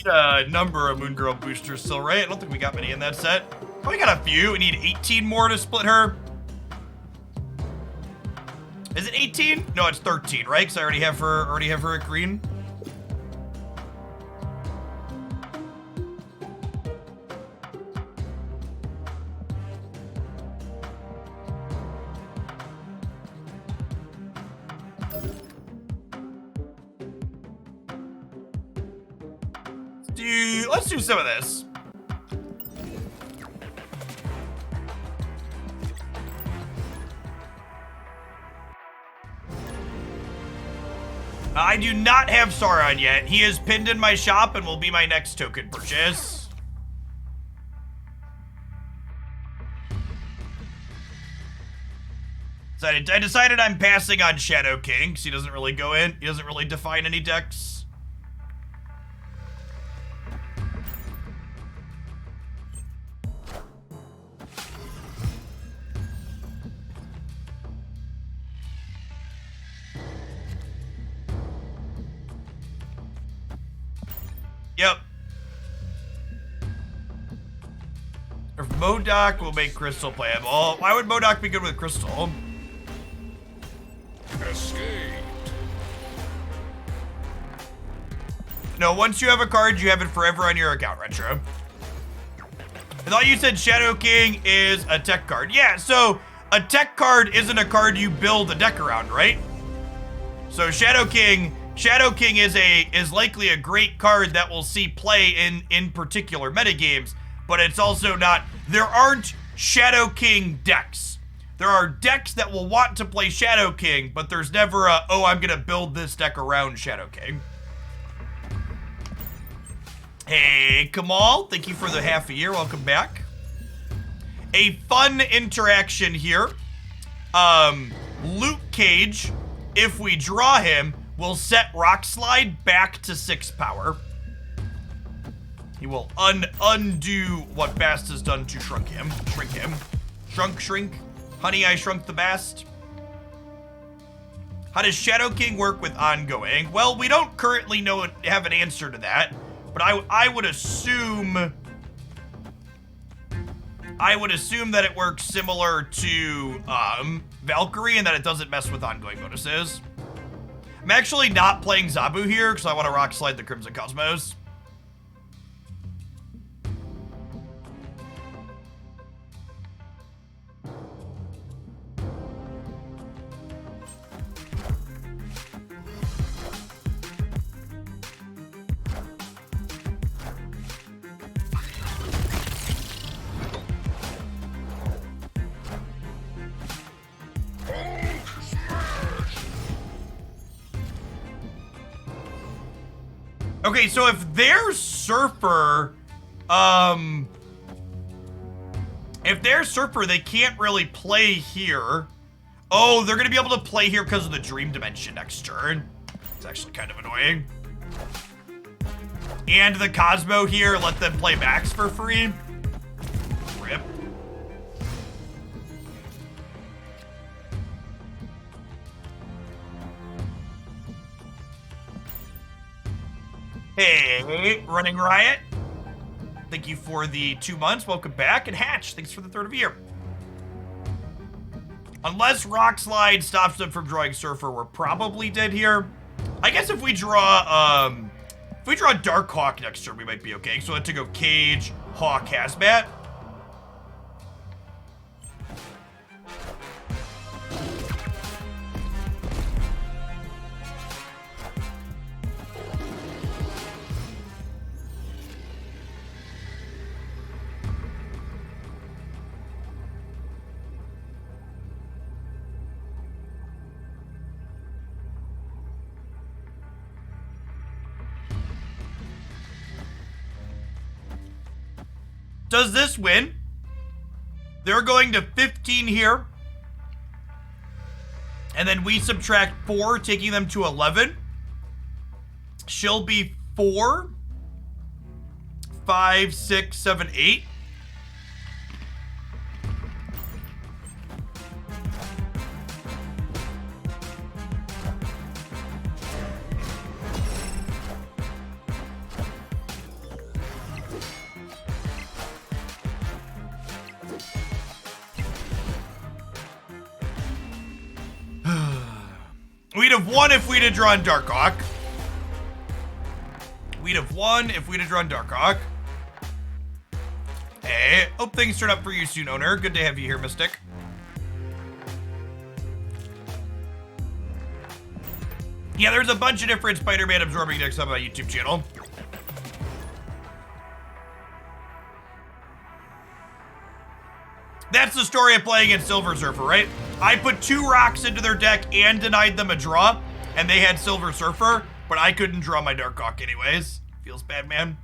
A number of Moon Girl boosters still, right? I don't think we got many in that set. Oh, we got a few. We need 18 more to split her. Is it 18? No, it's 13, right? Because I already have her at green. Let's do some of this. I do not have Sauron yet. He is pinned in my shop and will be my next token purchase. I decided I'm passing on Shadow King because he doesn't really go in. He doesn't really define any decks. If Modok will make Crystal playable. Why would Modok be good with Crystal? Escape. No, once you have a card, you have it forever on your account, Retro. I thought you said Shadow King is a tech card. Yeah, so a tech card isn't a card you build a deck around, right? So Shadow King is likely a great card that will see play in particular metagames, but it's also not. There aren't Shadow King decks. There are decks that will want to play Shadow King, but there's never a, oh, I'm gonna build this deck around Shadow King. Hey, Kamal, thank you for the half a year. Welcome back. A fun interaction here. Luke Cage, if we draw him, will set Rock Slide back to 6 power. He will undo what Bast has done to shrink him. Shrink. Honey, I Shrunk the Bast. How does Shadow King work with ongoing? Well, we don't currently have an answer to that. But I would assume that it works similar to Valkyrie and that it doesn't mess with ongoing bonuses. I'm actually not playing Zabu here because I want to Rock Slide the Crimson Cosmos. Okay, so if they're Surfer, they can't really play here. Oh, they're gonna be able to play here because of the Dream Dimension next turn. It's actually kind of annoying. And the Cosmo here, let them play Max for free. Rip. Hey, Running Riot. Thank you for the 2 months. Welcome back. And Hatch, thanks for the 3rd of the year. Unless Rock Slide stops them from drawing Surfer, we're probably dead here. I guess if we draw Dark Hawk next turn, we might be okay. So I have to go Cage, Hawk, Hazmat. Does this win? They're going to 15 here. And then we subtract 4, taking them to 11. She'll be 4, 5, 6, 7, 8. We'd have won if we'd have drawn Darkhawk. We'd have won if we'd have drawn Darkhawk. Hey, hope things turn up for you soon, owner. Good to have you here, Mystic. Yeah, there's a bunch of different Spider-Man absorbing decks on my YouTube channel. That's the story of playing against Silver Surfer, right? I put 2 rocks into their deck and denied them a draw, and they had Silver Surfer, but I couldn't draw my Darkhawk anyways. Feels bad, man.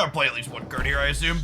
gonna play at least one card here, I assume.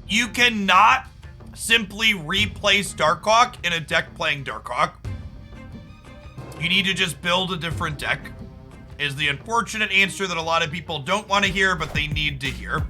You cannot simply replace Darkhawk in a deck playing Darkhawk. You need to just build a different deck, is the unfortunate answer that a lot of people don't want to hear, but they need to hear.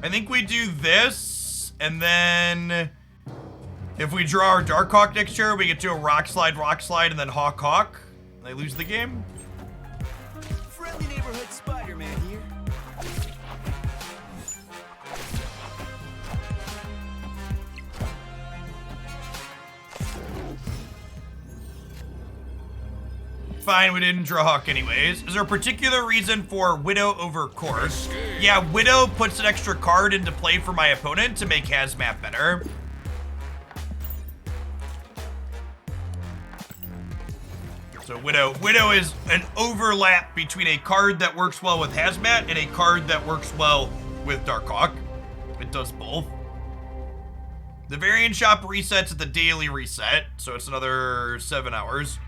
I think we do this, and then if we draw our Darkhawk next turn, we get to a Rock Slide, and then Hawk. And they lose the game. Friendly neighborhood Spider-Man here. Fine, we didn't draw Hawk anyways. Is there a particular reason for Widow over Course? Yeah, Widow puts an extra card into play for my opponent to make Hazmat better. So Widow is an overlap between a card that works well with Hazmat and a card that works well with Darkhawk. It does both. The variant shop resets at the daily reset, so it's another 7 hours.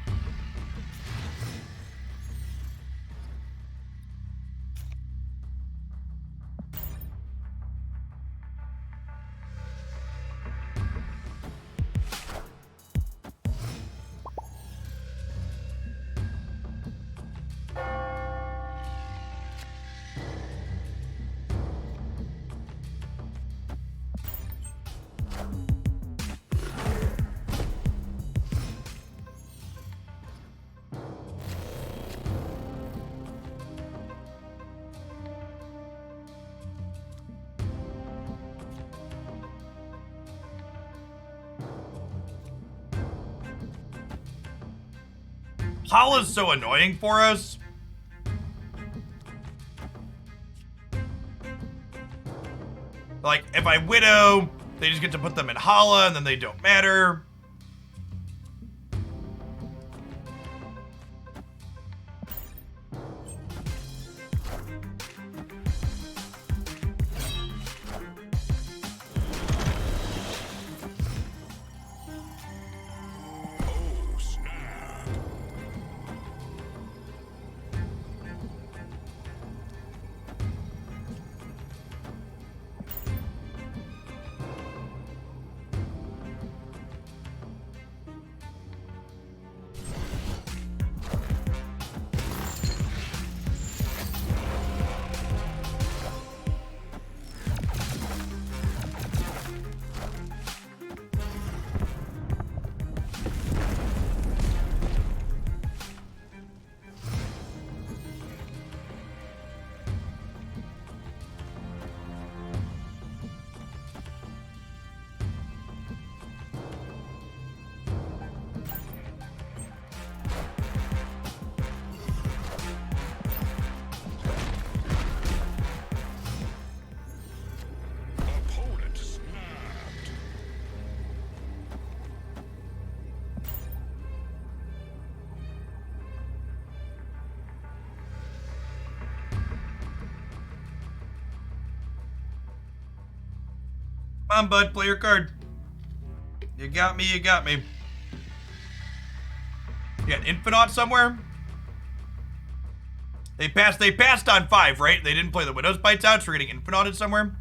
Hala's so annoying for us. Like, if I Widow, they just get to put them in Hala, and then they don't matter. Come on, bud, play your card. You got me, you got me. You got Infinite somewhere? They passed on 5, right? They didn't play the Widow's Bites out, so we're getting Infinite somewhere.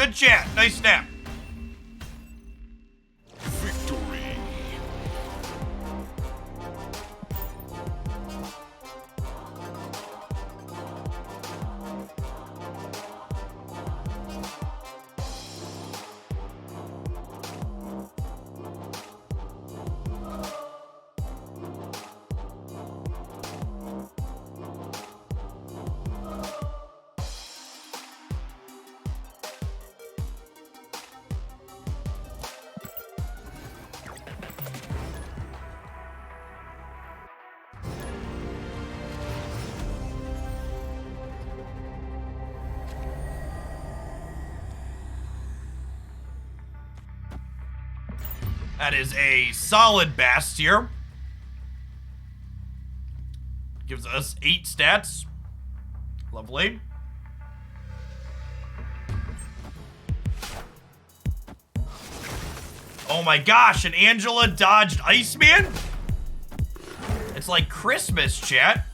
good chat. Nice snap. Victory. That is a solid bast here. Gives us 8 stats. Lovely. Oh my gosh, and Angela dodged Iceman? It's like Christmas, chat.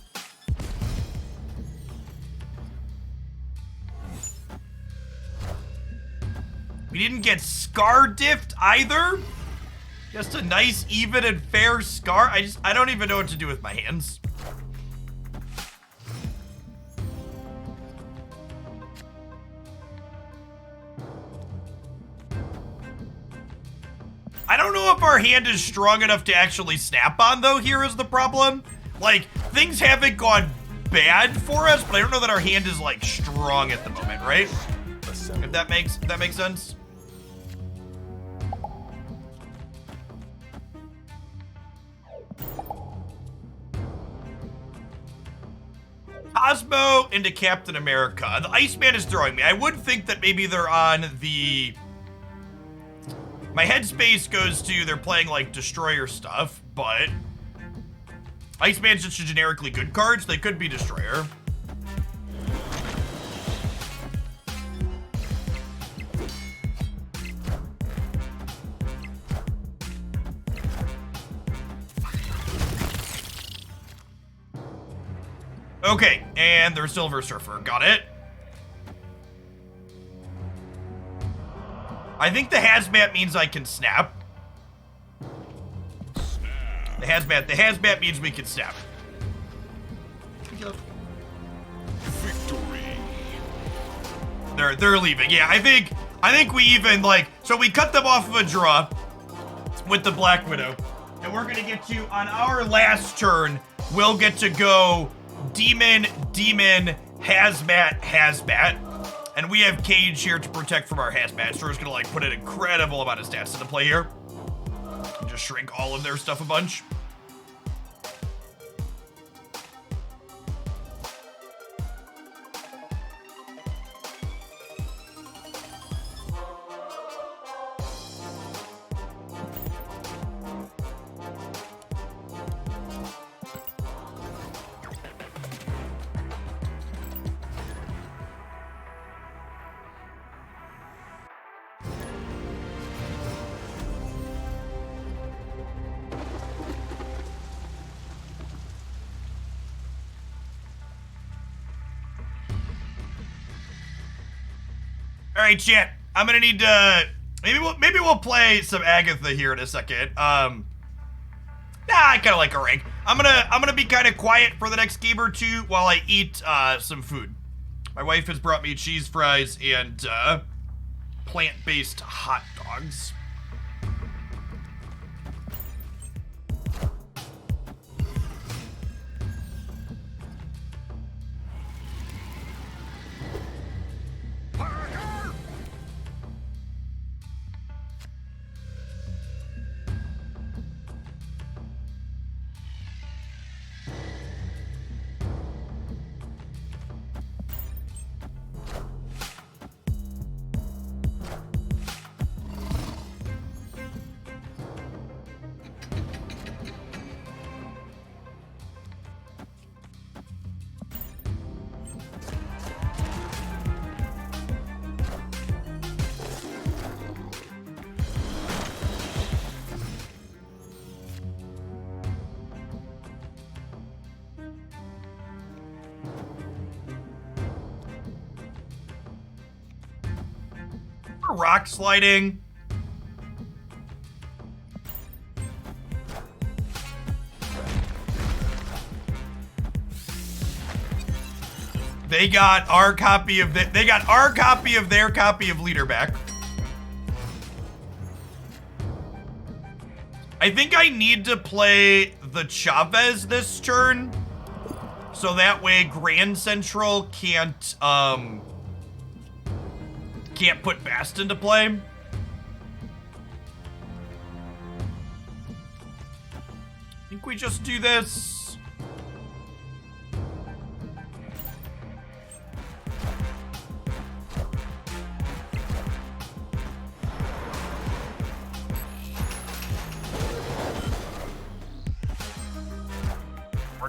We didn't get Scar diffed either. Just a nice, even, and fair Scar. I don't even know what to do with my hands. I don't know if our hand is strong enough to actually snap on, though. Here is the problem. Like, things haven't gone bad for us, but I don't know that our hand is, like, strong at the moment, right? If that makes sense. Cosmo into Captain America. The Iceman is throwing me. I would think that maybe they're on the... My headspace goes to they're playing like Destroyer stuff, but Iceman's just a generically good card, so they could be Destroyer. Okay, and they're Silver Surfer. Got it. I think the hazmat means I can snap. The hazmat means we can snap. Victory. They're leaving. Yeah, I think we even like so we cut them off of a draw with the Black Widow. And we're gonna get to on our last turn, we'll get to go demon, hazmat. And we have Cage here to protect from our hazmat. So we're just gonna like put an incredible amount of stats into play here. And just shrink all of their stuff a bunch. All right, chat. I'm gonna need to maybe we'll play some Agatha here in a second. Nah, I kind of like her rank. I'm gonna be kind of quiet for the next game or two while I eat some food. My wife has brought me cheese fries and plant-based hot dogs. rock sliding? They got our copy of they got our copy of their copy of Leader back. I think I need to play the Chavez this turn, so that way Grand Central can't put Bast into play. I think we just do this.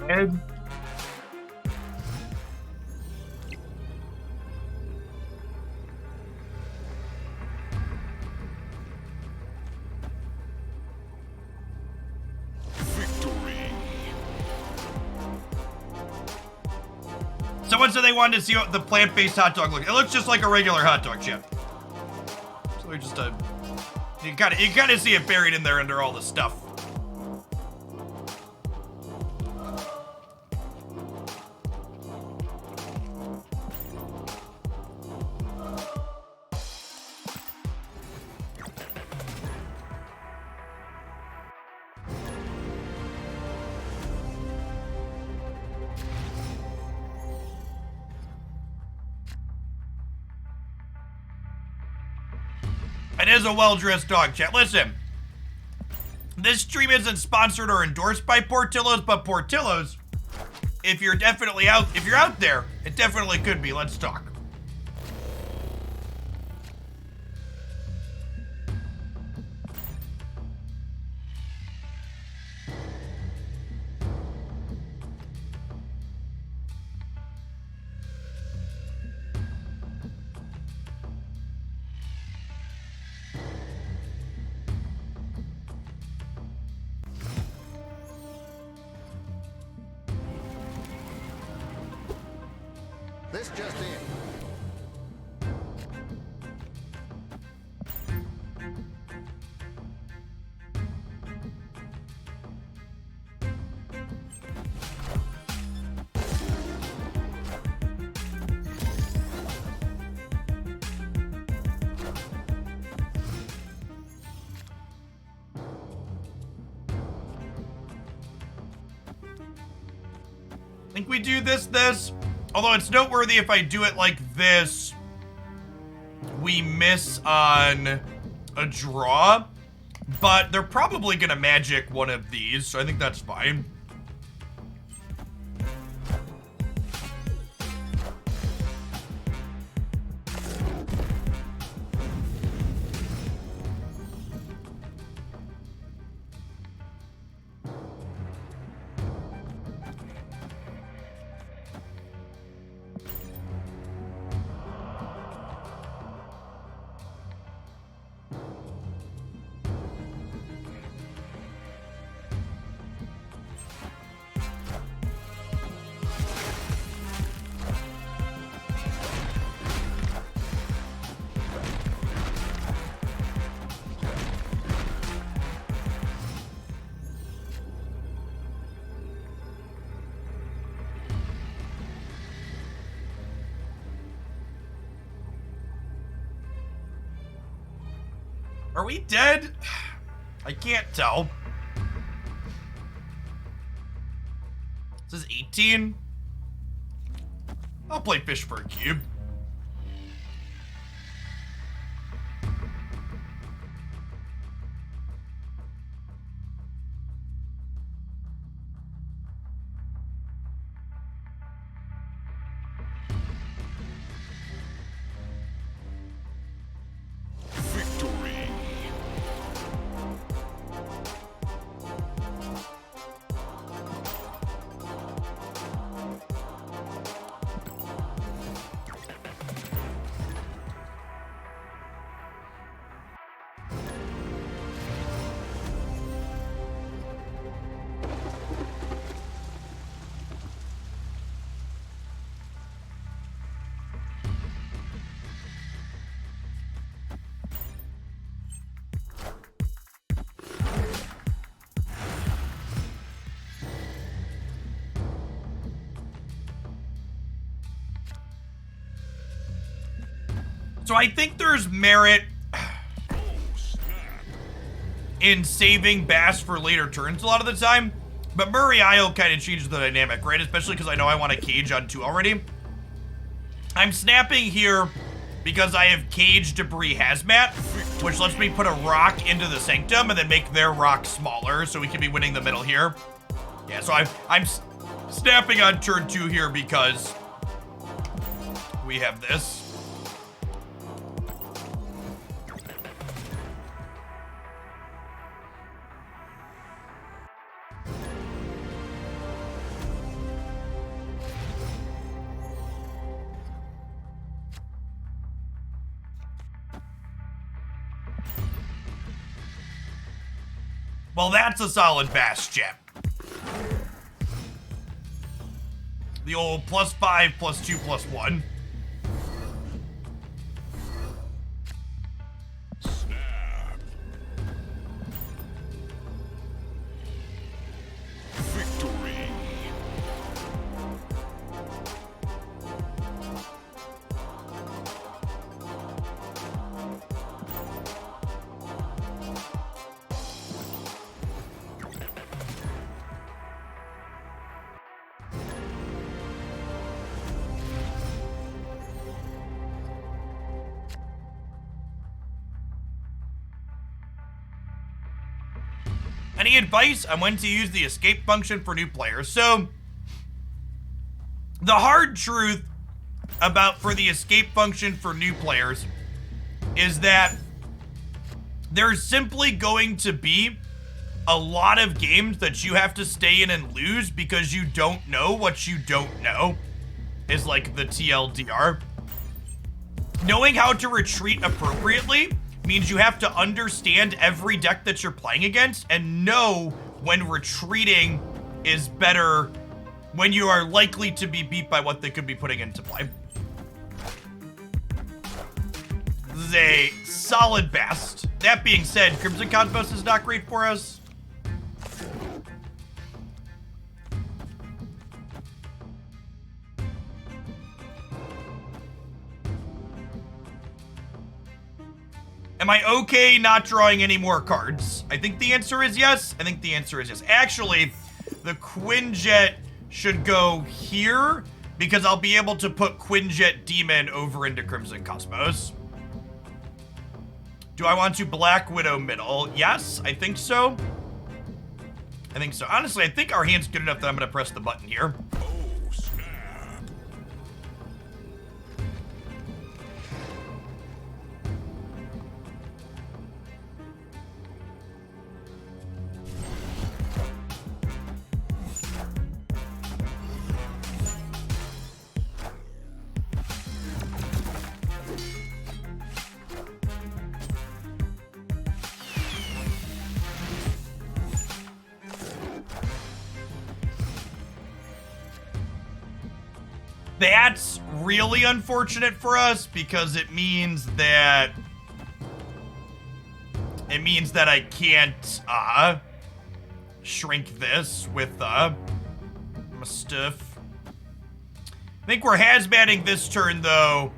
Red. Victory. Someone said they wanted to see what the plant-based hot dog looks. It looks just like a regular hot dog chip. So we just you kind of see it buried in there under all the stuff. It is a well-dressed dog, chat. Listen, this stream isn't sponsored or endorsed by Portillo's, but Portillo's, if you're out there, it definitely could be. Let's talk. This just in. I think we do this. Although it's noteworthy if I do it like this, we miss on a draw, but they're probably gonna magic one of these, so I think that's fine. Are we dead? I can't tell. This is 18. I'll play fish for a cube. So I think there's merit in saving Bass for later turns a lot of the time. But Murray Isle kind of changes the dynamic, right? Especially because I know I want a cage on 2 already. I'm snapping here because I have cage debris hazmat, which lets me put a rock into the sanctum and then make their rock smaller so we can be winning the middle here. Yeah, so I'm snapping on turn 2 here because we have this. Well, that's a solid Bass gem. The old +5, +2, +1. Snap. Victory. Any advice on when to use the escape function for new players? So, the hard truth for the escape function for new players is that there's simply going to be a lot of games that you have to stay in and lose because you don't know what you don't know, is like the TLDR. Knowing how to retreat appropriately means you have to understand every deck that you're playing against and know when retreating is better, when you are likely to be beat by what they could be putting into play. This is a solid best. That being said, Crimson Cosmos is not great for us. Am I okay not drawing any more cards? I think the answer is yes. I think the answer is yes. Actually, the Quinjet should go here because I'll be able to put Quinjet Demon over into Crimson Cosmos. Do I want to Black Widow middle? Yes, I think so. I think so. Honestly, I think our hand's good enough that I'm going to press the button here. Oh, snap. That's really unfortunate for us because it means that I can't shrink this with my stuff. I think we're hazmatting this turn though,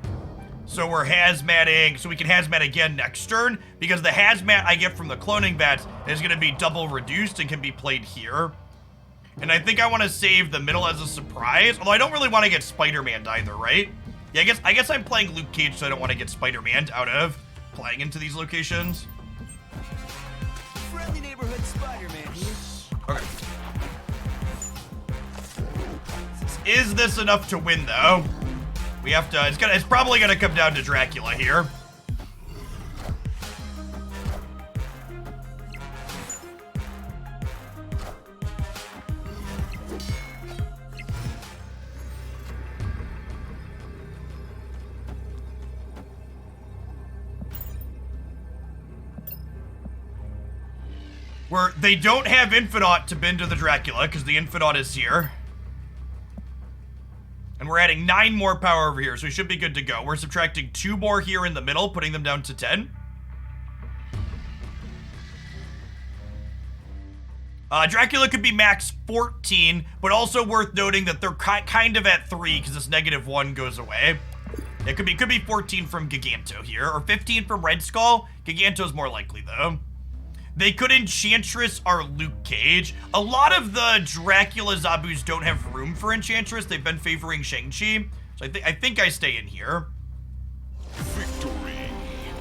so we're hazmatting, so we can hazmat again next turn because the hazmat I get from the cloning bats is going to be double reduced and can be played here. And I think I want to save the middle as a surprise. Although I don't really want to get Spider-Man either, right? Yeah, I guess I'm playing Luke Cage, so I don't want to get Spider-Man out of playing into these locations. Friendly neighborhood Spider-Man here. Okay. Is this enough to win, though? We have to... It's probably going to come down to Dracula here. They don't have Infinite to bend to the Dracula, because the Infinite is here. And we're adding 9 more power over here, so we should be good to go. We're subtracting 2 more here in the middle, putting them down to 10. Dracula could be max 14, but also worth noting that they're kind of at 3, because this -1 goes away. It could be 14 from Giganto here, or 15 from Red Skull. Giganto's more likely, though. They could Enchantress our Luke Cage. A lot of the Dracula Zabus don't have room for Enchantress. They've been favoring Shang-Chi. So I think I stay in here. Victory.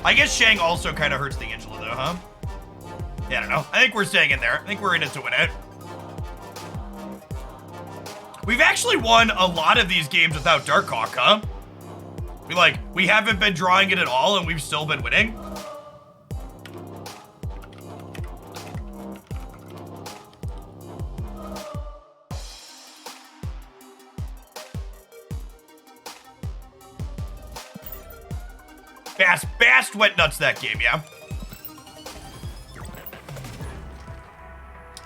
I guess Shang also kind of hurts the Angela, though, huh? Yeah, I don't know. I think we're staying in there. I think we're in it to win it. We've actually won a lot of these games without Darkhawk, huh? We haven't been drawing it at all, and we've still been winning. Bast went nuts that game, yeah.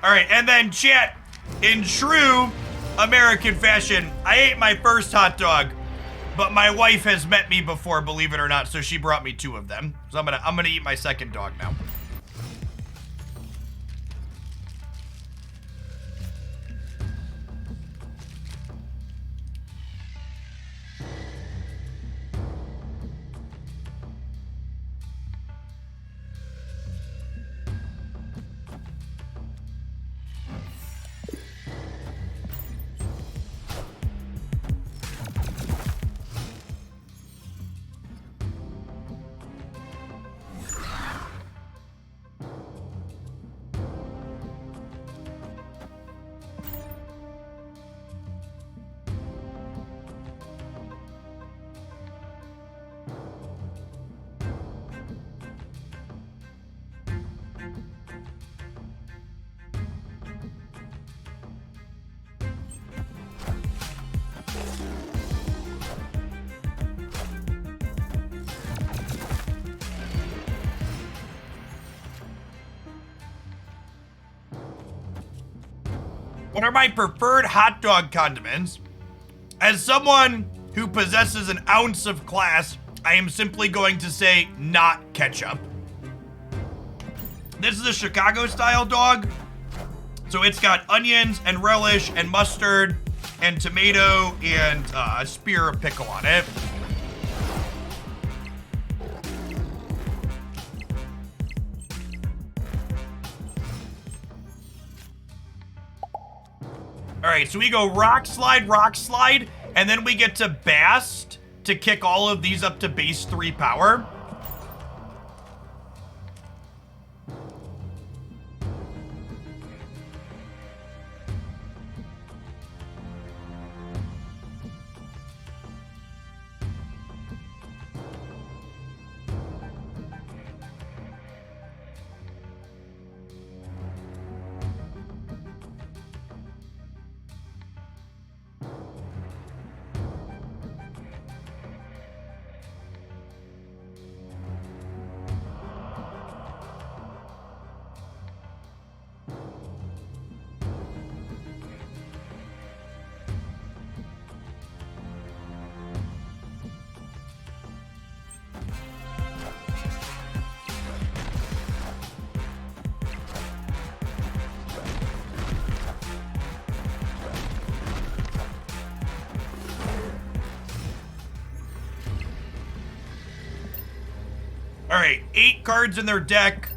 All right, and then chat, in true American fashion, I ate my first hot dog, but my wife has met me before, believe it or not, so she brought me 2 of them. So I'm gonna eat my second dog now. What are my preferred hot dog condiments? As someone who possesses an ounce of class, I am simply going to say not ketchup. This is a Chicago style dog. So it's got onions and relish and mustard and tomato and a spear of pickle on it. All right, so we go rock slide, and then we get to Bast to kick all of these up to base 3 power. All right, 8 cards in their deck.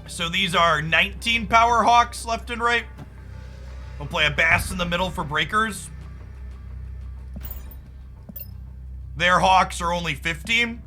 So these are 19 power Hawks left and right. We'll play a Bass in the middle for breakers. Their Hawks are only 15.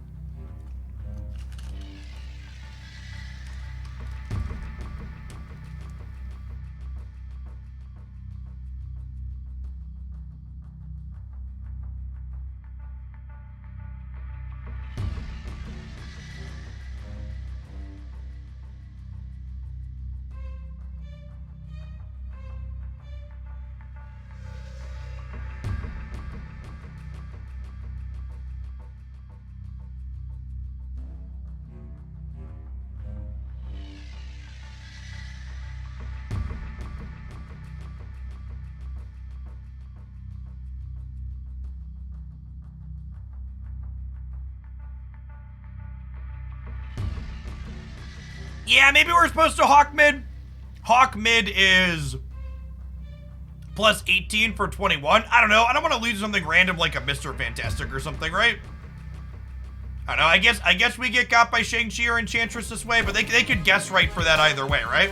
Yeah, maybe we're supposed to Hawk mid. Hawk mid is plus 18 for 21. I don't know. I don't want to lose something random like a Mr. Fantastic or something, right? I don't know. I guess we get got by Shang-Chi or Enchantress this way, but they could guess right for that either way, right?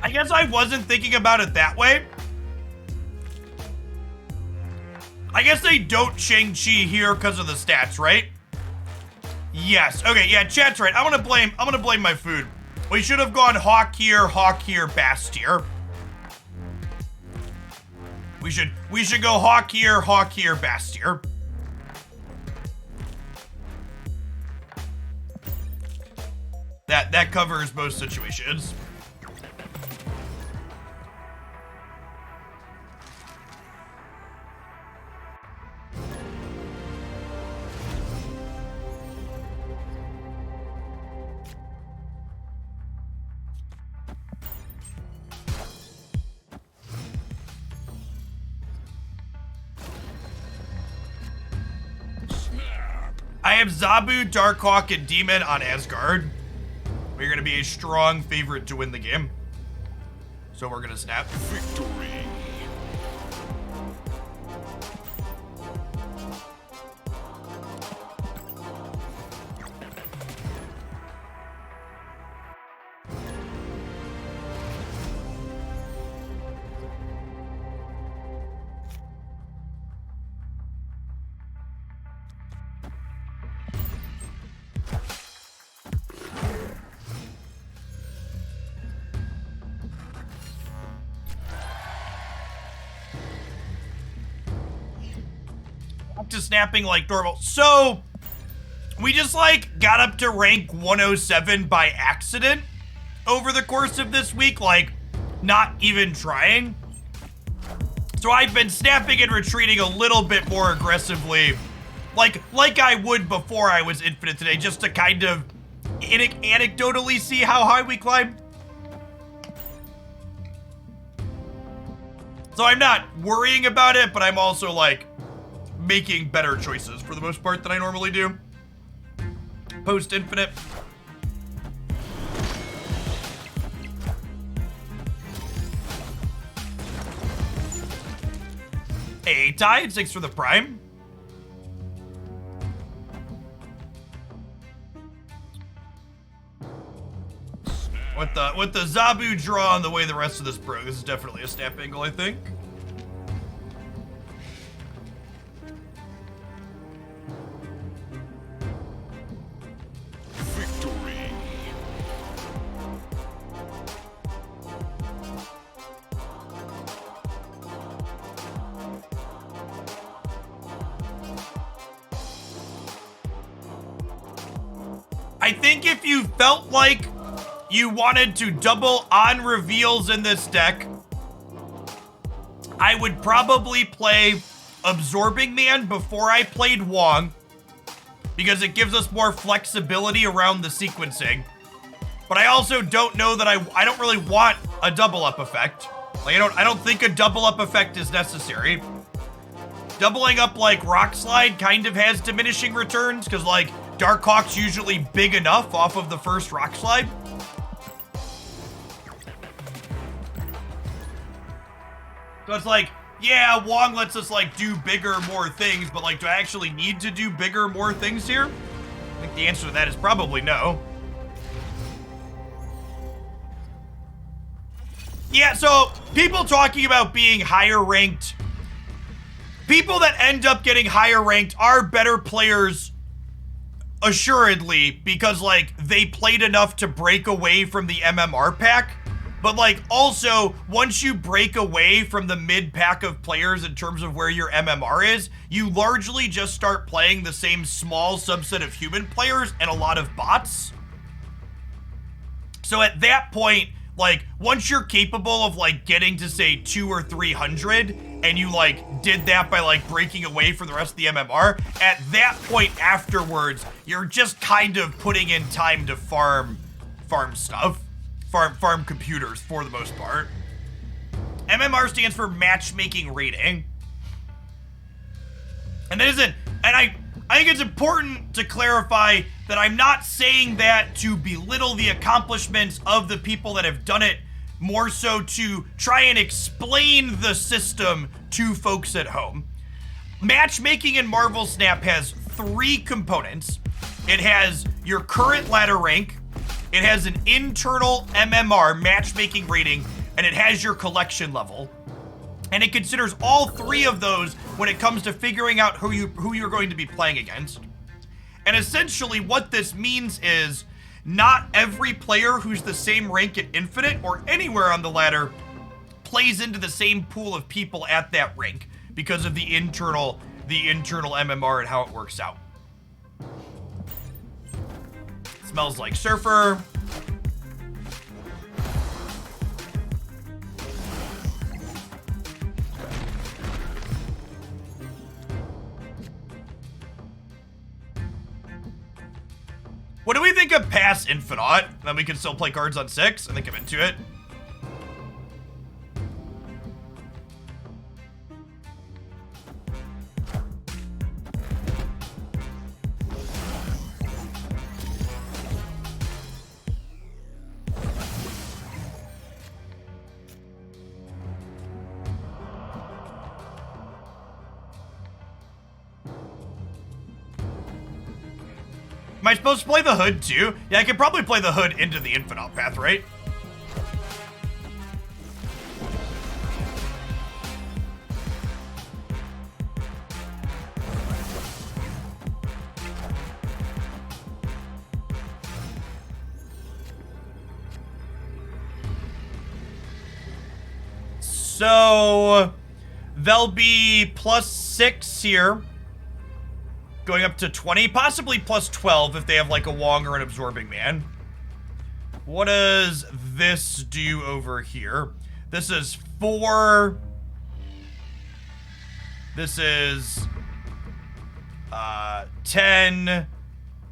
I guess I wasn't thinking about it that way. I guess they don't Shang-Chi here because of the stats, right? Yes. Okay, yeah, chat's right. I'm gonna blame my food. We should have gone Hawk here, Bast here. We should go Hawk here, Bast here. That covers most situations. I have Zabu, Darkhawk, and Demon on Asgard. We're gonna be a strong favorite to win the game. So we're gonna snap. Victory. To snapping like normal. So we just like got up to rank 107 by accident over the course of this week, like not even trying. So I've been snapping and retreating a little bit more aggressively, like I would before I was infinite today, just to kind of anecdotally see how high we climb. So I'm not worrying about it, but I'm also like making better choices for the most part than I normally do. Post infinite. Hey, Tide, 6 for the prime. With the Zabu draw on the way the rest of this broke, this is definitely a snap angle, I think. I think if you felt like you wanted to double on reveals in this deck, I would probably play Absorbing Man before I played Wong, because it gives us more flexibility around the sequencing. But I also don't know that I don't really want a double up effect. Like I don't think a double up effect is necessary. Doubling up like Rock Slide kind of has diminishing returns, because like Darkhawk's usually big enough off of the first Rock Slide. So it's like, yeah, Wong lets us like do bigger, more things, but like, do I actually need to do bigger, more things here? I think the answer to that is probably no. Yeah, so people talking about being higher ranked, people that end up getting higher ranked are better players, assuredly, because like they played enough to break away from the MMR pack. But like also, once you break away from the mid pack of players in terms of where your MMR is, you largely just start playing the same small subset of human players and a lot of bots. So at that point, Like, once you're capable of, like, getting to, say, 200 or 300, and you, like, did that by, like, breaking away from the rest of the MMR, at that point afterwards, you're just kind of putting in time to farm stuff. Farm computers, for the most part. MMR stands for matchmaking rating. And that isn't, and I think it's important to clarify that I'm not saying that to belittle the accomplishments of the people that have done it, more so to try and explain the system to folks at home. Matchmaking in Marvel Snap has 3 components. It has your current ladder rank, it has an internal MMR, matchmaking rating, and it has your collection level. And it considers all 3 of those when it comes to figuring out who you're going to be playing against. And essentially what this means is not every player who's the same rank at Infinite or anywhere on the ladder plays into the same pool of people at that rank because of the internal MMR and how it works out. Smells like Surfer. What do we think of past Infinite? Then we can still play cards on 6. I think I'm into it. Am I supposed to play the Hood too? Yeah, I could probably play the Hood into the Infinite path, right? So there'll be +6 here. Going up to 20, possibly +12 if they have like a Wong or an Absorbing Man. What does this do over here? This is 4. This is 10.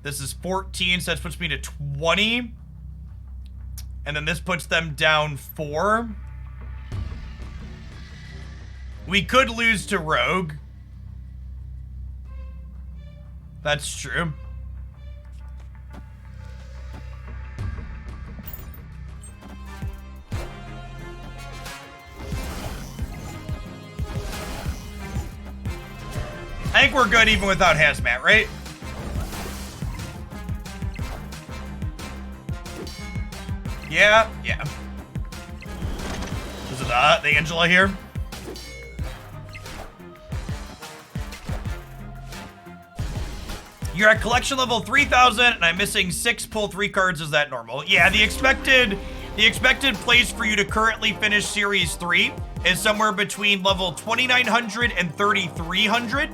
This is 14, so that puts me to 20. And then this puts them down 4. We could lose to Rogue. That's true. I think we're good even without Hazmat, right? Yeah. Is it the Angela here? You're at collection level 3,000, and I'm missing 6 pull 3 cards. Is that normal? Yeah, the expected place for you to currently finish Series 3 is somewhere between level 2,900 and 3,300.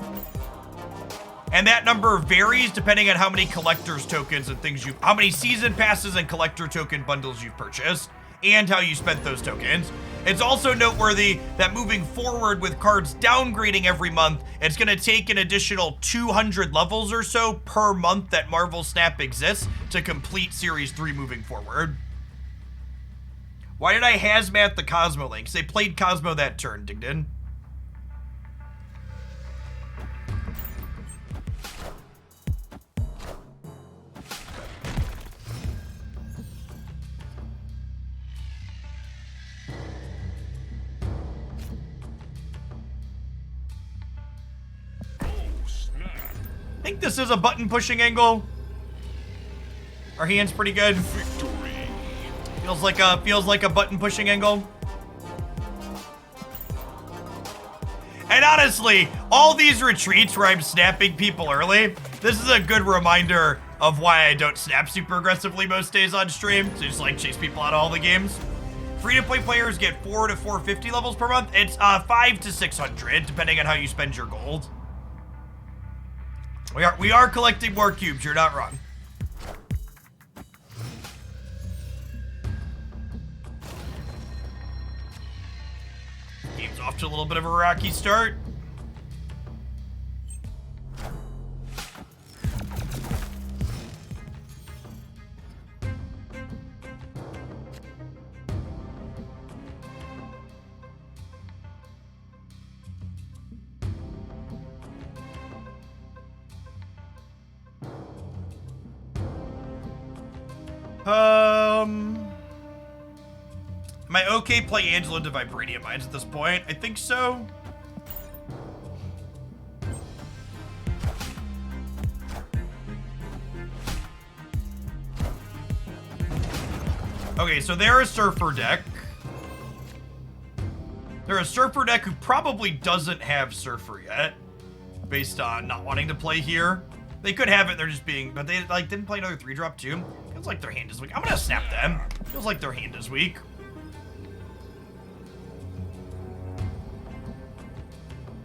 And that number varies depending on how many collector's tokens and things how many season passes and collector token bundles you've purchased, and how you spent those tokens. It's also noteworthy that moving forward with cards downgrading every month, it's going to take an additional 200 levels or so per month that Marvel Snap exists to complete Series 3 moving forward. Why did I Hazmat the Cosmo links? They played Cosmo that turn, Digden. I think this is a button pushing angle. Our hand's pretty good. Victory. Feels like a button pushing angle. And honestly, all these retreats where I'm snapping people early, this is a good reminder of why I don't snap super aggressively most days on stream. So just like chase people out of all the games. Free-to-play players get 400 to 450 levels per month. It's 500 to 600, depending on how you spend your gold. We are collecting more cubes, you're not wrong. off to a little bit of a rocky start. Am I okay play Angela into Vibranium Mines at this point? I think so. Okay, so they're a Surfer deck. They're a Surfer deck who probably doesn't have Surfer yet, based on not wanting to play here. They could have it, they're just being, but they like didn't play another 3-drop too. Feels like their hand is weak. I'm gonna snap them. Feels like their hand is weak.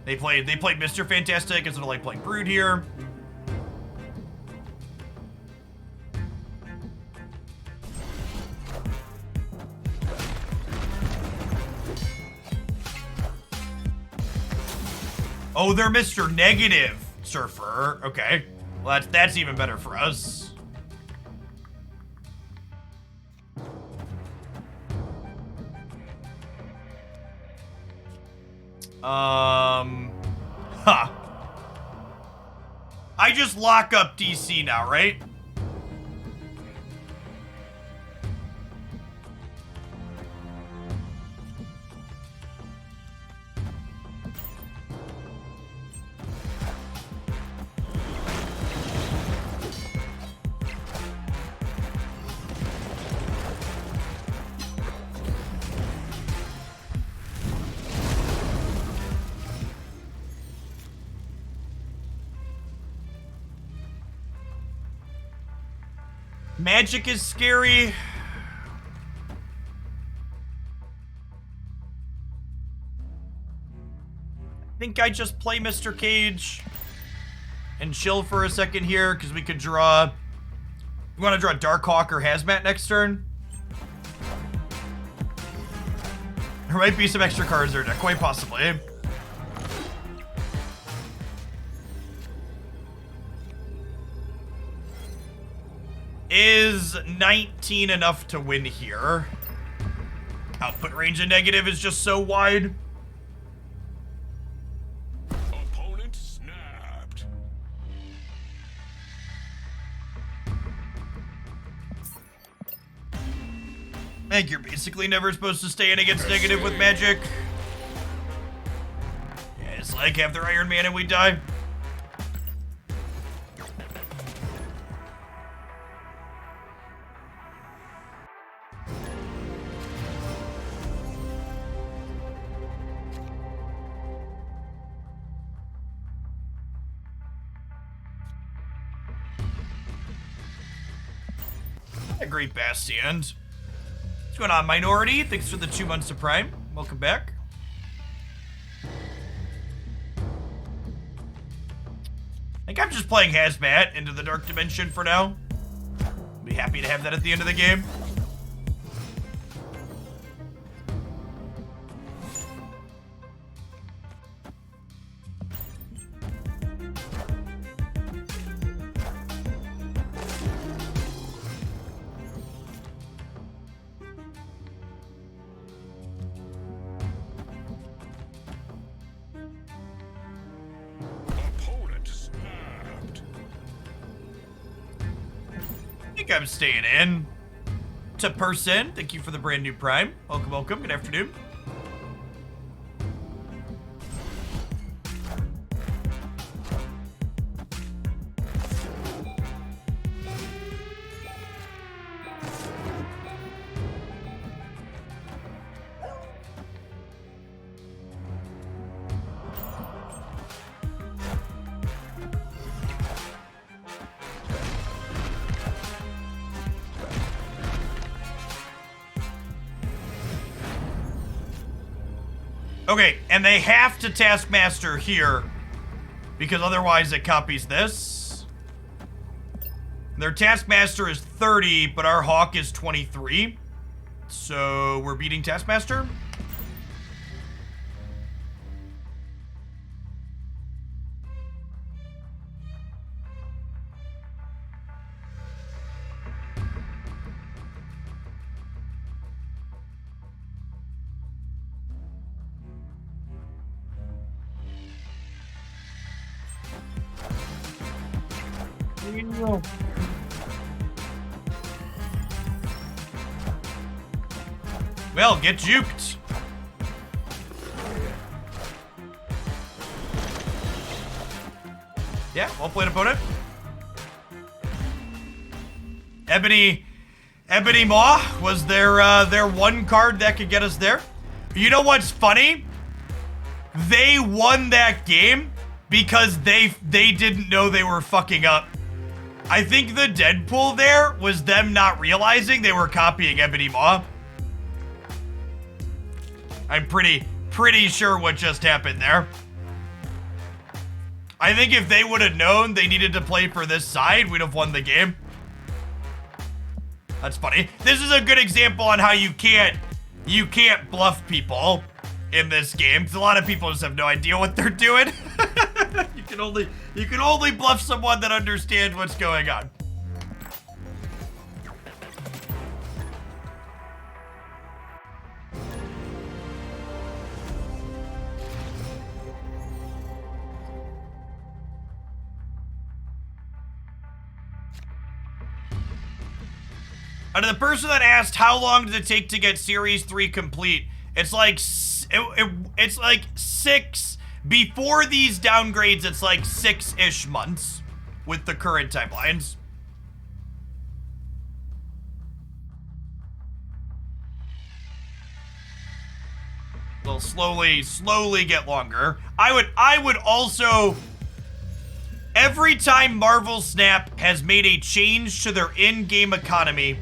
They played Mr. Fantastic instead of like playing Brood here. Oh, they're Mr. Negative Surfer. Okay. Well, that's even better for us. I just lock up DC now, right? Magic is scary. I think I just play Mr. Cage and chill for a second here because we could draw. We want to draw Darkhawk or Hazmat next turn. There might be some extra cards there, quite possibly. Is 19 enough to win here? Output range of negative is just so wide. Opponent snapped. I think you're basically never supposed to stay in against negative with Magic. Yeah, it's like have their Iron Man and we die. A great Bastion. What's going on, Minority? Thanks for the 2 months of Prime. Welcome back. I think I'm just playing Hazmat into the Dark Dimension for now. I'll be happy to have that at the end of the game. I'm staying in. To Person, thank you for the brand new Prime. Welcome, welcome. Good afternoon. Okay, and they have to Taskmaster here because otherwise it copies this. Their Taskmaster is 30, but our Hawk is 23. So we're beating Taskmaster. Well, get juked. Yeah, well played, opponent. Ebony Maw was their one card that could get us there. You know what's funny? They won that game because they didn't know they were fucking up. I think the Deadpool there was them not realizing they were copying Ebony Maw. I'm pretty sure what just happened there. I think if they would have known they needed to play for this side, we'd have won the game. That's funny. This is a good example on how you can't bluff people in this game, because a lot of people just have no idea what they're doing. You can only bluff someone that understands what's going on. And the person that asked how long does it take to get Series 3 complete, it's like it's like 6 before these downgrades. It's like 6-ish months with the current timelines. They'll slowly get longer. I would also, every time Marvel Snap has made a change to their in-game economy,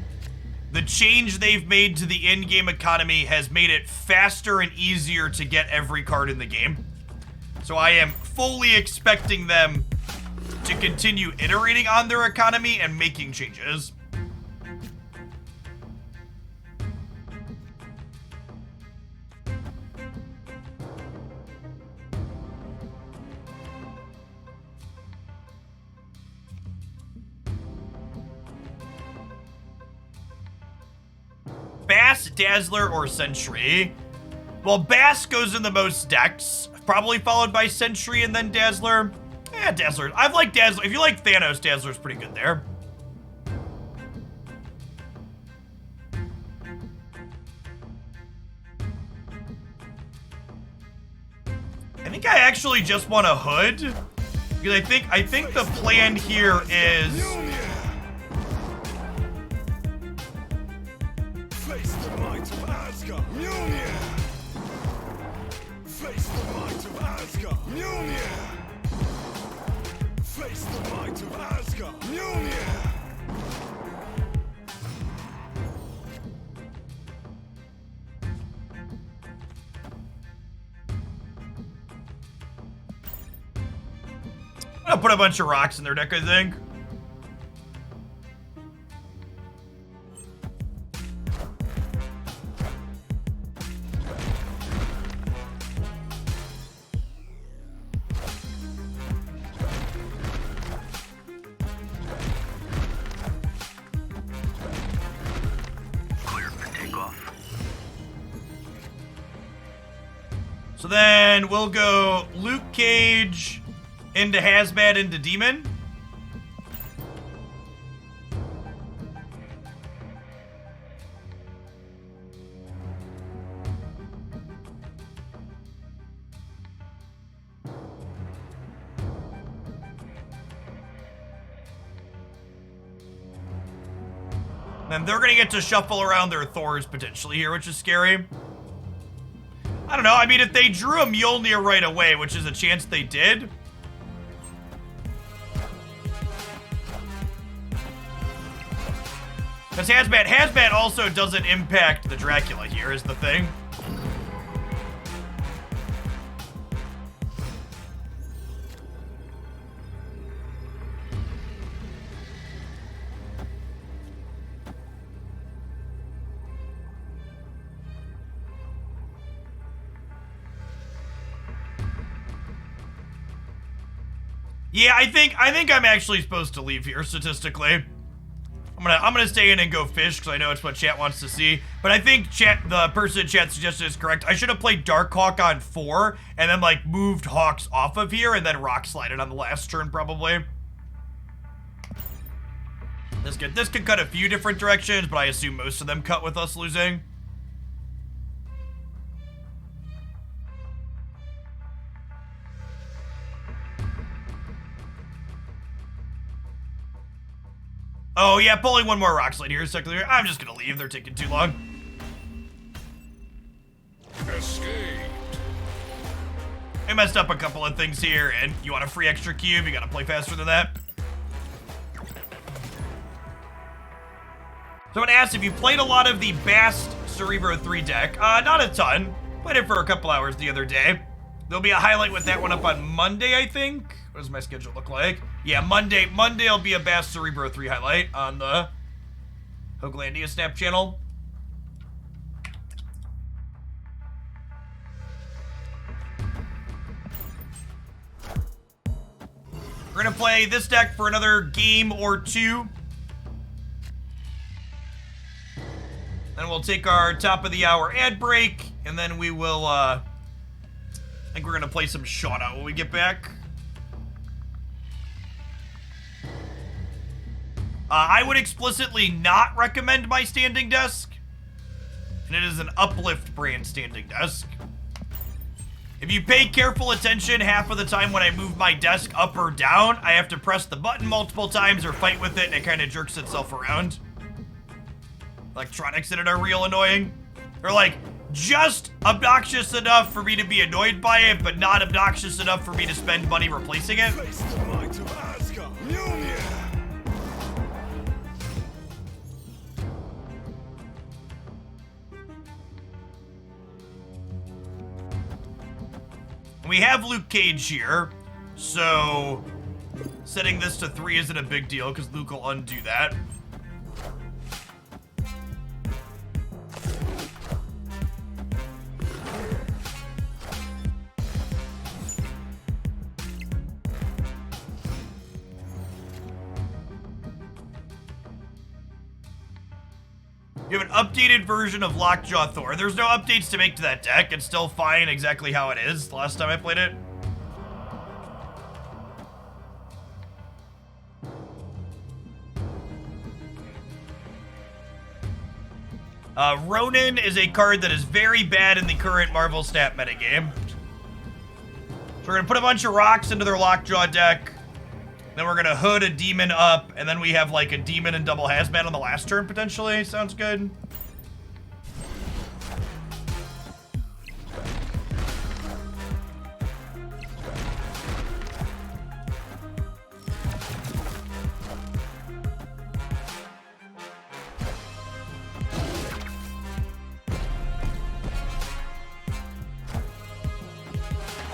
the change they've made to the in-game economy has made it faster and easier to get every card in the game. So I am fully expecting them to continue iterating on their economy and making changes. Bass, Dazzler, or Sentry? Well, Bass goes in the most decks, probably followed by Sentry and then Dazzler. Yeah, Dazzler. I've liked Dazzler. If you like Thanos, Dazzler's pretty good there. I think I actually just want a hood, because I think the plan here is Face the might of Asgard. Mjolnir. Face the might of Asgard. Mjolnir. Face the might of Asgard. Mjolnir. I'm gonna put a bunch of rocks in their deck, I think. Clear for takeoff. So then we'll go Luke Cage into Hazmat into Demon. Then they're gonna get to shuffle around their Thors potentially here, which is scary. I don't know. I mean, if they drew a Mjolnir right away, which is a chance they did. Because Hazmat also doesn't impact the Dracula here, is the thing. Yeah, I think I'm actually supposed to leave here statistically. I'm gonna stay in and go fish because I know it's what chat wants to see. But I think the person in chat suggested is correct. I should have played Darkhawk on 4 and then like moved Hawks off of here and then rock slided on the last turn probably. This could cut a few different directions, but I assume most of them cut with us losing. Oh yeah, pulling one more rock slide here, second here. I'm just gonna leave, they're taking too long. Escape. I messed up a couple of things here, and you want a free extra cube, you gotta play faster than that. So I'm gonna ask if you played a lot of the Bast Cerebro 3 deck. Not a ton. Played it for a couple hours the other day. There'll be a highlight with that one up on Monday, I think. What does my schedule look like? Yeah, Monday will be a Bast Cerebro 3 highlight on the Hoaglandia Snap channel. We're gonna play this deck for another game or two. Then we'll take our top of the hour ad break, and then we will, I think we're gonna play some Shauna when we get back. I would explicitly not recommend my standing desk, and it is an Uplift brand standing desk. If you pay careful attention, half of the time when I move my desk up or down, I have to press the button multiple times or fight with it, and it kind of jerks itself around. Electronics in it are real annoying. They're like, just obnoxious enough for me to be annoyed by it, but not obnoxious enough for me to spend money replacing it. Face the might of Asgard. Mjolnir. We have Luke Cage here, so setting this to 3 isn't a big deal because Luke will undo that. You have an updated version of Lockjaw Thor. There's no updates to make to that deck. It's still fine exactly how it is the last time I played it. Ronin is a card that is very bad in the current Marvel Snap metagame. So we're going to put a bunch of rocks into their Lockjaw deck. Then we're gonna hood a demon up, and then we have like a demon and double hazmat on the last turn potentially. Sounds good.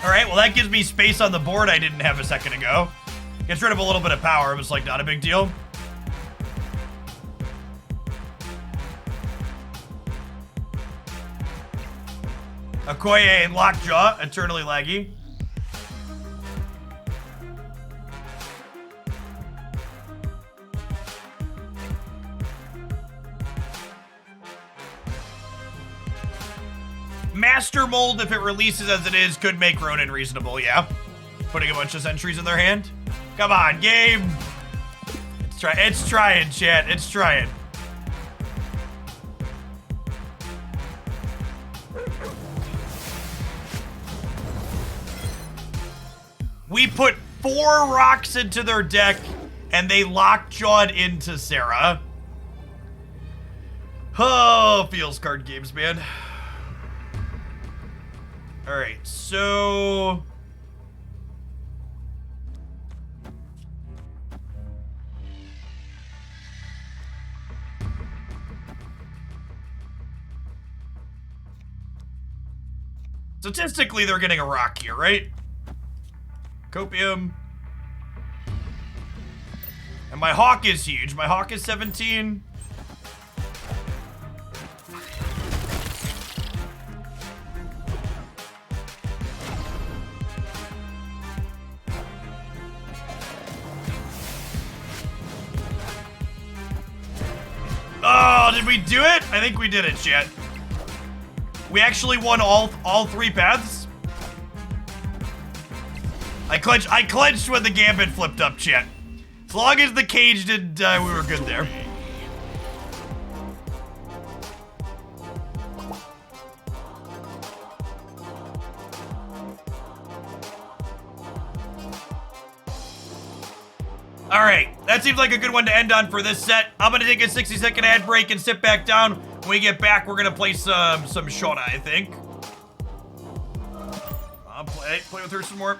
All right, well that gives me space on the board I didn't have a second ago. Gets rid of a little bit of power, but it's like not a big deal. Okoye and Lockjaw, eternally laggy. Master Mold, if it releases as it is, could make Ronin reasonable, yeah. Putting a bunch of sentries in their hand. Come on, game. It's trying, chat. It's trying. We put 4 rocks into their deck, and they lockjawed into Sarah. Oh, feels card games, man. All right, so... statistically, they're getting a rock here, right? Copium. And my Hawk is huge. My Hawk is 17. Oh, did we do it? I think we did it, chat. We actually won all 3 paths. I clenched when the gambit flipped up, chat. It's As long as the cage didn't die, we were good there. All right, that seems like a good one to end on for this set. I'm gonna take a 60-second ad break and sit back down. When we get back, we're gonna play some Shona, I think. I'll play with her some more.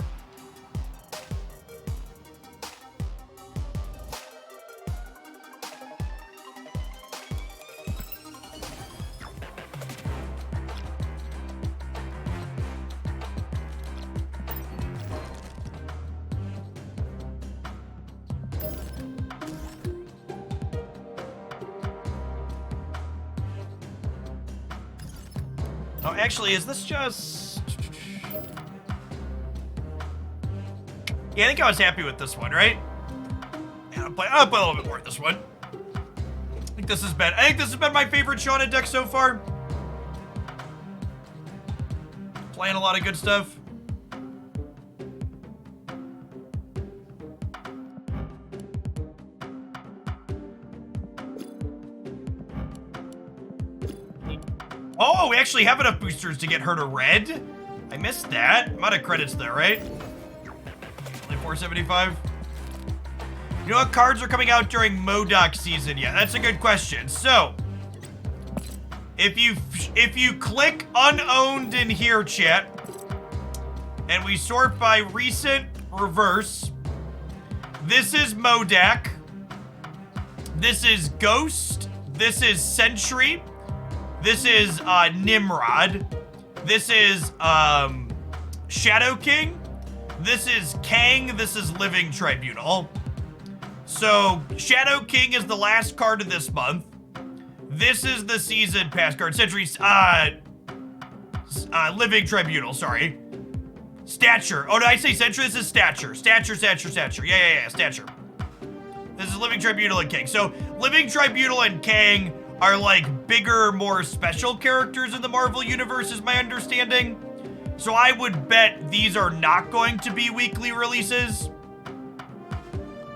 Oh, actually, is this just... Yeah, I think I was happy with this one, right? Yeah, I'll play a little bit more of this one. I think this has been my favorite Shauna deck so far. Playing a lot of good stuff. Oh, we actually have enough boosters to get her to red. I missed that. I'm out of credits there, right? Only 475. You know what cards are coming out during MODOK season? Yeah, that's a good question. So, if you click unowned in here, chat, and we sort by recent reverse, this is MODOK. This is Ghost. This is Sentry. This is Nimrod. This is Shadow King. This is Kang. This is Living Tribunal. So Shadow King is the last card of this month. This is the season pass card. Sentry's Living Tribunal, sorry. Stature. Oh, did I say Sentry? This is Stature. Stature. Yeah, Stature. This is Living Tribunal and Kang. So Living Tribunal and Kang are like bigger, more special characters in the Marvel Universe, is my understanding. So I would bet these are not going to be weekly releases.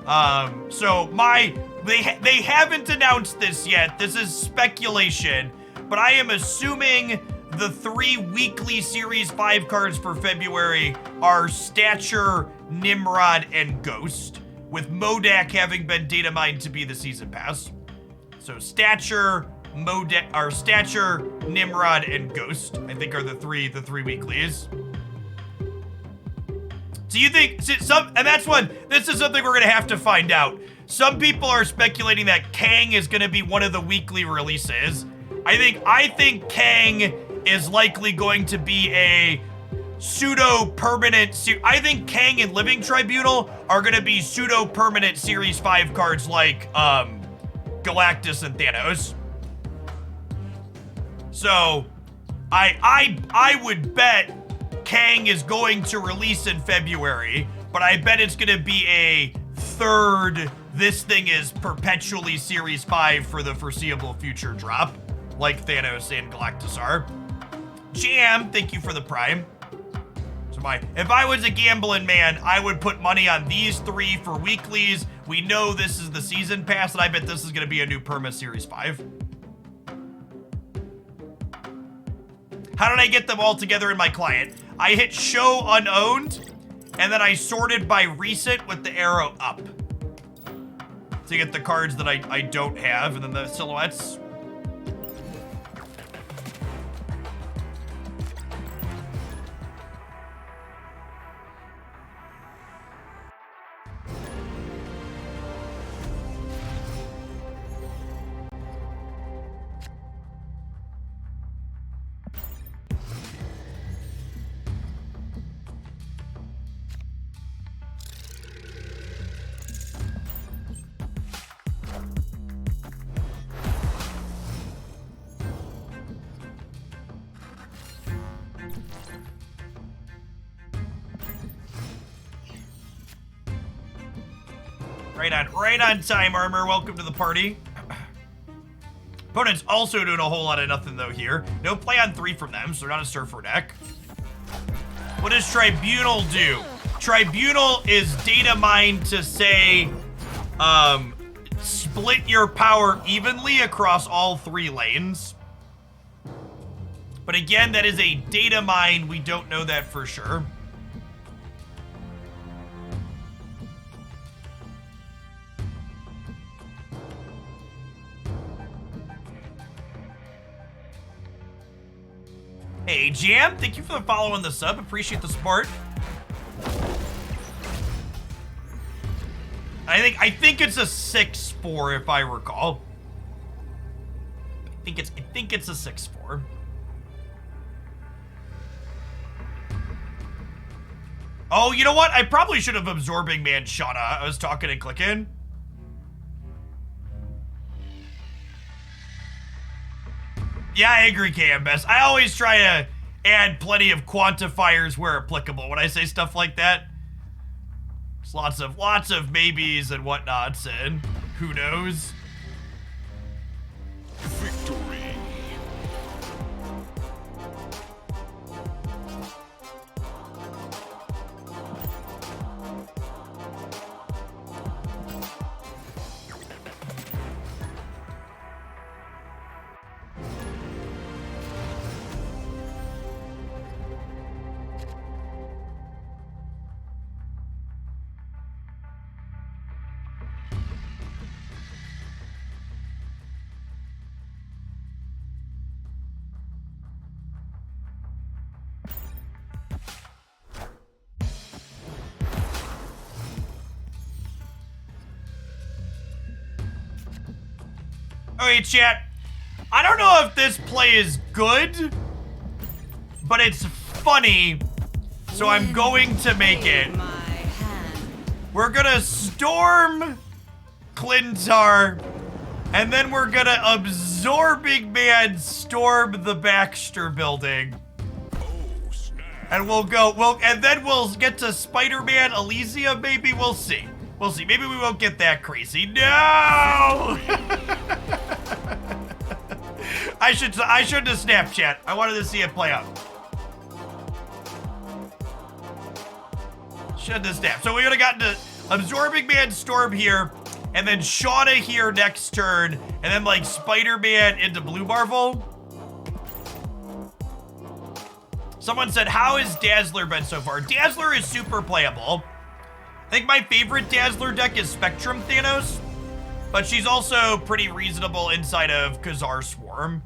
They haven't announced this yet. This is speculation, but I am assuming the 3 weekly Series 5 cards for February are Stature, Nimrod, and Ghost, with MODOK having been data mined to be the season pass. So Stature, Stature, Nimrod, and Ghost, I think are the three weeklies. So you think and that's one. This is something we're gonna have to find out. Some people are speculating that Kang is gonna be one of the weekly releases. I think Kang is likely going to be a pseudo-permanent. I think Kang and Living Tribunal are gonna be pseudo-permanent Series 5 cards like Galactus and Thanos. So I would bet Kang is going to release in February, but I bet it's gonna be a third, this thing is perpetually Series 5 for the foreseeable future drop, like Thanos and Galactus are. Jam, thank you for the Prime. So if I was a gambling man, I would put money on these 3 for weeklies. We know this is the season pass, and I bet this is gonna be a new Perma Series 5. How did I get them all together in my client? I hit show unowned, and then I sorted by recent with the arrow up to get the cards that I don't have, and then the silhouettes. Right on time, Armor. Welcome to the party. Opponent's also doing a whole lot of nothing, though, here. No play on 3 from them, so they're not a Surfer deck. What does Tribunal do? Tribunal is data mined to say split your power evenly across all 3 lanes. But again, that is a data mine. We don't know that for sure. Hey, Jam, thank you for the follow and the sub. Appreciate the support. I think it's a 6-4 if I recall. I think it's a 6-4. Oh, you know what? I probably should have absorbing man Shauna. I was talking and clicking. Yeah, I agree, KMS. I always try to add plenty of quantifiers where applicable when I say stuff like that. There's lots of maybes and whatnots, and who knows? Victory. Okay, chat. I don't know if this play is good, but it's funny, so I'm going to make it. We're gonna storm Clintar, and then we're gonna absorbing man storm the Baxter building. And and then we'll get to Spider-Man Elysium, maybe. We'll see. We'll see. Maybe we won't get that crazy. No! I shouldn't have snapped, chat. I wanted to see it play out. Shouldn't have snapped. So we would have gotten to absorbing man storm here, and then Shauna here next turn, and then like Spider-Man into Blue Marvel. Someone said, how has Dazzler been so far? Dazzler is super playable. I think my favorite Dazzler deck is Spectrum Thanos, but she's also pretty reasonable inside of Khazar Swarm.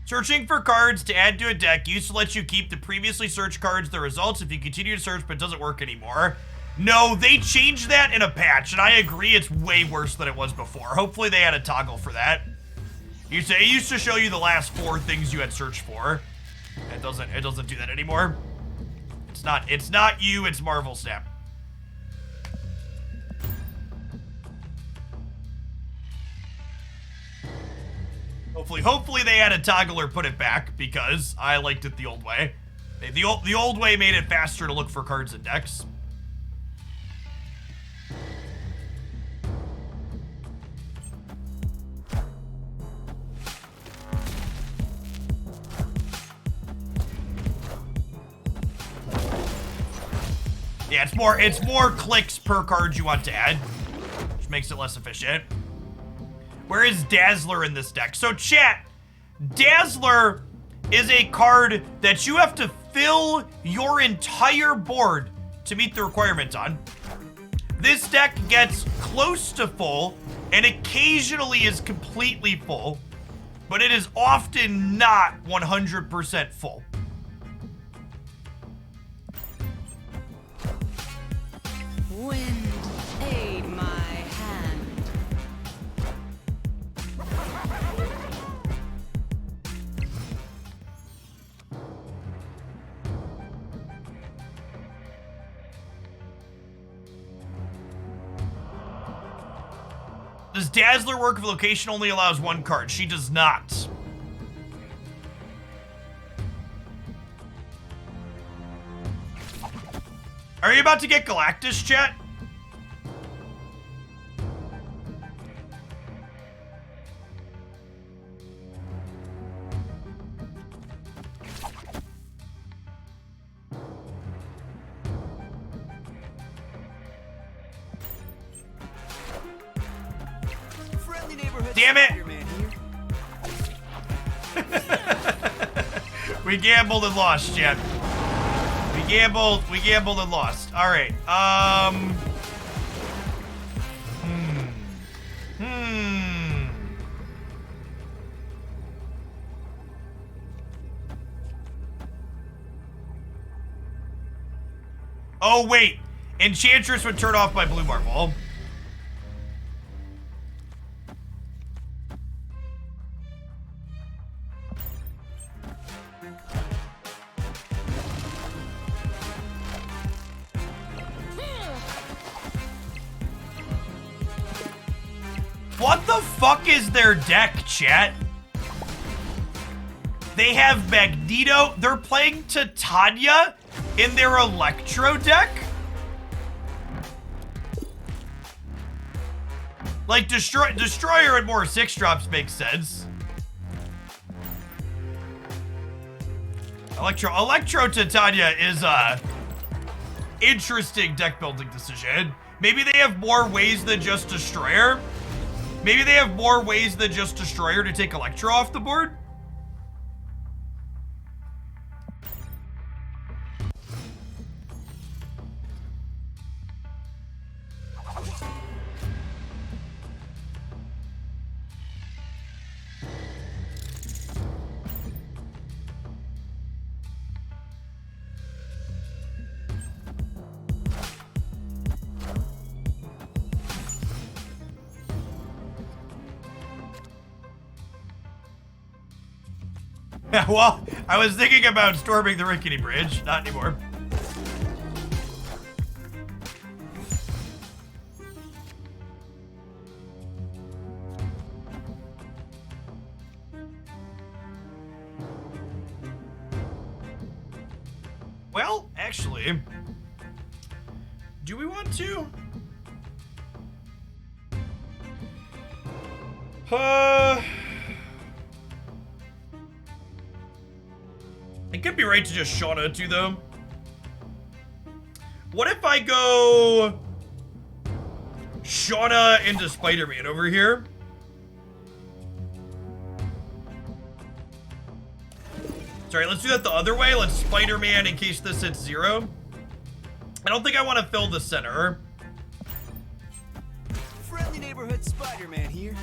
Searching for cards to add to a deck used to let you keep the previously searched cards the results if you continue to search, but it doesn't work anymore. No, they changed that in a patch, and I agree it's way worse than it was before. Hopefully they had a toggle for that. You say it used to show you the last 4 things you had searched for. It doesn't do that anymore. It's not you, it's Marvel Snap. Hopefully they had a toggle or put it back, because I liked it the old way. The old way made it faster to look for cards in decks. Yeah, it's more clicks per card you want to add, which makes it less efficient. Where is Dazzler in this deck? So chat, Dazzler is a card that you have to fill your entire board to meet the requirements on. This deck gets close to full and occasionally is completely full, but it is often not 100% full. Wind, aid my hand. Does Dazzler work if location only allows 1 card? She does not. Are you about to get Galactus, chat? Damn it! Spider-Man here. We gambled and lost, chat. We gambled and lost. All right. Oh, wait. Enchantress would turn off my blue marble. What the fuck is their deck, chat? They have Magneto. They're playing Titania in their Electro deck? Like, Destroyer and more 6-drops makes sense. Electro Titania is a interesting deck building decision. Maybe they have more ways than just Destroyer. Maybe they have more ways than just Destroyer to take Electro off the board. Yeah, well, I was thinking about storming the rickety bridge. Not anymore. Well, actually, do we want to? It could be right to just Shauna too, though. What if I go Shauna into Spider-Man over here? Sorry, let's do that the other way. Let's Spider-Man in case this hits 0. I don't think I want to fill the center. Friendly neighborhood Spider-Man here.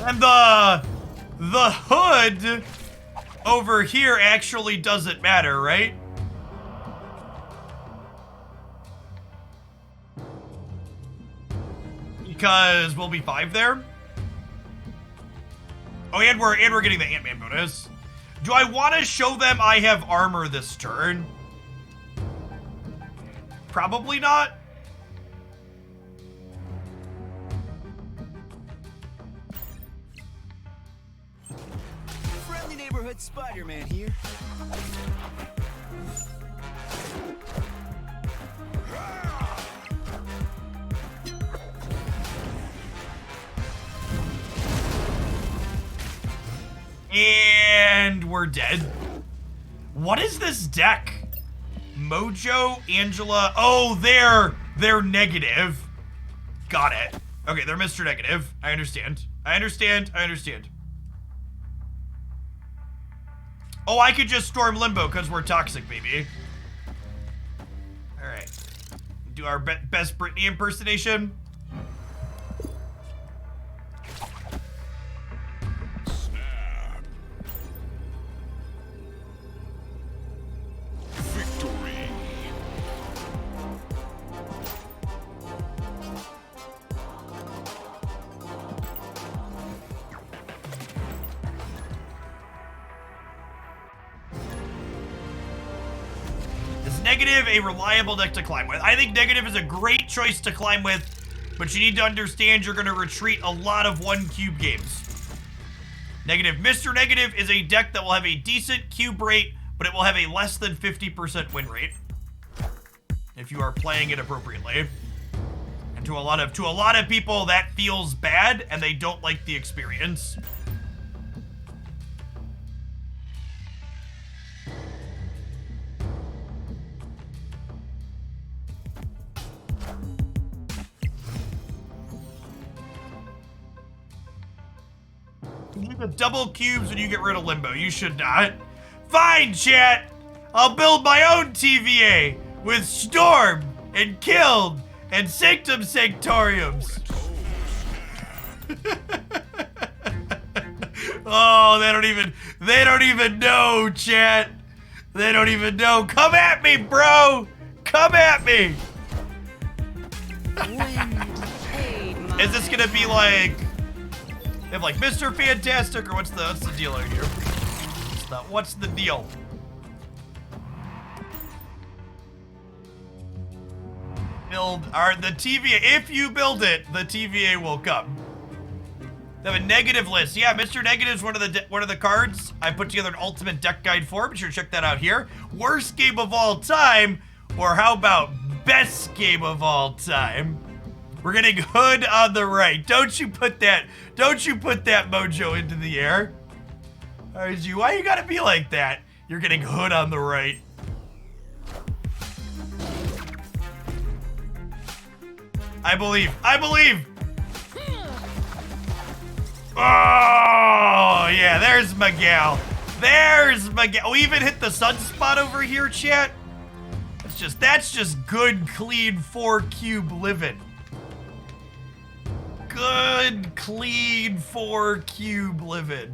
And the hood over here actually doesn't matter, right? Because we'll be 5 there. Oh, and we're getting the Ant-Man bonus. Do I want to show them I have armor this turn? Probably not. Friendly neighborhood Spider-Man here. And we're dead. What is this deck? Mojo, Angela. Oh, they're negative. Got it. Okay, they're Mr. Negative. I understand. I understand. Oh, I could just storm Limbo because we're toxic, baby. All right. Do our best Britney impersonation. Victory. Is Negative a reliable deck to climb with? I think Negative is a great choice to climb with, but you need to understand you're going to retreat a lot of 1-cube games. Negative. Mr. Negative is a deck that will have a decent cube rate, but it will have a less than 50% win rate if you are playing it appropriately. And to a lot of people, that feels bad, and they don't like the experience. You get double cubes when you get rid of limbo. You should not. Fine, chat. I'll build my own TVA with Storm and Killed and Sanctum Sanctoriums. Oh, they don't even know, chat. They don't even know. Come at me, bro. Come at me. Is this gonna be like, if like Mr. Fantastic, or what's the deal out here? What's the deal? Build the TVA. If you build it, the TVA will come. They have a negative list. Yeah, Mr. Negative is one of the cards I put together an ultimate deck guide for. Be sure to check that out here. Worst game of all time, or how about best game of all time? We're getting Hood on the right. Don't you put that mojo into the air. RG, why you gotta be like that? You're getting Hood on the right. I believe. Oh, yeah, there's Miguel. We even hit the sunspot over here, chat. That's just good, clean 4-cube living. Good, clean 4-cube living.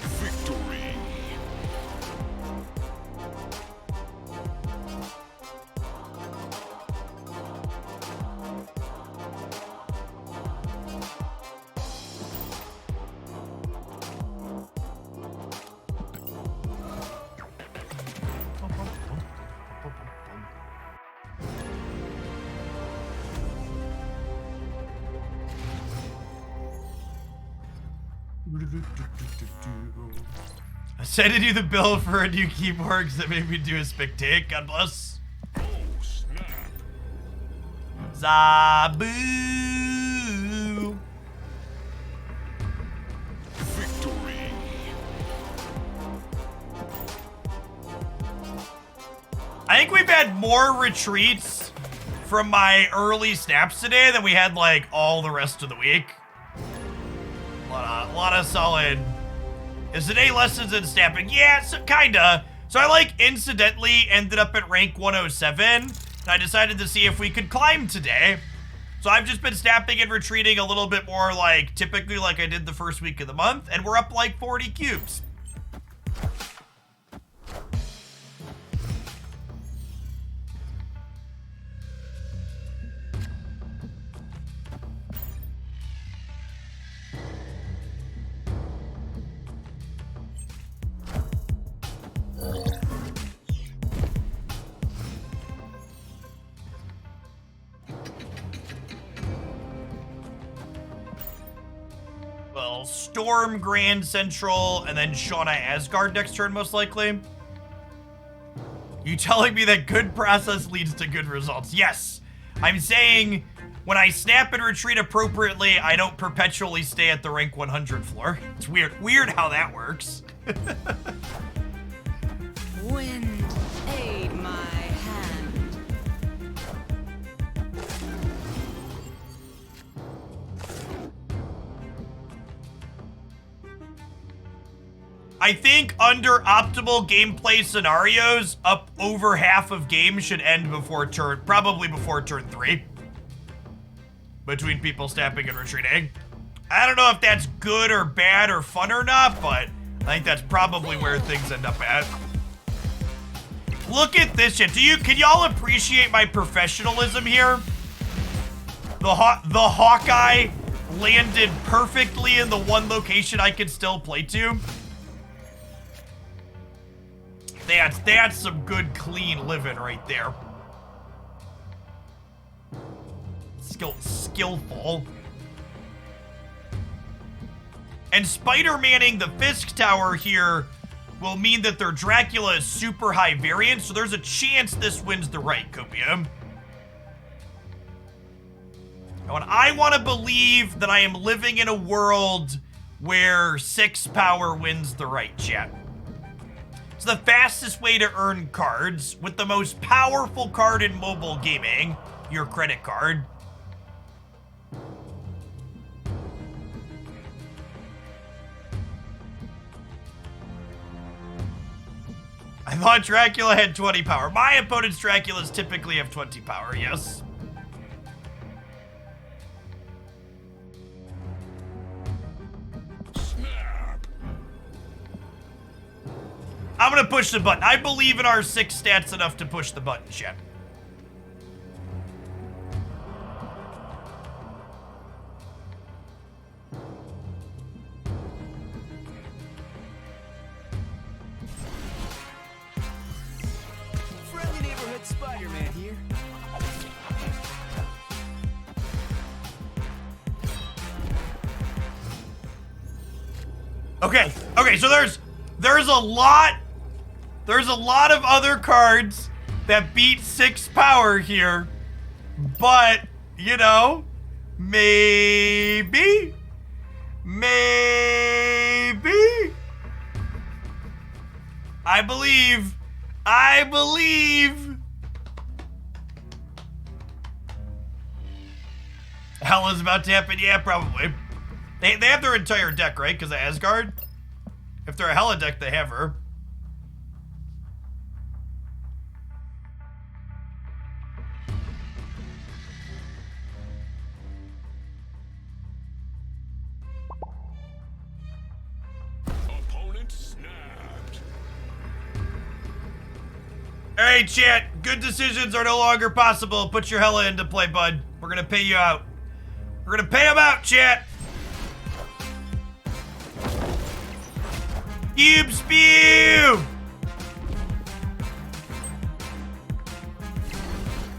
Victory. I sent you the bill for a new keyboard because it made me do a spectac. God bless. Oh, snap. Zabu. Victory. I think we've had more retreats from my early snaps today than we had like all the rest of the week. A lot of solid. Is today lessons in snapping? Yeah, kinda. So I like incidentally ended up at rank 107, and I decided to see if we could climb today. So I've just been snapping and retreating a little bit more like typically like I did the first week of the month, and we're up like 40 cubes. Well, Storm, Grand Central, and then Shauna Asgard next turn, most likely. You telling me that good process leads to good results? Yes. I'm saying when I snap and retreat appropriately, I don't perpetually stay at the rank 100 floor. It's weird. Weird how that works. Wind aid my hand. I think under optimal gameplay scenarios, up over half of games should end before probably before turn 3. Between people snapping and retreating. I don't know if that's good or bad or fun or not, but I think that's probably where things end up at. Look at this shit. Can y'all appreciate my professionalism here? The Hawkeye landed perfectly in the one location I could still play to. That's some good, clean living right there. Skillful. And Spider-Manning the Fisk Tower here will mean that their Dracula is super high variance, so there's a chance this wins the right, Copium. And I want to believe that I am living in a world where 6 power wins the right, chat. It's the fastest way to earn cards with the most powerful card in mobile gaming, your credit card. I thought Dracula had 20 power. My opponent's Draculas typically have 20 power, yes. Snap. I'm gonna push the button. I believe in our 6 stats enough to push the button, chat. Friendly neighborhood Spider-Man here. Okay, so there's a lot of other cards that beat 6 power here, but you know, maybe. I believe. Hell is about to happen, yeah, probably. They have their entire deck, right? Because of Asgard? If they're a Hela deck, they have her. Opponent snapped. Alright, chat. Good decisions are no longer possible. Put your Hela into play, bud. We're gonna pay you out. We're gonna pay him out, chat. Cube spew!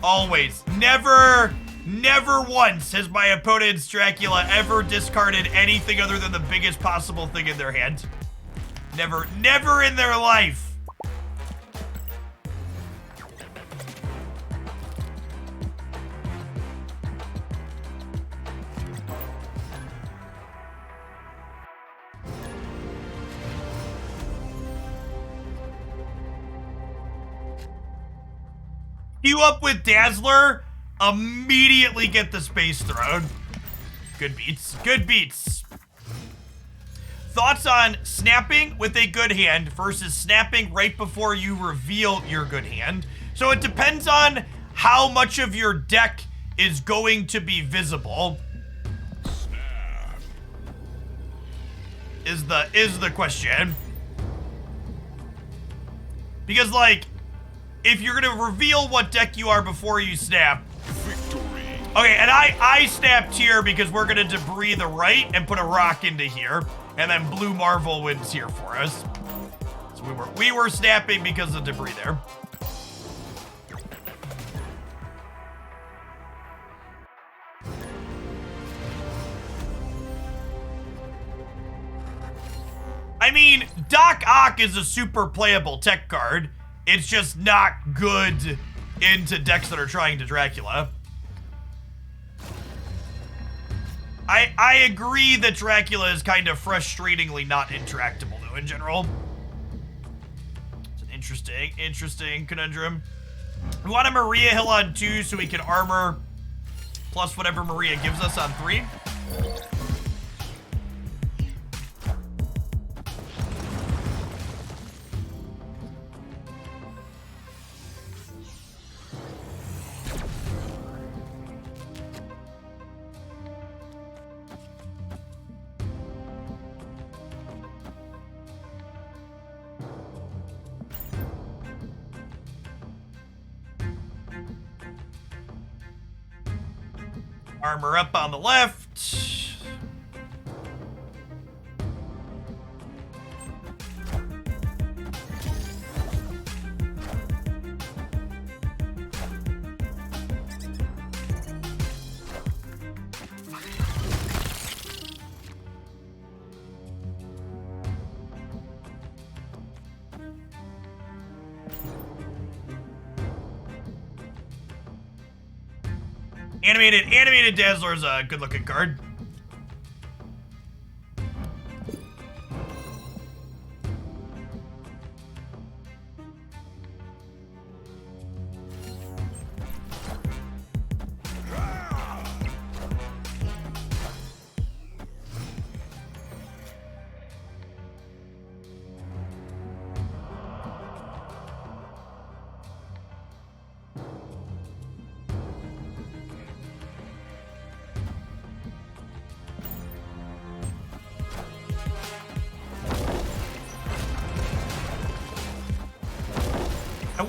Always. Never once has my opponent's Dracula ever discarded anything other than the biggest possible thing in their hand. Never in their life. You up with Dazzler, immediately get the Space Throne. Good beats. Thoughts on snapping with a good hand versus snapping right before you reveal your good hand. So it depends on how much of your deck is going to be visible. Snap. Is the question. Because like, if you're gonna reveal what deck you are before you snap. Victory. Okay, and I snapped here because we're gonna debris the right and put a rock into here, and then Blue Marvel wins here for us. So we were snapping because of debris there. I mean, Doc Ock is a super playable tech card. It's just not good into decks that are trying to Dracula. I agree that Dracula is kind of frustratingly not interactable though in general. It's an interesting conundrum. We want a Maria Hill on 2 so we can armor plus whatever Maria gives us on 3. Armor up on the left. Animated Dazzler is a good-looking card.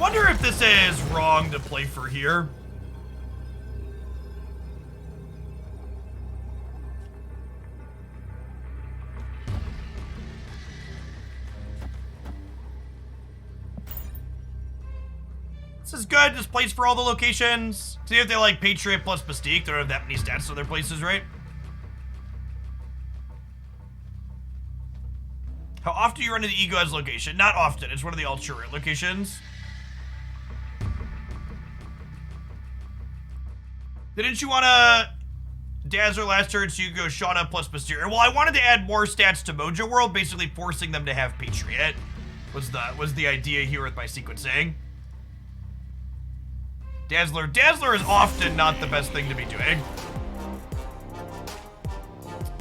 wonder if this is wrong to play for here. This is good. This plays for all the locations. See if they like Patriot plus Mystique. They don't have that many stats to other places, right? How often do you run into Ego as location? Not often. It's one of the ultra rare locations. Didn't you want to Dazzler last turn so you go Shauna plus Mysterio? Well, I wanted to add more stats to Mojo World, basically forcing them to have Patriot. Was the idea here with my sequencing. Dazzler is often not the best thing to be doing.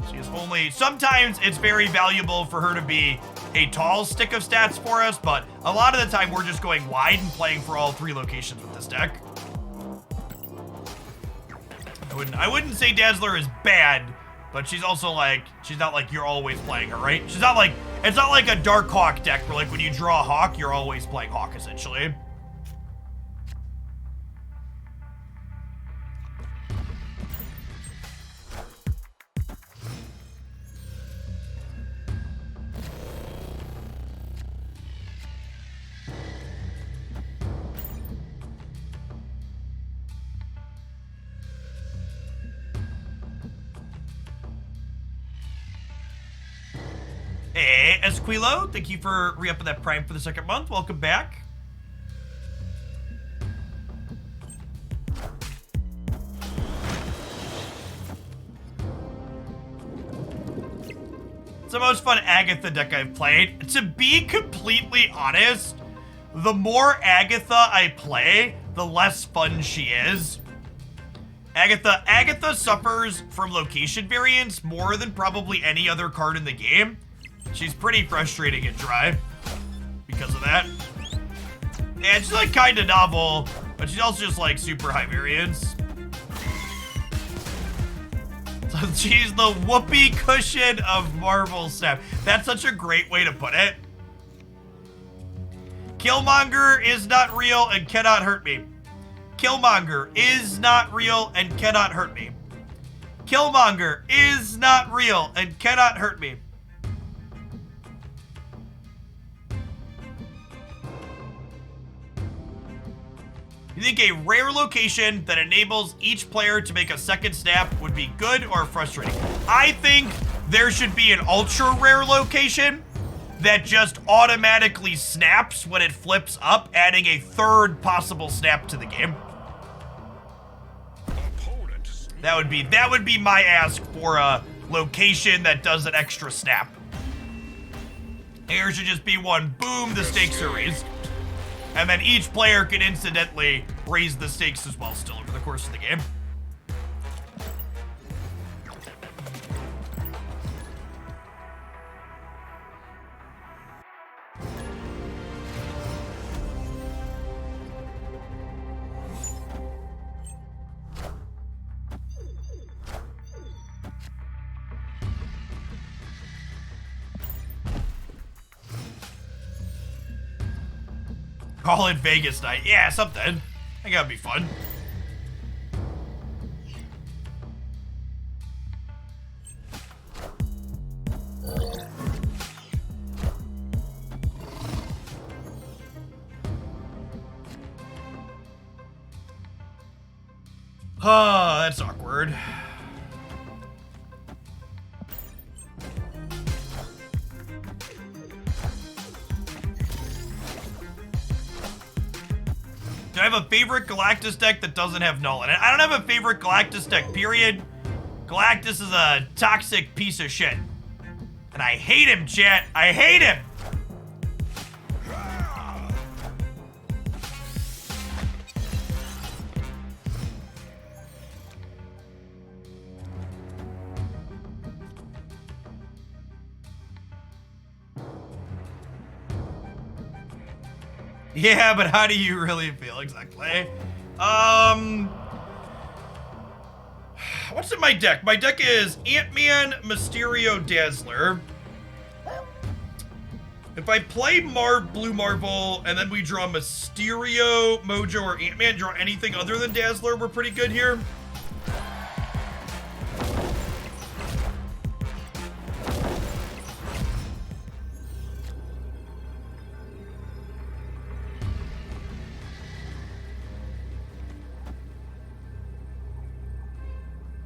She is only, sometimes it's very valuable for her to be a tall stick of stats for us, but a lot of the time we're just going wide and playing for all 3 locations with this deck. I wouldn't say Dazzler is bad, but she's also like, she's not like you're always playing her, right? She's not like, it's not like a Dark Hawk deck where like when you draw a Hawk, you're always playing Hawk essentially. Hey, Esquilo, thank you for re-upping that Prime for the 2nd month. Welcome back. It's the most fun Agatha deck I've played. To be completely honest, the more Agatha I play, the less fun she is. Agatha suffers from location variance more than probably any other card in the game. She's pretty frustrating and dry because of that. And she's like kind of novel, but she's also just like super high variance. So she's the whoopee cushion of Marvel Snap. That's such a great way to put it. Killmonger is not real and cannot hurt me. Killmonger is not real and cannot hurt me. Killmonger is not real and cannot hurt me. You think a rare location that enables each player to make a second snap would be good or frustrating? I think there should be an ultra rare location that just automatically snaps when it flips up, adding a 3rd possible snap to the game. That would be my ask for a location that does an extra snap. There should just be one, boom, the stakes are raised. And then each player can incidentally raise the stakes as well still over the course of the game. Call it Vegas night. Yeah, something. I think that'd be fun. Oh, that's awkward. Do I have a favorite Galactus deck that doesn't have Null in it? I don't have a favorite Galactus deck, period. Galactus is a toxic piece of shit. And I hate him, chat. I hate him! Yeah, but how do you really feel exactly? What's in my deck? My deck is Ant-Man, Mysterio, Dazzler. If I play Blue Marvel and then we draw Mysterio, Mojo, or Ant-Man, draw anything other than Dazzler, we're pretty good here.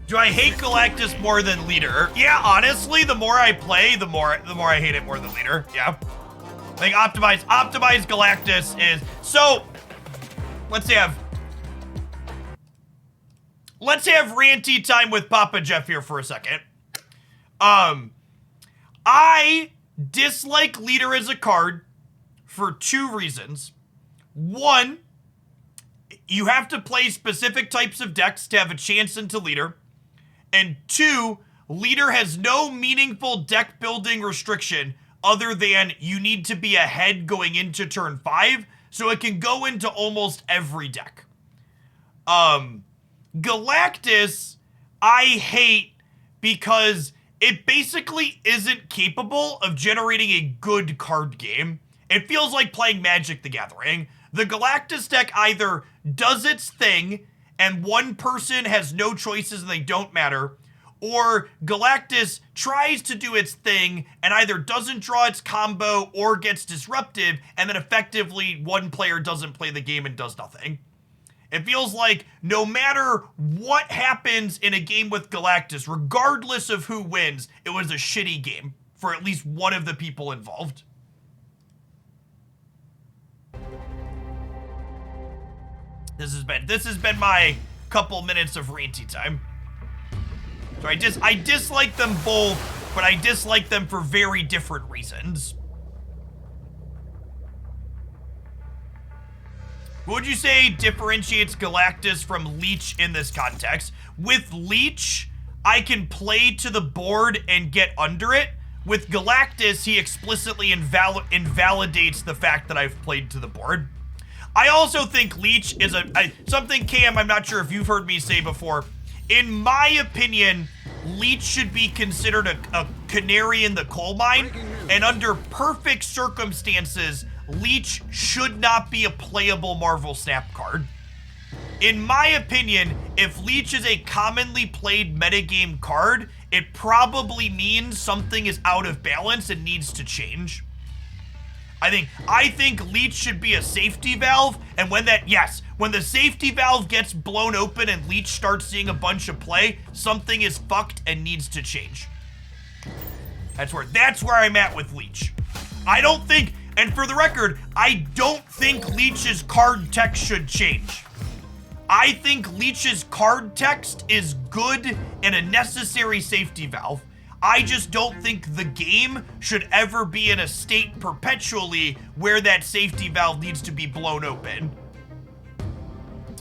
Do I hate Galactus more than Leader? Yeah, honestly, the more I play, the more I hate it more than Leader. Yeah. Like optimize Galactus is so. Let's have ranty time with Papa Jeff here for a second. I dislike Leader as a card for 2 reasons. 1, you have to play specific types of decks to have a chance into Leader. And 2, Leader has no meaningful deck building restriction other than you need to be ahead going into turn 5, so it can go into almost every deck. Galactus, I hate because it basically isn't capable of generating a good card game. It feels like playing Magic the Gathering. The Galactus deck either does its thing and one person has no choices and they don't matter, or Galactus tries to do its thing and either doesn't draw its combo or gets disruptive, and then effectively one player doesn't play the game and does nothing. It feels like no matter what happens in a game with Galactus, regardless of who wins, it was a shitty game for at least one of the people involved. This has been my couple minutes of ranty time. So I dislike them both, but I dislike them for very different reasons. What would you say differentiates Galactus from Leech in this context? With Leech, I can play to the board and get under it. With Galactus, he explicitly invalidates the fact that I've played to the board. I also think Leech is something, Cam, I'm not sure if you've heard me say before. In my opinion, Leech should be considered a canary in the coal mine, and under perfect circumstances, Leech should not be a playable Marvel Snap card. In my opinion, if Leech is a commonly played metagame card, it probably means something is out of balance and needs to change. I think Leech should be a safety valve, and when the safety valve gets blown open and Leech starts seeing a bunch of play, something is fucked and needs to change. That's where I'm at with Leech. I don't think, and for the record, I don't think Leech's card text should change. I think Leech's card text is good and a necessary safety valve. I just don't think the game should ever be in a state perpetually where that safety valve needs to be blown open.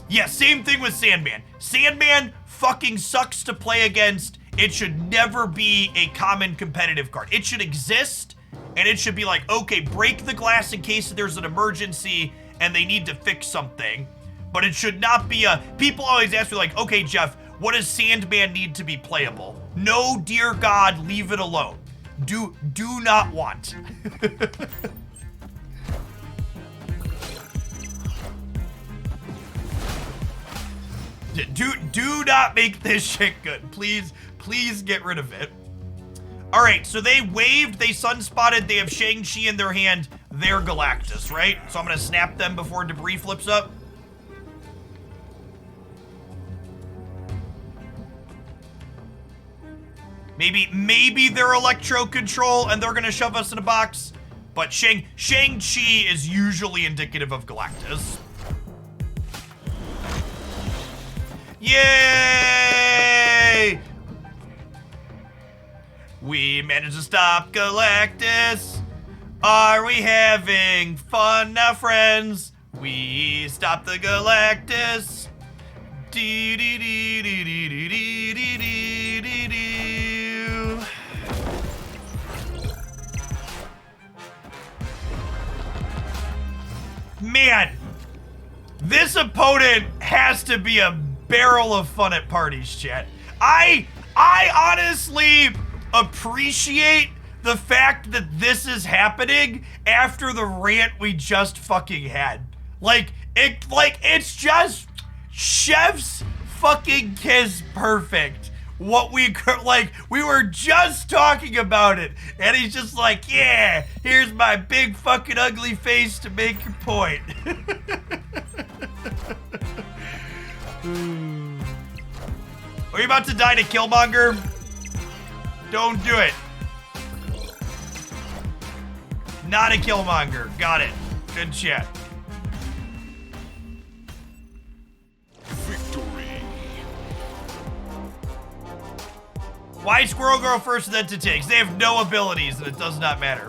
Yeah, same thing with Sandman. Sandman fucking sucks to play against. It should never be a common competitive card. It should exist, and it should be like, okay, break the glass in case there's an emergency and they need to fix something. But it should not be people always ask me like, okay, Jeff, what does Sandman need to be playable? No, dear God, leave it alone. Do not want. Do not make this shit good. Please get rid of it. All right, so they waved, they sunspotted, they have Shang-Chi in their hand. They're Galactus, right? So I'm gonna snap them before debris flips up. Maybe they're Electro Control and they're gonna shove us in a box, but Shang-Chi is usually indicative of Galactus. Yay! We managed to stop Galactus. Are we having fun now, friends? We stopped the Galactus. Man, this opponent has to be a barrel of fun at parties, chat. I honestly appreciate the fact that this is happening after the rant we just fucking had. It's just chef's fucking kiss perfect. What we were just talking about it, and he's just like, yeah, here's my big fucking ugly face to make your point. Are you about to die to Killmonger? Don't do it. Not a Killmonger. Got it. Good chat. Why Squirrel Girl first and then to Tiggs? They have no abilities and it does not matter.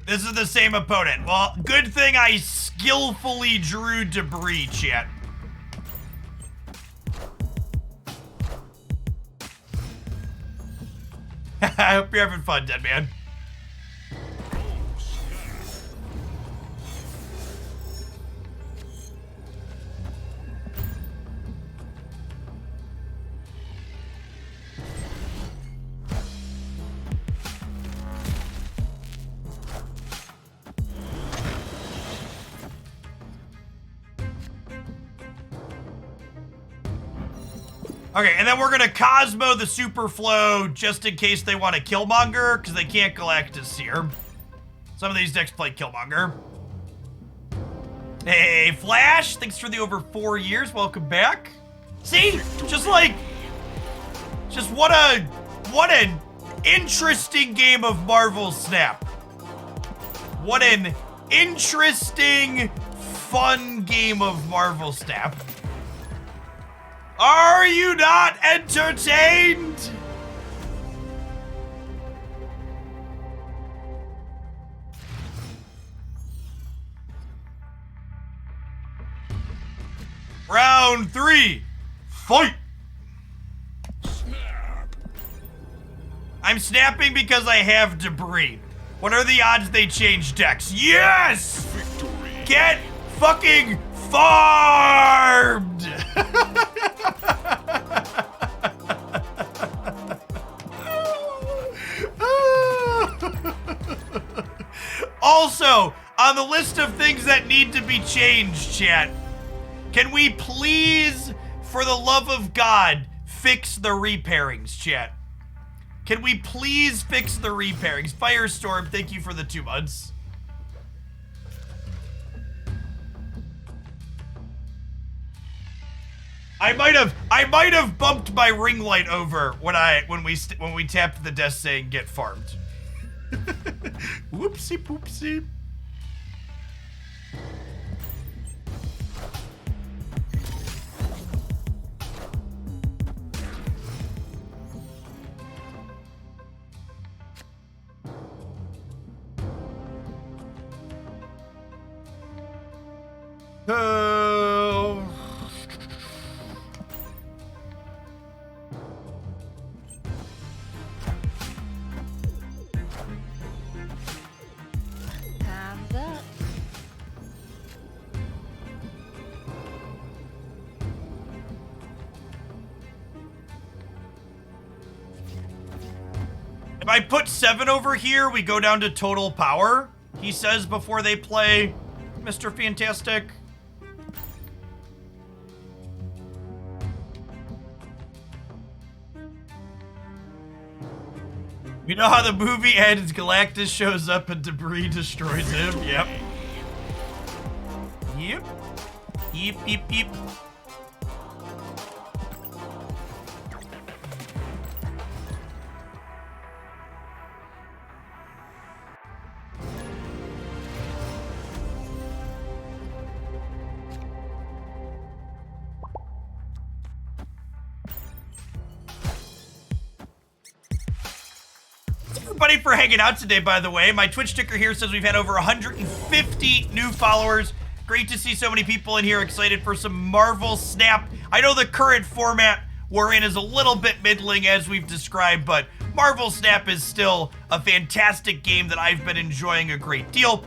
This is the same opponent. Well, good thing I skillfully drew debris, chat. I hope you're having fun, dead man. Okay, and then we're gonna Cosmo the Super Flow just in case they want to Killmonger, because they can't Galactus here. Some of these decks play Killmonger. Hey, Flash, thanks for the over 4 years. Welcome back. See, just what an interesting game of Marvel Snap. What an interesting, fun game of Marvel Snap. Are you not entertained? Round 3, fight! Snap. I'm snapping because I have debris. What are the odds they change decks? Yes! Victory. Get fucking farmed! Also, on the list of things that need to be changed, chat, can we please, for the love of God, fix the repairings, chat? Can we please fix the repairings? Firestorm, thank you for the 2 months. I might have bumped my ring light over when we tapped the desk saying get farmed. Whoopsie poopsie. Oh. Time's up. If I put 7 over here, we go down to total power, he says before they play Mr. Fantastic. You know how the movie ends, Galactus shows up and debris destroys him? Yep. Yep. Yep, yep, yep. everybody for hanging out today, by the way. My Twitch ticker here says we've had over 150 new followers. Great to see so many people in here excited for some Marvel Snap. I know the current format we're in is a little bit middling, as we've described, but Marvel Snap is still a fantastic game that I've been enjoying a great deal.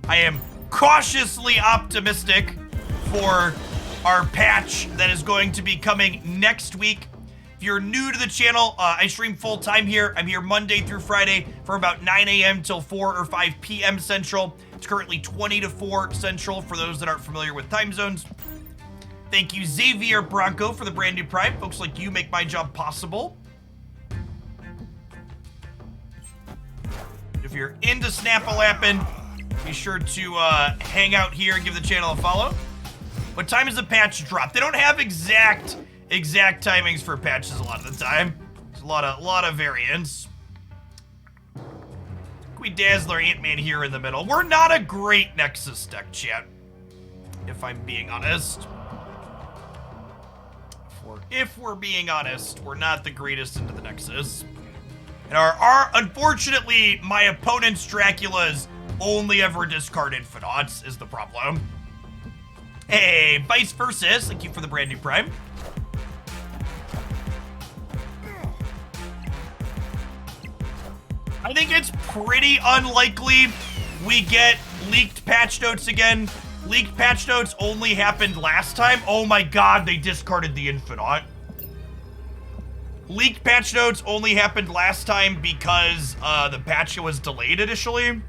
I am cautiously optimistic for our patch that is going to be coming next week. If you're new to the channel, I stream full time here. I'm here Monday through Friday from about 9 a.m. till 4 or 5 p.m. Central. It's currently 20 to 4 Central for those that aren't familiar with time zones. Thank you, Xavier Bronco, for the brand new Prime. Folks like you make my job possible. If you're into Snap-a-lappin', be sure to hang out here and give the channel a follow. What time is the patch drop? They don't have exact timings for patches a lot of the time. There's a lot of variants. We Dazzler Ant-Man here in the middle. We're not a great Nexus deck, chat, if I'm being honest. If we're being honest, we're not the greatest into the Nexus. And our unfortunately, my opponent's Dracula's only ever discard Infinauts is the problem. Hey, Vice Versa, thank you for the brand new Prime. I think it's pretty unlikely we get leaked patch notes again. Leaked patch notes only happened last time. Oh my god, they discarded the Infinaut. Leaked patch notes only happened last time because the patch was delayed initially.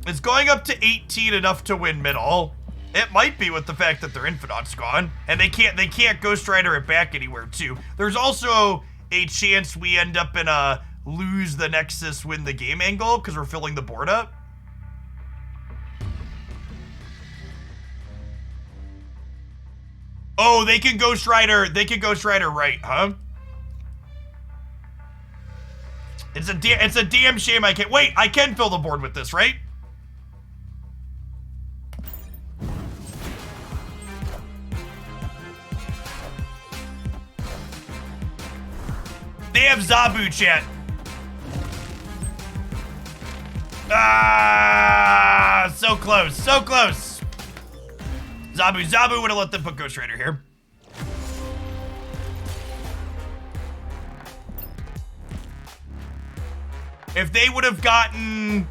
Is going up to 18 enough to win middle? It might be with the fact that their Infinaut's gone. And they can't Ghost Rider it back anywhere too. There's also a chance we end up in a lose the Nexus, win the game angle because we're filling the board up. Oh, they can Ghost Rider right, huh? It's a damn shame I can't. Wait, I can fill the board with this, right? They have Zabu, chat. Ah, so close, so close. Zabu would have let them put Ghost Rider here. If they would have gotten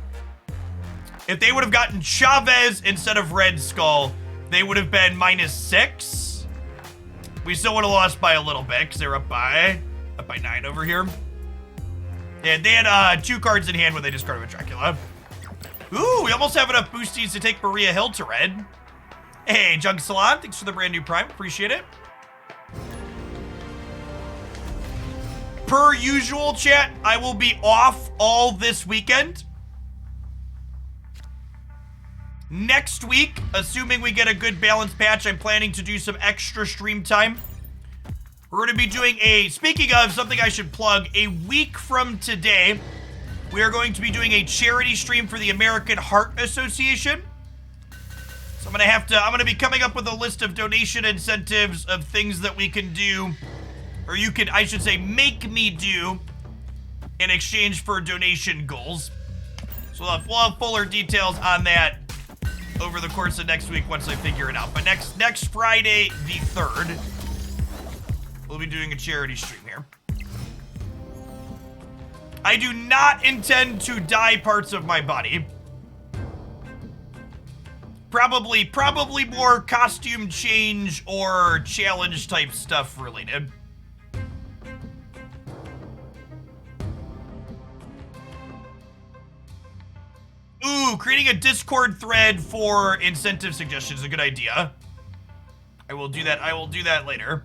Chavez instead of Red Skull, they would have been -6. We still would have lost by a little bit because they were up by 9 over here. And they had 2 cards in hand when they discarded with Dracula. Ooh, we almost have enough boosties to take Maria Hill to red. Hey, Jug Salon, thanks for the brand new Prime. Appreciate it. Per usual, chat, I will be off all this weekend. Next week, assuming we get a good balanced patch, I'm planning to do some extra stream time. We're going to be doing speaking of something I should plug, a week from today, we are going to be doing a charity stream for the American Heart Association. So I'm going to be coming up with a list of donation incentives of things that we can do, or you can, I should say, make me do in exchange for donation goals. So we'll have fuller details on that over the course of next week once I figure it out. But next Friday, the 3rd, we'll be doing a charity stream here. I do not intend to dye parts of my body. Probably more costume change or challenge type stuff related. Ooh, creating a Discord thread for incentive suggestions is a good idea. I will do that later.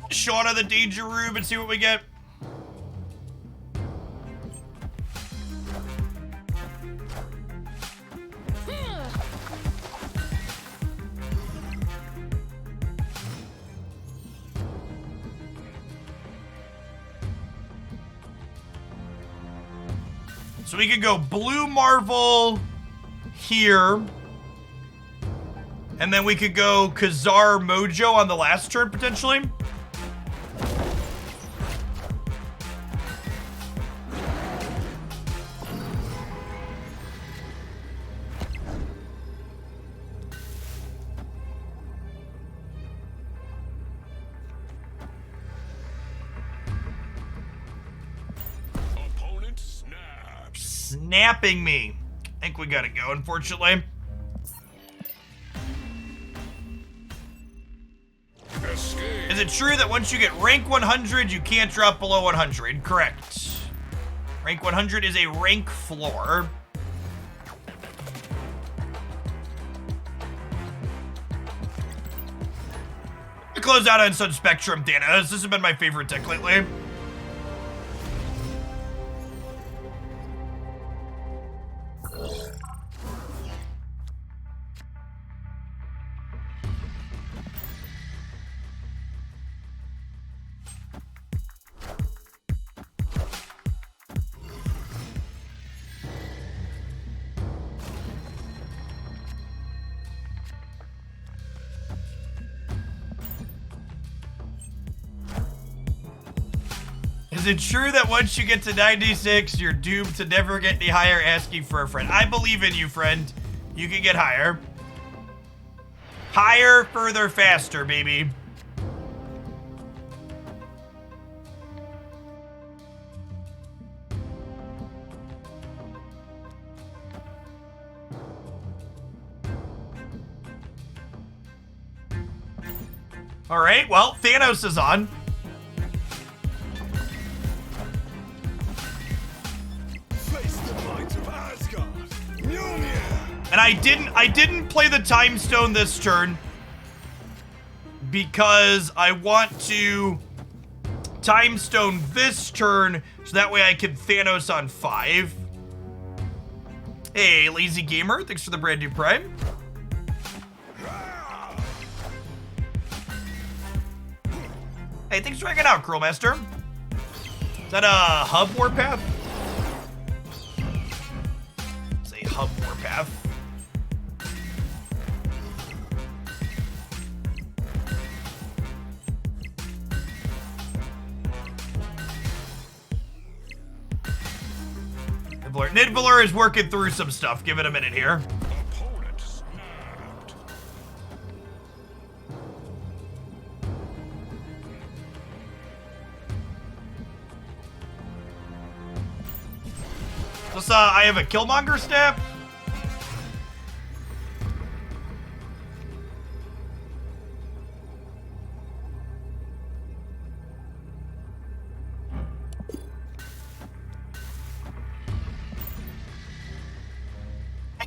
Shauna the Danger Room and see what we get. So we could go blue Marvel here. And then we could go Khazar Mojo on the last turn, potentially. Opponent snapped. Snapping me. I think we gotta go, unfortunately. Escape. Is it true that once you get rank 100, you can't drop below 100? Correct. Rank 100 is a rank floor. To close out on Sun Spectrum, Thanos. This has been my favorite deck lately. Is it true that once you get to 96, you're doomed to never get any higher asking for a friend? I believe in you, friend. You can get higher. Higher, further, faster, baby. All right, well, Thanos is on. And I didn't play the Time Stone this turn because I want to Time Stone this turn so that way I can Thanos on 5. Hey, Lazy Gamer, thanks for the brand new Prime. Hey, thanks for hanging out, Cruel Master. Is that a hub warpath? It's a hub warpath. Nidvaler is working through some stuff. Give it a minute here. Opponent snapped. Plus, I have a Killmonger snap.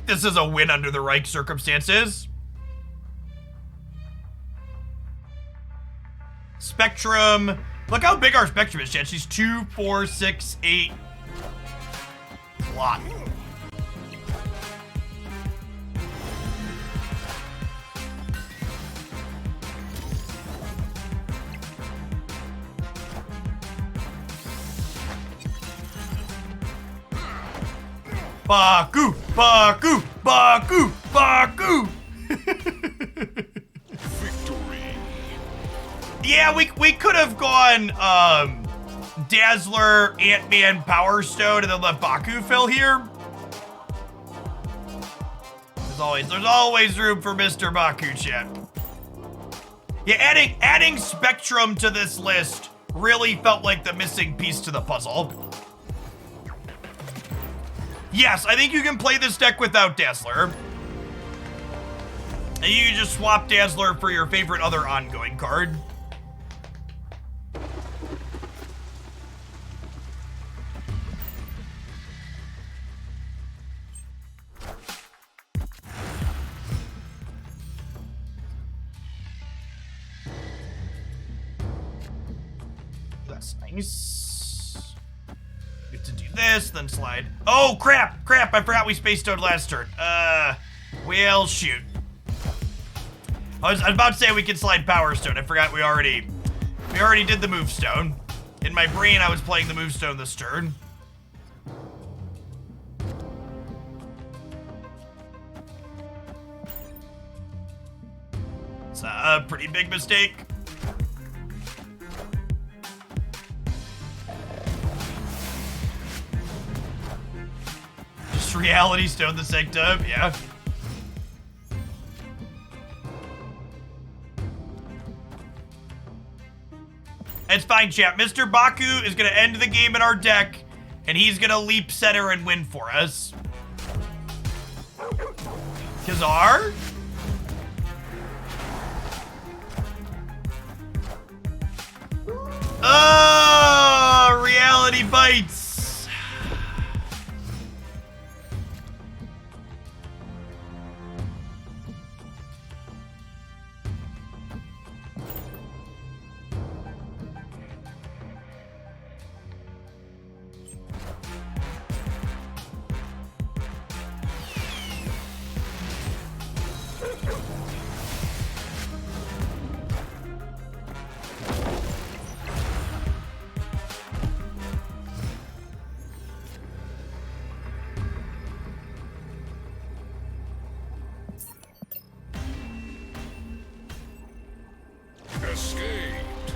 This is a win under the right circumstances. Spectrum. Look how big our Spectrum is, chat. She's 2, 4, 6, 8. A lot. Baku, Baku, Baku, Baku. Victory. Yeah, we could have gone Dazzler, Ant-Man, Power Stone, and then let Baku fill here. There's always room for Mr. Baku, chat. Yeah, adding Spectrum to this list really felt like the missing piece to the puzzle. Yes, I think you can play this deck without Dazzler. And you can just swap Dazzler for your favorite other ongoing card. That's nice. Get to do this, then slide. Oh, crap! I forgot we Space Stoned last turn. Well, shoot. I was about to say we can slide Power Stone. I forgot we already did the Move Stone. In my brain, I was playing the Move Stone this turn. That's a pretty big mistake. Just reality stone the sanctum, yeah. It's fine, chat. Mr. Baku is gonna end the game in our deck, and he's gonna leap center and win for us. Kazar? Oh, reality bites.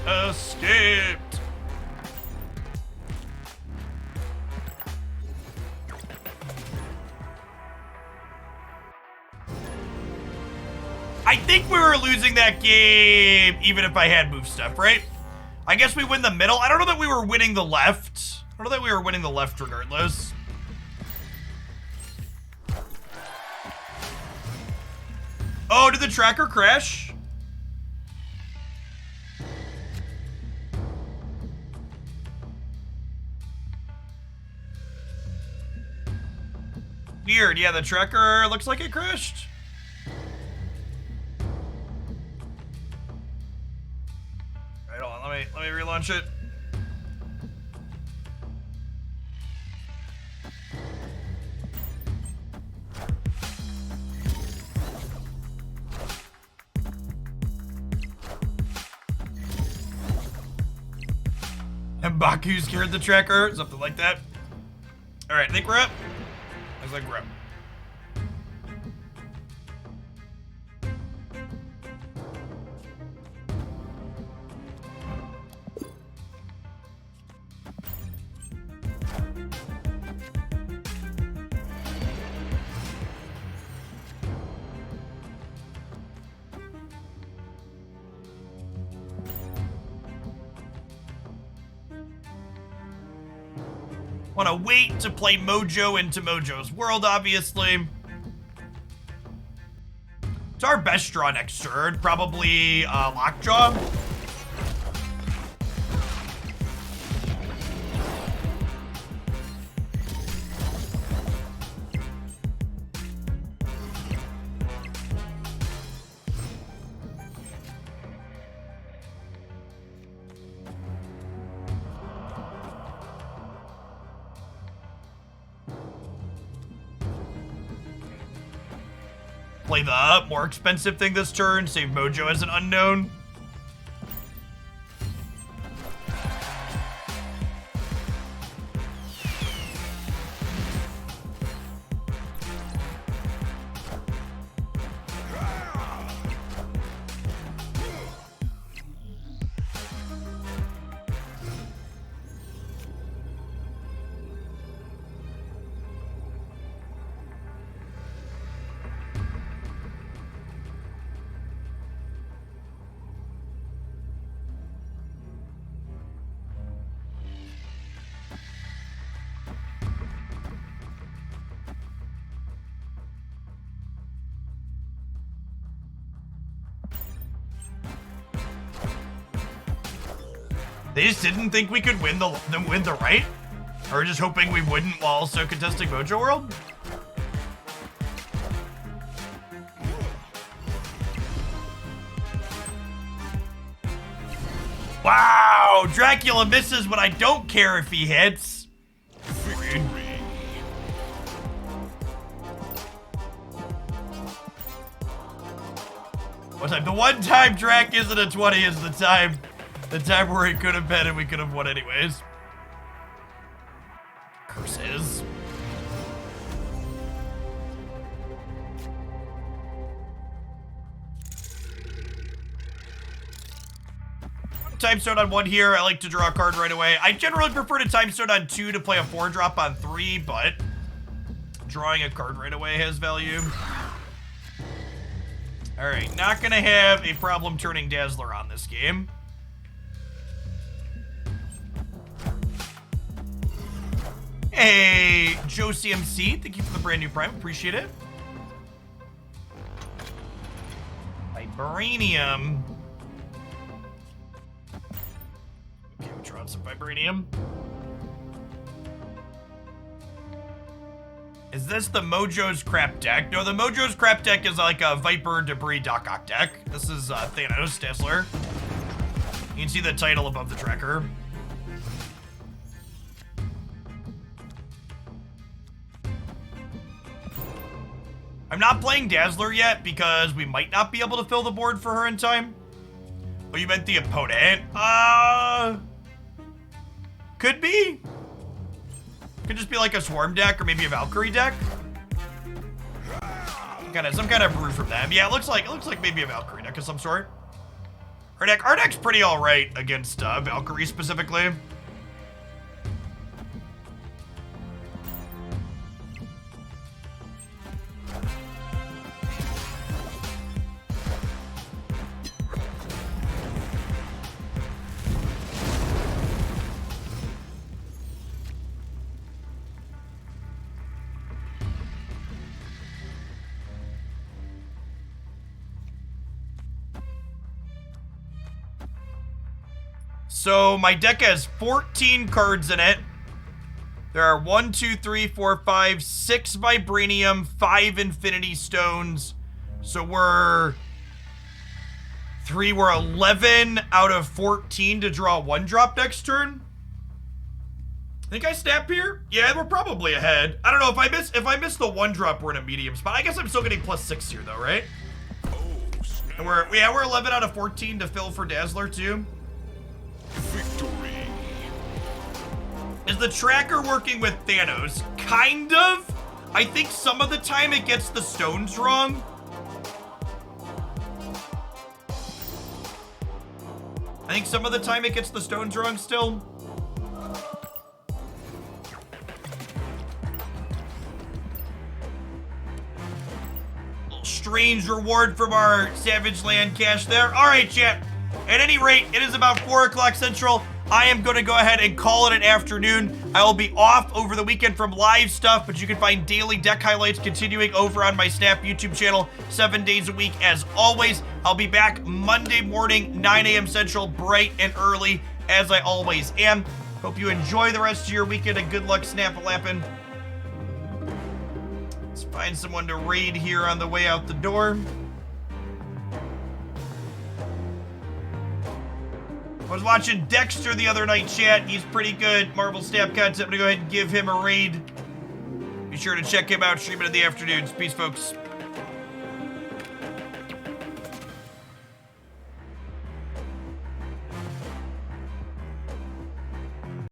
Escaped. I think we were losing that game even if I had move stuff, right? I guess we win the middle. I don't know that we were winning the left. I don't know that we were winning the left regardless. Oh, did the tracker crash? Weird. Yeah, the tracker looks like it crashed. Right, hold on. Let me relaunch it. And Baku scared the tracker, something like that. All right, I think we're up. Looks like we're up. Want to wait to play Mojo into Mojo's World, obviously. It's our best draw next turn. Probably Lockjaw. Play the more expensive thing this turn, save Mojo as an unknown. They just didn't think we could win the right? Or just hoping we wouldn't while also contesting Mojo World? Wow! Dracula misses, but I don't care if he hits. Victory. What time? The one time Drac isn't a 20 is the time where it could have been and we could have won anyways. Curses. time stone on 1 here. I like to draw a card right away. I generally prefer to time stone on 2 to play a 4-drop on 3, but drawing a card right away has value. All right, not gonna have a problem turning Dazzler on this game. Hey, Joe CMC, thank you for the brand new Prime, appreciate it. Vibranium. Okay, we'll draw some Vibranium. Is this the Mojo's crap deck? No, the Mojo's crap deck is like a Viper Debris Doc Ock deck. This is Thanos, Dazzler. You can see the title above the tracker. I'm not playing Dazzler yet because we might not be able to fill the board for her in time. Oh, you meant the opponent? Could be. Could just be like a Swarm deck or maybe a Valkyrie deck. Some kind of brew from them. Yeah, it looks like maybe a Valkyrie deck of some sort. Our deck's pretty all right against Valkyrie specifically. So my deck has 14 cards in it. There are 1, 2, 3, 4, 5, 6 Vibranium, 5 Infinity Stones. So we're 11 out of 14 to draw 1-drop next turn. Think I snap here? Yeah, we're probably ahead. I don't know if I miss the 1-drop, we're in a medium spot. I guess I'm still getting +6 here though, right? And we're 11 out of 14 to fill for Dazzler too. Victory. Is the tracker working with Thanos? Kind of. I think some of the time it gets the stones wrong. I think some of the time it gets the stones wrong still. Little strange reward from our Savage Land cash there. All right, chat. At any rate, it is about 4 o'clock Central. I am going to go ahead and call it an afternoon. I will be off over the weekend from live stuff, but you can find daily deck highlights continuing over on my Snap YouTube channel 7 days a week. As always, I'll be back Monday morning, 9 a.m. Central, bright and early, as I always am. Hope you enjoy the rest of your weekend, and good luck snap-a-lapping. Let's find someone to raid here on the way out the door. I was watching Dexter the other night, chat. He's pretty good. Marvel Snap content. I'm gonna go ahead and give him a raid. Be sure to check him out streaming in the afternoons. Peace, folks.